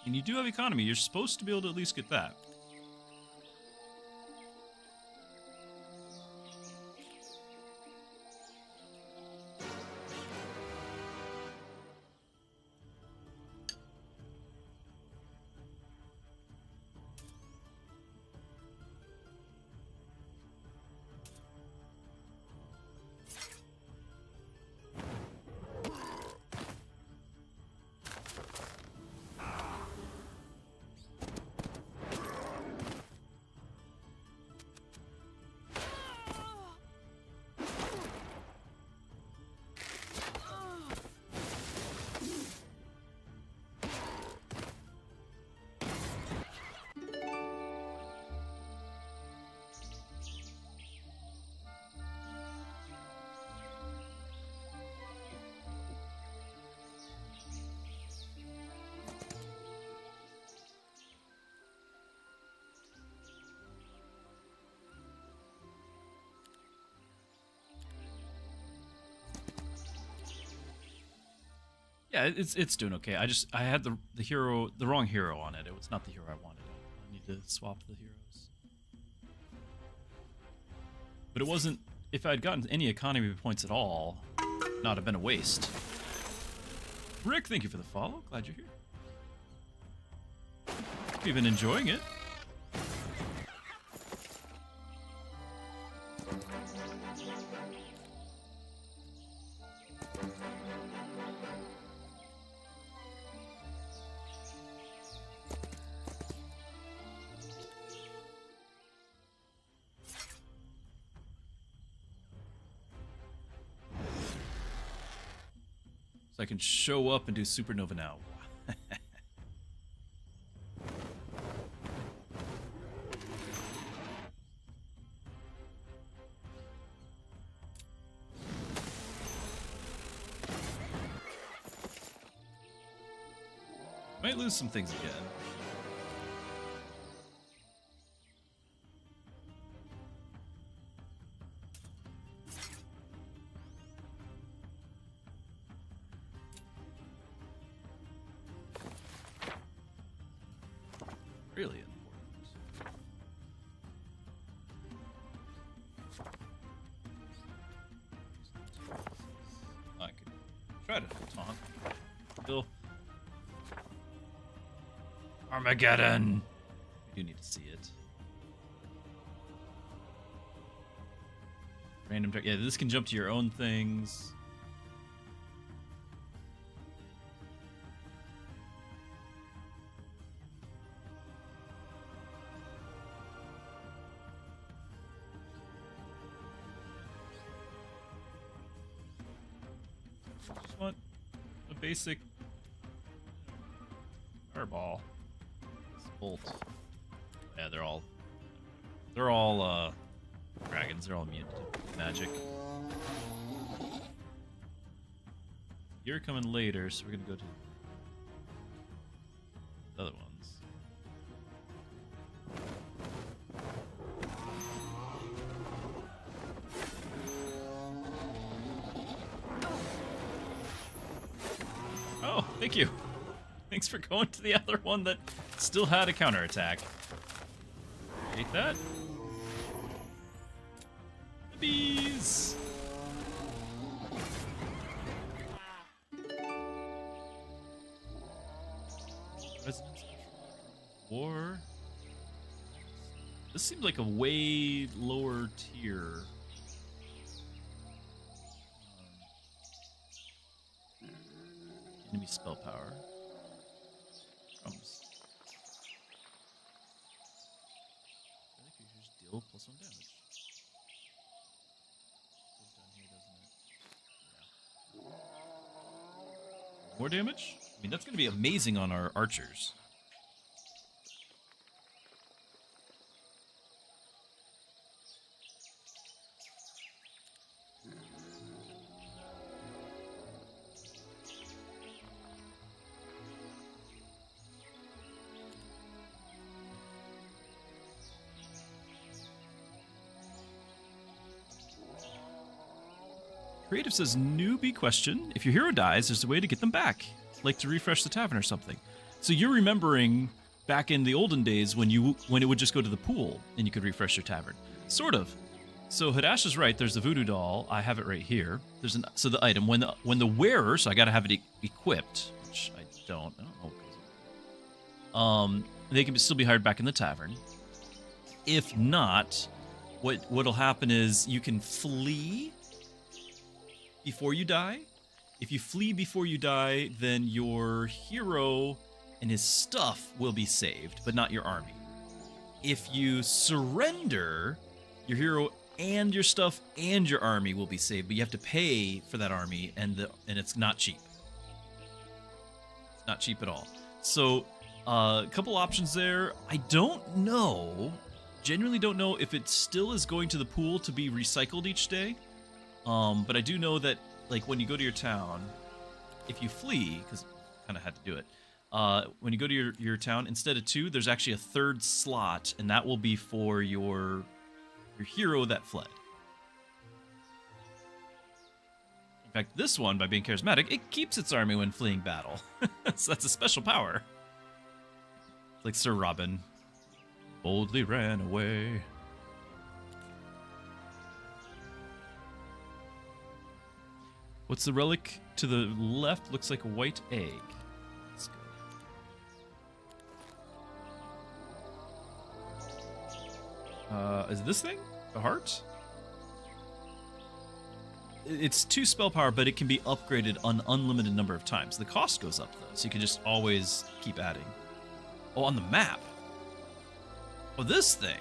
And you do have economy. You're supposed to be able to at least get that. Yeah, it's doing okay. I had the wrong hero on it. It was not the hero I wanted. I need to swap the heroes. But it wasn't. If I'd gotten any economy points at all, not have been a waste. Rick, thank you for the follow. Glad you're here. Hope you've been enjoying it. I can show up and do supernova now. Might lose some things again. Really important. I could try to taunt. Still. Armageddon! We do need to see it. Random. Yeah, this can jump to your own things. Just want a basic fireball. Bolt. Yeah, they're all dragons. They're all immune to magic. You're coming later, so we're gonna go to the other ones. Oh, thank you. Thanks for going to the other one that still had a counterattack. Hate that. The bees! Residence War. This seems like a way lower tier. Enemy spell power. Drums. I think you just deal +1 damage. Goes down here, doesn't it? Yeah. More damage? I mean, that's going to be amazing on our archers. Creative says, newbie question. If your hero dies, there's a way to get them back. Like to refresh the tavern or something. So you're remembering back in the olden days when it would just go to the pool and you could refresh your tavern. Sort of. So Hadash is right. There's the voodoo doll. I have it right here. So the item when the wearer. So I got to have it equipped, which I don't. I don't know what goes on. They can still be hired back in the tavern. If not, what'll happen is you can flee before you die. If you flee before you die, then your hero and his stuff will be saved, but not your army. If you surrender, your hero and your stuff and your army will be saved, but you have to pay for that army, and it's not cheap. It's not cheap at all. So, a couple options there. I don't know, genuinely don't know if it still is going to the pool to be recycled each day. But I do know that, like, when you go to your town, if you flee, because I kind of had to do it, when you go to your town, instead of 2, there's actually a 3rd slot, and that will be for your hero that fled. In fact, this one, by being charismatic, it keeps its army when fleeing battle. So that's a special power. Like Sir Robin boldly ran away. What's the relic to the left? Looks like a white egg. Let's go. Is it this thing? The heart? It's 2 spell power, but it can be upgraded an unlimited number of times. The cost goes up, though, so you can just always keep adding. Oh, on the map. Oh, this thing.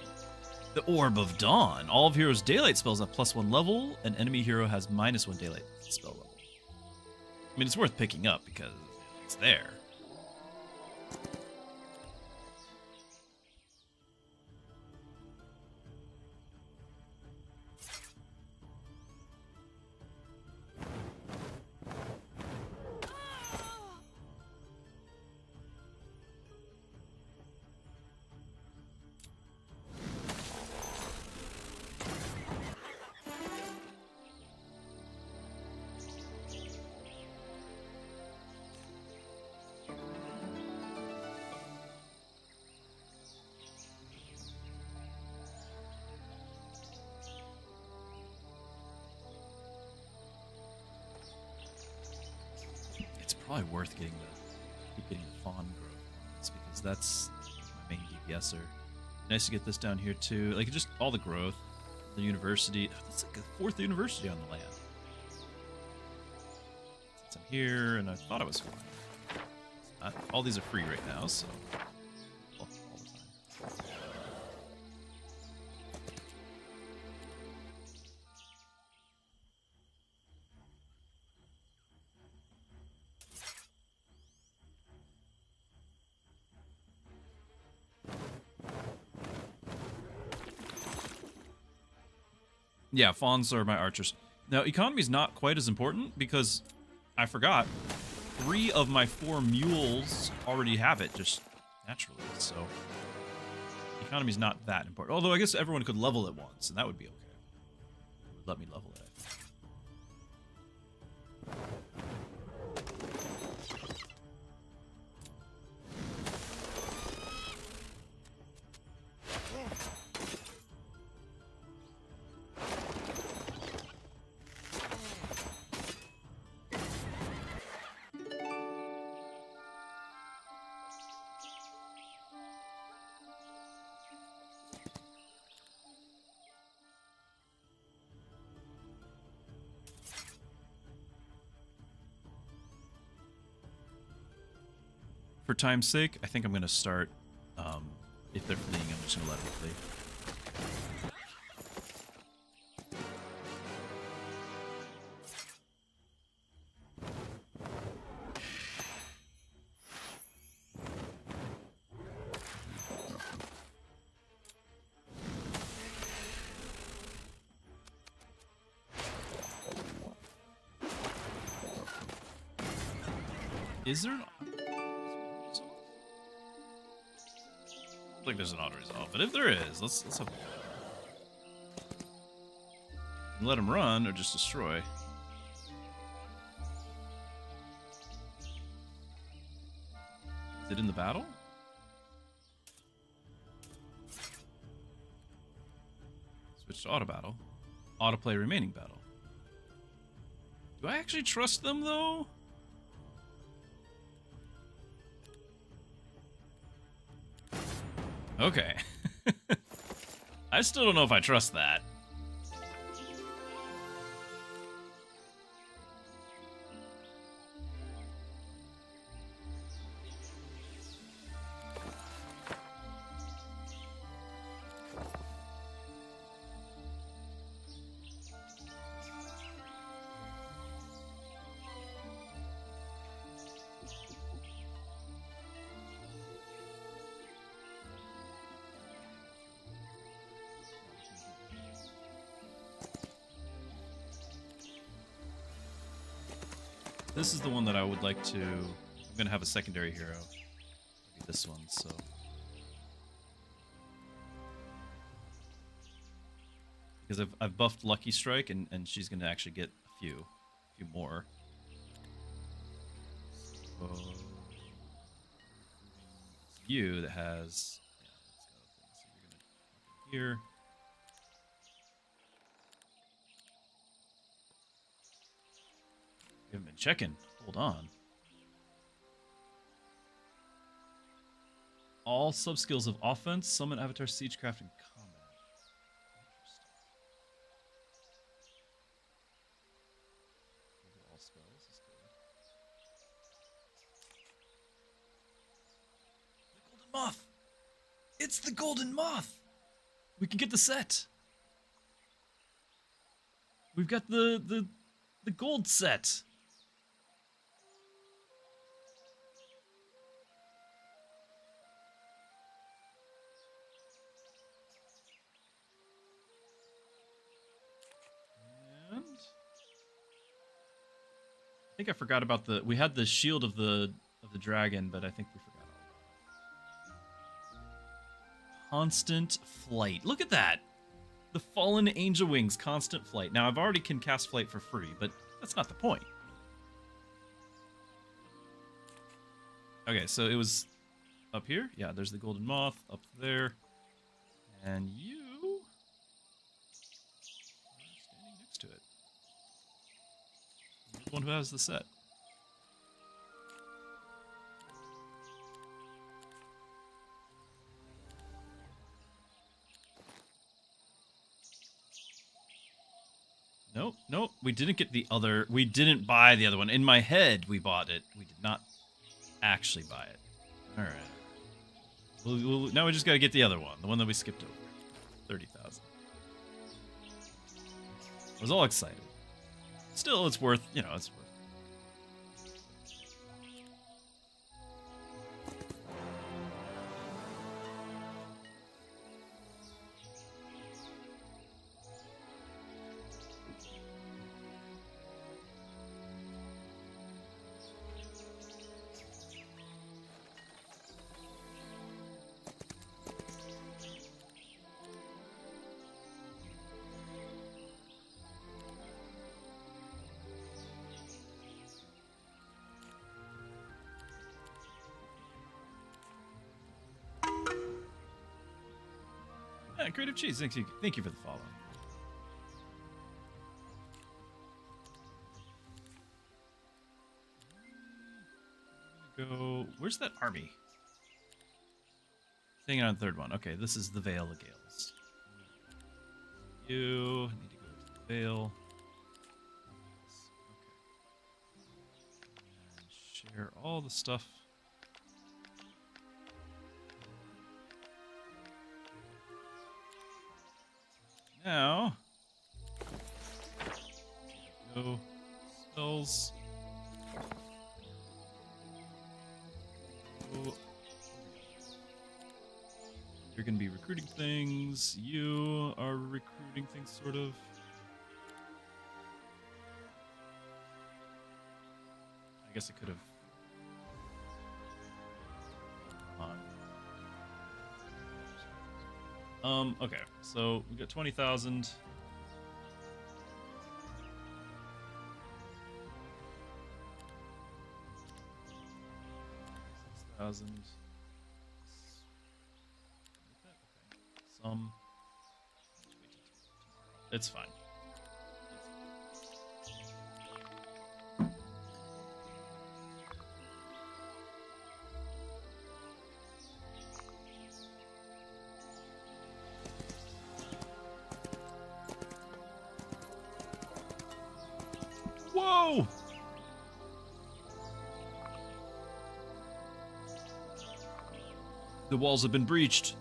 The Orb of Dawn. All of heroes' daylight spells have +1 level. An enemy hero has -1 daylight spell level. I mean, it's worth picking up because it's there. Probably worth keep getting the fawn growth ones, because that's my main DPSer. Nice to get this down here too, like just all the growth. The university, that's like a 4th university on the land. Since I'm here, and I thought I was fine. All these are free right now, so all the time. Yeah, fawns are my archers. Now, economy is not quite as important because I forgot 3 of my 4 mules already have it just naturally. So economy is not that important. Although I guess everyone could level it once, and that would be okay. It would let me level it. For time's sake, I think I'm going to start, if they're fleeing, I'm just going to let them flee. Is there an like there's an auto resolve, but if there is, let's have let him run or just destroy. Is it in the battle? Switch to auto battle. Autoplay remaining battle. Do I actually trust them though? Okay. I still don't know if I trust that. This is the one that I would like to... I'm going to have a secondary hero. Maybe this one, so... Because I've buffed Lucky Strike, and she's going to actually get a few more. So... It's you that has... Yeah, let's go. So you're going to pop in here. We haven't been checking. Hold on. All sub-skills of offense, summon, avatar, siegecraft, and combat. Interesting. All spells is good. The Golden Moth! It's the Golden Moth! We can get the set. We've got the gold set. I think I forgot about we had the shield of the dragon, but I think we forgot all about it. Constant flight. Look at that. The fallen angel wings, constant flight. Now I've already can cast flight for free, but that's not the point. Okay, so it was up here. Yeah, there's the golden moth up there. And you standing next to it. You're the one who has the set. Nope. We didn't get the other. We didn't buy the other one. In my head, we bought it. We did not actually buy it. All right. Now we just got to get the other one, the one that we skipped over. 30,000. I was all excited. Still, it's worth. It's worth. Creative Cheese, thank you for the follow. Go. Where's that army? Staying on the third one. Okay, this is the Vale of Gales. You need to go to the Vale. Okay. And share all the stuff. Now, go spells. Go. You're going to be recruiting things. You are recruiting things, sort of. I guess I could have. Okay, so we got 20,000. 1,000. Some. It's fine. Whoa! The walls have been breached.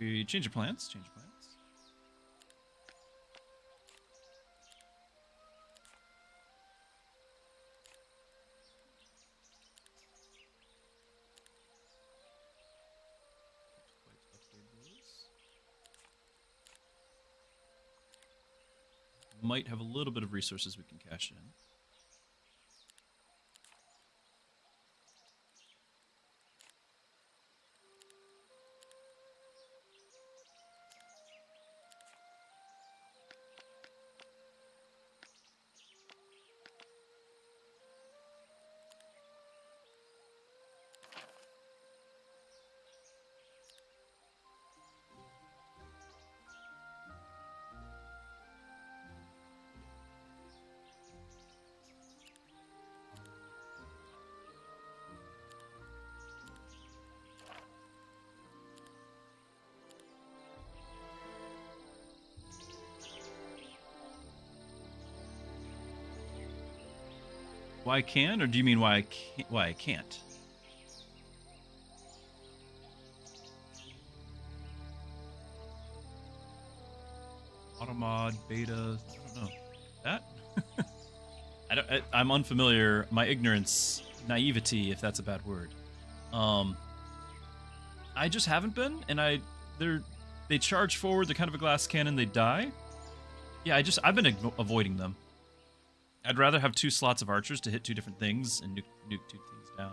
We change your plans. Change your plans. Might have a little bit of resources we can cash in. Why I can, or do you mean why I can't? Why I can't? Automod, beta, I don't know. That? I'm unfamiliar. My ignorance, naivety, if that's a bad word. I just haven't been, and they charge forward. They're kind of a glass cannon. They die. Yeah, I've been avoiding them. I'd rather have 2 slots of archers to hit 2 different things and nuke 2 things down.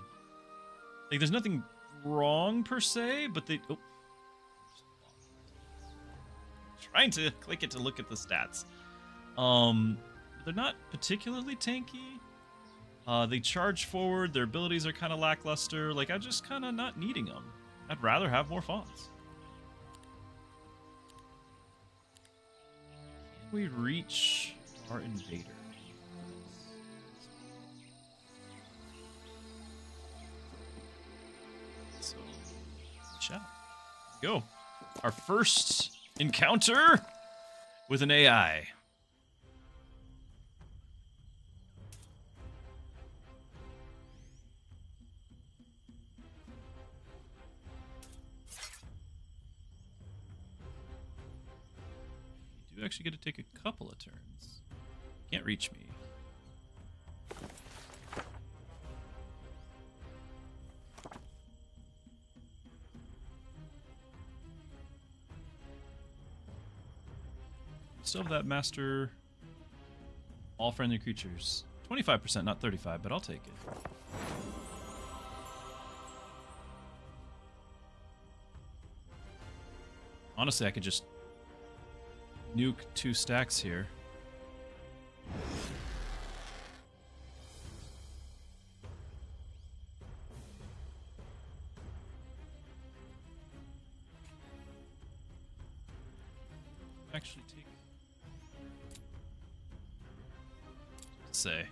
Like, there's nothing wrong per se, but they. Oh. Trying to click it to look at the stats. They're not particularly tanky. They charge forward. Their abilities are kind of lackluster. Like, I'm just kind of not needing them. I'd rather have more fawns. Can we reach our invader? So, shall go. Our first encounter with an AI. You do actually get to take a couple of turns. Can't reach me. Still have that master all friendly creatures. 25%, not 35, but I'll take it. Honestly, I could just nuke 2 stacks here. Actually take say.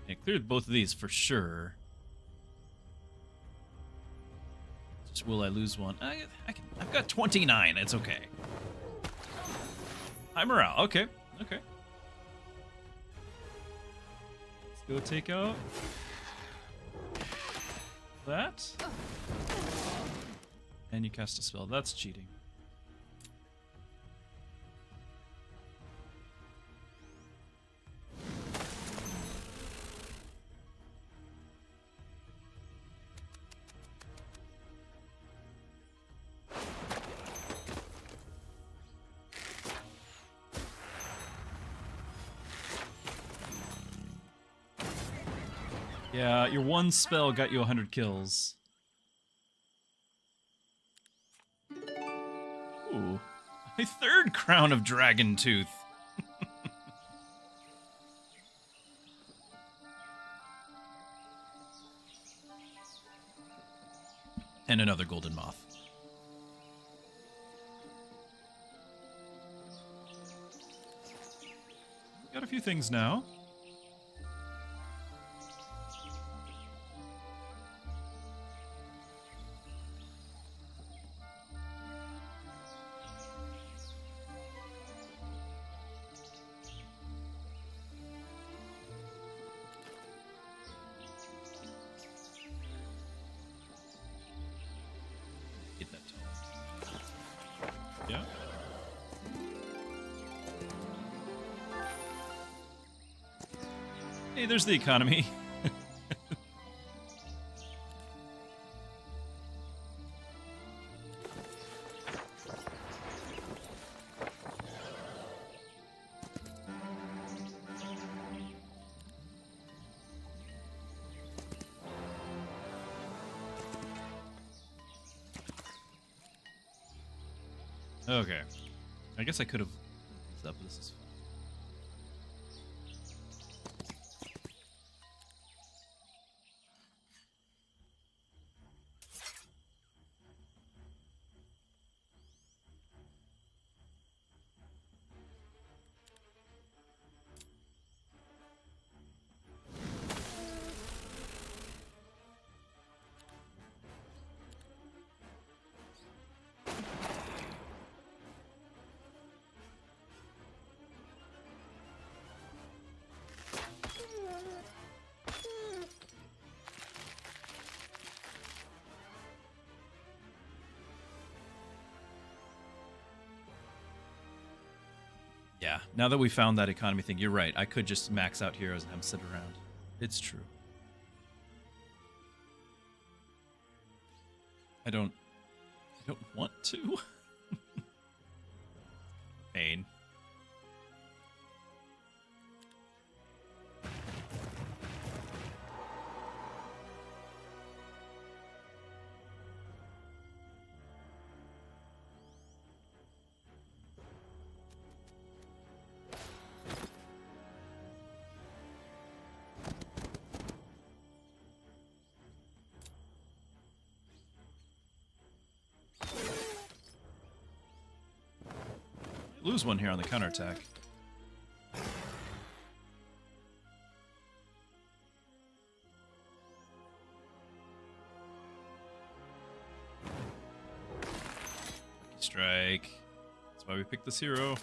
I cleared both of these for sure. Just will I lose one? I've got 29. It's okay. High morale. Okay. Okay. Let's go take out that. And you cast a spell. That's cheating. Yeah, your one spell got you 100 kills. Ooh. A third crown of Dragon Tooth. And another golden moth. Got a few things now. Get that tone. Yeah. Hey, there's the economy. Okay. I guess I could have this up. This is fine. Yeah, now that we found that economy thing, you're right. I could just max out heroes and have them sit around. It's true. I don't want to. Pain. Lose one here on the counterattack. Lucky strike. That's why we picked this hero.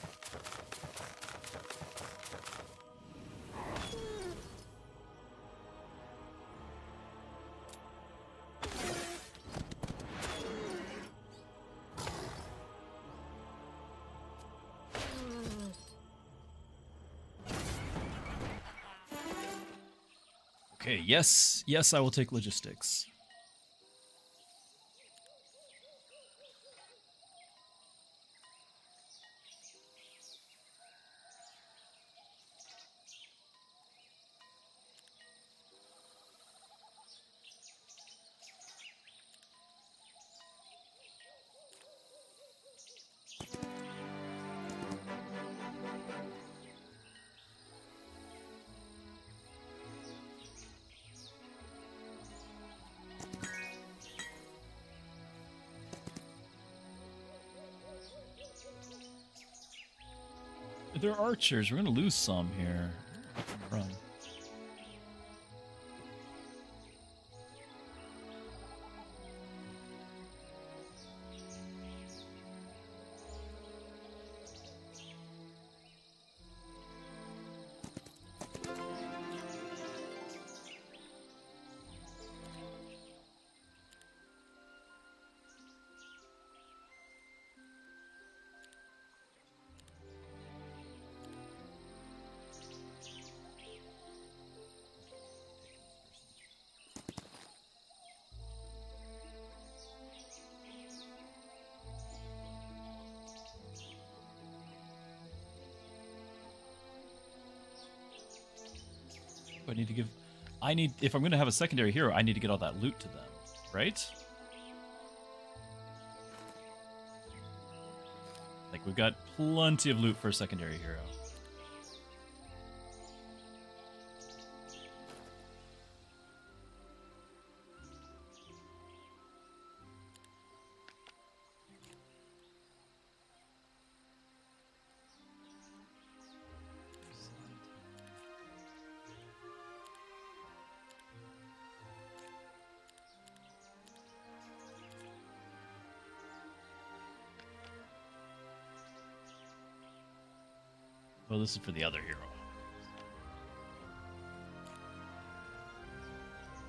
Okay, yes, I will take logistics. They're archers. We're going to lose some here. Run. I need to give... if I'm going to have a secondary hero, I need to get all that loot to them, right? Like, we've got plenty of loot for a secondary hero. Well, this is for the other hero.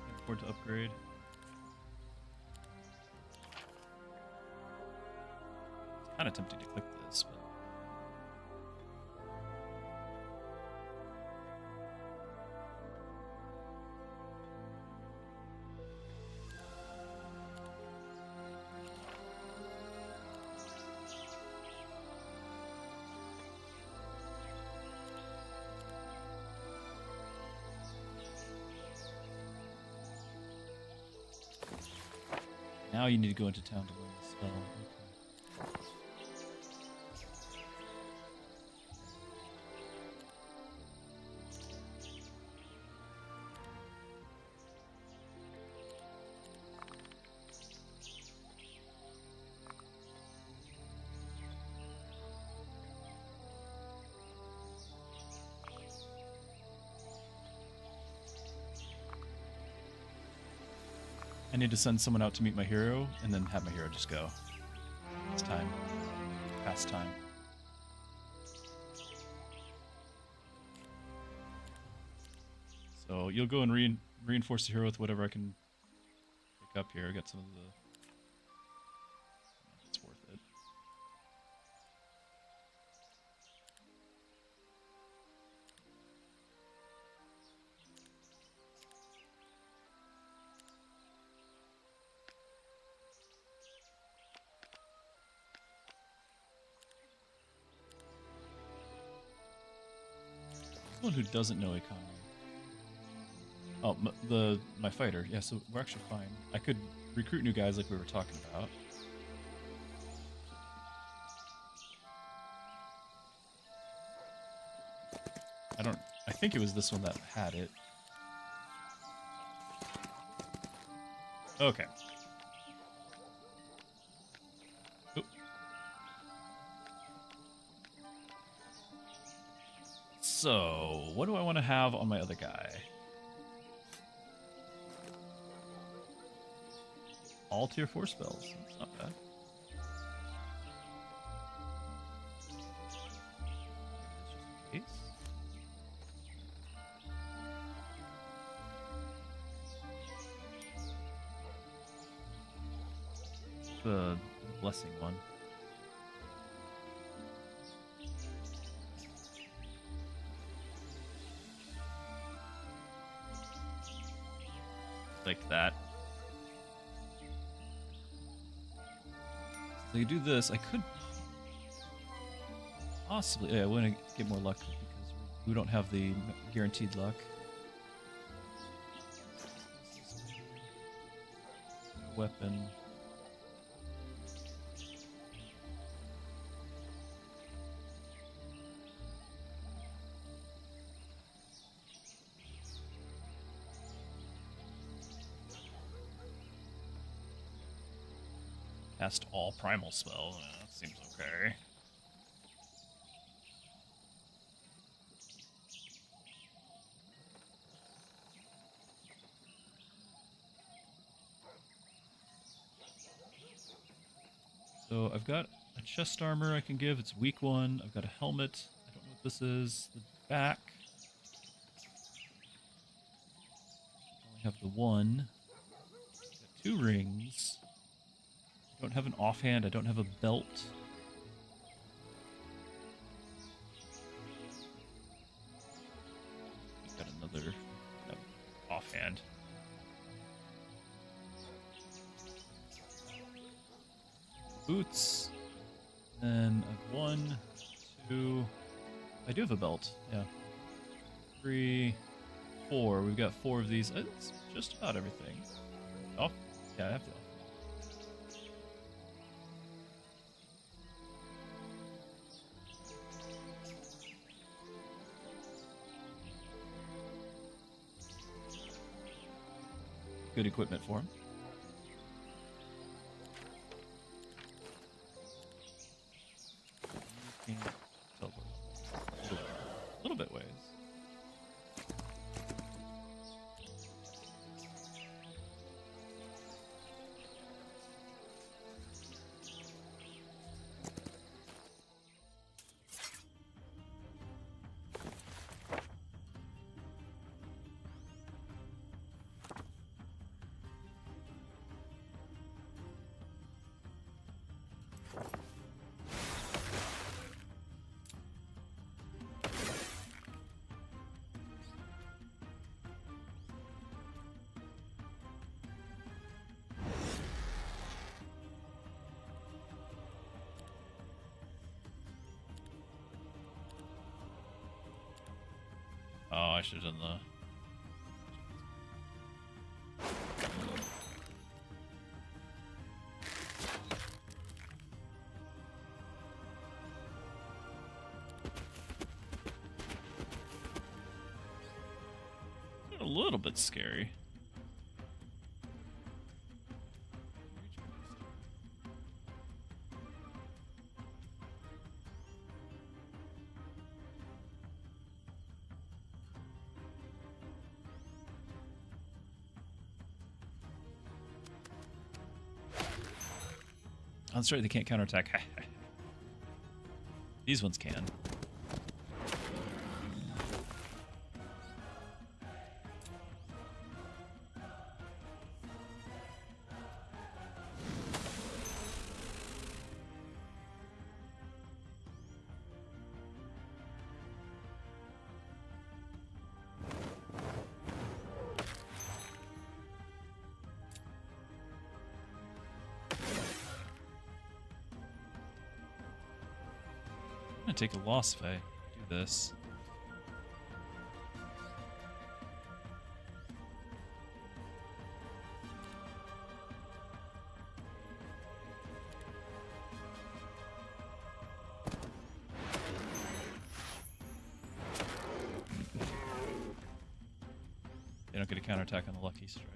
Can't afford to upgrade. It's kind of tempting to click this, but... Now you need to go into town to learn the spell. Okay. I need to send someone out to meet my hero, and then have my hero just go. It's time. Past time. So you'll go and reinforce the hero with whatever I can pick up here. I got some of the... It's worth it. Someone who doesn't know economy. Oh, my fighter. Yeah, so we're actually fine. I could recruit new guys like we were talking about. I think it was this one that had it. Okay. Oop. So, what do I want to have on my other guy? All tier 4 spells. That's not bad. Just in case. The blessing one. Like that. So you do this, I could possibly... Yeah, I want to get more luck because we don't have the guaranteed luck. Weapon. Cast all primal spells. That seems okay. So I've got a chest armor I can give. It's weak one. I've got a helmet. I don't know what this is. The back. I only have the one. Got 2 rings. I don't have an offhand. I don't have a belt. I've got another offhand. Boots. Then I've 1, 2. I do have a belt. Yeah. 3, 4. We've got 4 of these. It's just about everything. Oh, yeah, I have to. Good equipment for him. Teleport. A little bit ways. Oh, I should have done the... A little bit scary. Oh, that's right, they can't counterattack. These ones can. I'm gonna take a loss if I do this. They don't get a counterattack on the lucky strike.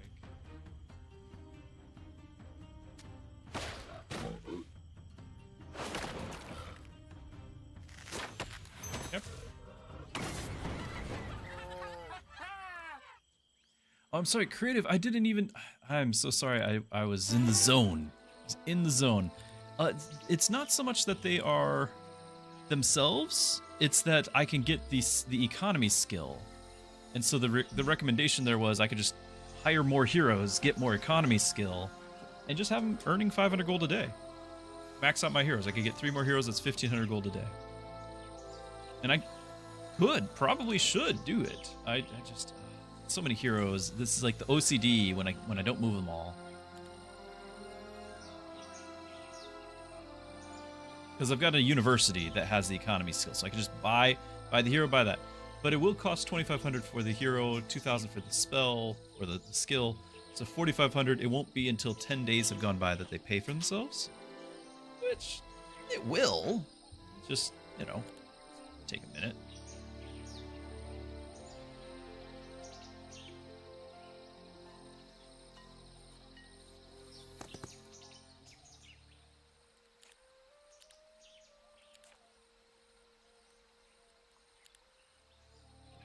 Yep. Oh, I'm sorry, creative. I didn't even... I'm so sorry. I was in the zone. I was in the zone. It's not so much that they are themselves. It's that I can get the economy skill. And so the recommendation there was I could just hire more heroes, get more economy skill, and just have them earning 500 gold a day. Max out my heroes. I could get 3 more heroes. That's 1,500 gold a day. And I could, probably should do it. I just... So many heroes. This is like the OCD when I don't move them all. Because I've got a university that has the economy skill, so I can just buy the hero, buy that. But it will cost 2,500 for the hero, 2,000 for the spell or the skill. So 4,500. It won't be until 10 days have gone by that they pay for themselves, which it will. Just, you know, take a minute.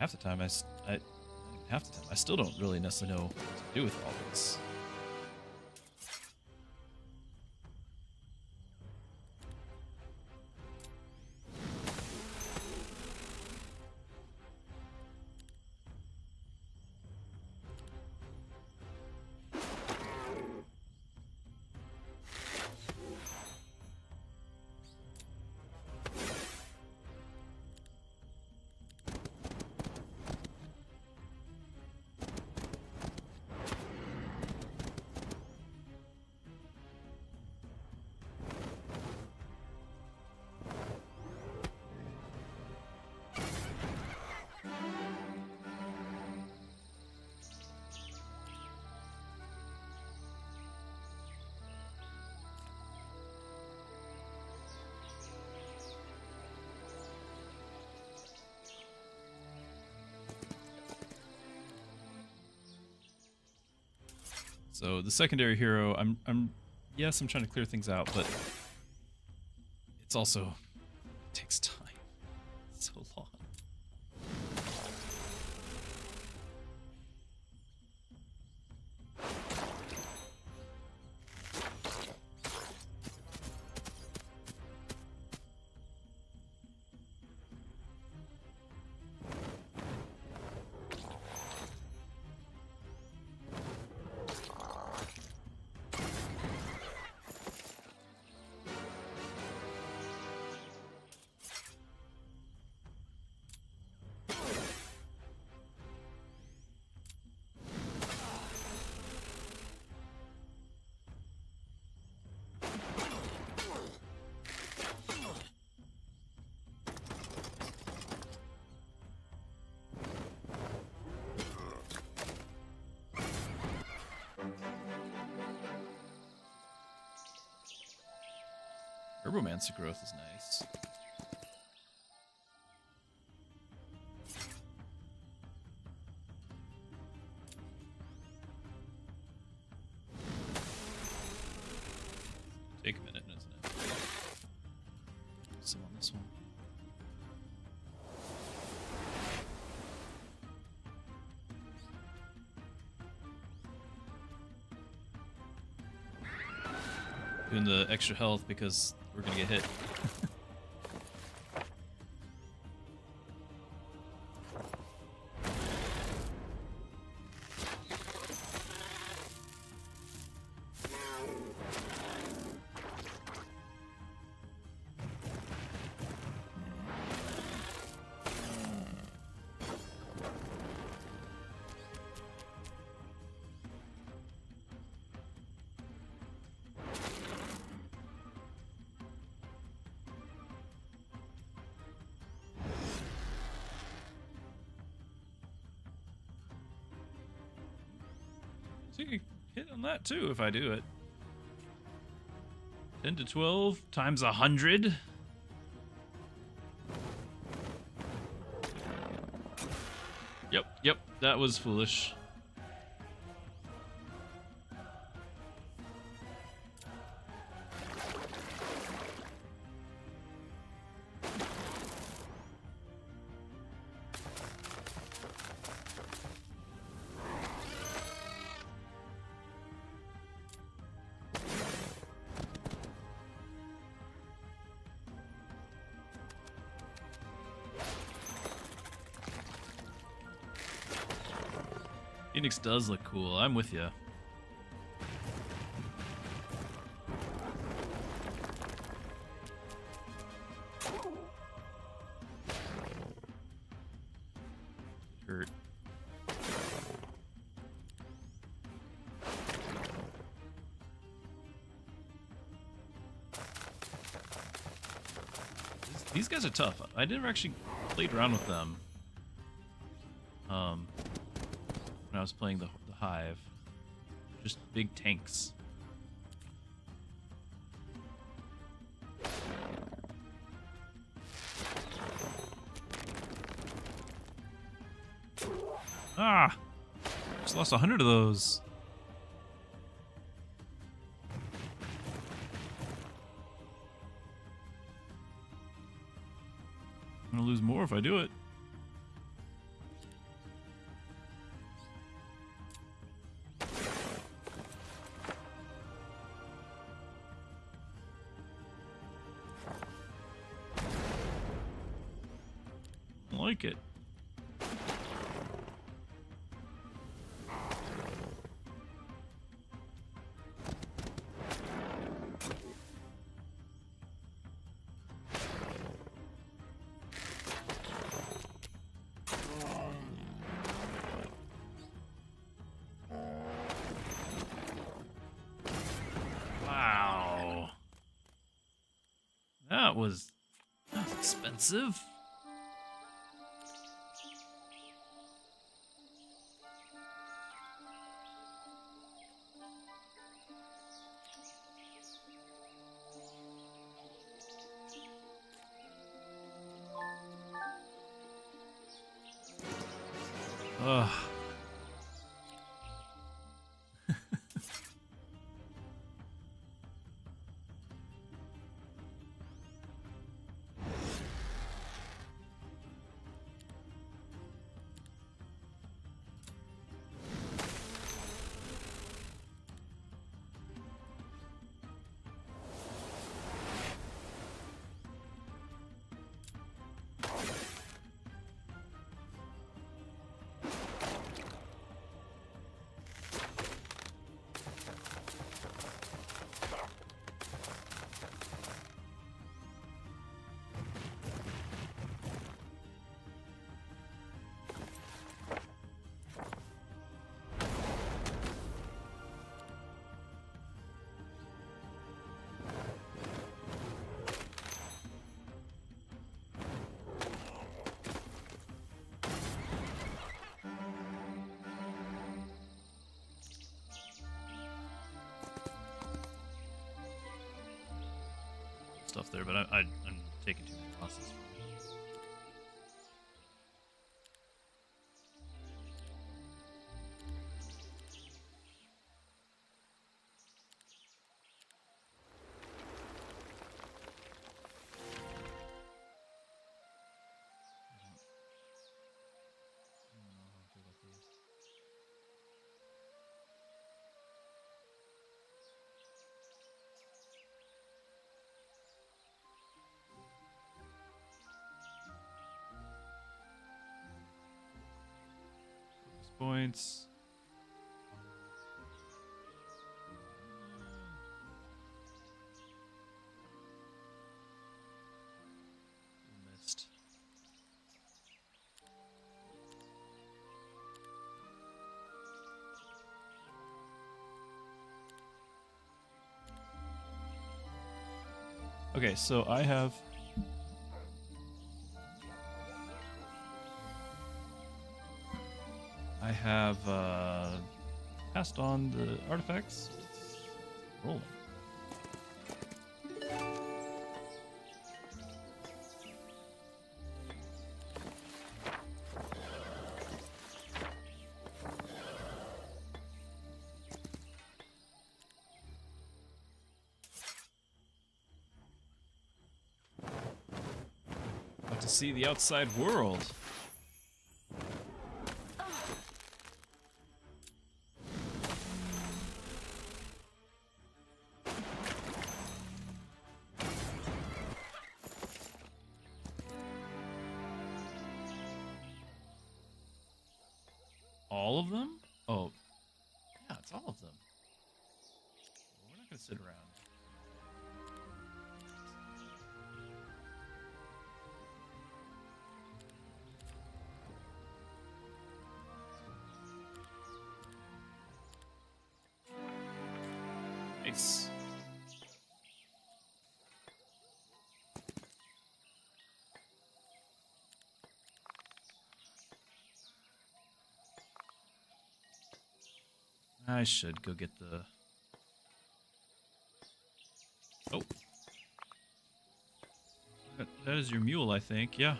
Half the time I still don't really necessarily know what to do with all this. So the secondary hero, yes, I'm trying to clear things out, but it's also it takes time. It's so long. Herbomancer growth is nice. Take a minute, doesn't it? Some on this one. Doing the extra health because we're gonna get hit. So you can hit on that too if I do it. 10 to 12 times 100. Yep, that was foolish. Phoenix does look cool. I'm with you. Hurt. These guys are tough. I never actually played around with them. When I was playing the Hive. Just big tanks. Ah! Just lost 100 of those. I'm gonna lose more if I do it. Like it. Wow. That was expensive. Ugh. stuff there, but I'm taking too many losses. Points. Missed. Okay, so I have passed on the artifacts. It's rolling. About to see the outside world. All of them? Oh, yeah, it's all of them. We're not going to sit around. Nice. I should go get the... Oh. That is your mule, I think. Yeah.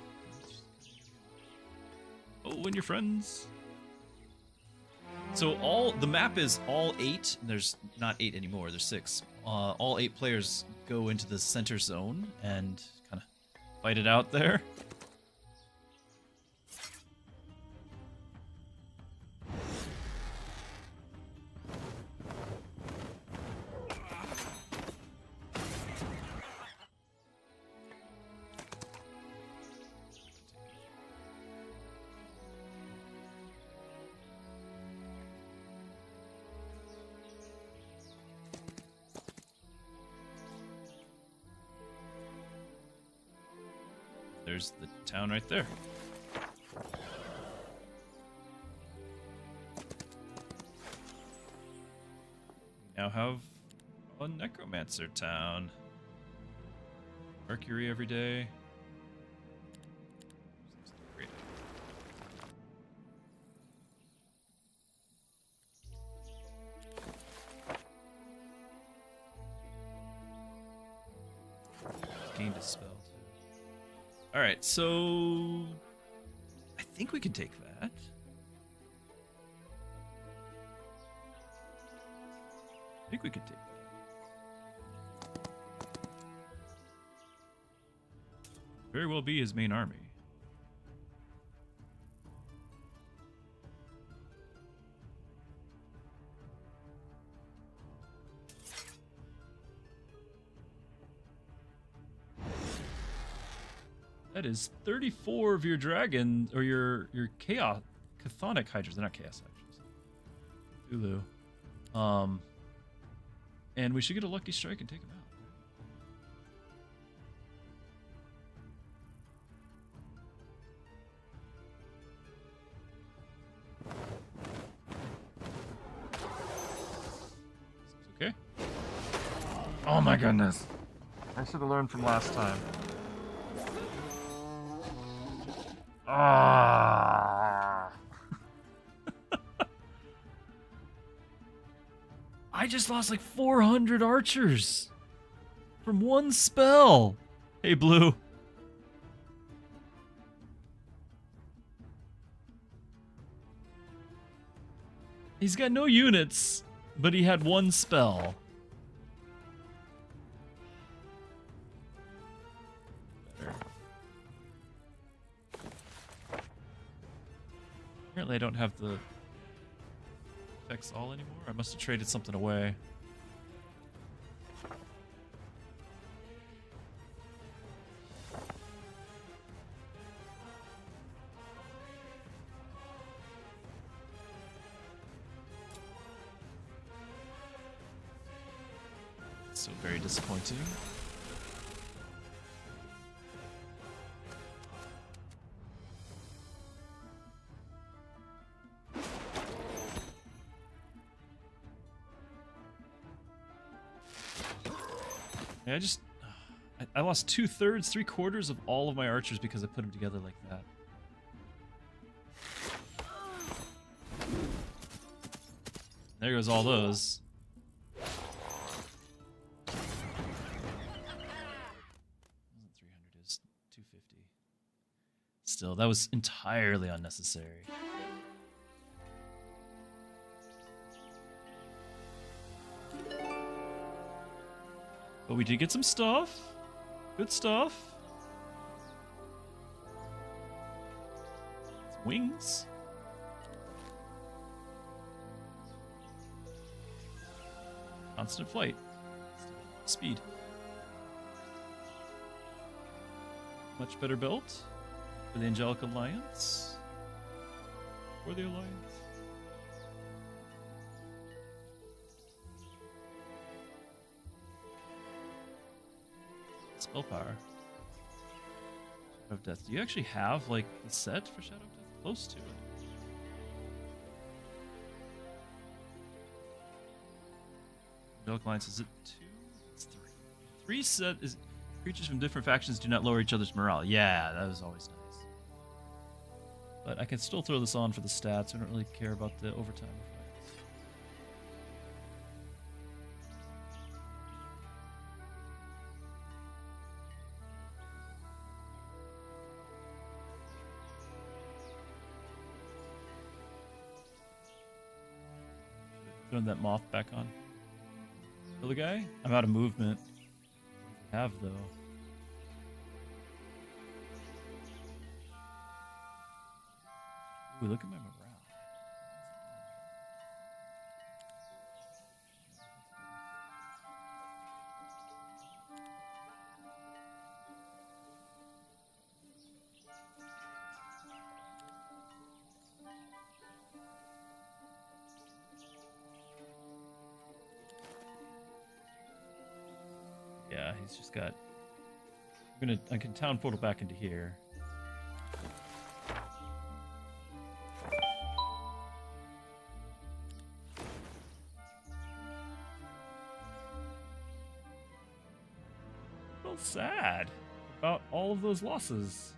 Oh, and your friends. So the map is all 8. There's not 8 anymore. There's 6. All 8 players go into the center zone and kind of fight it out there. There's the town right there. We now have a necromancer town. Mercury every day. Great. Gained a spell. All right, so I think we can take that. I think we could take that. Very well be his main army. That is 34 of your dragon, or your chaos, chthonic hydras. They're not chaos hydras. Ulu. And we should get a lucky strike and take him out. Okay. Oh my goodness. I should have learned from last time. Ah. I just lost like 400 archers. From one spell. Hey, Blue. He's got no units, but he had one spell. Apparently I don't have the effects all anymore. I must have traded something away. So very disappointing. Yeah, I lost 2/3, 3/4 of all of my archers because I put them together like that. There goes all those. Still, that was entirely unnecessary. But we did get some stuff. Good stuff. Some wings. Constant flight. Speed. Much better built. For the Angelic Alliance? Or the Alliance? Spell power. Shadow of Death. Do you actually have, like, the set for Shadow of Death? Close to it. Angelic Alliance, is it 2? It's 3. 3 set is... Creatures from different factions do not lower each other's morale. Yeah, that was always nice. But I can still throw this on for the stats. I don't really care about the overtime effects. Putting that moth back on. Kill the guy? I'm out of movement. I have though. Ooh, look at my morale. Yeah, he's just got... I can town portal back into here. Sad about all of those losses.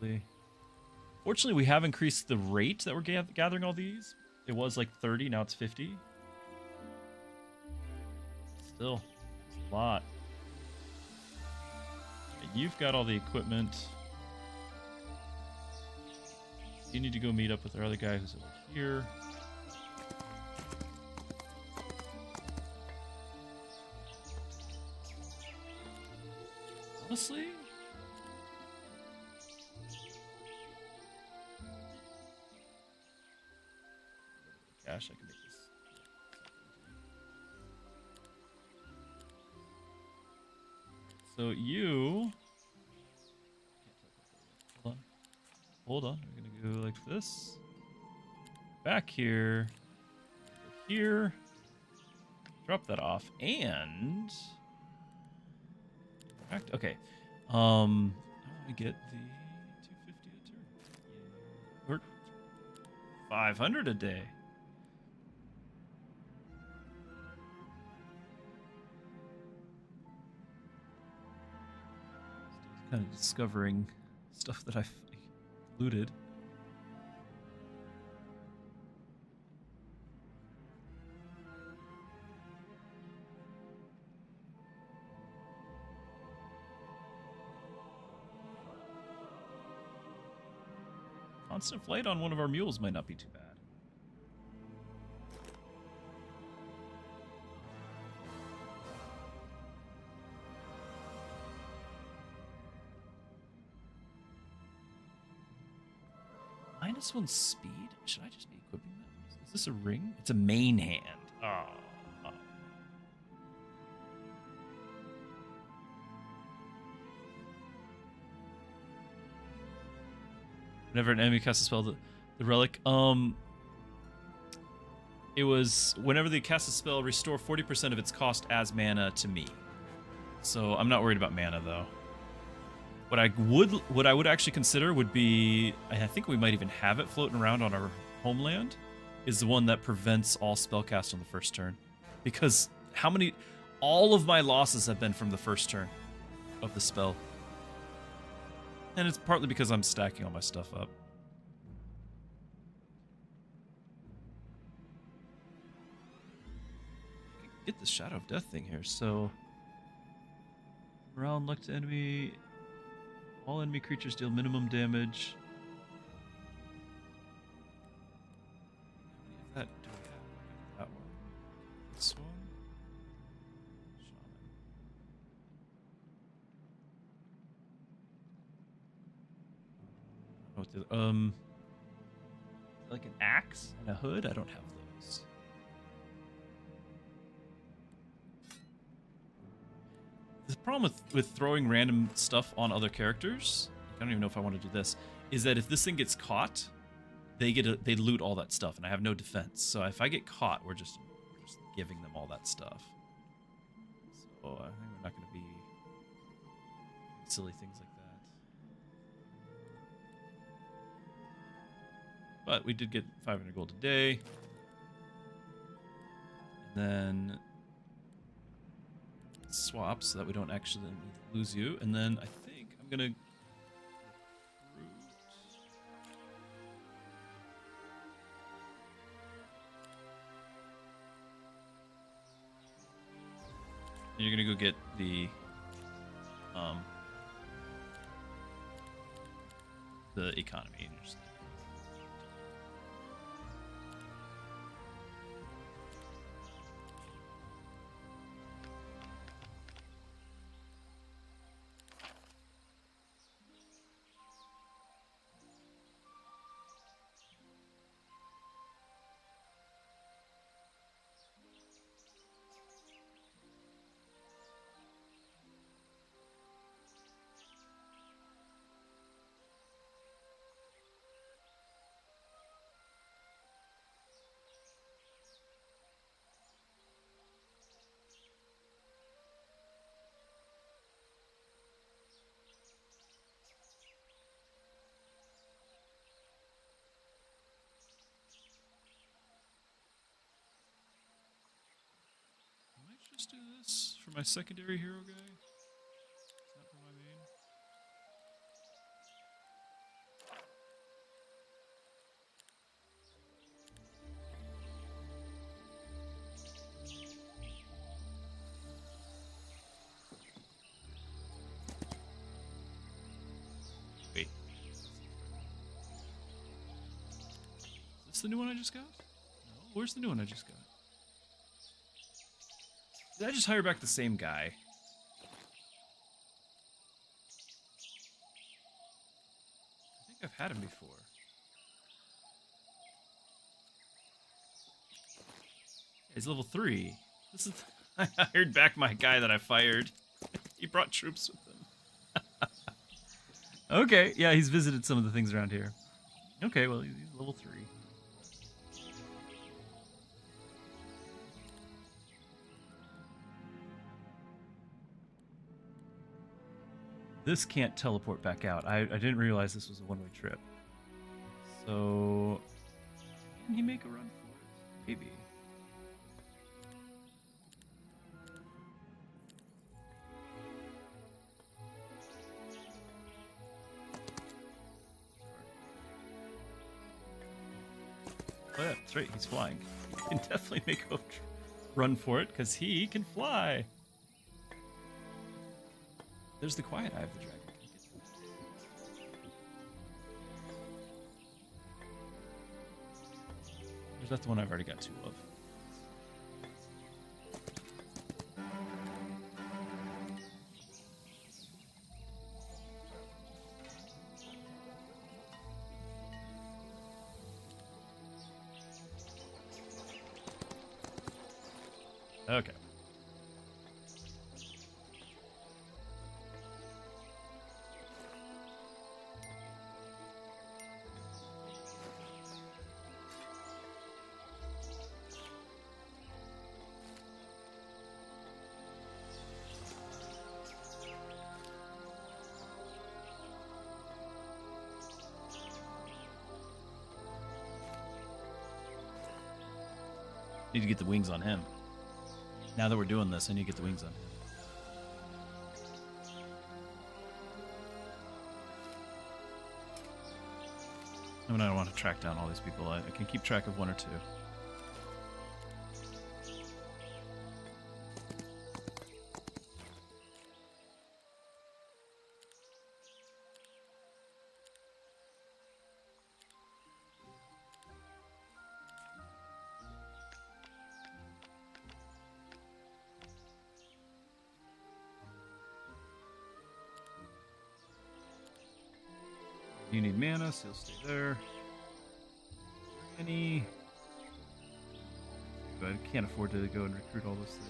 Honestly. Fortunately, we have increased the rate that we're gathering all these. It was like 30, now it's 50. Still, it's a lot. You've got all the equipment. You need to go meet up with our other guy who's over here. Honestly? Cash, I can make this. So you... Hold on. Hold on. We're going to go like this. Back here. Here. Drop that off. And... Okay. I want to get the 250 a turn. Or 500 a day. Still kind of discovering stuff that I've looted. constant flight on one of our mules might not be too bad. -1 speed? Should I just be equipping that? Is this a ring? It's a main hand. Oh. Whenever an enemy casts a spell, the relic. It was whenever they cast a spell, restore 40% of its cost as mana to me. So I'm not worried about mana though. What I would actually consider would be, I think we might even have it floating around on our homeland, is the one that prevents all spellcast on the first turn. Because all of my losses have been from the first turn of the spell. And it's partly because I'm stacking all my stuff up. Get the Shadow of Death thing here. So, round luck to enemy. All enemy creatures deal minimum damage. How many of that do we have? That one. This one. Like an axe and a hood? I don't have those. The problem with throwing random stuff on other characters, I don't even know if I want to do this, is that if this thing gets caught, they loot all that stuff, and I have no defense. So if I get caught, we're just giving them all that stuff. So I think we're not going to be silly things like that. But we did get 500 gold a day. And then swap so that we don't actually lose you. And then I think I'm going to and you're going to go get the economy. And just do this for my secondary hero guy. Is that for my main? Wait. Is this the new one I just got? No. Where's the new one I just got? Did I just hire back the same guy? I think I've had him before. He's level 3. This is I hired back my guy that I fired. He brought troops with him. Okay, yeah, he's visited some of the things around here. Okay, well, he's level 3. This can't teleport back out. I didn't realize this was a one-way trip. So, can he make a run for it? Maybe. Oh yeah, that's right, he's flying. He can definitely make a run for it, because he can fly. There's the Quiet Eye of the Dragon. is that the one I've already got 2 of? Okay. Need to get the wings on him. Now that we're doing this, I need to get the wings on him. I mean, I don't want to track down all these people. I can keep track of 1 or 2. You need mana, so you'll stay there. Any... I can't afford to go and recruit all those things.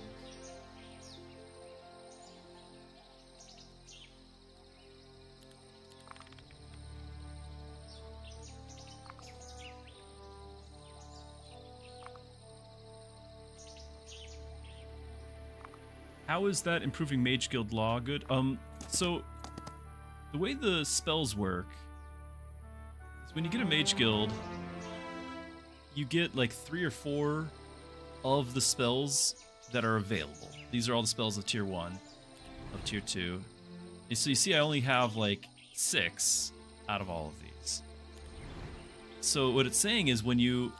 How is that improving Mage Guild law good? So the way the spells work is when you get a Mage Guild, you get like 3 or 4 of the spells that are available. These are all the spells of tier 1, of tier 2. And so you see I only have like 6 out of all of these. So what it's saying is when you,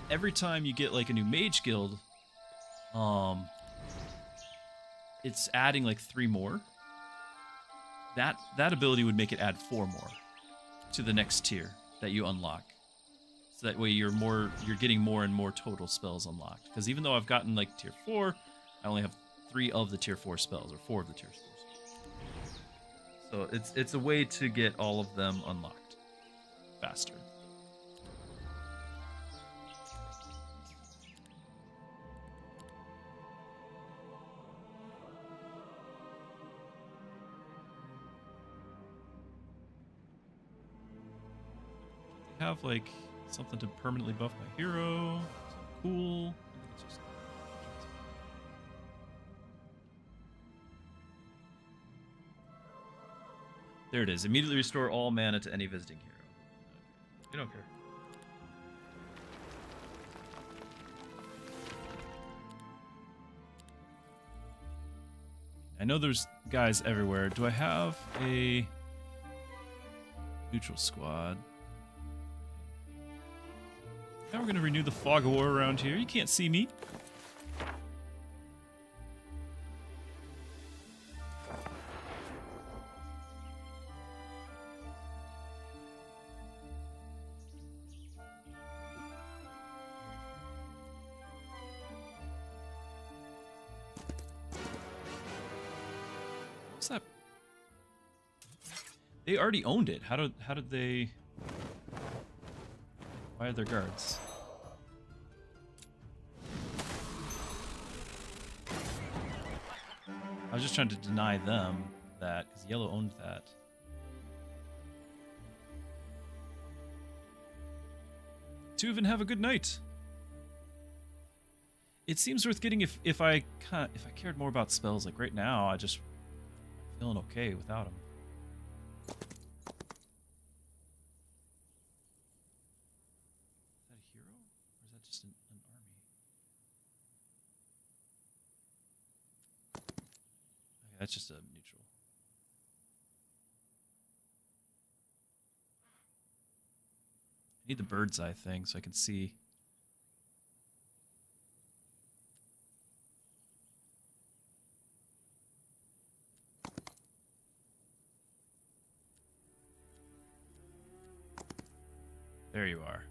every time you get like a new Mage Guild, it's adding like 3 more. That ability would make it add 4 more to the next tier that you unlock. So that way you're getting more and more total spells unlocked. Because even though I've gotten like tier 4, I only have 3 of the tier 4 spells, or 4 of the tier 4 spells. So it's a way to get all of them unlocked faster. Have like something to permanently buff my hero. Cool. There it is. Immediately restore all mana to any visiting hero. You don't care. I know there's guys everywhere. Do I have a neutral squad? Now we're going to renew the fog of war around here. You can't see me. What's that? They already owned it. How did they... Why are there guards? I was just trying to deny them that, because yellow owned that. Tuven, have a good night. It seems worth getting if I cared more about spells. Like right now, I just feeling okay without them. That's just a neutral. I need the bird's eye thing so I can see. There you are.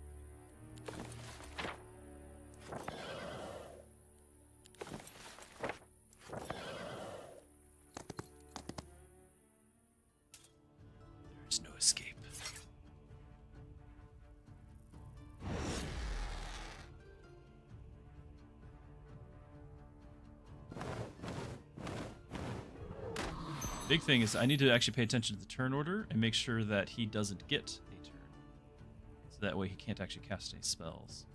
big thing is I need to actually pay attention to the turn order and make sure that he doesn't get a turn. So that way he can't actually cast any spells.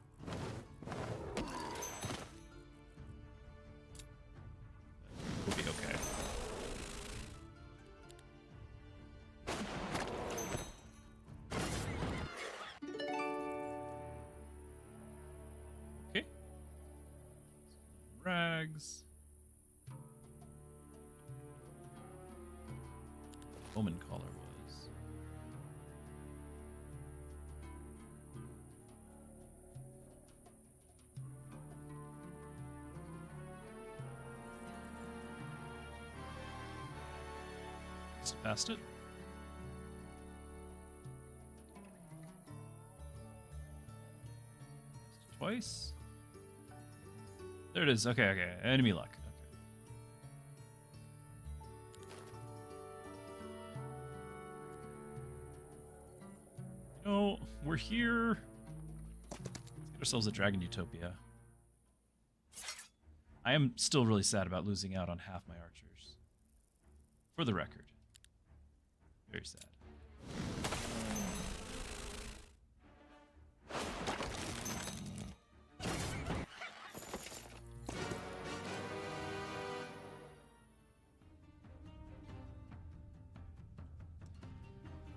We'll be okay. Okay. Rags. Woman caller was. Just passed it. Twice. There it is. Okay, okay. Enemy luck. Oh, we're here. Let's get ourselves a Dragon Utopia. I am still really sad about losing out on half my archers. For the record. Very sad.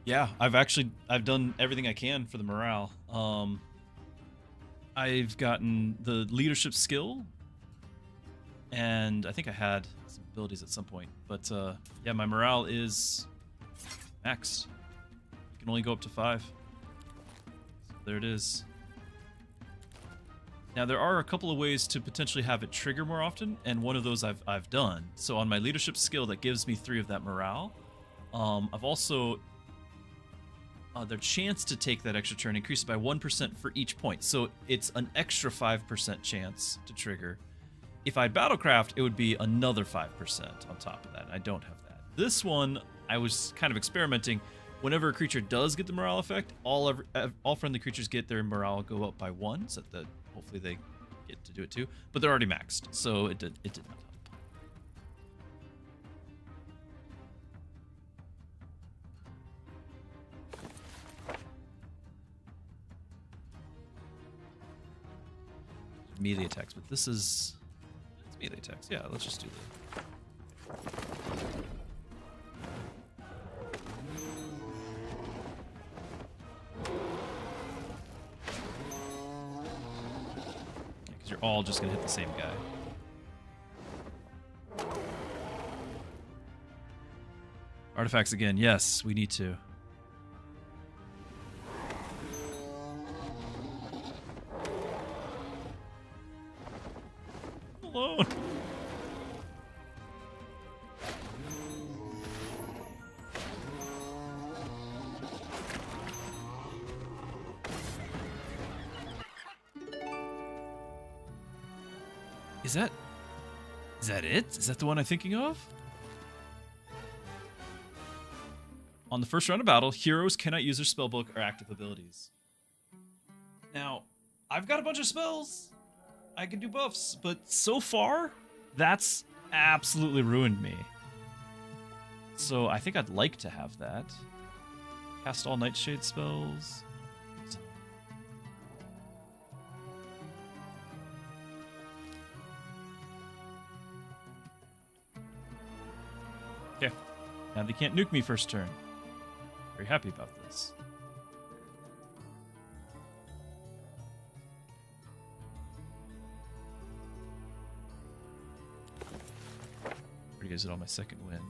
Yeah, I've done everything I can for the morale. I've gotten the leadership skill, and I think I had some abilities at some point. But yeah, my morale is maxed. You can only go up to 5. So there it is. Now there are a couple of ways to potentially have it trigger more often, and one of those I've done. So on my leadership skill, that gives me 3 of that morale. I've also their chance to take that extra turn increases by 1% for each point. So it's an extra 5% chance to trigger. If I had Battlecraft, it would be another 5% on top of that. I don't have that. This one, I was kind of experimenting. Whenever a creature does get the morale effect, all friendly creatures get their morale go up by 1, so that hopefully they get to do it too. But they're already maxed, so it did not help. Melee attacks, but this is it's melee attacks. Yeah, let's just do that. Because you're all just gonna hit the same guy. Artifacts again. Yes, we need to. Alone. Is that it? Is that the one I'm thinking of? On the first round of battle, heroes cannot use their spellbook or active abilities. Now, I've got a bunch of spells. I can do buffs, but so far, that's absolutely ruined me. So I think I'd like to have that. Cast all Nightshade spells. Okay. Now they can't nuke me first turn. Very happy about this. Gives it on my second wind.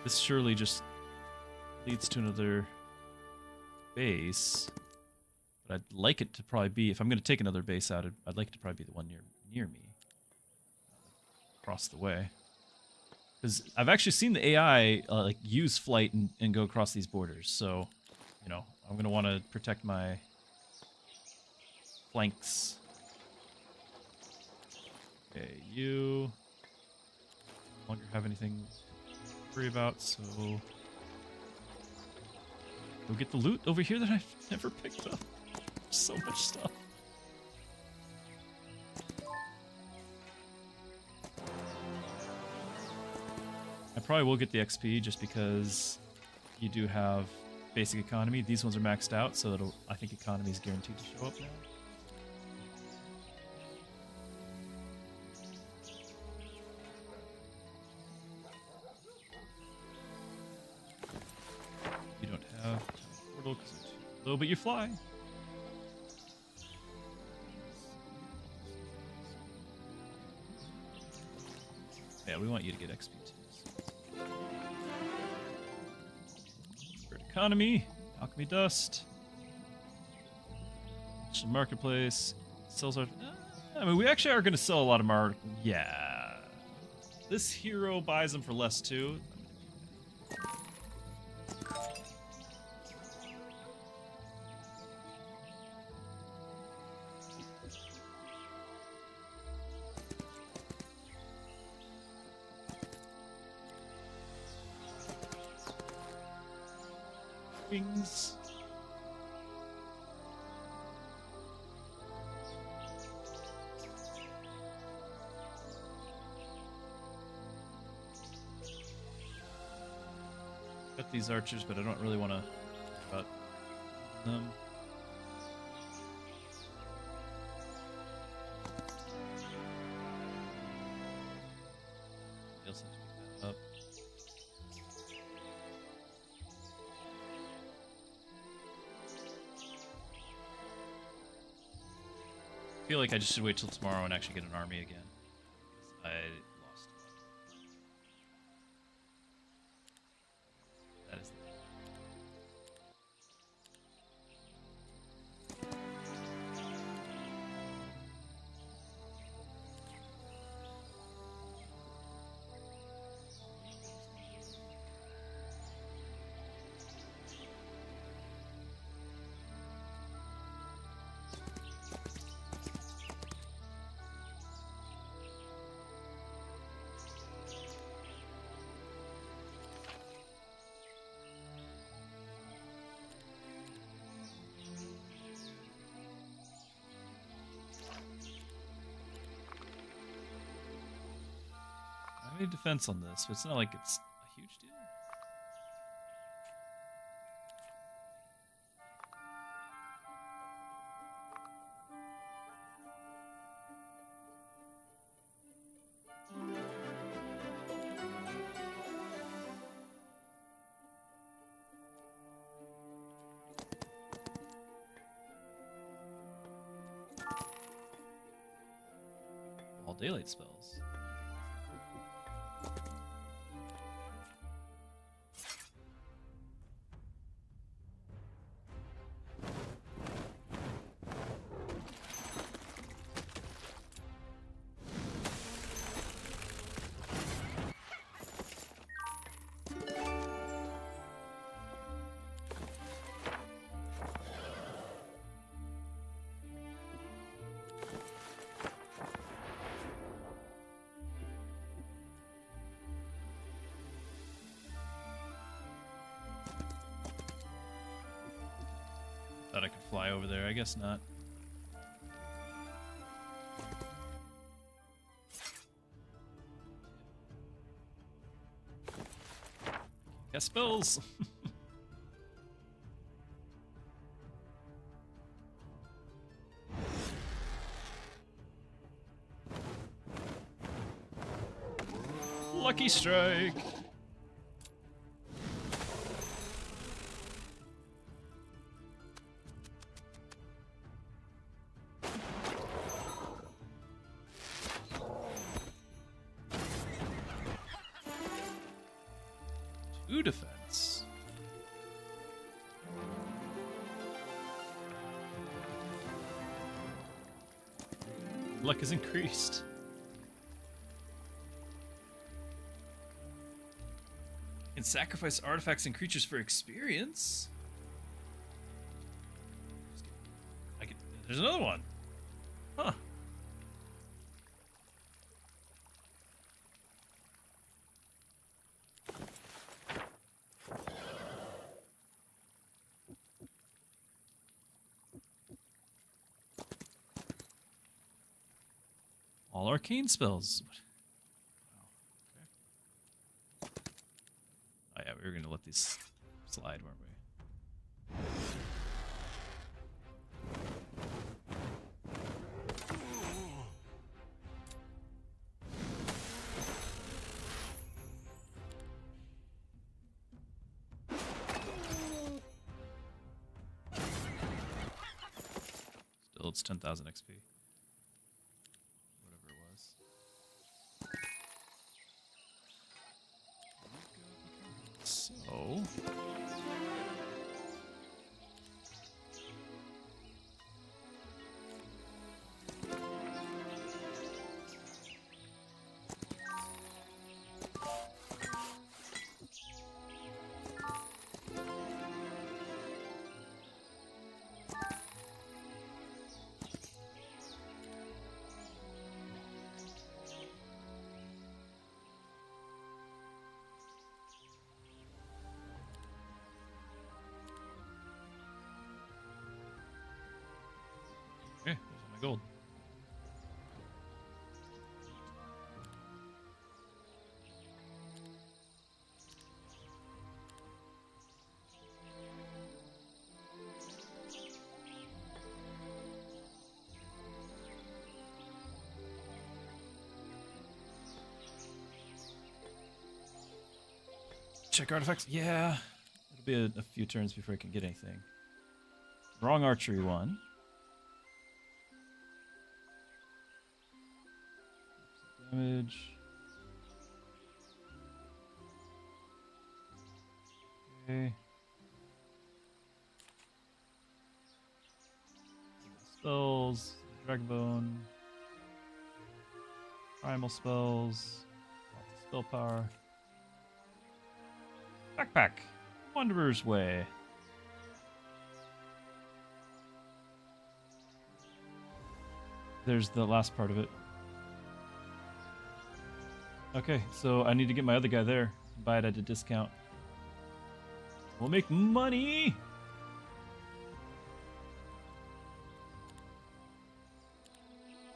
This surely just leads to another base. But I'd like it to probably be, if I'm going to take another base out, I'd like it to probably be the one near me. Across the way. Because I've actually seen the AI like use flight and go across these borders. So, you know, I'm going to want to protect my flanks. Okay, you no longer have anything to worry about, so go get the loot over here that I've never picked up. So much stuff. probably will get the XP just because you do have basic economy. These ones are maxed out, so I think economy is guaranteed to show up now. You don't have portal because it's too low, but you fly. Yeah, we want you to get XP too. Great economy, alchemy dust, marketplace, sells our. I mean, we actually are going to sell a lot of Yeah, this hero buys them for less too. Wings. Got these archers, but I don't really want to cut them. I also have to pick that up. I feel like I just should wait till tomorrow and actually get an army again. I lost. That is. I need defense on this, but it's not like it's a huge deal. All daylight spells. Thought I could fly over there. I guess not. Cast spells. Lucky strike. Defense. Luck is increased. And sacrifice artifacts and creatures for experience. There's another one. Huh. All arcane spells. Wow. Okay. gonna let these slide, weren't we? Still, it's 10,000 XP. Whatever it was. So... Okay, there's all my gold. Check artifacts. Yeah, it'll be a few turns before I can get anything. Wrong archery one. Damage. Okay. Spells. Dragonbone. Primal spells. Lots of spell power. Backpack. Wanderer's Way. There's the last part of it. Okay, so I need to get my other guy there. Buy it at a discount. We'll make money!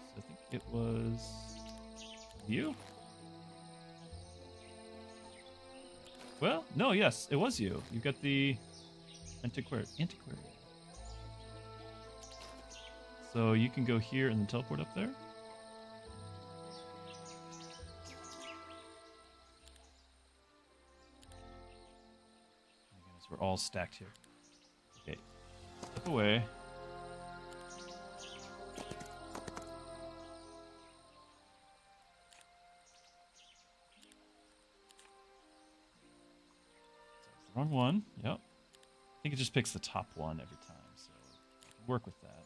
So I think it was... you? Well, no, yes, it was you. You got the antiquary. So you can go here and then teleport up there. We're all stacked here. Okay. Step away. Wrong one. Yep. I think it just picks the top one every time, so I can work with that.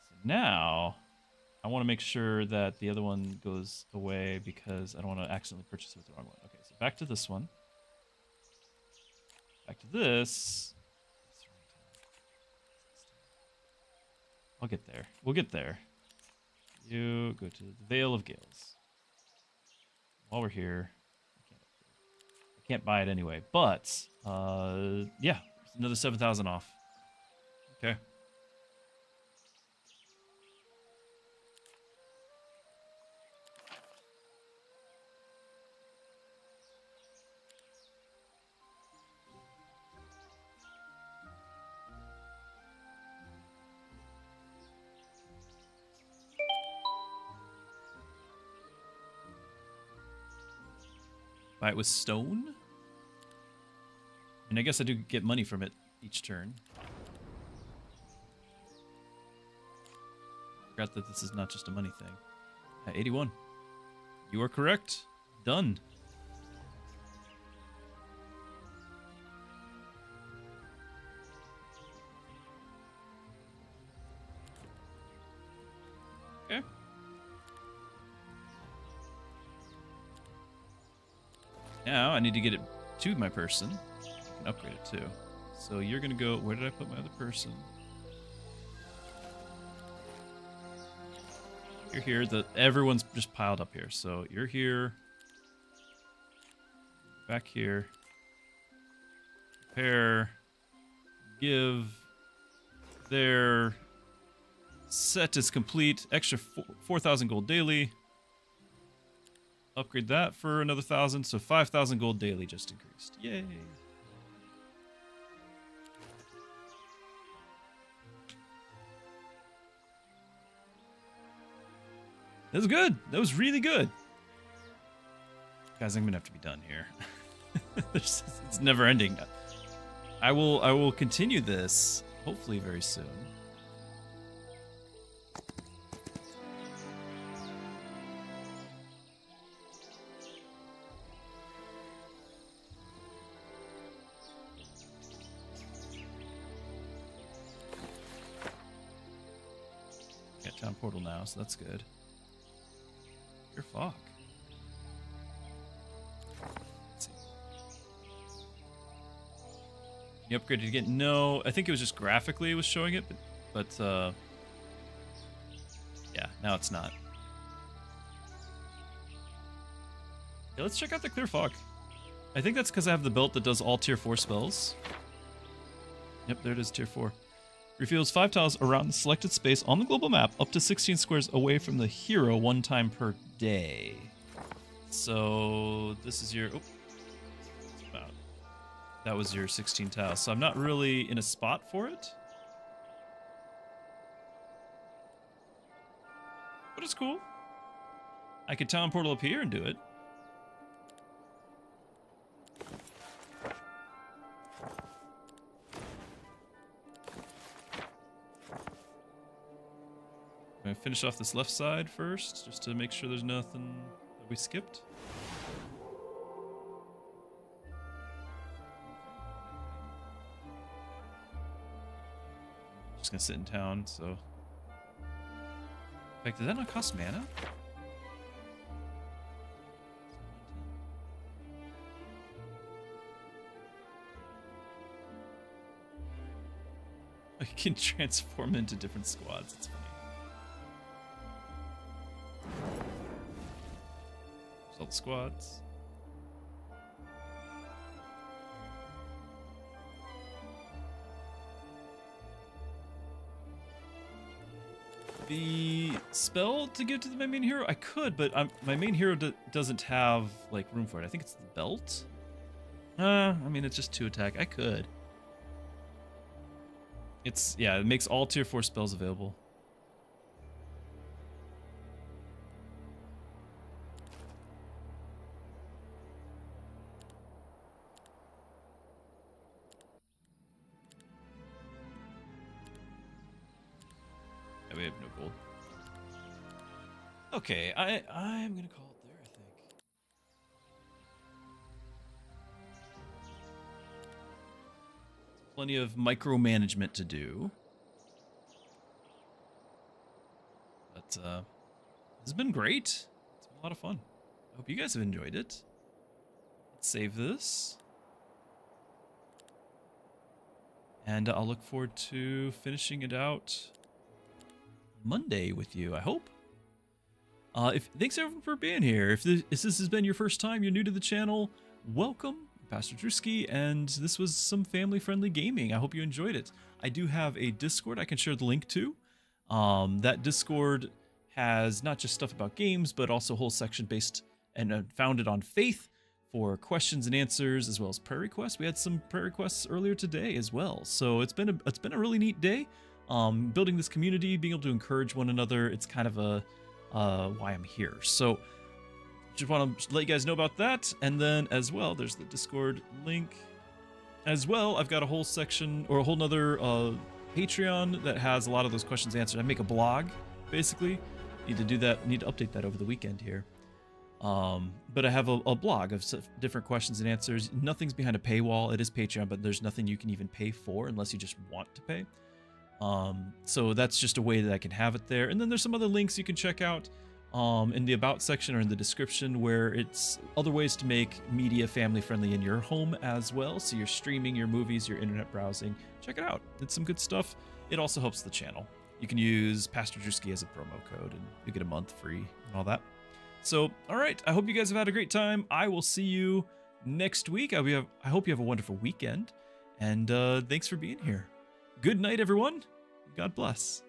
So now, I want to make sure that the other one goes away because I don't want to accidentally purchase it with the wrong one. Okay, so back to this one. Back to this. I'll get there. We'll get there. You go to the Vale of Gales. While we're here, I can't buy it anyway. But yeah, another 7,000 off. Okay. Buy it with stone? And I guess I do get money from it each turn. Forgot that this is not just a money thing. 81. You are correct. Done. Okay. Now I need to get it to my person. I can upgrade it too. So you're gonna go. Where did I put my other person? You're here. Everyone's just piled up here. So you're here. Back here. Prepare. Give. Their set is complete. Extra 4,000 gold daily. Upgrade that for another 1,000, so 5,000 gold daily just increased. Yay! That was good. That was really good. Guys, I'm gonna have to be done here. It's never ending. I will continue this hopefully very soon. Got town portal now, so that's good. Your fog. Let's see. You upgraded again? No, I think it was just graphically it was showing it, but yeah, now it's not. Yeah, let's check out the clear fog. I think that's because I have the belt that does all tier 4 spells. Yep, there it is, tier 4. Reveals 5 tiles around the selected space on the global map, up to 16 squares away from the hero 1 time per day. So this is your... that was your 16 tiles. So I'm not really in a spot for it. But it's cool. I could town portal up here and do it. I'm gonna finish off this left side first, just to make sure there's nothing that we skipped. Just gonna sit in town, so... In fact, did that not cost mana? I can transform into different squads, it's funny. All the squads. The spell to give to my main hero, I could, but my main hero doesn't have like room for it. I think it's the belt. I mean, it's just 2 attack. I could. It's, yeah, it makes all tier 4 spells available. We have no gold. Okay, I'm gonna call it there, I think. Plenty of micromanagement to do. But this has been great. It's been a lot of fun. I hope you guys have enjoyed it. Let's save this. And I'll look forward to finishing it out Monday with you, I hope. Thanks everyone for being here. If this has been your first time, you're new to the channel, welcome. I'm Pastor Druski, and this was some family-friendly gaming. I hope you enjoyed it. I do have a Discord I can share the link to. That Discord has not just stuff about games, but also a whole section based and founded on faith for questions and answers, as well as prayer requests. We had some prayer requests earlier today as well. So it's been a really neat day. Building this community, being able to encourage one another, it's kind of a why I'm here. So just want to let you guys know about that. And then as well, there's the Discord link as well. I've got a whole section or a whole nother Patreon that has a lot of those questions answered. I make a blog, basically. Need to do that, need to update that over the weekend here. But I have a blog of different questions and answers. Nothing's behind a paywall. It is Patreon, but there's nothing you can even pay for unless you just want to pay. So that's just a way that I can have it there. And then there's some other links you can check out in the about section or in the description, where it's other ways to make media family friendly in your home as well. So you're streaming your movies, your internet browsing, check it out. It's some good stuff. It also helps the channel. You can use Pastor Druski as a promo code and you get a month free and all that. So, all right, I hope you guys have had a great time. I will see you next week. I hope you have a wonderful weekend, and thanks for being here. Good night, everyone. God bless.